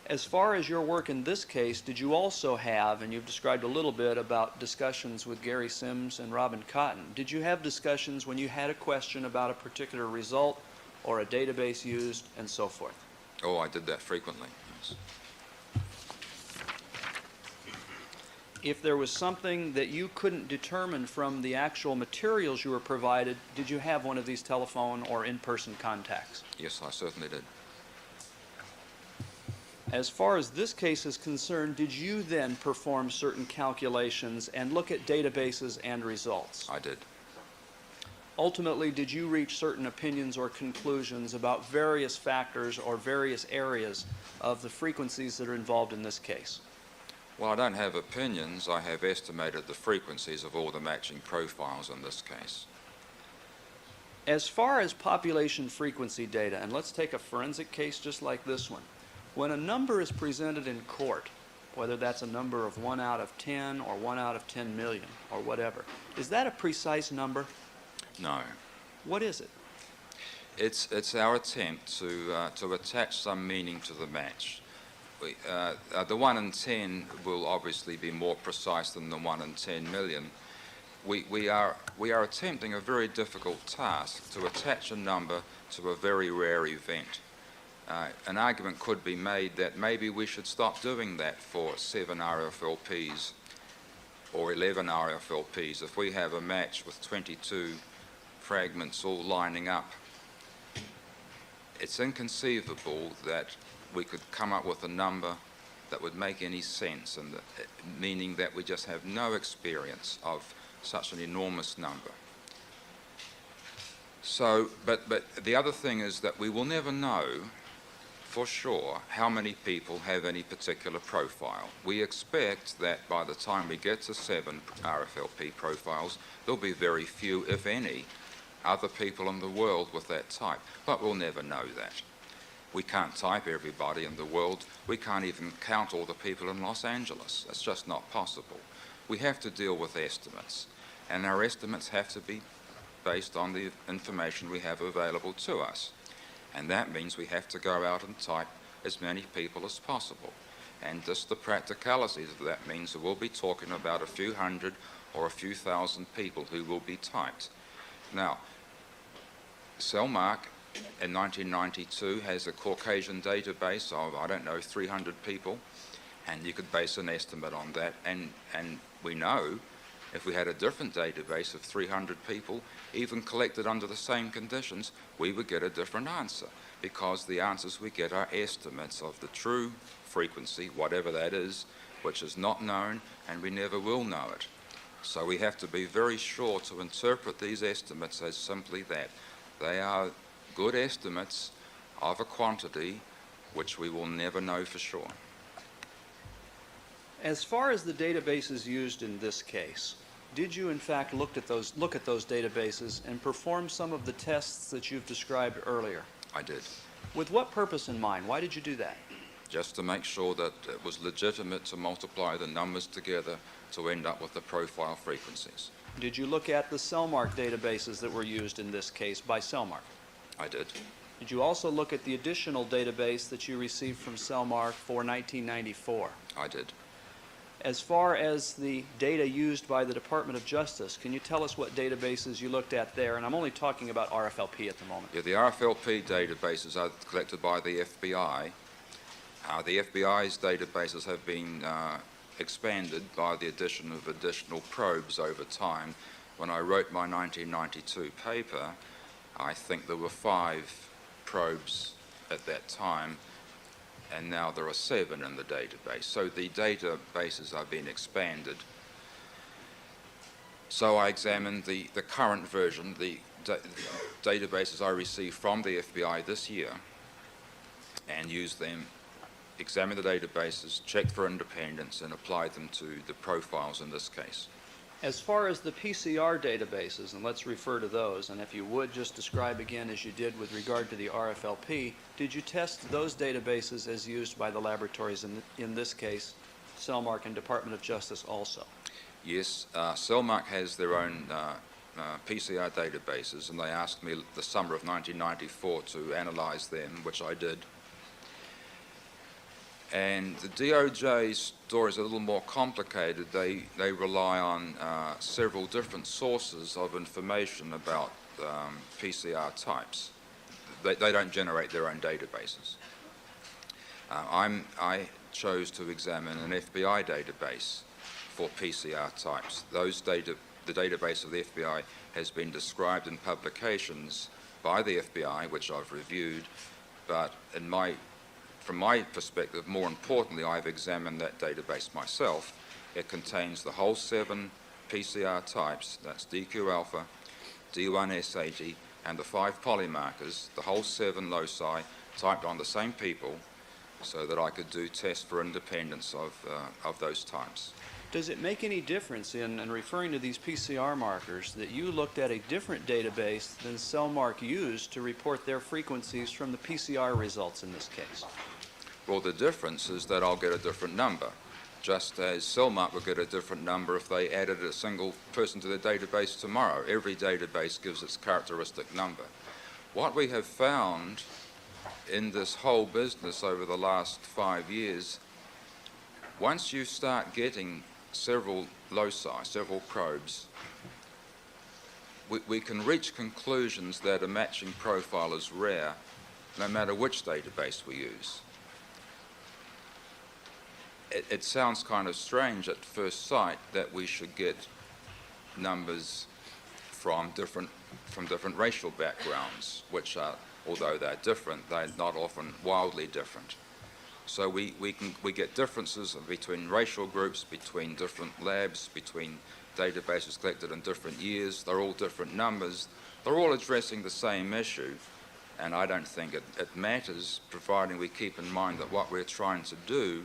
As far as your work in this case, did you also have, and you've described a little bit about discussions with Gary Sims and Robin Cotton, did you have discussions when you had a question about a particular result or a database used and so forth? Oh, I did that frequently. Yes. If there was something that you couldn't determine from the actual materials you were provided, did you have one of these telephone or in-person contacts? Yes, I certainly did. As far as this case is concerned, did you then perform certain calculations and look at databases and results? I did. Ultimately, did you reach certain opinions or conclusions about various factors or various areas of the frequencies that are involved in this case? Well, I don't have opinions. I have estimated the frequencies of all the matching profiles in this case. As far as population frequency data, and let's take a forensic case just like this one, when a number is presented in court, whether that's a number of 1 out of 10 or 1 out of 10 million or whatever, is that a precise number? No. What is it? It's our attempt to attach some meaning to the match. The 1 in 10 will obviously be more precise than the 1 in 10 million. We are attempting a very difficult task to attach a number to a very rare event. An argument could be made that maybe we should stop doing that for 7 RFLPs or 11 RFLPs. If we have a match with 22 fragments all lining up, it's inconceivable that we could come up with a number that would make any sense, and meaning that we just have no experience of such an enormous number. So, but the other thing is that we will never know for sure how many people have any particular profile. We expect that by the time we get to 7 RFLP profiles, there'll be very few, if any, other people in the world with that type, but we'll never know that. We can't type everybody in the world. We can't even count all the people in Los Angeles. That's just not possible. We have to deal with estimates, and our estimates have to be based on the information we have available to us. And that means we have to go out and type as many people as possible. And just the practicalities of that means that we'll be talking about a few hundred or a few thousand people who will be typed. Now, Cellmark in 1992 has a Caucasian database of, I don't know, 300 people, and you could base an estimate on that. And we know if we had a different database of 300 people, even collected under the same conditions, we would get a different answer, because the answers we get are estimates of the true frequency, whatever that is, which is not known, and we never will know it. So we have to be very sure to interpret these estimates as simply that. They are good estimates of a quantity which we will never know for sure. As far as the databases used in this case, did you in fact look at those databases and perform some of the tests that you've described earlier? I did. With what purpose in mind? Why did you do that? Just to make sure that it was legitimate to multiply the numbers together to end up with the profile frequencies. Did you look at the Cellmark databases that were used in this case by Cellmark? I did. Did you also look at the additional database that you received from Cellmark for 1994? I did. As far as the data used by the Department of Justice, can you tell us what databases you looked at there? And I'm only talking about RFLP at the moment. Yeah, the RFLP databases are collected by the FBI. The FBI's databases have been expanded by the addition of additional probes over time. When I wrote my 1992 paper, I think there were 5 probes at that time, and now there are 7 in the database. So the databases are being expanded So I examined the current version, the databases I received from the FBI this year, and used them, examined the databases, checked for independence, and applied them to the profiles in this case. As far as the PCR databases, and let's refer to those, and if you would just describe again as you did with regard to the RFLP, did you test those databases as used by the laboratories in this case, Cellmark and Department of Justice also? Yes, Cellmark has their own PCR databases, and they asked me the summer of 1994 to analyze them, which I did. And the DOJ's story is a little more complicated. They rely on several different sources of information about PCR types. They don't generate their own databases. I chose to examine an FBI database for PCR types. The database of the FBI has been described in publications by the FBI, which I've reviewed, but from my perspective, more importantly, I've examined that database myself. It contains the whole 7 PCR types, that's DQ alpha, D1S80, and the 5 polymarkers, the whole 7 loci typed on the same people, so that I could do tests for independence of those types. Does it make any difference in referring to these PCR markers that you looked at a different database than Cellmark used to report their frequencies from the PCR results in this case? Well, the difference is that I'll get a different number, just as Cellmark will get a different number if they added a single person to the database tomorrow. Every database gives its characteristic number. What we have found in this whole business over the last 5 years, once you start getting several loci, several probes, we can reach conclusions that a matching profile is rare, no matter which database we use. It sounds kind of strange at first sight that we should get numbers from different racial backgrounds, which are, although they're different, they're not often wildly different. So we get differences between racial groups, between different labs, between databases collected in different years. They're all different numbers. They're all addressing the same issue, and I don't think it matters, providing we keep in mind that what we're trying to do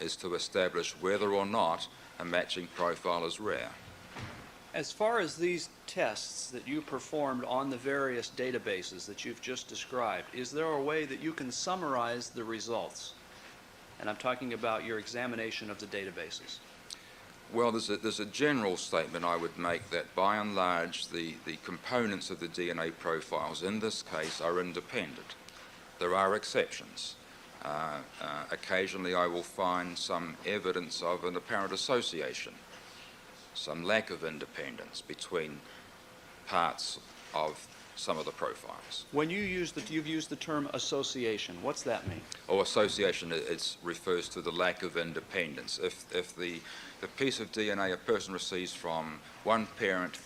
is to establish whether or not a matching profile is rare. As far as these tests that you performed on the various databases that you've just described, is there a way that you can summarize the results? And I'm talking about your examination of the databases. Well, there's a general statement I would make that by and large the components of the DNA profiles in this case are independent. There are exceptions. Occasionally I will find some evidence of an apparent association, some lack of independence between parts of some of the profiles. When you've used the term association, what's that mean? Oh, association, it refers to the lack of independence. If the piece of DNA a person receives from one parent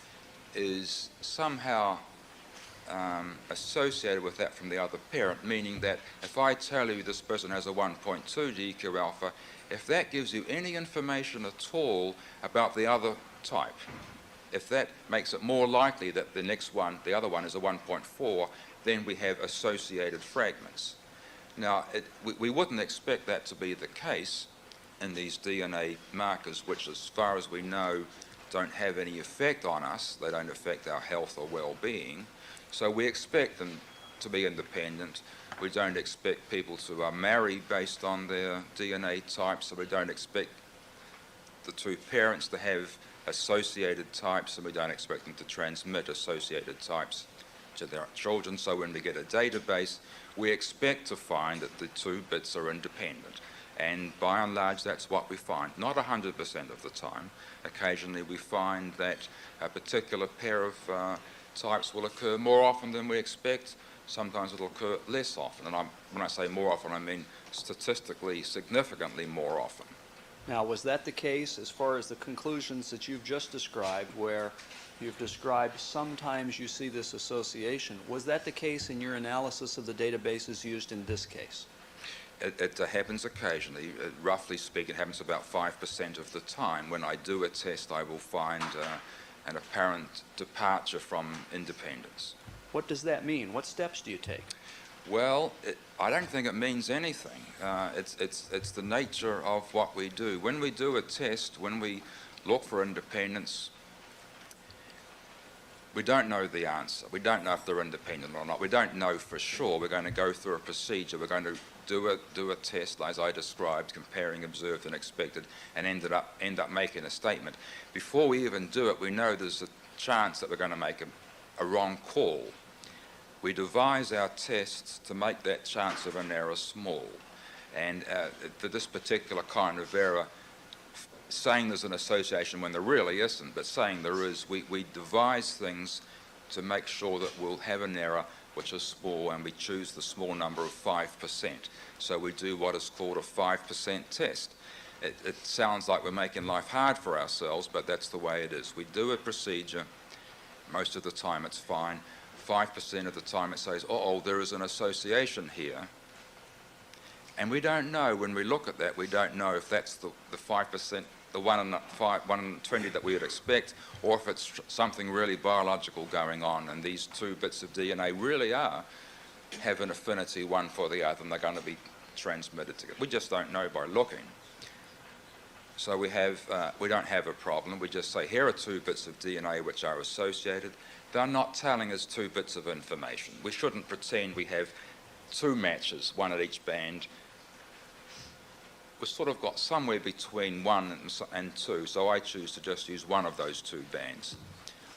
is somehow associated with that from the other parent, meaning that if I tell you this person has a 1.2 DQ alpha, if that gives you any information at all about the other type, if that makes it more likely that the other one is a 1.4, then we have associated fragments. Now, we wouldn't expect that to be the case in these DNA markers, which as far as we know don't have any effect on us. They don't affect our health or well-being. So we expect them to be independent. We don't expect people to marry based on their DNA type, so we don't expect the two parents to have associated types, and we don't expect them to transmit associated types to their children. So when we get a database, we expect to find that the 2 bits are independent. And by and large, that's what we find. Not 100% of the time. Occasionally we find that a particular pair of types will occur more often than we expect. Sometimes it'll occur less often. And when I say more often, I mean statistically significantly more often. Now, was that the case as far as the conclusions that you've just described, where you've described sometimes you see this association? Was that the case in your analysis of the databases used in this case? It happens occasionally. Roughly speaking, it happens about 5% of the time. When I do a test, I will find an apparent departure from independence. What does that mean? What steps do you take? Well, I don't think it means anything. It's the nature of what we do. When we do a test, when we look for independence, we don't know the answer. We don't know if they're independent or not. We don't know for sure. We're going to go through a procedure. We're going to do a test, as I described, comparing observed and expected, and end up making a statement. Before we even do it, we know there's a chance that we're going to make a wrong call. We devise our tests to make that chance of an error small. And for this particular kind of error, saying there's an association when there really isn't, but saying there is, we devise things to make sure that we'll have an error which is small, and we choose the small number of 5%. So we do what is called a 5% test. It sounds like we're making life hard for ourselves, but that's the way it is. We do a procedure. Most of the time it's fine. 5% of the time it says, uh-oh, there is an association here. And we don't know, when we look at that, we don't know if that's the 5%, the 1 in 20 that we would expect, or if it's something really biological going on, and these two bits of DNA really have an affinity one for the other, and they're going to be transmitted together. We just don't know by looking. So we don't have a problem. We just say, here are two bits of DNA which are associated. They're not telling us two bits of information. We shouldn't pretend we have two matches, one at each band. We've sort of got somewhere between 1 and 2, so I choose to just use one of those two bands.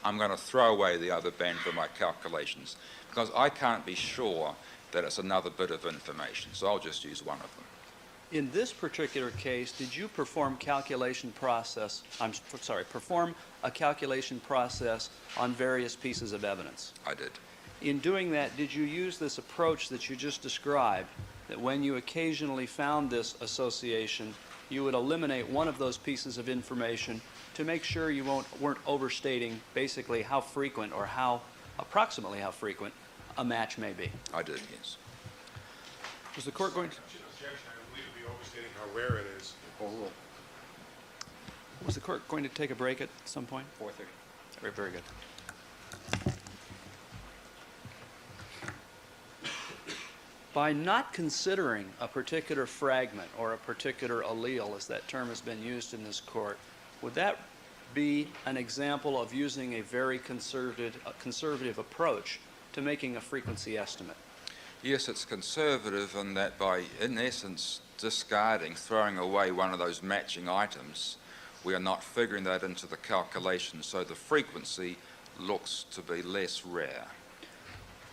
I'm going to throw away the other band for my calculations, because I can't be sure that it's another bit of information, so I'll just use one of them. In this particular case, did you perform a calculation process on various pieces of evidence? I did. In doing that, did you use this approach that you just described, that when you occasionally found this association, you would eliminate one of those pieces of information to make sure you weren't overstating basically how frequent or approximately how frequent a match may be? I did, yes. Was the court going to... Objection, I believe to be overstating how rare it is. Was the court going to take a break at some point? 4:30. Very, very good. By not considering a particular fragment or a particular allele, as that term has been used in this court, would that be an example of using a very conservative approach to making a frequency estimate? Yes, it's conservative in that by, in essence, discarding, throwing away one of those matching items, we are not figuring that into the calculation, so the frequency looks to be less rare.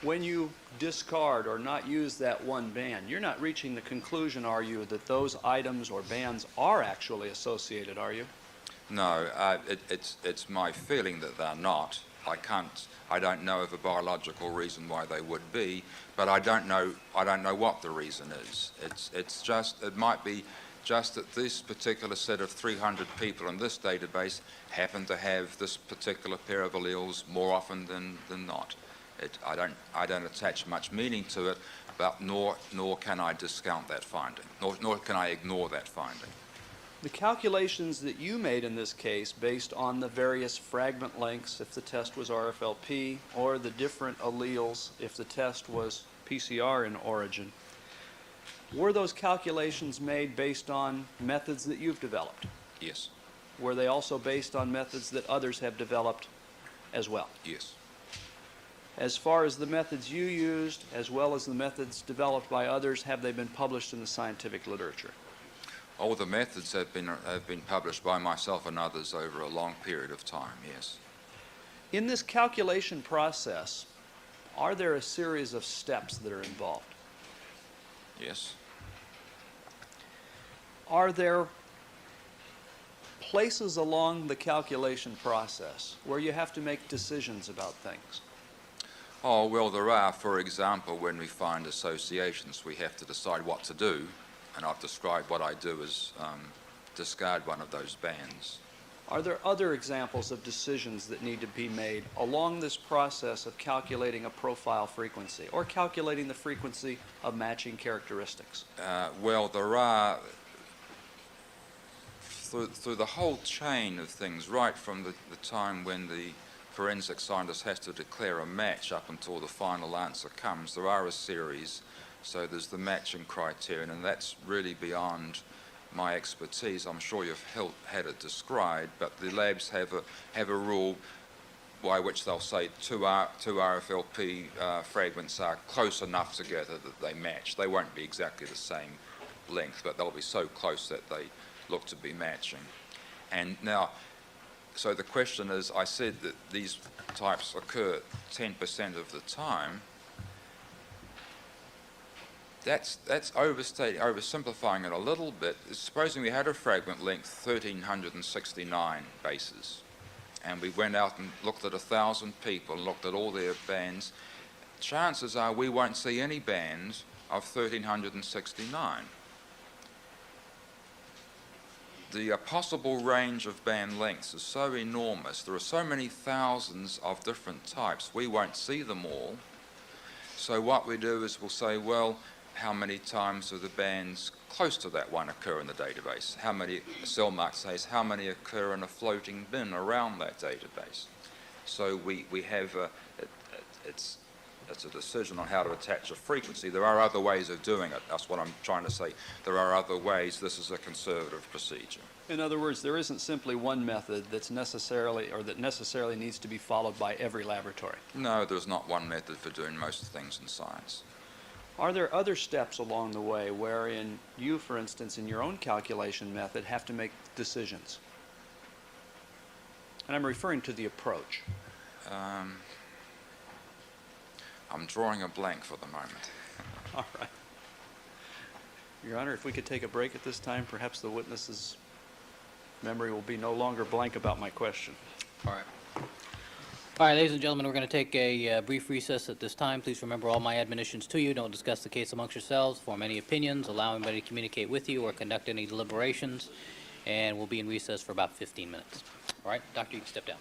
When you discard or not use that one band, you're not reaching the conclusion, are you, that those items or bands are actually associated, are you? No, it's my feeling that they're not. I don't know of a biological reason why they would be, but I don't know what the reason is. It might be just that this particular set of 300 people in this database happen to have this particular pair of alleles more often than not. I don't attach much meaning to it, but nor can I discount that finding, nor can I ignore that finding. The calculations that you made in this case, based on the various fragment lengths, if the test was RFLP, or the different alleles, if the test was PCR in origin, were those calculations made based on methods that you've developed? Yes. Were they also based on methods that others have developed as well? Yes. As far as the methods you used, as well as the methods developed by others, have they been published in the scientific literature? All the methods have been published by myself and others over a long period of time, yes. In this calculation process, are there a series of steps that are involved? Yes. Are there places along the calculation process where you have to make decisions about things? Oh, well, there are. For example, when we find associations, we have to decide what to do. And I've described what I do as discard one of those bands. Are there other examples of decisions that need to be made along this process of calculating a profile frequency or calculating the frequency of matching characteristics? Well, there are through the whole chain of things, right from the time when the forensic scientist has to declare a match up until the final answer comes, there are a series. So there's the matching criterion, and that's really beyond my expertise. I'm sure you've had it described, but the labs have a rule by which they'll say two RFLP fragments are close enough together that they match. They won't be exactly the same length, but they'll be so close that they look to be matching. And now, so the question is, I said that these types occur 10% of the time. That's oversimplifying it a little bit. Supposing we had a fragment length 1,369 bases, and we went out and looked at 1,000 people, looked at all their bands, chances are we won't see any bands of 1,369. The possible range of band lengths is so enormous. There are so many thousands of different types, we won't see them all. So what we do is we'll say, well, how many times do the bands close to that one occur in the database? How many, Cellmark says, how many occur in a floating bin around that database? So we have it's a decision on how to attach a frequency. There are other ways of doing it. That's what I'm trying to say. There are other ways. This is a conservative procedure. In other words, there isn't simply one method that necessarily needs to be followed by every laboratory. No, there's not one method for doing most things in science. Are there other steps along the way wherein you, for instance, in your own calculation method, have to make decisions? And I'm referring to the approach. I'm drawing a blank for the moment. All right. Your Honor, if we could take a break at this time, perhaps the witness's memory will be no longer blank about my question. All right. All right, ladies and gentlemen, we're going to take a brief recess at this time. Please remember all my admonitions to you. Don't discuss the case amongst yourselves, form any opinions, allow anybody to communicate with you, or conduct any deliberations. And we'll be in recess for about 15 minutes. All right, Doctor, you can step down.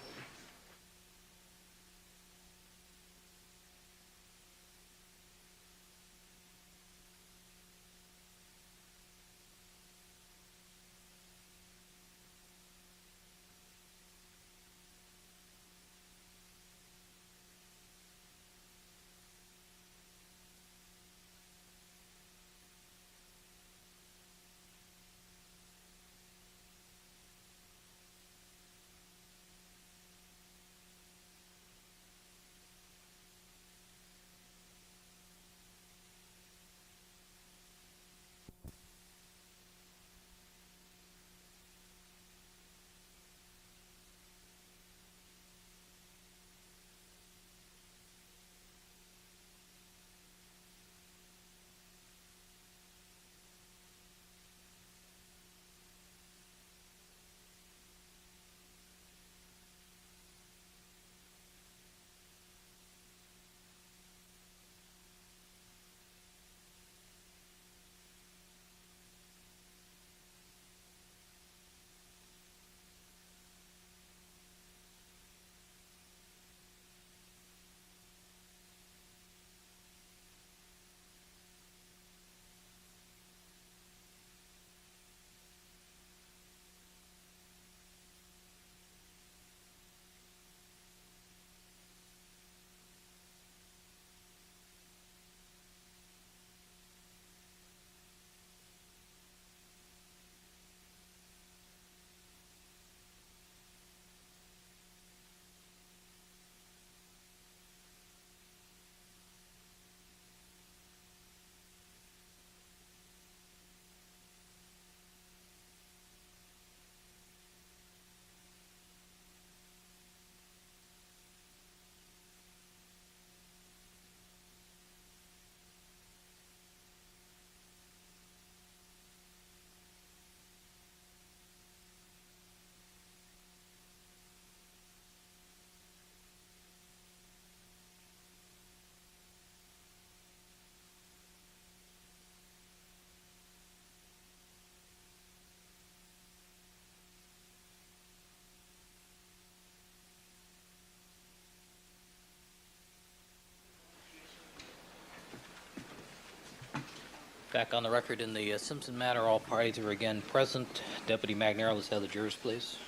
Back on the record in the Simpson matter, all parties are again present. Deputy McNair, let's have the jurors, please.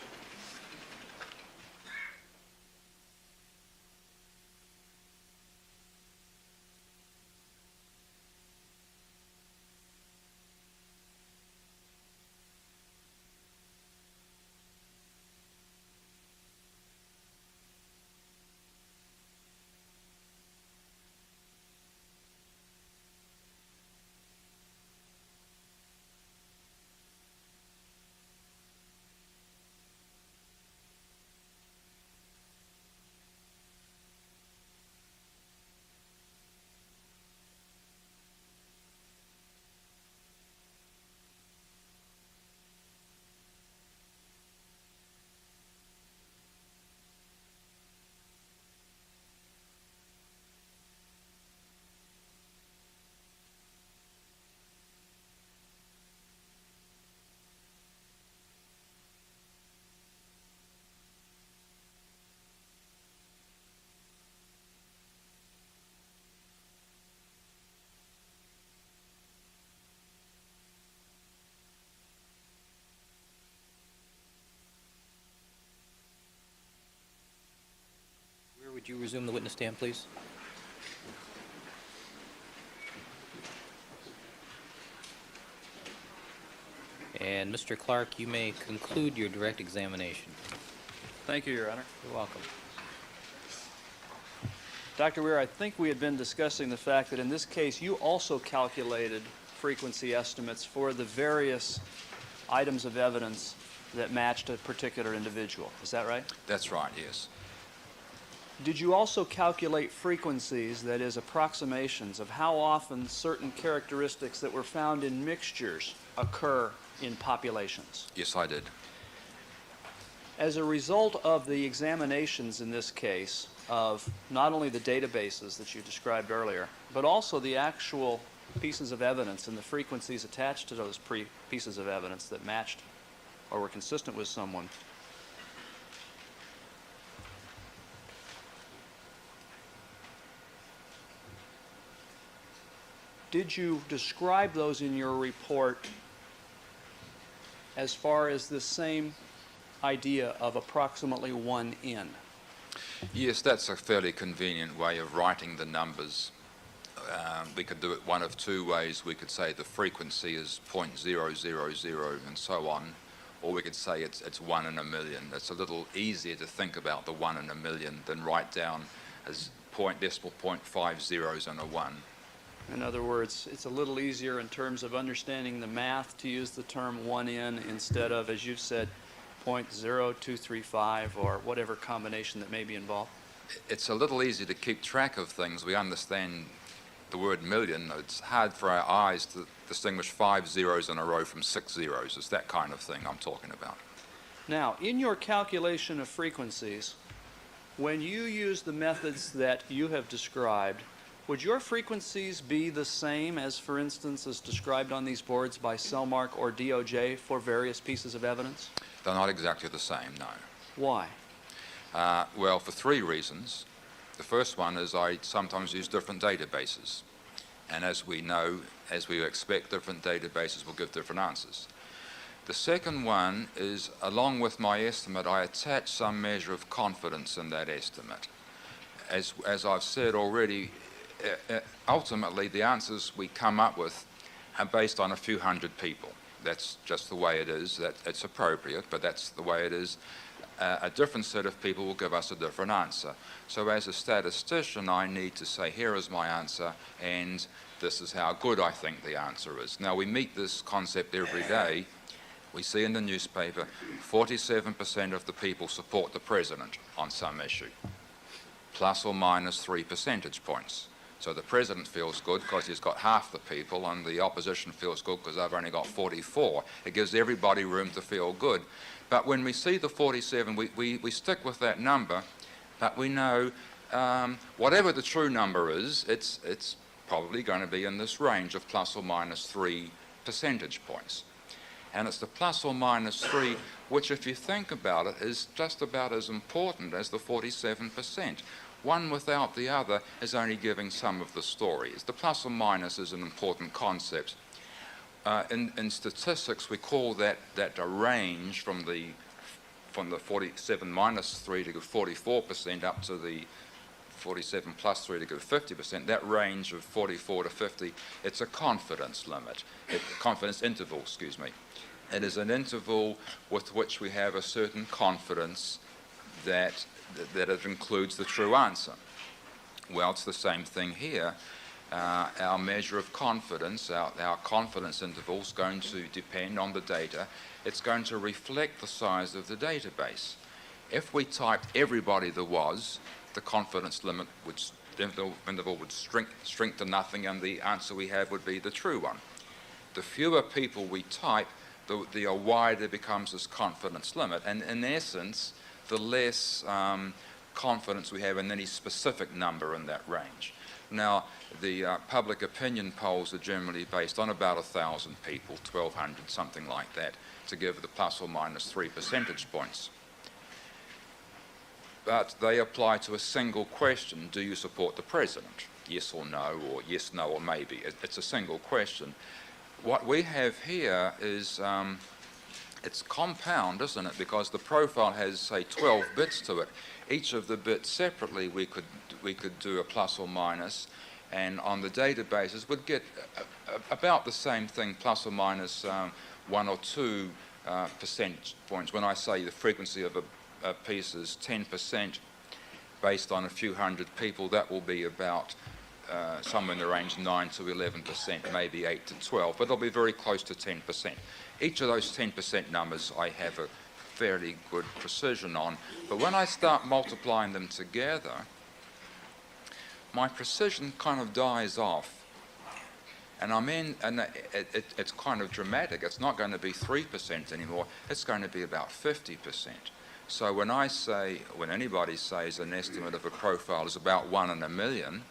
Where would you resume the witness stand, please? And Mr. Clark, you may conclude your direct examination. Thank you, Your Honor. You're welcome. Dr. Weir, I think we had been discussing the fact that in this case you also calculated frequency estimates for the various items of evidence that matched a particular individual. Is that right? That's right, yes. Did you also calculate frequencies, that is, approximations of how often certain characteristics that were found in mixtures occur in populations? Yes, I did. As a result of the examinations in this case of not only the databases that you described earlier, but also the actual pieces of evidence and the frequencies attached to those pieces of evidence that matched or were consistent with someone, did you describe those in your report as far as the same idea of approximately 1 in? Yes, that's a fairly convenient way of writing the numbers. We could do it one of two ways. We could say the frequency is 0.000 and so on, or we could say it's 1 in a million. It's a little easier to think about the 1 in a million than write down as decimal point 5 zeros and a 1. In other words, it's a little easier in terms of understanding the math to use the term 1 in instead of, as you've said, 0.0235 or whatever combination that may be involved. It's a little easier to keep track of things. We understand the word million. It's hard for our eyes to distinguish 5 zeros in a row from 6 zeros. It's that kind of thing I'm talking about. Now, in your calculation of frequencies, when you use the methods that you have described, would your frequencies be the same as, for instance, as described on these boards by Cellmark or DOJ for various pieces of evidence? They're not exactly the same, no. Why? Well, for 3 reasons. The first one is I sometimes use different databases. And as we know, as we expect, different databases will give different answers. The second one is, along with my estimate, I attach some measure of confidence in that estimate. As I've said already, ultimately the answers we come up with are based on a few hundred people. That's just the way it is. That it's appropriate, but that's the way it is. A different set of people will give us a different answer. So as a statistician, I need to say, here is my answer, and this is how good I think the answer is. Now, we meet this concept every day. We see in the newspaper 47% of the people support the president on some issue, plus or minus 3 percentage points. So the president feels good because he's got half the people, and the opposition feels good because they've only got 44. It gives everybody room to feel good. But when we see the 47, we stick with that number, but we know whatever the true number is, it's probably going to be in this range of plus or minus 3 percentage points. And it's the plus or minus 3, which, if you think about it, is just about as important as the 47%. One without the other is only giving some of the stories. The plus or minus is an important concept. In statistics, we call that a range from the 47 minus 3 to go 44% up to the 47 plus 3 to go 50%. That range of 44 to 50, it's a confidence limit, confidence interval, excuse me. It is an interval with which we have a certain confidence that it includes the true answer. Well, it's the same thing here. Our measure of confidence, our confidence interval is going to depend on the data. It's going to reflect the size of the database. If we typed everybody there was, the confidence limit interval would shrink to nothing, and the answer we have would be the true one. The fewer people we type, the wider becomes this confidence limit, and in essence, the less confidence we have in any specific number in that range. Now, the public opinion polls are generally based on about 1,000 people, 1,200, something like that, to give the plus or minus 3 percentage points. But they apply to a single question: do you support the president? Yes or no, or yes, no, or maybe. It's a single question. What we have here is, it's compound, isn't it? Because the profile has, say, 12 bits to it. Each of the bits separately we could do a plus or minus, and on the databases would get about the same thing, plus or minus 1 or 2 percentage points. When I say the frequency of a piece is 10% based on a few hundred people, that will be about somewhere in the range 9 to 11%, maybe 8 to 12, but it'll be very close to 10%. Each of those 10% numbers I have a fairly good precision on, but when I start multiplying them together, my precision kind of dies off. And it's kind of dramatic. It's not going to be 3% anymore. It's going to be about 50%. So when anybody says an estimate of a profile is about 1 in a million,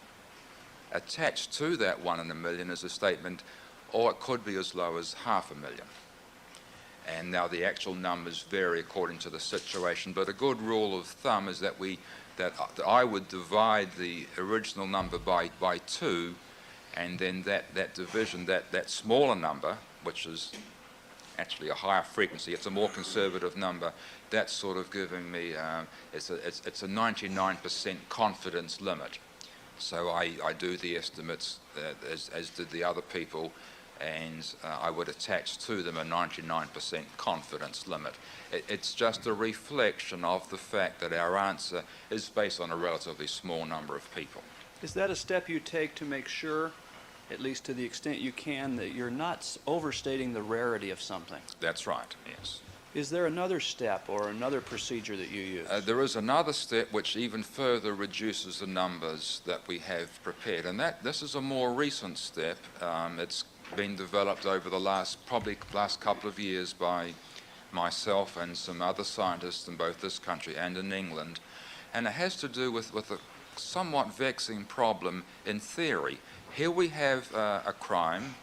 attached to that 1 in a million is a statement, or it could be as low as 500,000. And now the actual numbers vary according to the situation, but a good rule of thumb is that I would divide the original number by 2, and then that division, that smaller number, which is actually a higher frequency, it's a more conservative number, that's sort of giving me, it's a 99% confidence limit. So I do the estimates as did the other people, and I would attach to them a 99% confidence limit. It's just a reflection of the fact that our answer is based on a relatively small number of people. Is that a step you take to make sure, at least to the extent you can, that you're not overstating the rarity of something? That's right, yes. Is there another step or another procedure that you use? There is another step which even further reduces the numbers that we have prepared, and this is a more recent step. It's been developed over the last couple of years by myself and some other scientists in both this country and in England, and it has to do with a somewhat vexing problem in theory. Here we have a crime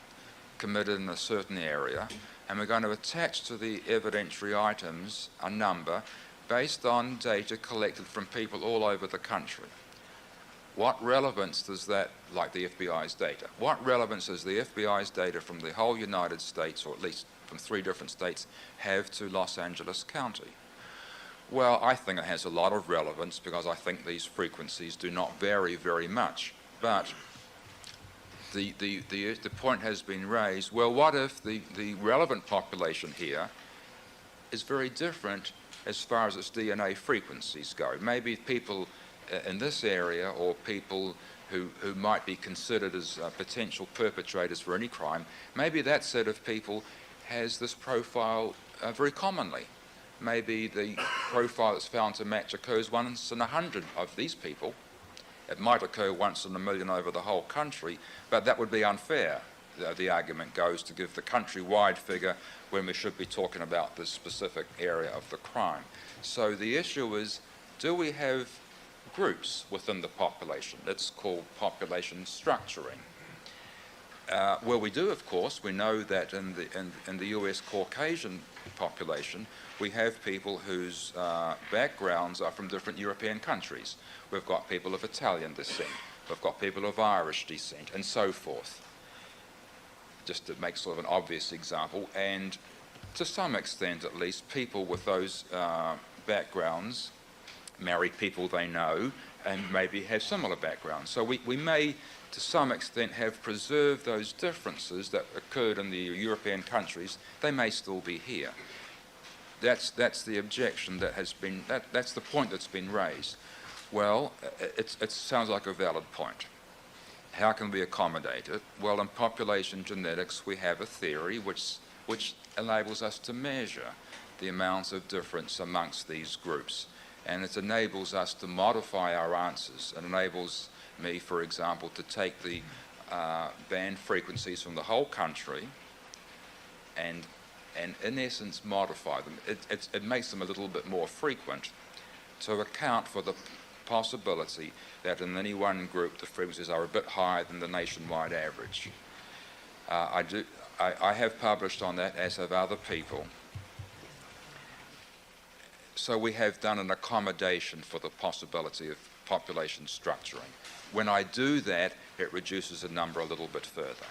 committed in a certain area, and we're going to attach to the evidentiary items a number based on data collected from people all over the country. What relevance does that, like the FBI's data, what relevance does the FBI's data from the whole United States, or at least from 3 different states, have to Los Angeles County? Well, I think it has a lot of relevance because I think these frequencies do not vary very much. But the point has been raised, well, what if the relevant population here is very different as far as its DNA frequencies go? Maybe people in this area, or people who might be considered as potential perpetrators for any crime, maybe that set of people has this profile very commonly. Maybe the profile that's found to match occurs once in 100 of these people. It might occur once in a million over the whole country, but that would be unfair, the argument goes, to give the country-wide figure when we should be talking about this specific area of the crime. So the issue is, do we have groups within the population? It's called population structuring. Well, we do, of course. We know that in the US Caucasian population, we have people whose backgrounds are from different European countries. We've got people of Italian descent, we've got people of Irish descent, and so forth. just to make sort of an obvious example, and to some extent at least, people with those backgrounds marry people they know and maybe have similar backgrounds. So we may, to some extent, have preserved those differences that occurred in the European countries. They may still be here. That's the objection that has been, that's the point that's been raised. Well, it sounds like a valid point. How can we accommodate it? Well, in population genetics, we have a theory which enables us to measure the amounts of difference amongst these groups. And it enables us to modify our answers. It enables me, for example, to take the band frequencies from the whole country and in essence modify them. It makes them a little bit more frequent to account for the possibility that in any one group the frequencies are a bit higher than the nationwide average. I have published on that, as have other people. So we have done an accommodation for the possibility of population structuring. When I do that, it reduces the number a little bit further.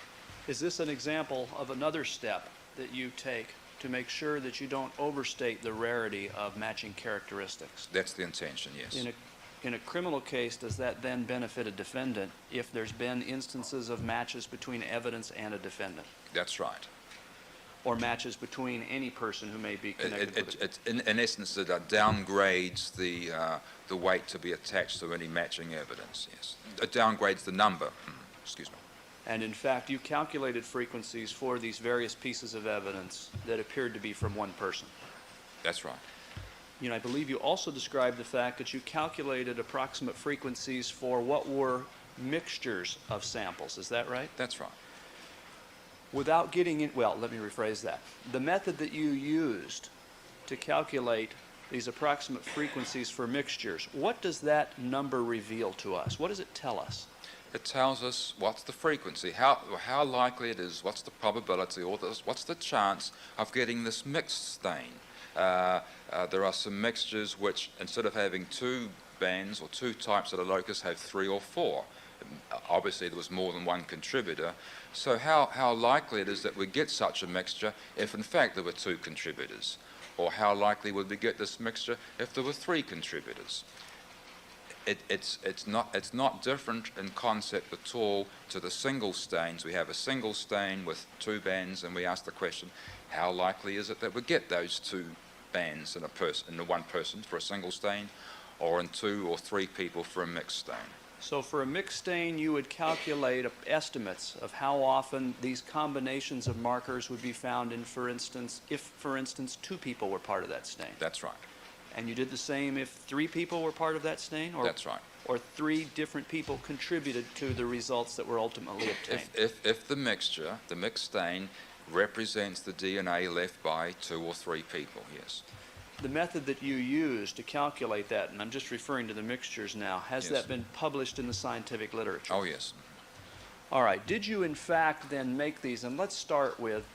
Is this an example of another step that you take to make sure that you don't overstate the rarity of matching characteristics? That's the intention, yes. In a criminal case, does that then benefit a defendant if there's been instances of matches between evidence and a defendant? That's right. Or matches between any person who may be connected with it? In essence, it downgrades the weight to be attached to any matching evidence, yes. It downgrades the number, excuse me. And in fact, you calculated frequencies for these various pieces of evidence that appeared to be from one person. That's right. You know, I believe you also described the fact that you calculated approximate frequencies for what were mixtures of samples. Is that right? That's right. Without getting in, well, let me rephrase that. The method that you used to calculate these approximate frequencies for mixtures, what does that number reveal to us? What does it tell us? It tells us what's the frequency, how likely it is, what's the probability, or what's the chance of getting this mixed stain. There are some mixtures which, instead of having two bands or two types at a locus, have 3 or 4. Obviously, there was more than one contributor. So how likely it is that we get such a mixture if, in fact, there were 2 contributors? Or how likely would we get this mixture if there were 3 contributors? It's not different in concept at all to the single stains. We have a single stain with 2 bands, and we ask the question, how likely is it that we get those 2 bands in the one person for a single stain, or in 2 or 3 people for a mixed stain? So for a mixed stain, you would calculate estimates of how often these combinations of markers would be found in, for instance, if, for instance, 2 people were part of that stain. That's right. And you did the same if 3 people were part of that stain? Or, That's right. Or 3 different people contributed to the results that were ultimately obtained? If the mixture, the mixed stain, represents the DNA left by 2 or 3 people, yes. The method that you used to calculate that, and I'm just referring to the mixtures now, has Yes. that been published in the scientific literature? Oh, yes. All right. Did you, in fact, then make these, and let's start with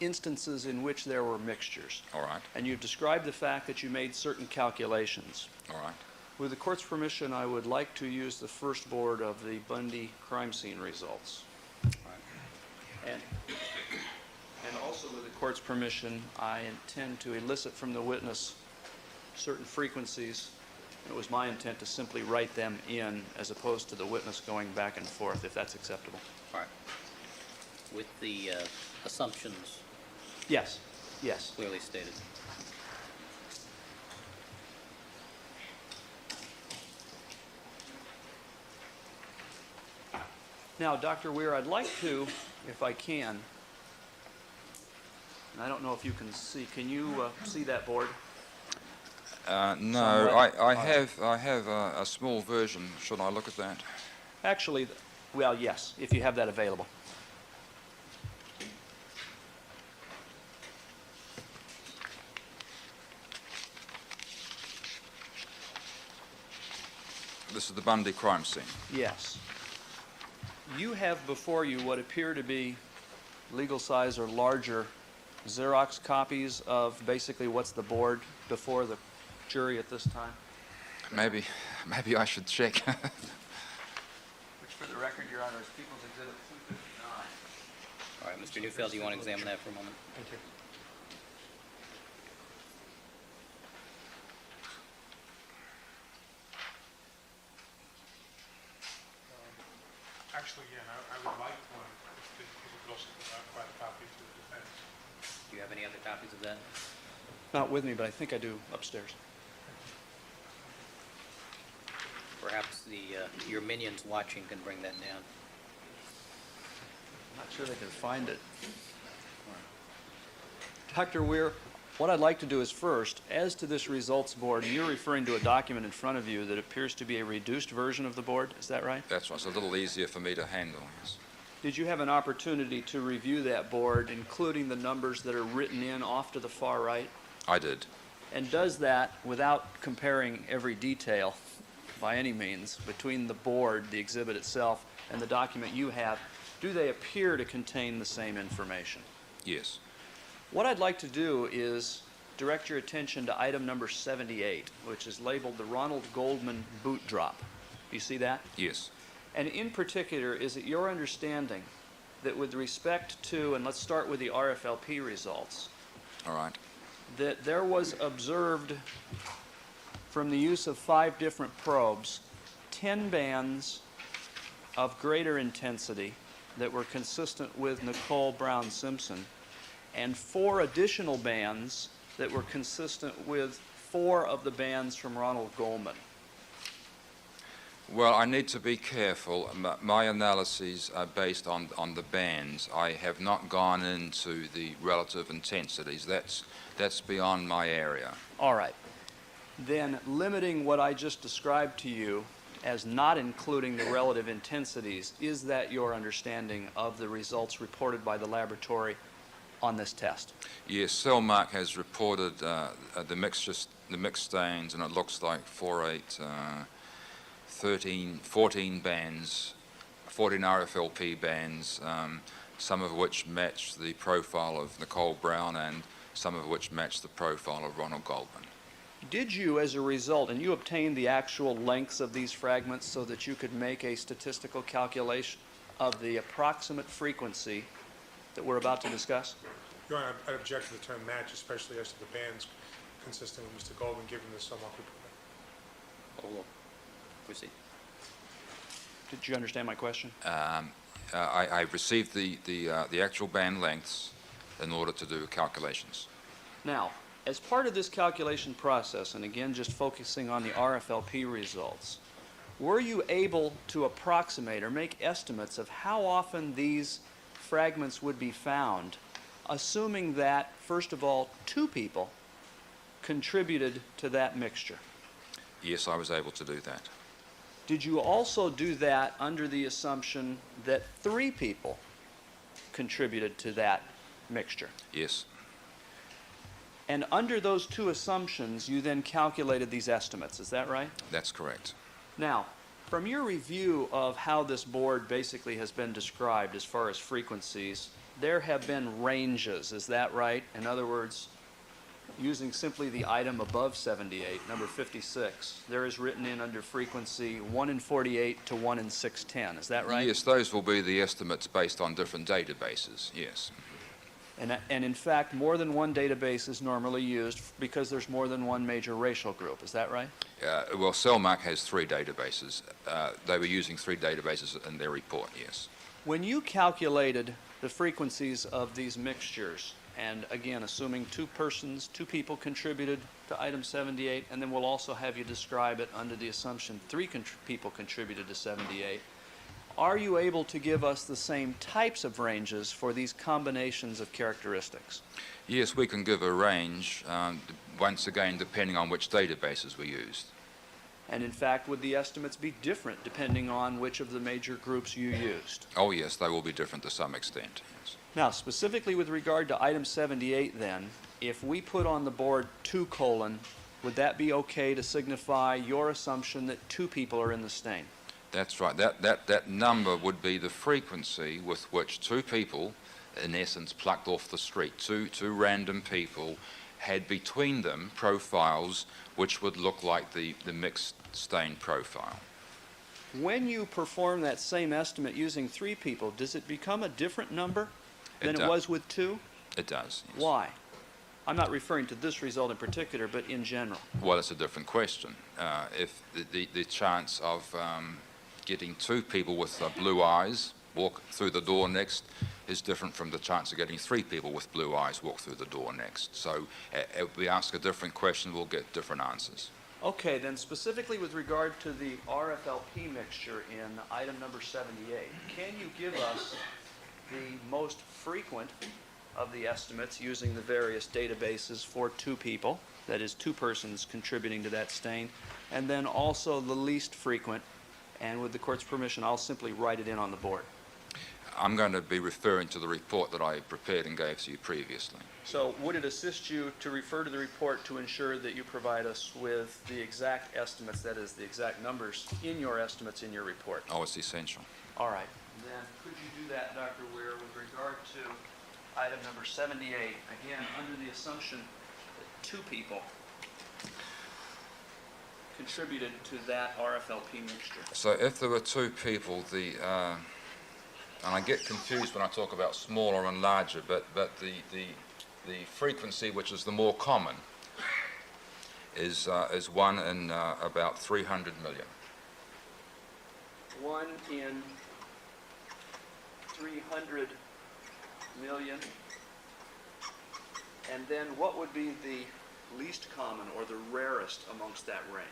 instances in which there were mixtures. All right. And you've described the fact that you made certain calculations. All right. With the court's permission, I would like to use the first board of the Bundy crime scene results. And also with the court's permission, I intend to elicit from the witness certain frequencies. It was my intent to simply write them in as opposed to the witness going back and forth, if that's acceptable. All right. With the assumptions Yes, yes. clearly stated. Now, Dr. Weir, I'd like to, if I can, and I don't know if you can see, can you see that board? No, Somewhat. I have a small version. Should I look at that? Actually, well, yes, if you have that available. This is the Bundy crime scene. Yes. You have before you what appear to be legal size or larger Xerox copies of basically what's the board before the jury at this time? Maybe I should check. Which, for the record, Your Honor, is People's Exhibit 230. All right, Mr. Neufeld, do you want to examine that for a moment? Thank you. Actually, yeah, I would like one, if you could also provide a copy to the defense. Do you have any other copies of that? Not with me, but I think I do upstairs. Perhaps your minions watching can bring that down. I'm not sure they can find it. Dr. Weir, what I'd like to do is first, as to this results board, you're referring to a document in front of you that appears to be a reduced version of the board, is that right? That's right. It's a little easier for me to handle, yes. Did you have an opportunity to review that board, including the numbers that are written in off to the far right? I did. And does that, without comparing every detail by any means, between the board, the exhibit itself, and the document you have, do they appear to contain the same information? Yes. What I'd like to do is direct your attention to item number 78, which is labeled the Ronald Goldman boot drop. Do you see that? Yes. And in particular, is it your understanding that with respect to, and let's start with the RFLP results, All right. that there was observed from the use of 5 different probes, 10 bands of greater intensity that were consistent with Nicole Brown Simpson, and 4 additional bands that were consistent with 4 of the bands from Ronald Goldman? Well, I need to be careful. My analyses are based on the bands. I have not gone into the relative intensities. That's beyond my area. All right. Then limiting what I just described to you as not including the relative intensities, is that your understanding of the results reported by the laboratory on this test? Yes, Cellmark has reported the mixed stains, and it looks like 14 bands, 14 RFLP bands, some of which match the profile of Nicole Brown and some of which match the profile of Ronald Goldman. Did you, as a result, and you obtained the actual lengths of these fragments so that you could make a statistical calculation of the approximate frequency that we're about to discuss? Your Honor, I object to the term match, especially as to the bands consistent with Mr. Goldman, given the Cellmark report. Oh, proceed. Did you understand my question? I received the actual band lengths in order to do calculations. Now, as part of this calculation process, and again just focusing on the RFLP results, were you able to approximate or make estimates of how often these fragments would be found, assuming that, first of all, 2 people contributed to that mixture? Yes, I was able to do that. Did you also do that under the assumption that 3 people contributed to that mixture? Yes. And under those 2 assumptions, you then calculated these estimates, is that right? That's correct. Now, from your review of how this board basically has been described as far as frequencies, there have been ranges, is that right? In other words, using simply the item above 78, number 56, there is written in under frequency 1 in 48 to 1 in 610, is that right? Yes, those will be the estimates based on different databases, yes. And in fact, more than one database is normally used because there's more than one major racial group, is that right? Well, Cellmark has 3 databases. They were using 3 databases in their report, yes. When you calculated the frequencies of these mixtures, and again, assuming 2 people contributed to item 78, and then we'll also have you describe it under the assumption 3 people contributed to 78, are you able to give us the same types of ranges for these combinations of characteristics? Yes, we can give a range, once again, depending on which databases we used. And in fact, would the estimates be different depending on which of the major groups you used? Oh, yes, they will be different to some extent, yes. Now, specifically with regard to item 78 then, if we put on the board 2 : would that be okay to signify your assumption that 2 people are in the stain? That's right. That number would be the frequency with which 2 people, in essence, plucked off the street, two random people, had between them profiles which would look like the mixed stain profile. When you perform that same estimate using 3 people, does it become a different number than do- it was with 2? It does, yes. Why? I'm not referring to this result in particular, but in general. Well, it's a different question. If the chance of getting 2 people with blue eyes walk through the door next is different from the chance of getting 3 people with blue eyes walk through the door next. So if we ask a different question, we'll get different answers. Okay, then specifically with regard to the RFLP mixture in item number 78, can you give us the most frequent of the estimates using the various databases for 2 people, that is 2 persons contributing to that stain, and then also the least frequent, and with the court's permission, I'll simply write it in on the board. I'm going to be referring to the report that I prepared and gave to you previously. So would it assist you to refer to the report to ensure that you provide us with the exact estimates, that is, the exact numbers in your estimates in your report? Oh, it's essential. All right. Then could you do that, Dr. Weir, with regard to item number 78, again, under the assumption that 2 people contributed to that RFLP mixture? So if there were 2 people, and I get confused when I talk about smaller and larger, but the frequency, which is the more common, is 1 in about 300 million. 1 in 300 million. And then what would be the least common or the rarest amongst that range?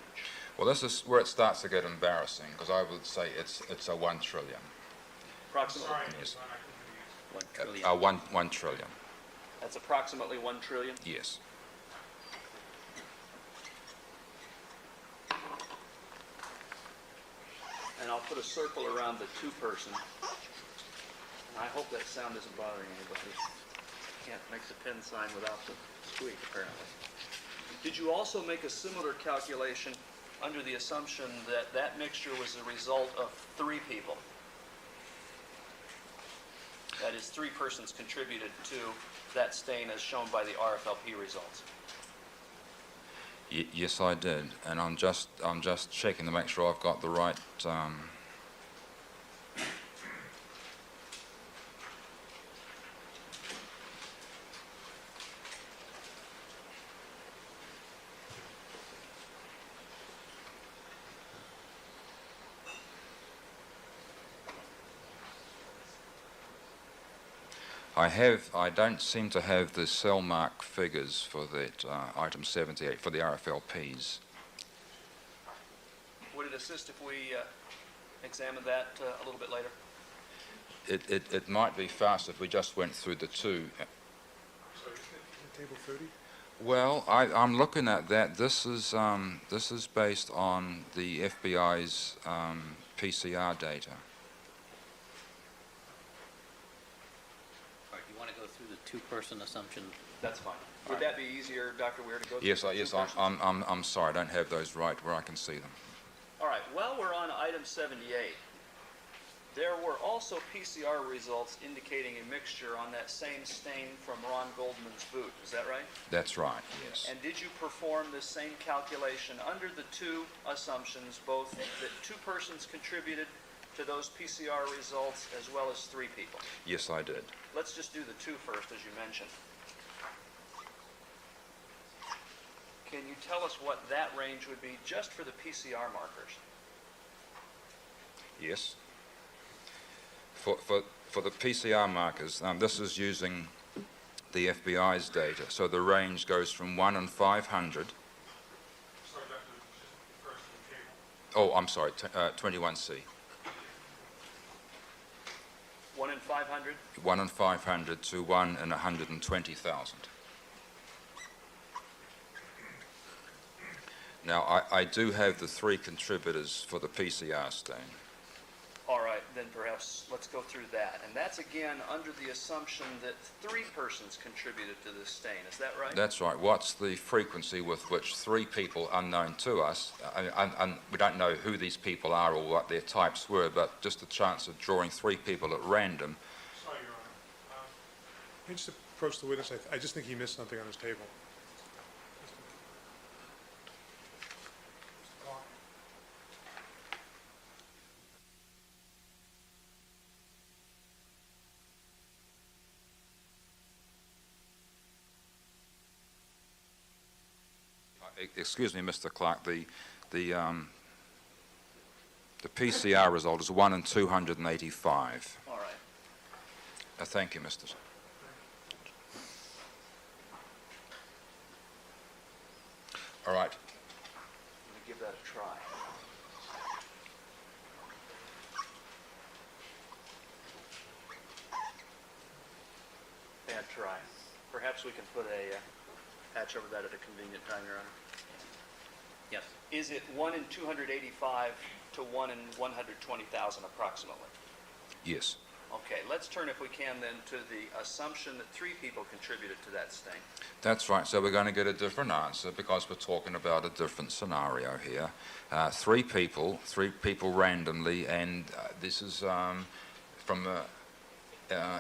Well, this is where it starts to get embarrassing, because I would say it's a 1 trillion. Approximately. Yes. 1 trillion. 1 trillion. That's approximately 1 trillion. Yes. And I'll put a circle around the 2 person. And I hope that sound isn't bothering anybody. Can't make the pen sign without the squeak, apparently. Did you also make a similar calculation under the assumption that that mixture was the result of 3 people? That is, 3 persons contributed to that stain as shown by the RFLP results. Yes, I did, and I'm just checking to make sure I've got the right. I don't seem to have the cell mark figures for that item 78 for the RFLPs. Would it assist if we examine that a little bit later? It might be fast if we just went through the 2. Sorry, table 30? Well, I'm looking at that. This is based on the FBI's PCR data. All right, you want to go through the 2-person assumption? That's fine. Would that be easier, Dr. Weir, to go through? Yes, the 2 yes. persons? I'm sorry. I don't have those right where I can see them. All right, while we're on item 78, there were also PCR results indicating a mixture on that same stain from Ron Goldman's boot. Is that right? That's right, yes. And did you perform the same calculation under the 2 assumptions, both that 2 persons contributed to those PCR results as well as 3 people? Yes, I did. Let's just do the 2 first, as you mentioned. Can you tell us what that range would be just for the PCR markers? Yes. For the PCR markers, this is using the FBI's data. So the range goes from 1 in 500. Sorry, Dr. First table. Oh, I'm sorry, 21C. 1 in 500? 1 in 500 to 1 in 120,000. Now, I do have the 3 contributors for the PCR stain. All right, then perhaps let's go through that. And that's again under the assumption that 3 persons contributed to this stain. Is that right? That's right. What's the frequency with which 3 people unknown to us, and we don't know who these people are or what their types were, but just the chance of drawing 3 people at random. Sorry, Your Honor. Can you just approach the witness? I just think he missed something on his table. Excuse me, Mr. Clark, the PCR result is 1 in 285. All right. Thank you, Mr. All right. Let me give that a try. Bad try. Perhaps we can put a patch over that at a convenient time, Your Honor. Yes. Is it 1 in 285 to 1 in 120,000 approximately? Yes. Okay, let's turn, if we can, then to the assumption that 3 people contributed to that stain. That's right. So we're going to get a different answer because we're talking about a different scenario here. 3 people randomly, and this is from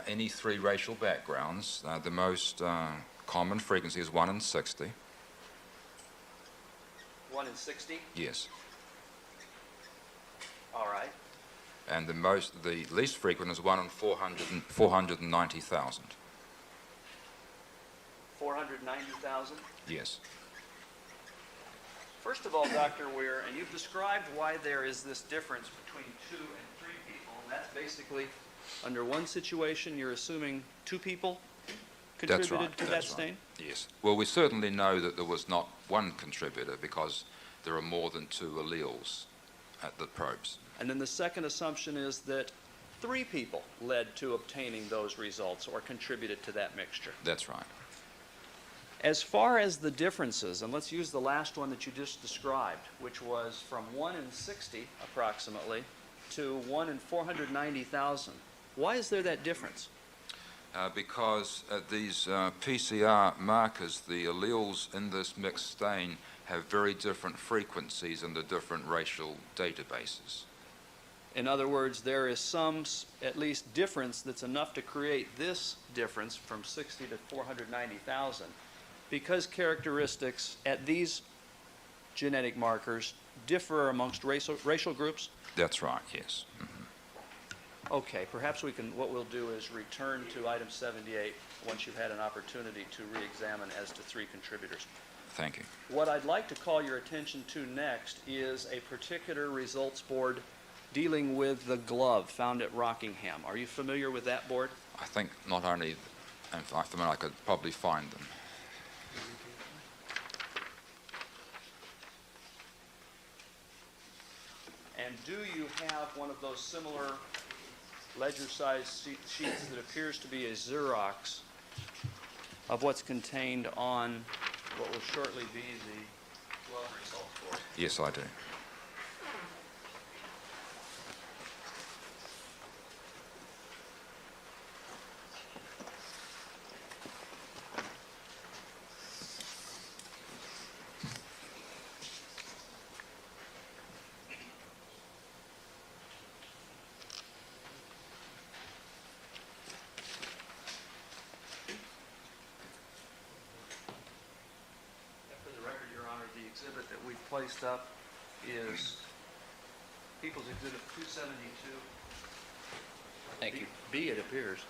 any 3 racial backgrounds. The most common frequency is 1 in 60. 1 in 60? Yes. All right. And the least frequent is 1 in 490,000. 490,000? Yes. First of all, Dr. Weir, and you've described why there is this difference between 2 and 3 people, and that's basically, under one situation, you're assuming 2 people That's contributed right. to that That's stain? right. Yes. Well, we certainly know that there was not one contributor because there are more than 2 alleles at the probes. And then the second assumption is that 3 people led to obtaining those results or contributed to that mixture. That's right. As far as the differences, and let's use the last one that you just described, which was from 1 in 60 approximately to 1 in 490,000. Why is there that difference? Because these PCR markers, the alleles in this mixed stain, have very different frequencies in the different racial databases. In other words, there is some, at least, difference that's enough to create this difference from 60 to 490,000 because characteristics at these genetic markers differ amongst racial groups? That's right, yes. Okay, perhaps what we'll do is return to item 78 once you've had an opportunity to re-examine as to 3 contributors. Thank you. What I'd like to call your attention to next is a particular results board dealing with the glove found at Rockingham. Are you familiar with that board? I think not only, in fact, I could probably find them. And do you have one of those similar ledger-sized sheets that appears to be a Xerox of what's contained on what will shortly be the glove results board? Yes, I do. For the record, Your Honor, the exhibit that we've placed up is People's Exhibit 272. Thank you. B, it appears.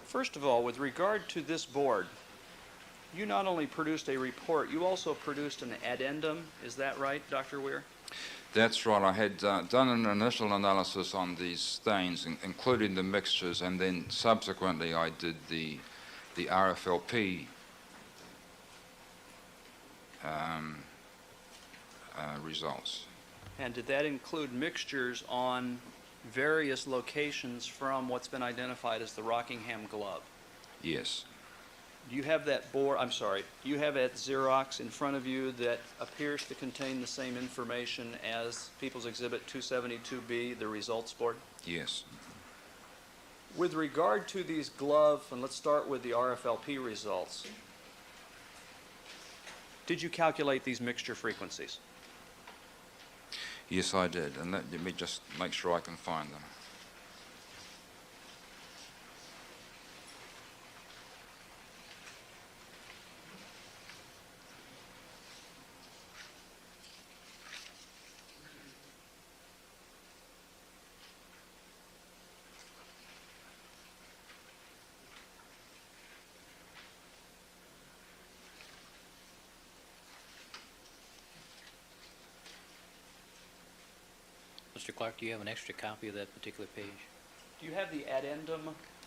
First of all, with regard to this board, you not only produced a report, you also produced an addendum. Is that right, Dr. Weir? That's right. I had done an initial analysis on these stains, including the mixtures, and then subsequently I did the RFLP results. And did that include mixtures on various locations from what's been identified as the Rockingham glove? Yes. Do you have that board, I'm sorry, do you have that Xerox in front of you that appears to contain the same information as People's Exhibit 272B, the results board? Yes. With regard to these glove, and let's start with the RFLP results, did you calculate these mixture frequencies? Yes, I did. And let me just make sure I can find them. Mr. Clark, do you have an extra copy of that particular page? Do you have the addendum,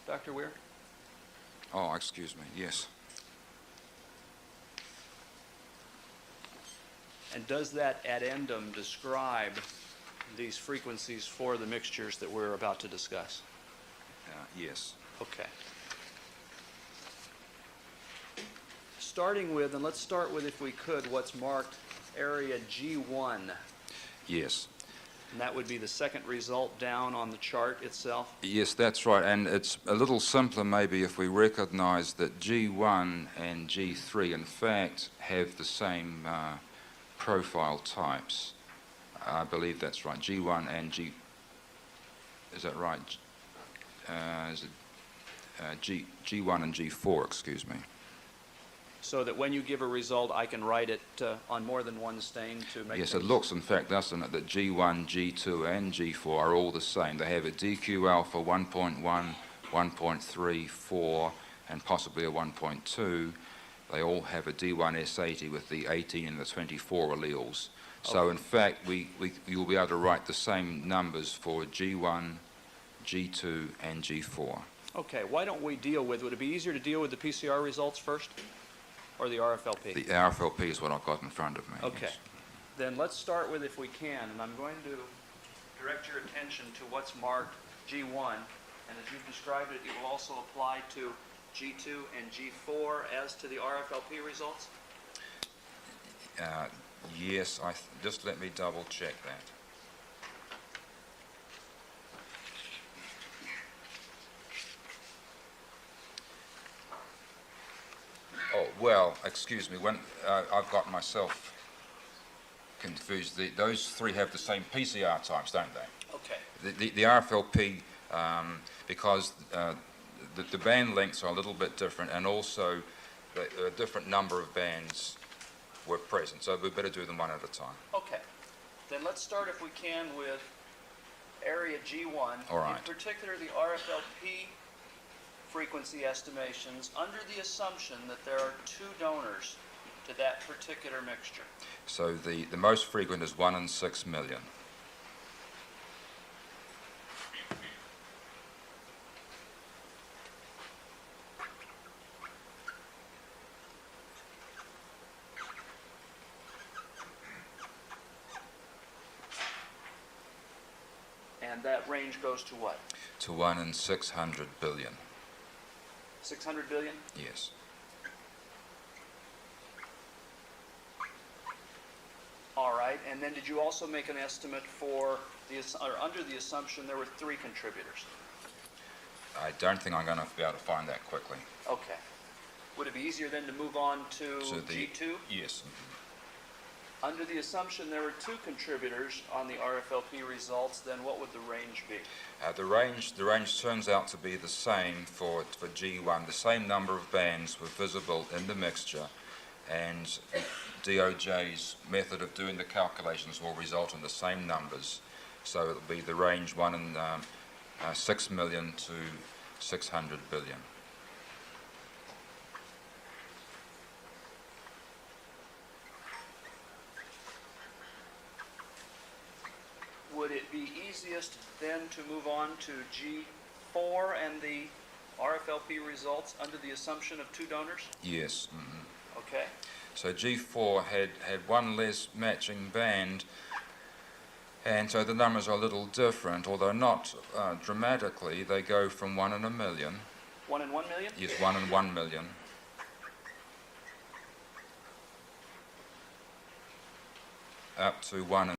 Dr. Weir? Oh, excuse me. Yes. And does that addendum describe these frequencies for the mixtures that we're about to discuss? Yes. Okay. Starting with, and let's start with, if we could, what's marked area G1. Yes. And that would be the second result down on the chart itself. Yes, that's right. And it's a little simpler maybe if we recognize that G1 and G3 in fact have the same profile types. I believe that's right. G1 and G... Is that right? Is it G1 and G4, excuse me. So that when you give a result, I can write it on more than one stain to make Yes, things... it looks, in fact, doesn't it, that G1, G2 and G4 are all the same. They have a DQ alpha 1.1, 1.3, 4, and possibly a 1.2. They all have a D1S80 with the 18 and the 24 alleles. So, Okay. in fact, you'll be able to write the same numbers for G1, G2, and G4. Okay, why don't we deal with, would it be easier to deal with the PCR results first, or the RFLP? The RFLP is what I've got in front of me. Okay. Yes. Then let's start with, if we can, and I'm going to direct your attention to what's marked G1, and as you've described it, it will also apply to G2 and G4 as to the RFLP results? Yes, just let me double check that. Oh, well, excuse me, when I've got myself confused. Those three have the same PCR types, don't they? Okay. The RFLP, because the band lengths are a little bit different, and also a different number of bands were present, so we better do them one at a time. Okay. Then let's start, if we can, with area G1. All right. In particular, the RFLP frequency estimations under the assumption that there are two donors to that particular mixture. So the most frequent is 1 in 6 million. And that range goes to what? To 1 in 600 billion. 600 billion? Yes. All right. And then did you also make an estimate for under the assumption there were three contributors? I don't think I'm going to be able to find that quickly. Okay. Would it be easier then to move on to So G2? Yes. Under the assumption there were two contributors on the RFLP results, then what would the range be? The range turns out to be the same for G1. The same number of bands were visible in the mixture, and DOJ's method of doing the calculations will result in the same numbers. So it'll be the range 1 in 6 million to 600 billion. Would it be easiest then to move on to G4 and the RFLP results under the assumption of two donors? Yes. Okay. So G4 had one less matching band, and so the numbers are a little different, although not dramatically. They go from 1 in a million. 1 in 1 million? Yes, 1 in 1 million. Up to 1 in